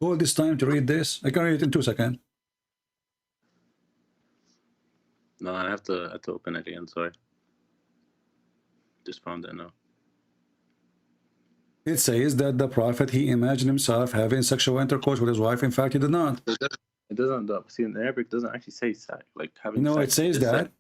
all this time to read this? I can read it in 2 seconds. No, I have to open it again. Sorry. Just found it now. It says that the prophet, he imagined himself having sexual intercourse with his wife. In fact, he did not. It doesn't. See, in Arabic, it doesn't actually say sex, like having. No, sex. it says that.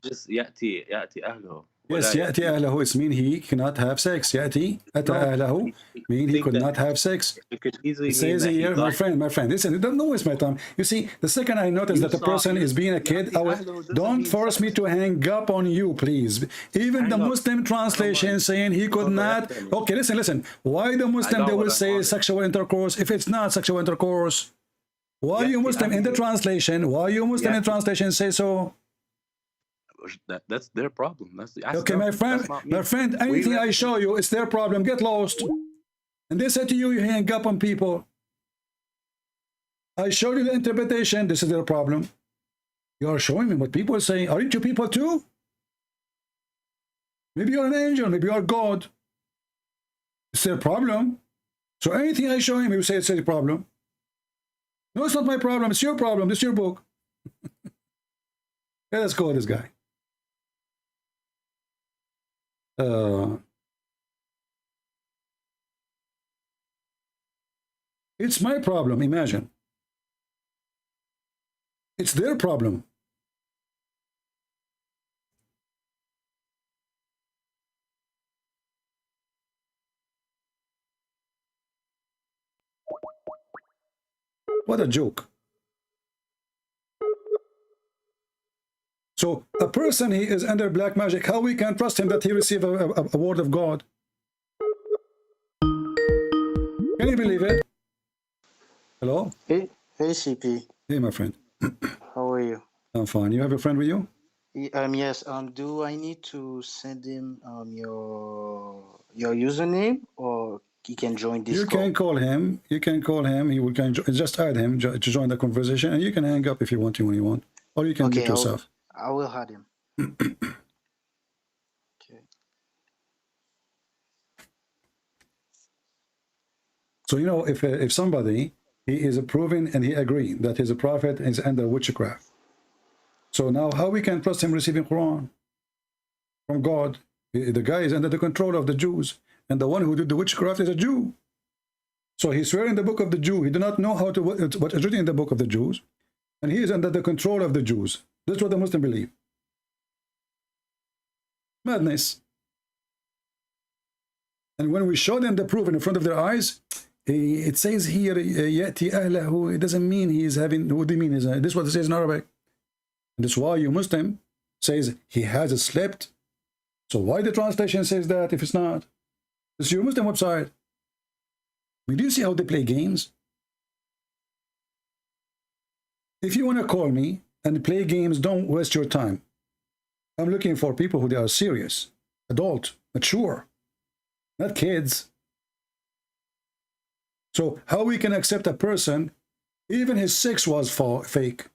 Just yati ahlahu. Yes, yati ahlahu. It means he cannot have sex. Yati ata ahlahu mean he could not have sex. It could easily. It says here, my friend. Listen, don't waste my time. You see, the second I notice that the person is being a kid, don't force me to hang up on you, please. Even the Muslim translation saying he could not. Okay, listen. Why the Muslim they will say sexual intercourse if it's not sexual intercourse? Why you Muslim in the translation? Why you Muslim in translation say so? That's their problem. Okay, my friend, anything I show you, it's their problem. Get lost. And they said to you, you hang up on people. I showed you the interpretation. This is their problem. You are showing me what people are saying. Aren't you people too? Maybe you're an angel. Maybe you are God. It's their problem. So anything I show him, you say it's their problem. No, it's not my problem. It's your problem. It's your book. Yeah, let's go with this guy. It's my problem, imagine. It's their problem. What a joke. So a person, he is under black magic. How we can trust him that he received a word of God? Can you believe it? Hello? Hey CP. Hey, my friend. How are you? I'm fine. You have a friend with you? Yes. Do I need to send him your username, or he can join this? You can call him. You can call him. He will just add him to join the conversation, and you can hang up if you want to when you want, or you can do it yourself. I will add him. Okay. So you know, if somebody he is proven and he agreed that he's a prophet and is under witchcraft. So now how we can trust him receiving Quran from God? The guy is under the control of the Jews, and the one who did the witchcraft is a Jew. So he swear in the book of the Jew. He do not know how to what is written in the book of the Jews, and he is under the control of the Jews. That's what the Muslims believe. Madness. And when we show them the proof in front of their eyes, it says here, yati ahlahu. It doesn't mean he is having. What do you mean? This is what it says in Arabic. And that's why you Muslim says he has slept. So why the translation says that if it's not? It's your Muslim website. Do you see how they play games? If you want to call me and play games, don't waste your time. I'm looking for people who they are serious, adult, mature, not kids. So how we can accept a person, even his sex was fake.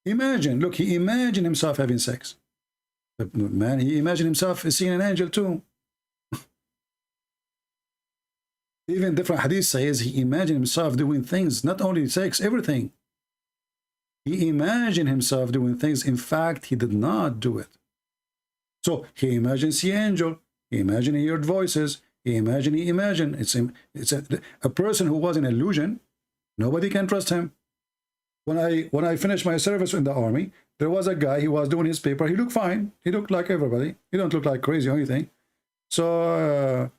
Imagine, look, he imagined himself having sex. But man, he imagined himself seeing an angel too. Even different hadith says he imagined himself doing things, not only sex, everything. He imagined himself doing things. In fact, he did not do it. So he imagined see angel. He imagined he heard voices. He imagined. It's a person who was an illusion. Nobody can trust him. When I finished my service in the army, there was a guy. He was doing his paper. He looked fine. He looked like everybody. He don't look like crazy or anything. So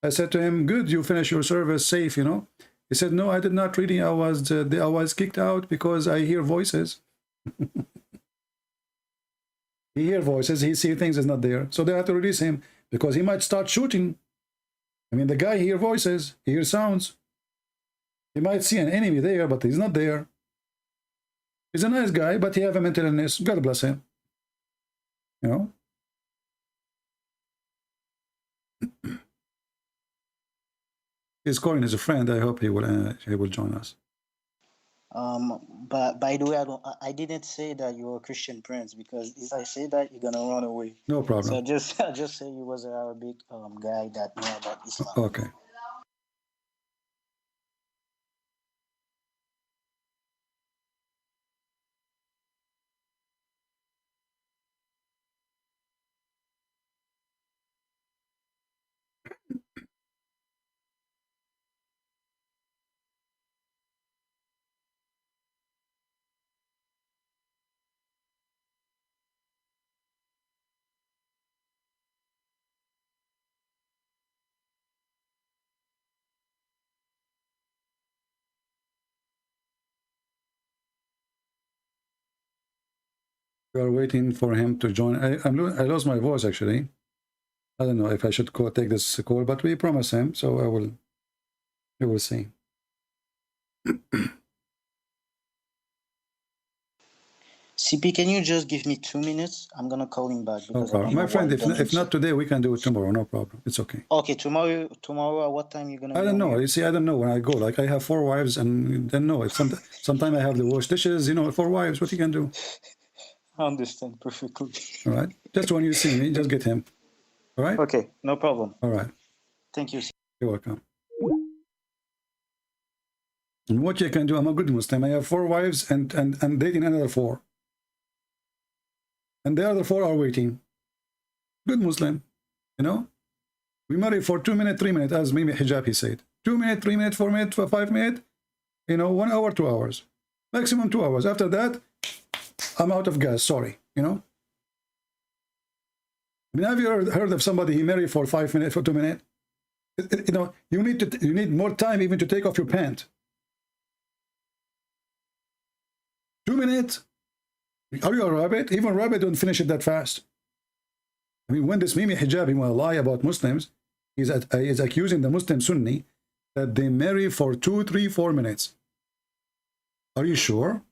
I said to him, "Good, you finish your service safe, you know." He said, "No, I did not really. I was kicked out because I hear voices." He hear voices. He see things is not there. So they have to release him because he might start shooting. I mean, the guy hear voices. He hear sounds. He might see an enemy there, but he's not there. He's a nice guy, but he have a mental illness. God bless him. You know? He's calling as a friend. I hope he will join us. But by the way, I didn't say that you were a Christian prince, because if I say that, you're gonna run away. No problem. So I just say you was an Arabic guy that know about Islam. Okay. We are waiting for him to join. I lost my voice actually. I don't know if I should take this call, but we promise him, so we will see. CP, can you just give me 2 minutes? I'm gonna call him back. No problem. My friend, if not today, we can do it tomorrow. No problem. It's okay. Okay, tomorrow at what time you gonna? I don't know. You see, I don't know when I go. Like I have 4 wives, and then no. Sometimes I have to wash dishes. You know, 4 wives. What you can do? I understand perfectly. All right. Just when you see me, just get him. All right. Okay, no problem. All right. Thank you. You're welcome. And what you can do? I'm a good Muslim. I have 4 wives and dating another 4. And the other 4 are waiting. Good Muslim, you know. We marry for 2 minutes, 3 minutes, as Mimi Hijab he said. 2 minutes, 3 minutes, 4 minutes, 5 minutes. You know, 1 hour, 2 hours, maximum 2 hours. After that, I'm out of gas. Sorry, you know. I mean, have you heard of somebody he married for 5 minutes, for 2 minutes? You know, you need more time even to take off your pant. 2 minutes. Are you a rabbit? Even rabbit don't finish it that fast. I mean, when this Mimi Hijab, he want to lie about Muslims, he's accusing the Muslim Sunni that they marry for 2, 3, 4 minutes. Are you sure?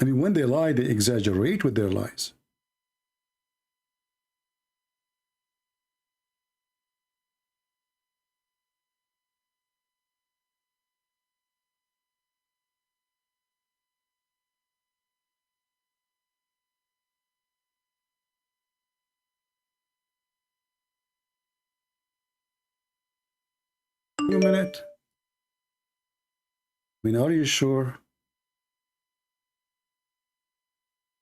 I mean, when they lie, they exaggerate with their lies. A minute. I mean, are you sure?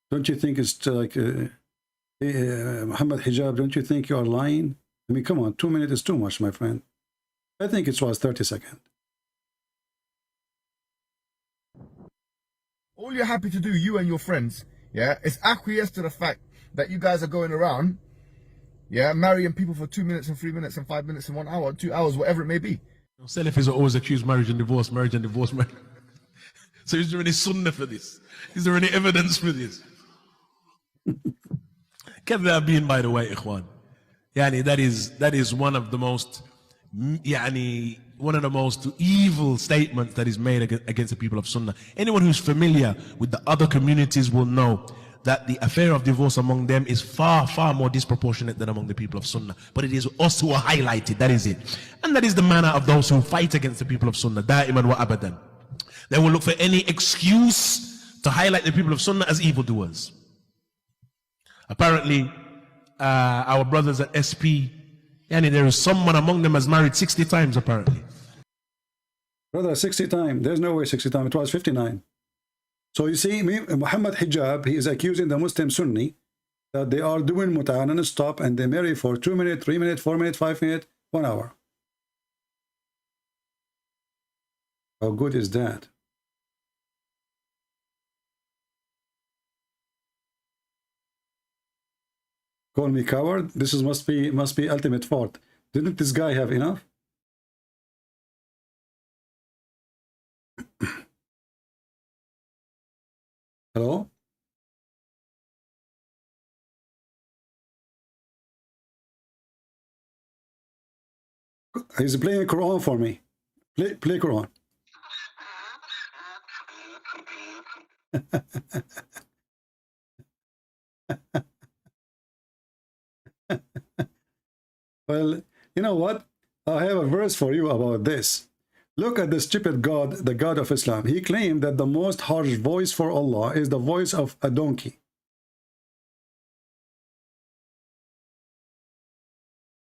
Don't you think it's like Muhammad Hijab? Don't you think you are lying? I mean, come on, 2 minutes is too much, my friend. I think it was 30 seconds. All you're happy to do, you and your friends, yeah, is acquiesce to the fact that you guys are going around, yeah, marrying people for 2 minutes and 3 minutes and 5 minutes and 1 hour, 2 hours, whatever it may be. Salafis are always accused marriage and divorce, marriage and divorce. So is there any sunnah for this? Is there any evidence for this? كذابين, by the way, ikhwan. Yani that is one of the most evil statements that is made against the people of Sunnah. Anyone who's familiar with the other communities will know that the affair of divorce among them is far, far more disproportionate than among the people of Sunnah. But it is us who are highlighted, that is it. And that is the manner of those who fight against the people of Sunnah, da'iman wa abadan. They will look for any excuse to highlight the people of Sunnah as evildoers. Apparently, our brothers at SP, there is someone among them has married 60 times apparently. Brother, 60 times. There's no way 60 times. It was 59. So you see, Muhammad Hijab, he is accusing the Muslim Sunni that they are doing mut'ah non-stop and they marry for 2 minutes, 3 minutes, 4 minutes, 5 minutes, 1 hour. How good is that? Call me coward. This must be ultimate fault. Didn't this guy have enough? Hello? He's playing Qur'an for me. Play Qur'an. Well, you know what? I have a verse for you about this. Look at the stupid God, the God of Islam. He claimed that the most harsh voice for Allah is the voice of a donkey.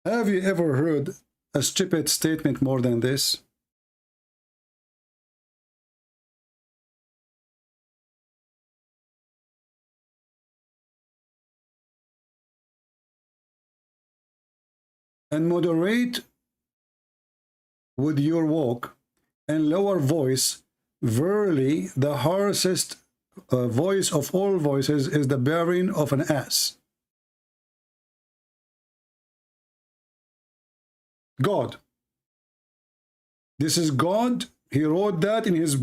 Have you ever heard a stupid statement more than this? And moderate with your walk and lower voice. Verily, the harshest voice of all voices is the bearing of an ass. God, This is God. He wrote that in his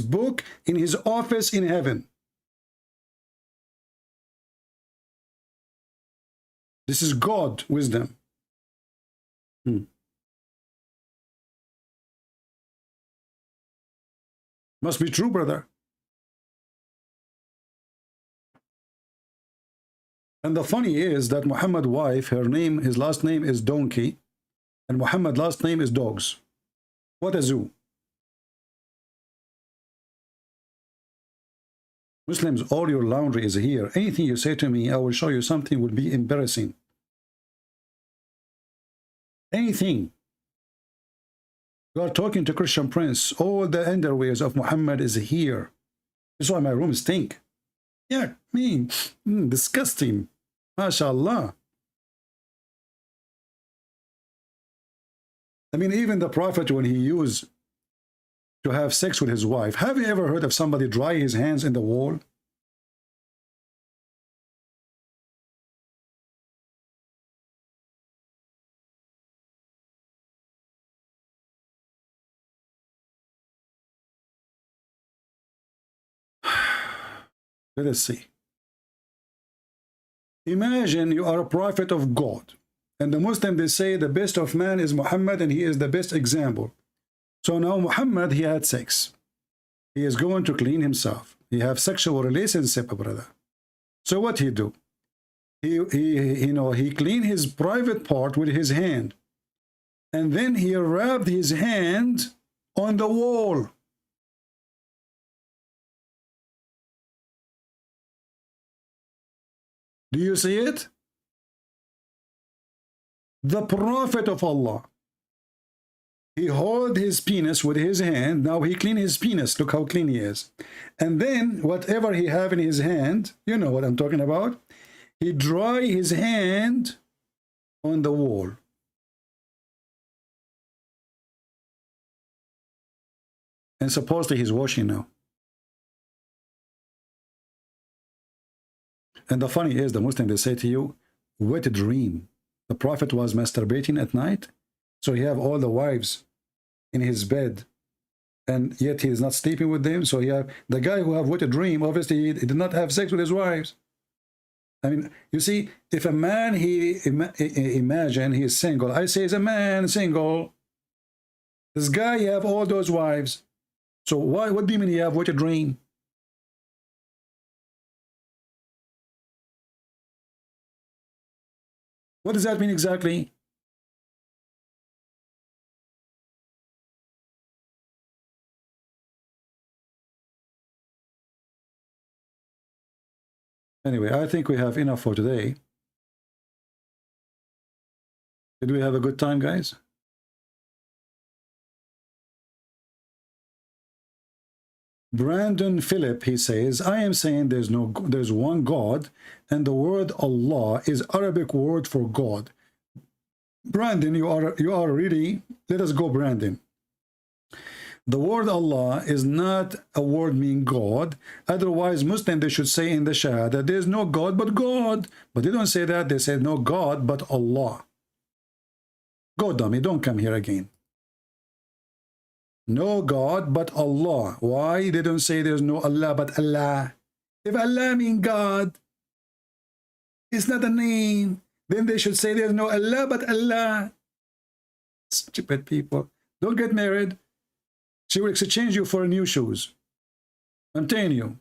book, in his office in heaven. This is God wisdom. Must be true, brother. And the funny is that Muhammad's wife, his last name is Donkey, and Muhammad's last name is Dogs. What a zoo. Muslims, all your laundry is here. Anything you say to me, I will show you something will be embarrassing. Anything. You are talking to Christian Prince. All the underwears of Muhammad is here. That's why my room stink. Yeah, mean, disgusting. MashaAllah. I mean, even the Prophet, when he used to have sex with his wife, have you ever heard of somebody dry his hands in the wall? Let us see. Imagine you are a prophet of God, and the Muslim, they say the best of man is Muhammad, and he is the best example. So now Muhammad, he had sex. He is going to clean himself. He have sexual relationship, brother. So what he do? He clean his private part with his hand, and then he rubbed his hand on the wall. Do you see it? The Prophet of Allah, he hold his penis with his hand. Now he clean his penis. Look how clean he is. And then whatever he have in his hand, you know what I'm talking about, he dry his hand on the wall. And supposedly he's washing now. And the funny is, the Muslim, they say to you, what a dream. The Prophet was masturbating at night, so he have all the wives in his bed, and yet he is not sleeping with them. So he have the guy who have what a dream, obviously he did not have sex with his wives. I mean, you see, if a man, imagine he is single. I say, is a man single. This guy, he have all those wives. So what do you mean he have what a dream? What does that mean exactly? Anyway, I think we have enough for today. Did we have a good time, guys? Brandon Phillip, he says, I am saying there's one God, and the word Allah is Arabic word for God. Brandon, you are really, let us go, Brandon. The word Allah is not a word meaning God. Otherwise, Muslim, they should say in the Shahada, there's no God but God. But they don't say that. They say no God but Allah. Go, dummy, don't come here again. No God but Allah. Why they don't say there's no Allah but Allah? If Allah means God, it's not a name. Then they should say there's no Allah but Allah. Stupid people. Don't get married. She will exchange you for new shoes. I'm telling you.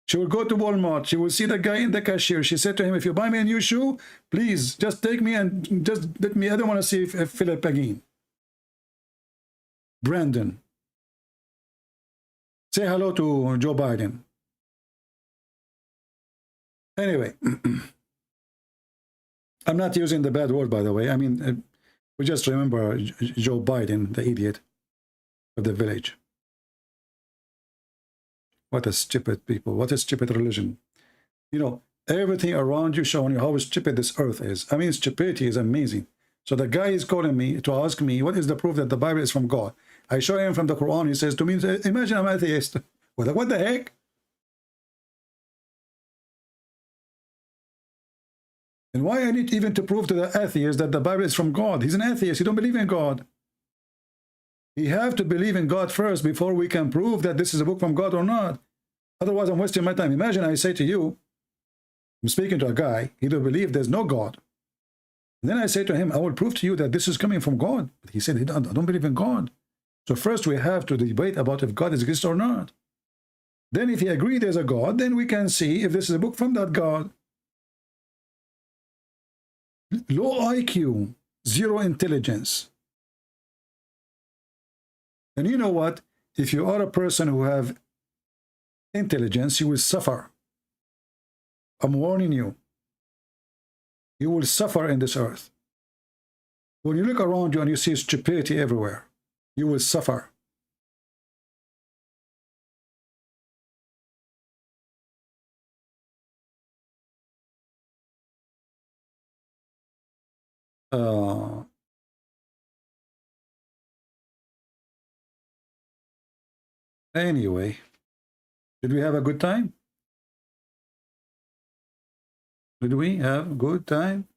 She will go to Walmart. She will see the guy in the cashier. She said to him, if you buy me a new shoe, please just take me and just let me. I don't want to see Philip again. Brandon, say hello to Joe Biden. Anyway, I'm not using the bad word, by the way. I mean, we just remember Joe Biden, the idiot of the village. What a stupid people. What a stupid religion. You know, everything around you showing you how stupid this earth is. I mean, stupidity is amazing. So the guy is calling me to ask me, what is the proof that the Bible is from God? I show him from the Quran. He says to me, imagine I'm atheist. What the heck? And why I need even to prove to the atheist that the Bible is from God? He's an atheist. He don't believe in God. We have to believe in God first before we can prove that this is a book from God or not. Otherwise, I'm wasting my time. Imagine I say to you, I'm speaking to a guy, he don't believe there's no God. And then I say to him, I will prove to you that this is coming from God. But he said, I don't believe in God. So first we have to debate about if God exists or not. Then if he agrees there's a God, then we can see if this is a book from that God. Low IQ, zero intelligence. And you know what? If you are a person who have intelligence, you will suffer. I'm warning you. You will suffer in this earth. When you look around you and you see stupidity everywhere, you will suffer. Anyway, did we have a good time? Did we have a good time?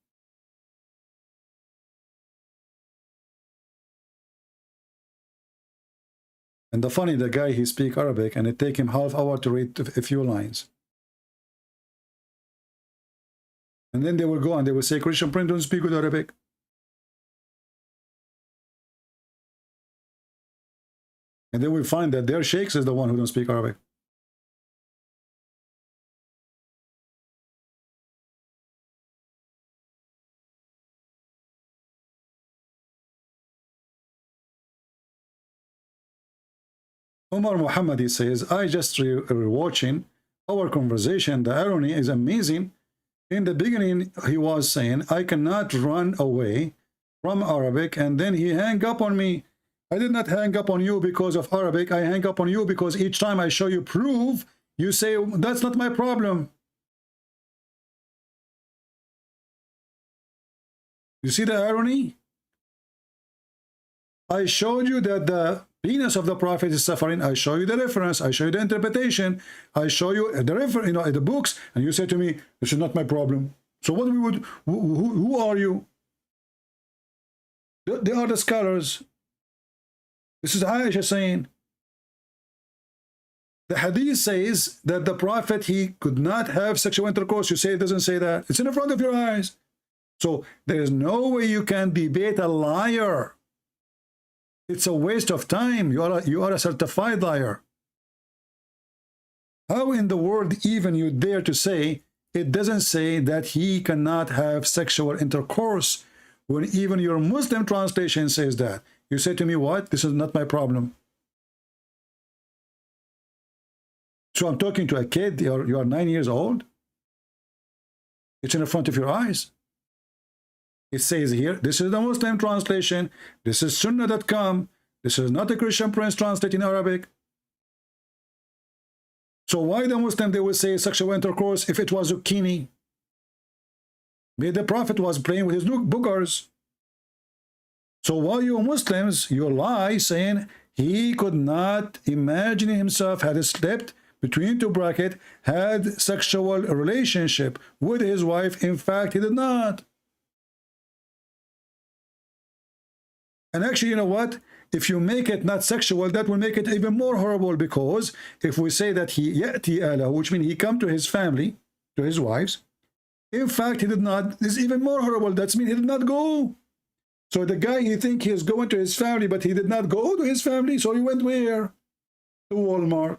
And the funny, the guy, he speak Arabic and it take him half hour to read a few lines. And then they will go and they will say, Christian Prince don't speak good Arabic. And they will find that their sheikhs is the one who don't speak Arabic. Umar Muhammad, he says, I just watching our conversation. The irony is amazing. In the beginning, he was saying, I cannot run away from Arabic. And then he hang up on me. I did not hang up on you because of Arabic. I hang up on you because each time I show you proof, you say, that's not my problem. You see the irony? I showed you that the penis of the prophet is suffering. I show you the reference. I show you the interpretation. I show you the reference, the books, and you say to me, this is not my problem. So what we would, who are you? They are the scholars. This is Aisha saying. The hadith says that the prophet, he could not have sexual intercourse. You say it doesn't say that. It's in front of your eyes. So there is no way you can debate a liar. It's a waste of time. You are a certified liar. How in the world even you dare to say it doesn't say that he cannot have sexual intercourse when even your Muslim translation says that? You say to me, what? This is not my problem. So I'm talking to a kid, you are 9 years old. It's in the front of your eyes. It says here, this is the Muslim translation. This is Sunnah.com. This is not a Christian Prince translating Arabic. So why the Muslim, they will say sexual intercourse if it was zucchini? Maybe the Prophet was playing with his boogers. So why you Muslims, you lie saying he could not imagine himself had slept between two brackets, had sexual relationship with his wife. In fact, he did not. And actually, you know what? If you make it not sexual, that will make it even more horrible, because if we say that he ya'ti ala, which means he come to his family, to his wives, in fact, he did not, this is even more horrible. That means he did not go. So the guy, he think he is going to his family, but he did not go to his family. So he went where? To Walmart.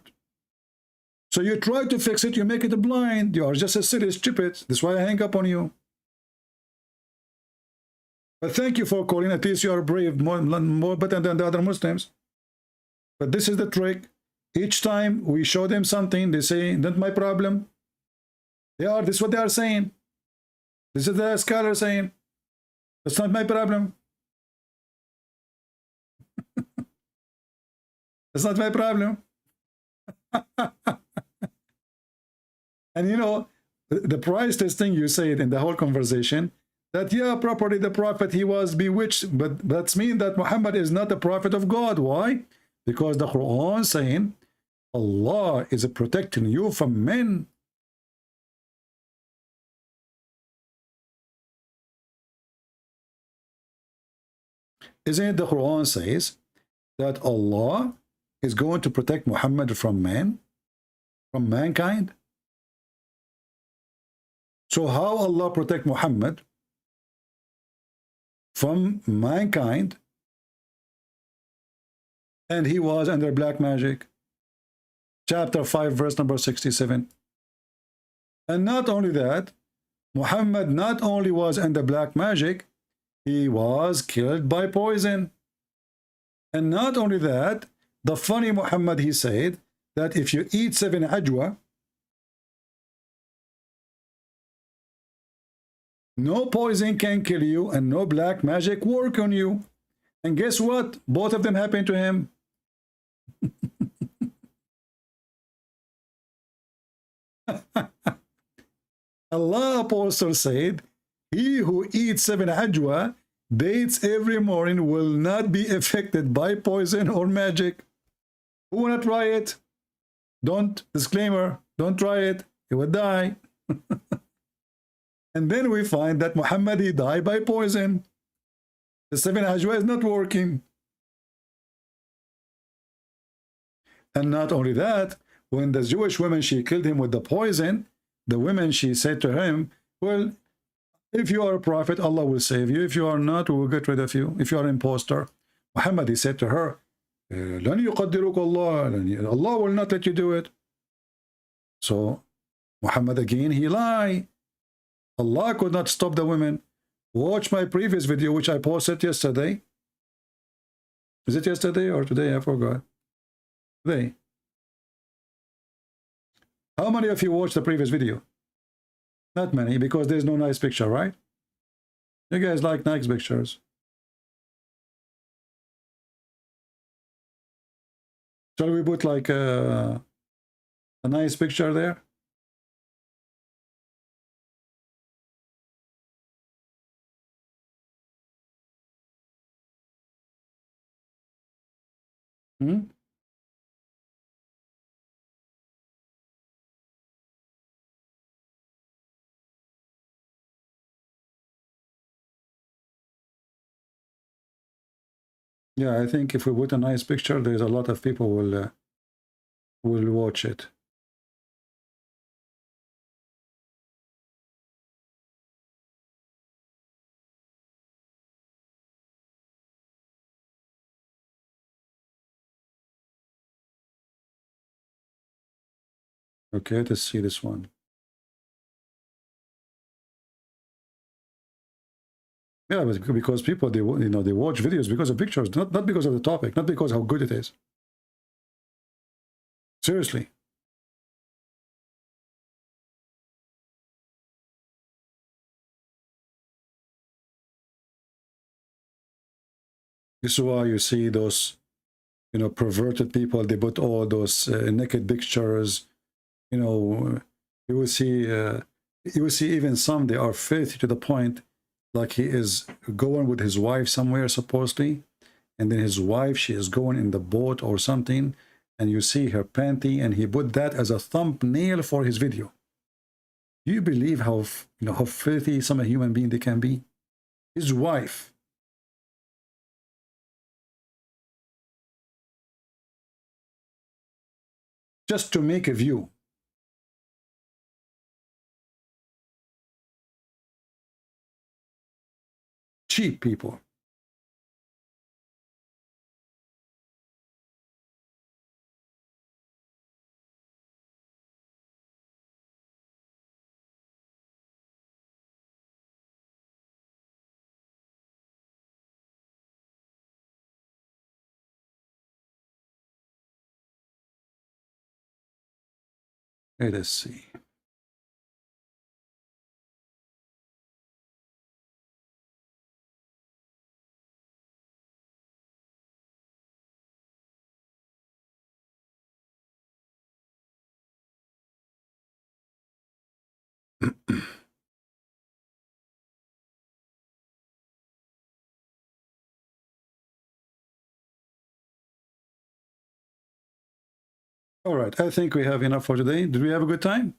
So you try to fix it, you make it blind. You are just a silly, stupid. That's why I hang up on you. But thank you for calling. At least you are brave, more better than the other Muslims. But this is the trick. Each time we show them something, they say, not my problem. This is what they are saying. This is the scholar saying, that's not my problem. That's not my problem. And you know, the priceless thing you said in the whole conversation, that yeah, properly the prophet, he was bewitched, but that means that Muhammad is not a prophet of God. Why? Because the Quran saying Allah is protecting you from men. Isn't it the Quran says that Allah is going to protect Muhammad from man, from mankind? So how Allah protect Muhammad from mankind, and he was under black magic? Chapter 5, verse number 67. And not only that, Muhammad not only was under black magic, he was killed by poison. And not only that, the funny Muhammad, he said that if you eat 7 ajwa, no poison can kill you and no black magic work on you. And guess what? Both of them happened to him. Allah Apostle said, he who eats 7 ajwa, dates every morning, will not be affected by poison or magic. Who wanna try it? Don't, disclaimer, don't try it. You will die. And then we find that Muhammad, he died by poison. The 7 ajwa is not working. And not only that, when the Jewish woman, she killed him with the poison, the woman, she said to him, well, if you are a prophet, Allah will save you. If you are not, we will get rid of you. If you are an imposter. Muhammad, he said to her, Allah will not let you do it. So Muhammad again, he lied. Allah could not stop the women. Watch my previous video, which I posted yesterday. Is it yesterday or today? I forgot. Today. How many of you watched the previous video? Not many, because there's no nice picture, right? You guys like nice pictures. Shall we put like a nice picture there? Yeah, I think if we put a nice picture, there's a lot of people will watch it. Okay, let's see this one. Yeah, but because people, they watch videos because of pictures, not because of the topic, not because how good it is. Seriously. This is why you see those, perverted people. They put all those naked pictures. You will see even some, they are filthy to the point. Like he is going with his wife somewhere supposedly, and then his wife, she is going in the boat or something, and you see her panty, and he put that as a thumbnail for his video. Do you believe how how filthy some human being they can be? His wife. Just to make a view. Cheap people. Let us see. All right, I think we have enough for today. Did we have a good time?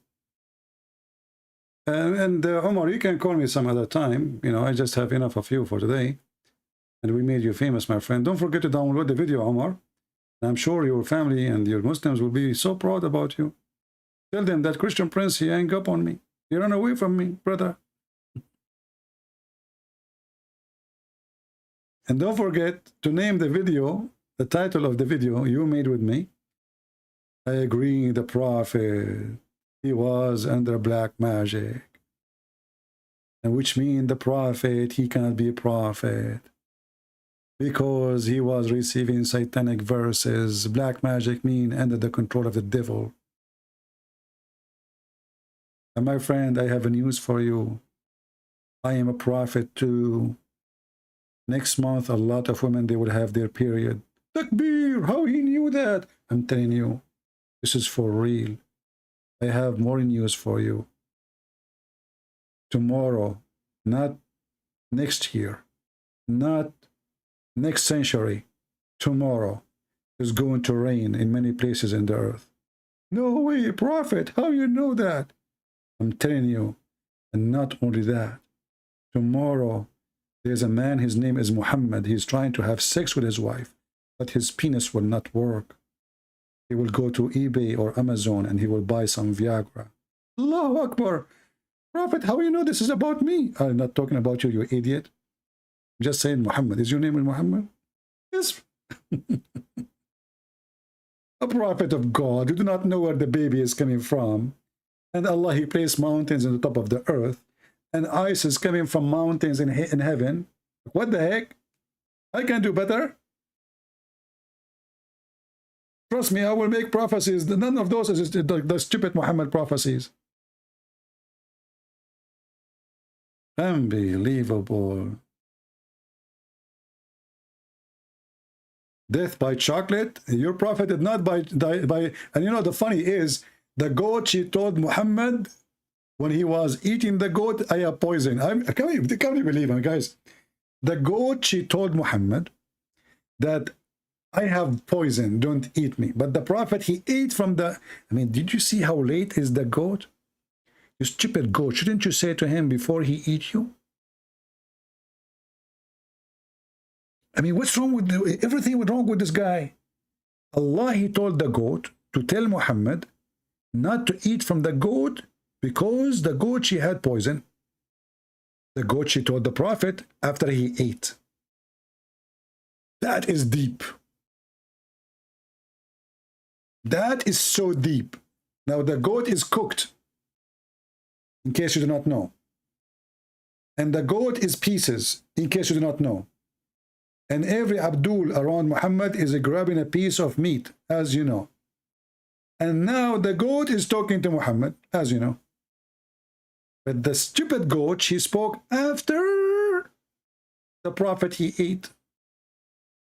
And Omar, you can call me some other time. I just have enough of you for today. And we made you famous, my friend. Don't forget to download the video, Omar. I'm sure your family and your Muslims will be so proud about you. Tell them that Christian Prince, he hung up on me. He ran away from me, brother. And don't forget to name the video, the title of the video you made with me. I agree, the Prophet, he was under black magic. And which means the Prophet, he cannot be a prophet. Because he was receiving satanic verses. Black magic mean under the control of the devil. And my friend, I have a news for you. I am a prophet too. Next month, a lot of women, they will have their period. Takbir, how he knew that? I'm telling you, this is for real. I have more news for you. Tomorrow, not next year, not next century, tomorrow is going to rain in many places in the earth. No way, prophet, how you know that? I'm telling you, and not only that, tomorrow there's a man, his name is Muhammad. He's trying to have sex with his wife, but his penis will not work. He will go to eBay or Amazon and he will buy some Viagra. Allahu Akbar. Prophet, how you know this is about me? I'm not talking about you, you idiot. I'm just saying Muhammad. Is your name Muhammad? Yes. A prophet of God. You do not know where the baby is coming from. And Allah, he placed mountains on the top of the earth. And ice is coming from mountains in heaven. What the heck? I can do better. Trust me, I will make prophecies. None of those is the stupid Muhammad prophecies. Unbelievable. Death by chocolate? Your prophet did not by. And you know, the funny is, the goat, she told Muhammad, when he was eating the goat, I have poison. Can you believe it, guys? The goat, she told Muhammad that I have poison, don't eat me. But the prophet, he ate from the... I mean, did you see how late is the goat? You stupid goat, shouldn't you say to him before he eat you? I mean, what's wrong with everything was wrong with this guy? Allah, he told the goat to tell Muhammad not to eat from the goat because the goat, she had poison. The goat, she told the prophet after he ate. That is deep. That is so deep. Now the goat is cooked, in case you do not know. And the goat is pieces, in case you do not know. And every Abdul around Muhammad is grabbing a piece of meat, as you know. And now the goat is talking to Muhammad, as you know. But the stupid goat, she spoke after the prophet, he ate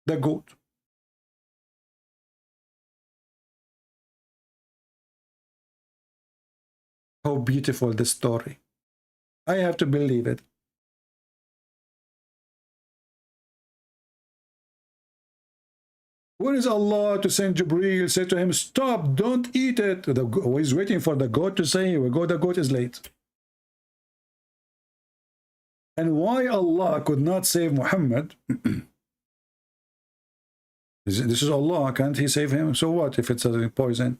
the goat. How beautiful this story. I have to believe it. Where is Allah to send Jibreel, say to him, stop, don't eat it? He's waiting for the goat to say, here we go, the goat is late. And why Allah could not save Muhammad? This is Allah, can't he save him? So what if it's a poison?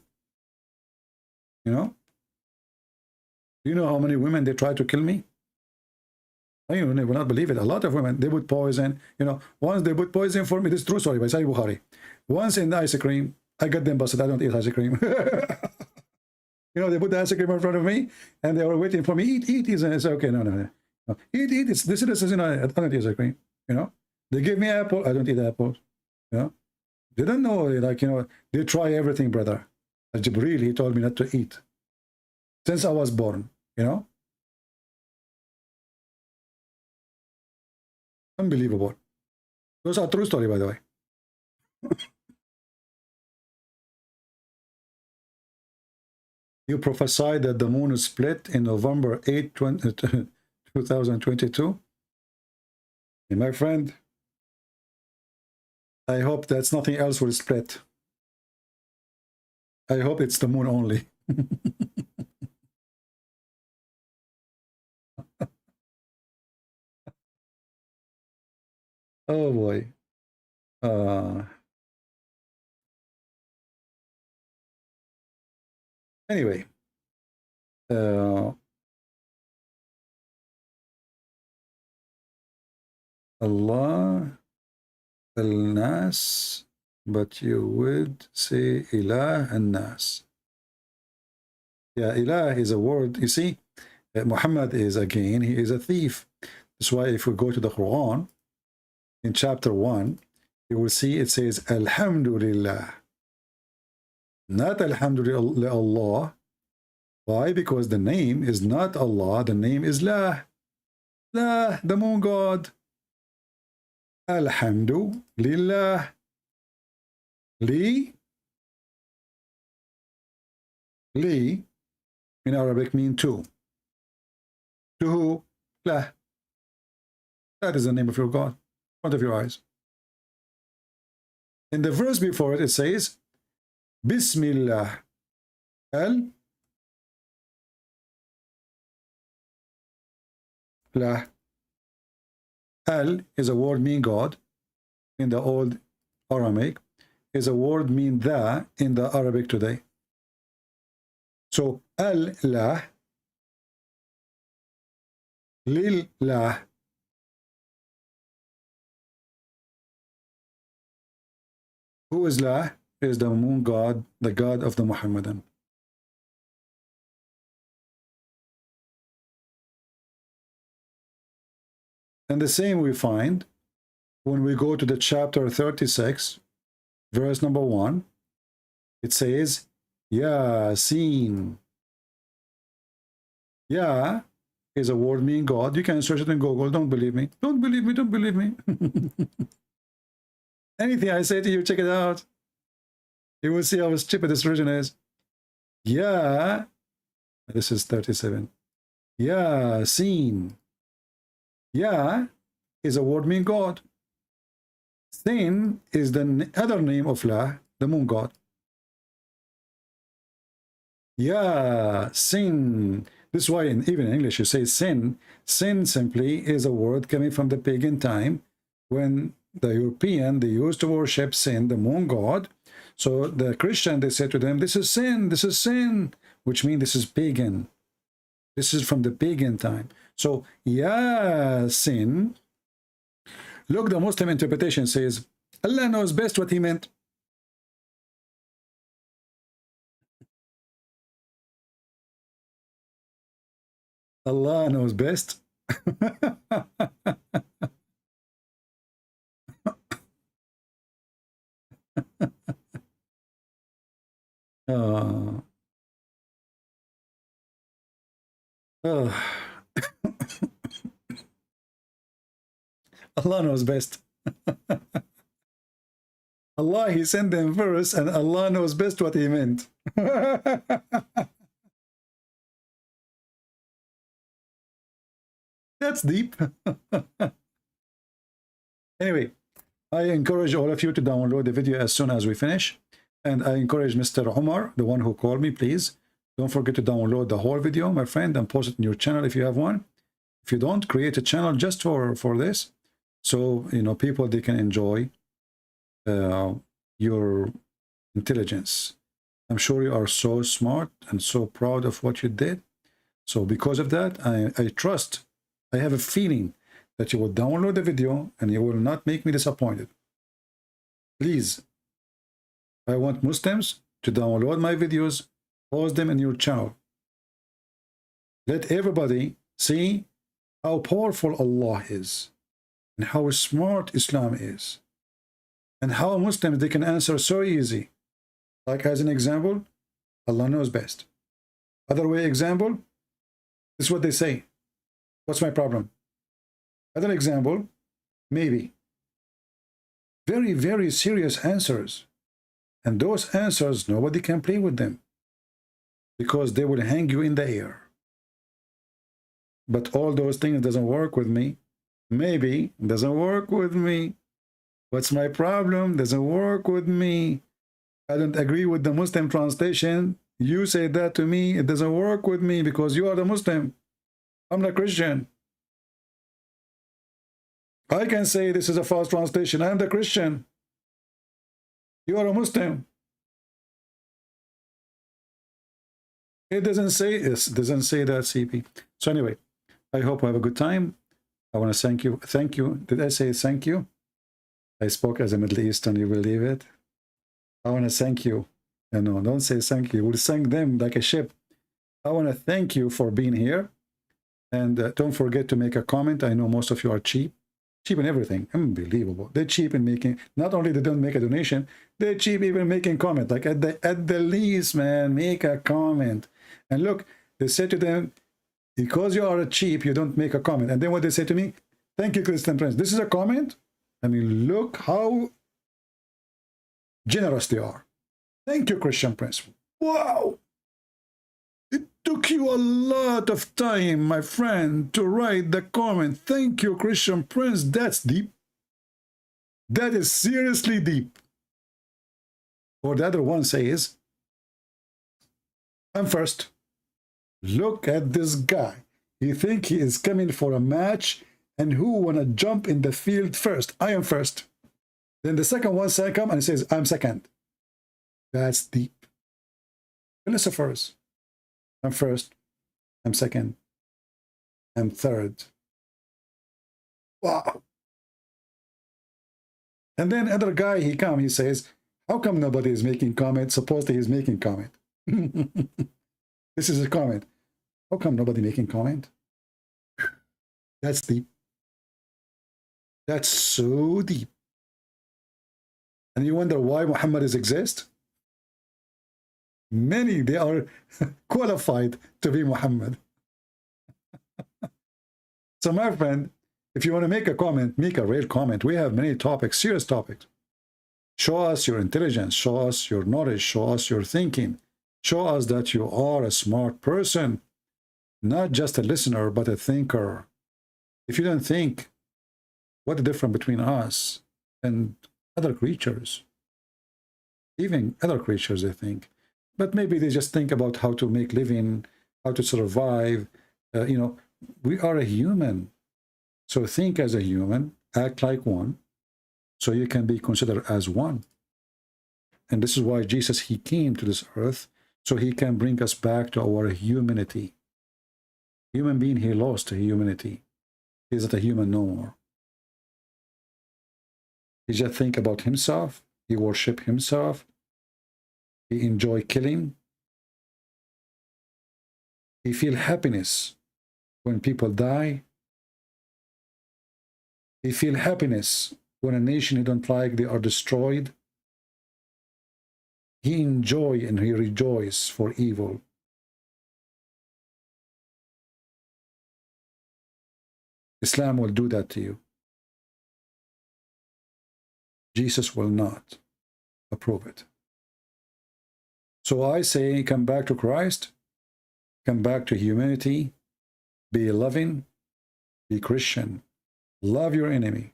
You know? You know how many women they try to kill me? You will not believe it. A lot of women, they put poison. You know, once they put poison for me, this is true story by Sahih Bukhari. Once in the ice cream, I got them busted. I don't eat ice cream. You know, they put the ice cream in front of me and they were waiting for me. Eat. I said, okay, no. Eat. This is, you know, I don't eat ice cream. You know, they give me apple. I don't eat apples. You know, they don't know, like, you know, they try everything, brother. Jibreel, he told me not to eat since I was born, you know. Unbelievable. Those are true story, by the way. You prophesied that the moon is split in November 8, 2022. And my friend, I hope that's nothing else will split. I hope it's the moon only. Oh boy. Anyway. Allah al-Nas, but you would say Ilah al-Nas. Yeah, Ilah is a word. You see, Muhammad is, again, he is a thief. That's why if we go to the Quran, in chapter 1, you will see it says, Alhamdulillah. Not Alhamdulillah Allah. Why? Because the name is not Allah, the name is La. La, the moon god. Alhamdulillah. Li. Li in Arabic mean to. To who? La. That is the name of your God, in front of your eyes. In the verse before it, it says, Bismillah. Al. La. Al is a word mean God in the old Aramaic, is a word mean the in the Arabic today. So Al-La, Lil-La. Who is La? Is the moon god, the god of the Muhammadan. And the same we find when we go to the chapter 36, verse number 1. It says, Yasin. Ya is a word meaning God. You can search it in Google. Don't believe me. Don't believe me. Don't believe me. Anything I say to you, check it out. You will see how stupid this religion is. Ya. This is 37. Yasin. Ya is a word meaning God. Sin is the other name of La, the moon god. Yeah, sin. This is why even in English you say sin. Sin simply is a word coming from the pagan time when the European, they used to worship sin, the moon god. So the Christian, they said to them, this is sin, which means this is pagan. This is from the pagan time. So, yeah, sin. Look, the Muslim interpretation says, Allah knows best what he meant. Allah knows best. Allah knows best. Allah, he sent them first, and Allah knows best what he meant. That's deep. Anyway, I encourage all of you to download the video as soon as we finish. And I encourage Mr. Omar, the one who called me, please don't forget to download the whole video, my friend, and post it in your channel if you have one. If you don't, create a channel just for this. So, you know, people, they can enjoy your intelligence. I'm sure you are so smart and so proud of what you did. So because of that, I trust, I have a feeling that you will download the video and you will not make me disappointed. Please, I want Muslims to download my videos, post them in your channel. Let everybody see how powerful Allah is and how smart Islam is and how Muslims, they can answer so easy. Like as an example, Allah knows best. Other way example, this is what they say. What's my problem? Other example, maybe. Very, very serious answers. And those answers, nobody can play with them because they will hang you in the air. But all those things doesn't work with me. Maybe doesn't work with me. What's my problem? Doesn't work with me. I don't agree with the Muslim translation. You say that to me, it doesn't work with me because you are the Muslim. I'm not Christian. I can say this is a false translation. I am the Christian. You are a Muslim. It doesn't say this. It doesn't say that, CP. So anyway, I hope you have a good time. I want to thank you. Thank you. Did I say thank you? I spoke as a Middle Eastern. You believe it? I want to thank you. No, don't say thank you. We'll thank them like a ship. I want to thank you for being here. And don't forget to make a comment. I know most of you are cheap. Cheap in everything. Unbelievable. They're cheap in making, not only they don't make a donation, they're cheap even making comment. Like at the least, man, make a comment. And look, they say to them, because you are cheap, you don't make a comment. And then what they say to me, thank you, Christian Prince. This is a comment? I mean, look how generous they are. Thank you, Christian Prince. Wow. It took you a lot of time, my friend, to write the comment. Thank you, Christian Prince. That's deep. That is seriously deep. Or the other one says, I'm first. Look at this guy. He think he is coming for a match, and who wanna jump in the field first? I am first. Then the second one come and says, I'm second. That's deep. Philosophers. I'm first. I'm second. I'm third. Wow. And then other guy, he says, how come nobody is making comment? Supposedly he's making comment. This is a comment. How come nobody making comment? That's deep. That's so deep. And you wonder why Muhammad exist? Many, they are qualified to be Muhammad. So my friend, if you want to make a comment, make a real comment. We have many topics, serious topics. Show us your intelligence, show us your knowledge, show us your thinking. Show us that you are a smart person, not just a listener, but a thinker. If you don't think, what's the difference between us and other creatures? Even other creatures, they think. But maybe they just think about how to make living, how to survive. You know, we are a human. So think as a human, act like one, so you can be considered as one. And this is why Jesus, he came to this earth, so he can bring us back to our humanity. Human being, he lost humanity. He's not a human no more. He just think about himself. He worship himself. He enjoy killing. He feel happiness when people die. He feel happiness when a nation he don't like, they are destroyed. He enjoy and he rejoice for evil. Islam will do that to you. Jesus will not approve it. So I say, come back to Christ, come back to humanity, be loving, be Christian, love your enemy,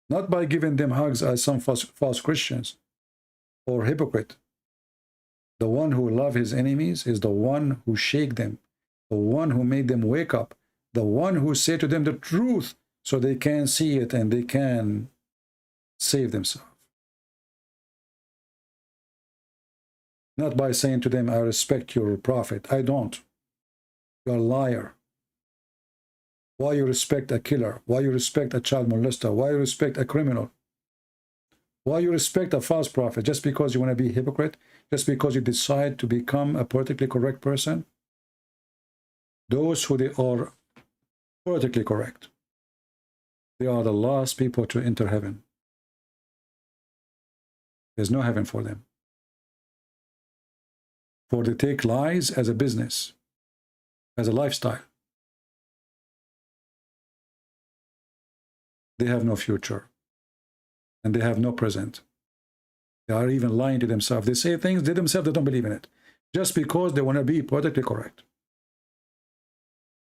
not by giving them hugs as some false Christians or hypocrite. The one who loves his enemies is the one who shake them, the one who made them wake up, the one who say to them the truth so they can see it and they can save themselves. Not by saying to them, I respect your prophet. I don't. You're a liar. Why you respect a killer? Why you respect a child molester? Why you respect a criminal? Why you respect a false prophet? Just because you want to be a hypocrite? Just because you decide to become a politically correct person? Those who they are politically correct, they are the last people to enter heaven. There's no heaven for them. For they take lies as a business, as a lifestyle. They have no future. And they have no present. They are even lying to themselves. They say things they themselves they don't believe in it. Just because they want to be politically correct.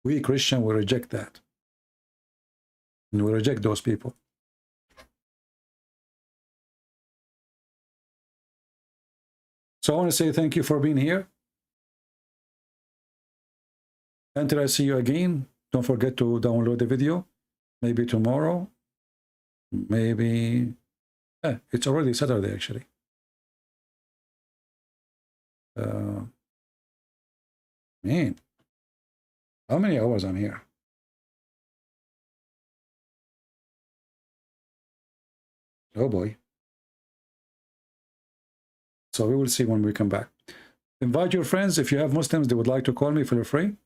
We Christians will reject that. And we reject those people. So I want to say thank you for being here. Until I see you again, don't forget to download the video. Maybe tomorrow maybe it's already Saturday actually. Man, how many hours I'm here? Oh boy. So we will see when we come back. Invite your friends. If you have Muslims they would like to call me, feel free.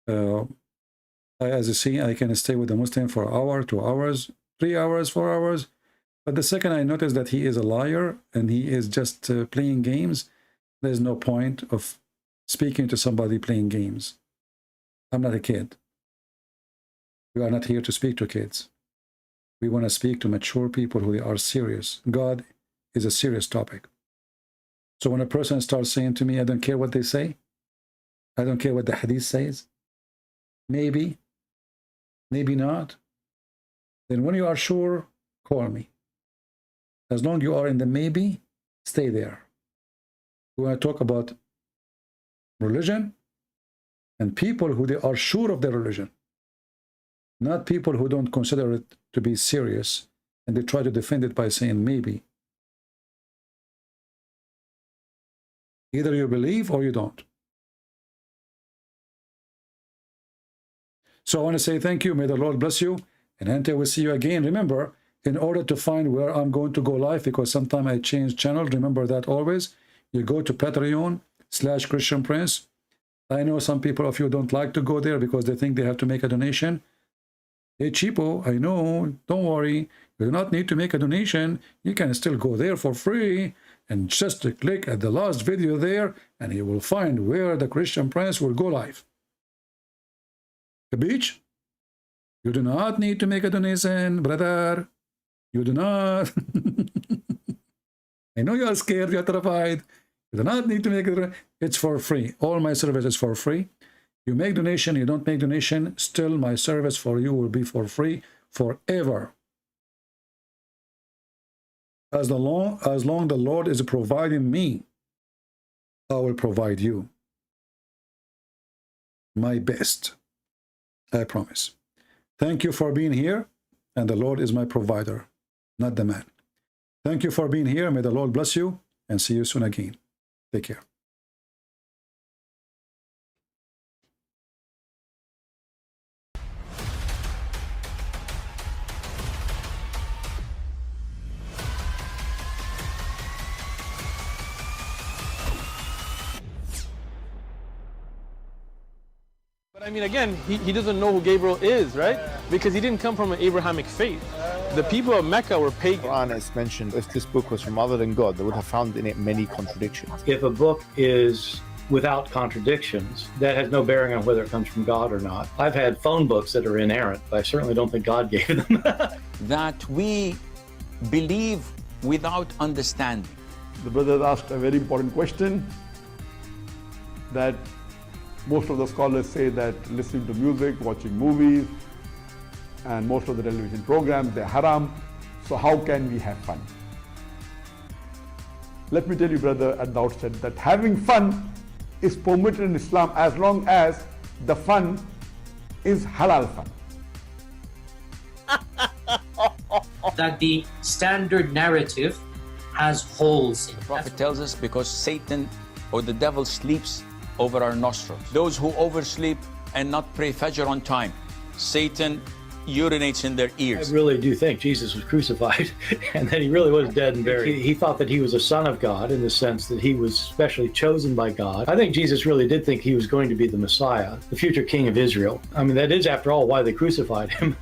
As you see, I can stay with the Muslim for an hour, 2 hours, 3 hours, 4 hours. But the second I notice that he is a liar and he is just playing games, there's no point of speaking to somebody playing games. I'm not a kid. We are not here to speak to kids. We want to speak to mature people who are serious. God is a serious topic. So when a person starts saying to me, I don't care what they say, I don't care what the hadith says, maybe, maybe not, then when you are sure, call me. As long as you are in the maybe, stay there. We want to talk about religion and people who they are sure of their religion, not people who don't consider it to be serious and they try to defend it by saying maybe. Either you believe or you don't. So I want to say thank you. May the Lord bless you. And until we see you again, remember, in order to find where I'm going to go live, because sometimes I change channel, remember that always, you go to Patreon/Christian Prince. I know some people of you don't like to go there because they think they have to make a donation. Hey, cheapo, I know, don't worry. You do not need to make a donation. You can still go there for free. And just click at the last video there, and you will find where the Christian Prince will go live. The beach? You do not need to make a donation, brother. You do not. I know you are scared, you are terrified. You do not need to make it. It's for free. All my service is for free. You make donation, you don't make donation, still my service for you will be for free forever. As long the Lord is providing me, I will provide you my best. I promise. Thank you for being here, and the Lord is my provider, not the man. Thank you for being here. May the Lord bless you, and see you soon again. Take care. I mean, again, he doesn't know who Gabriel is, right? Because he didn't come from an Abrahamic faith. The people of Mecca were pagan. Quran is mentioned, if this book was from other than God, they would have found in it many contradictions. If a book is without contradictions, that has no bearing on whether it comes from God or not. I've had phone books that are inerrant, but I certainly don't think God gave them. That we believe without understanding. The brother asked a very important question, that most of the scholars say that listening to music, watching movies, and most of the television programs, they're haram. So how can we have fun? Let me tell you, brother, at the outset, that having fun is permitted in Islam as long as the fun is halal fun. That the standard narrative has holes in it. The Prophet tells us because Satan or the devil sleeps over our nostrils. Those who oversleep and not pray Fajr on time, Satan urinates in their ears. I really do think Jesus was crucified and that he really was dead and buried. He thought that he was a son of God in the sense that he was specially chosen by God. I think Jesus really did think he was going to be the Messiah, the future king of Israel. I mean, that is, after all, why they crucified him.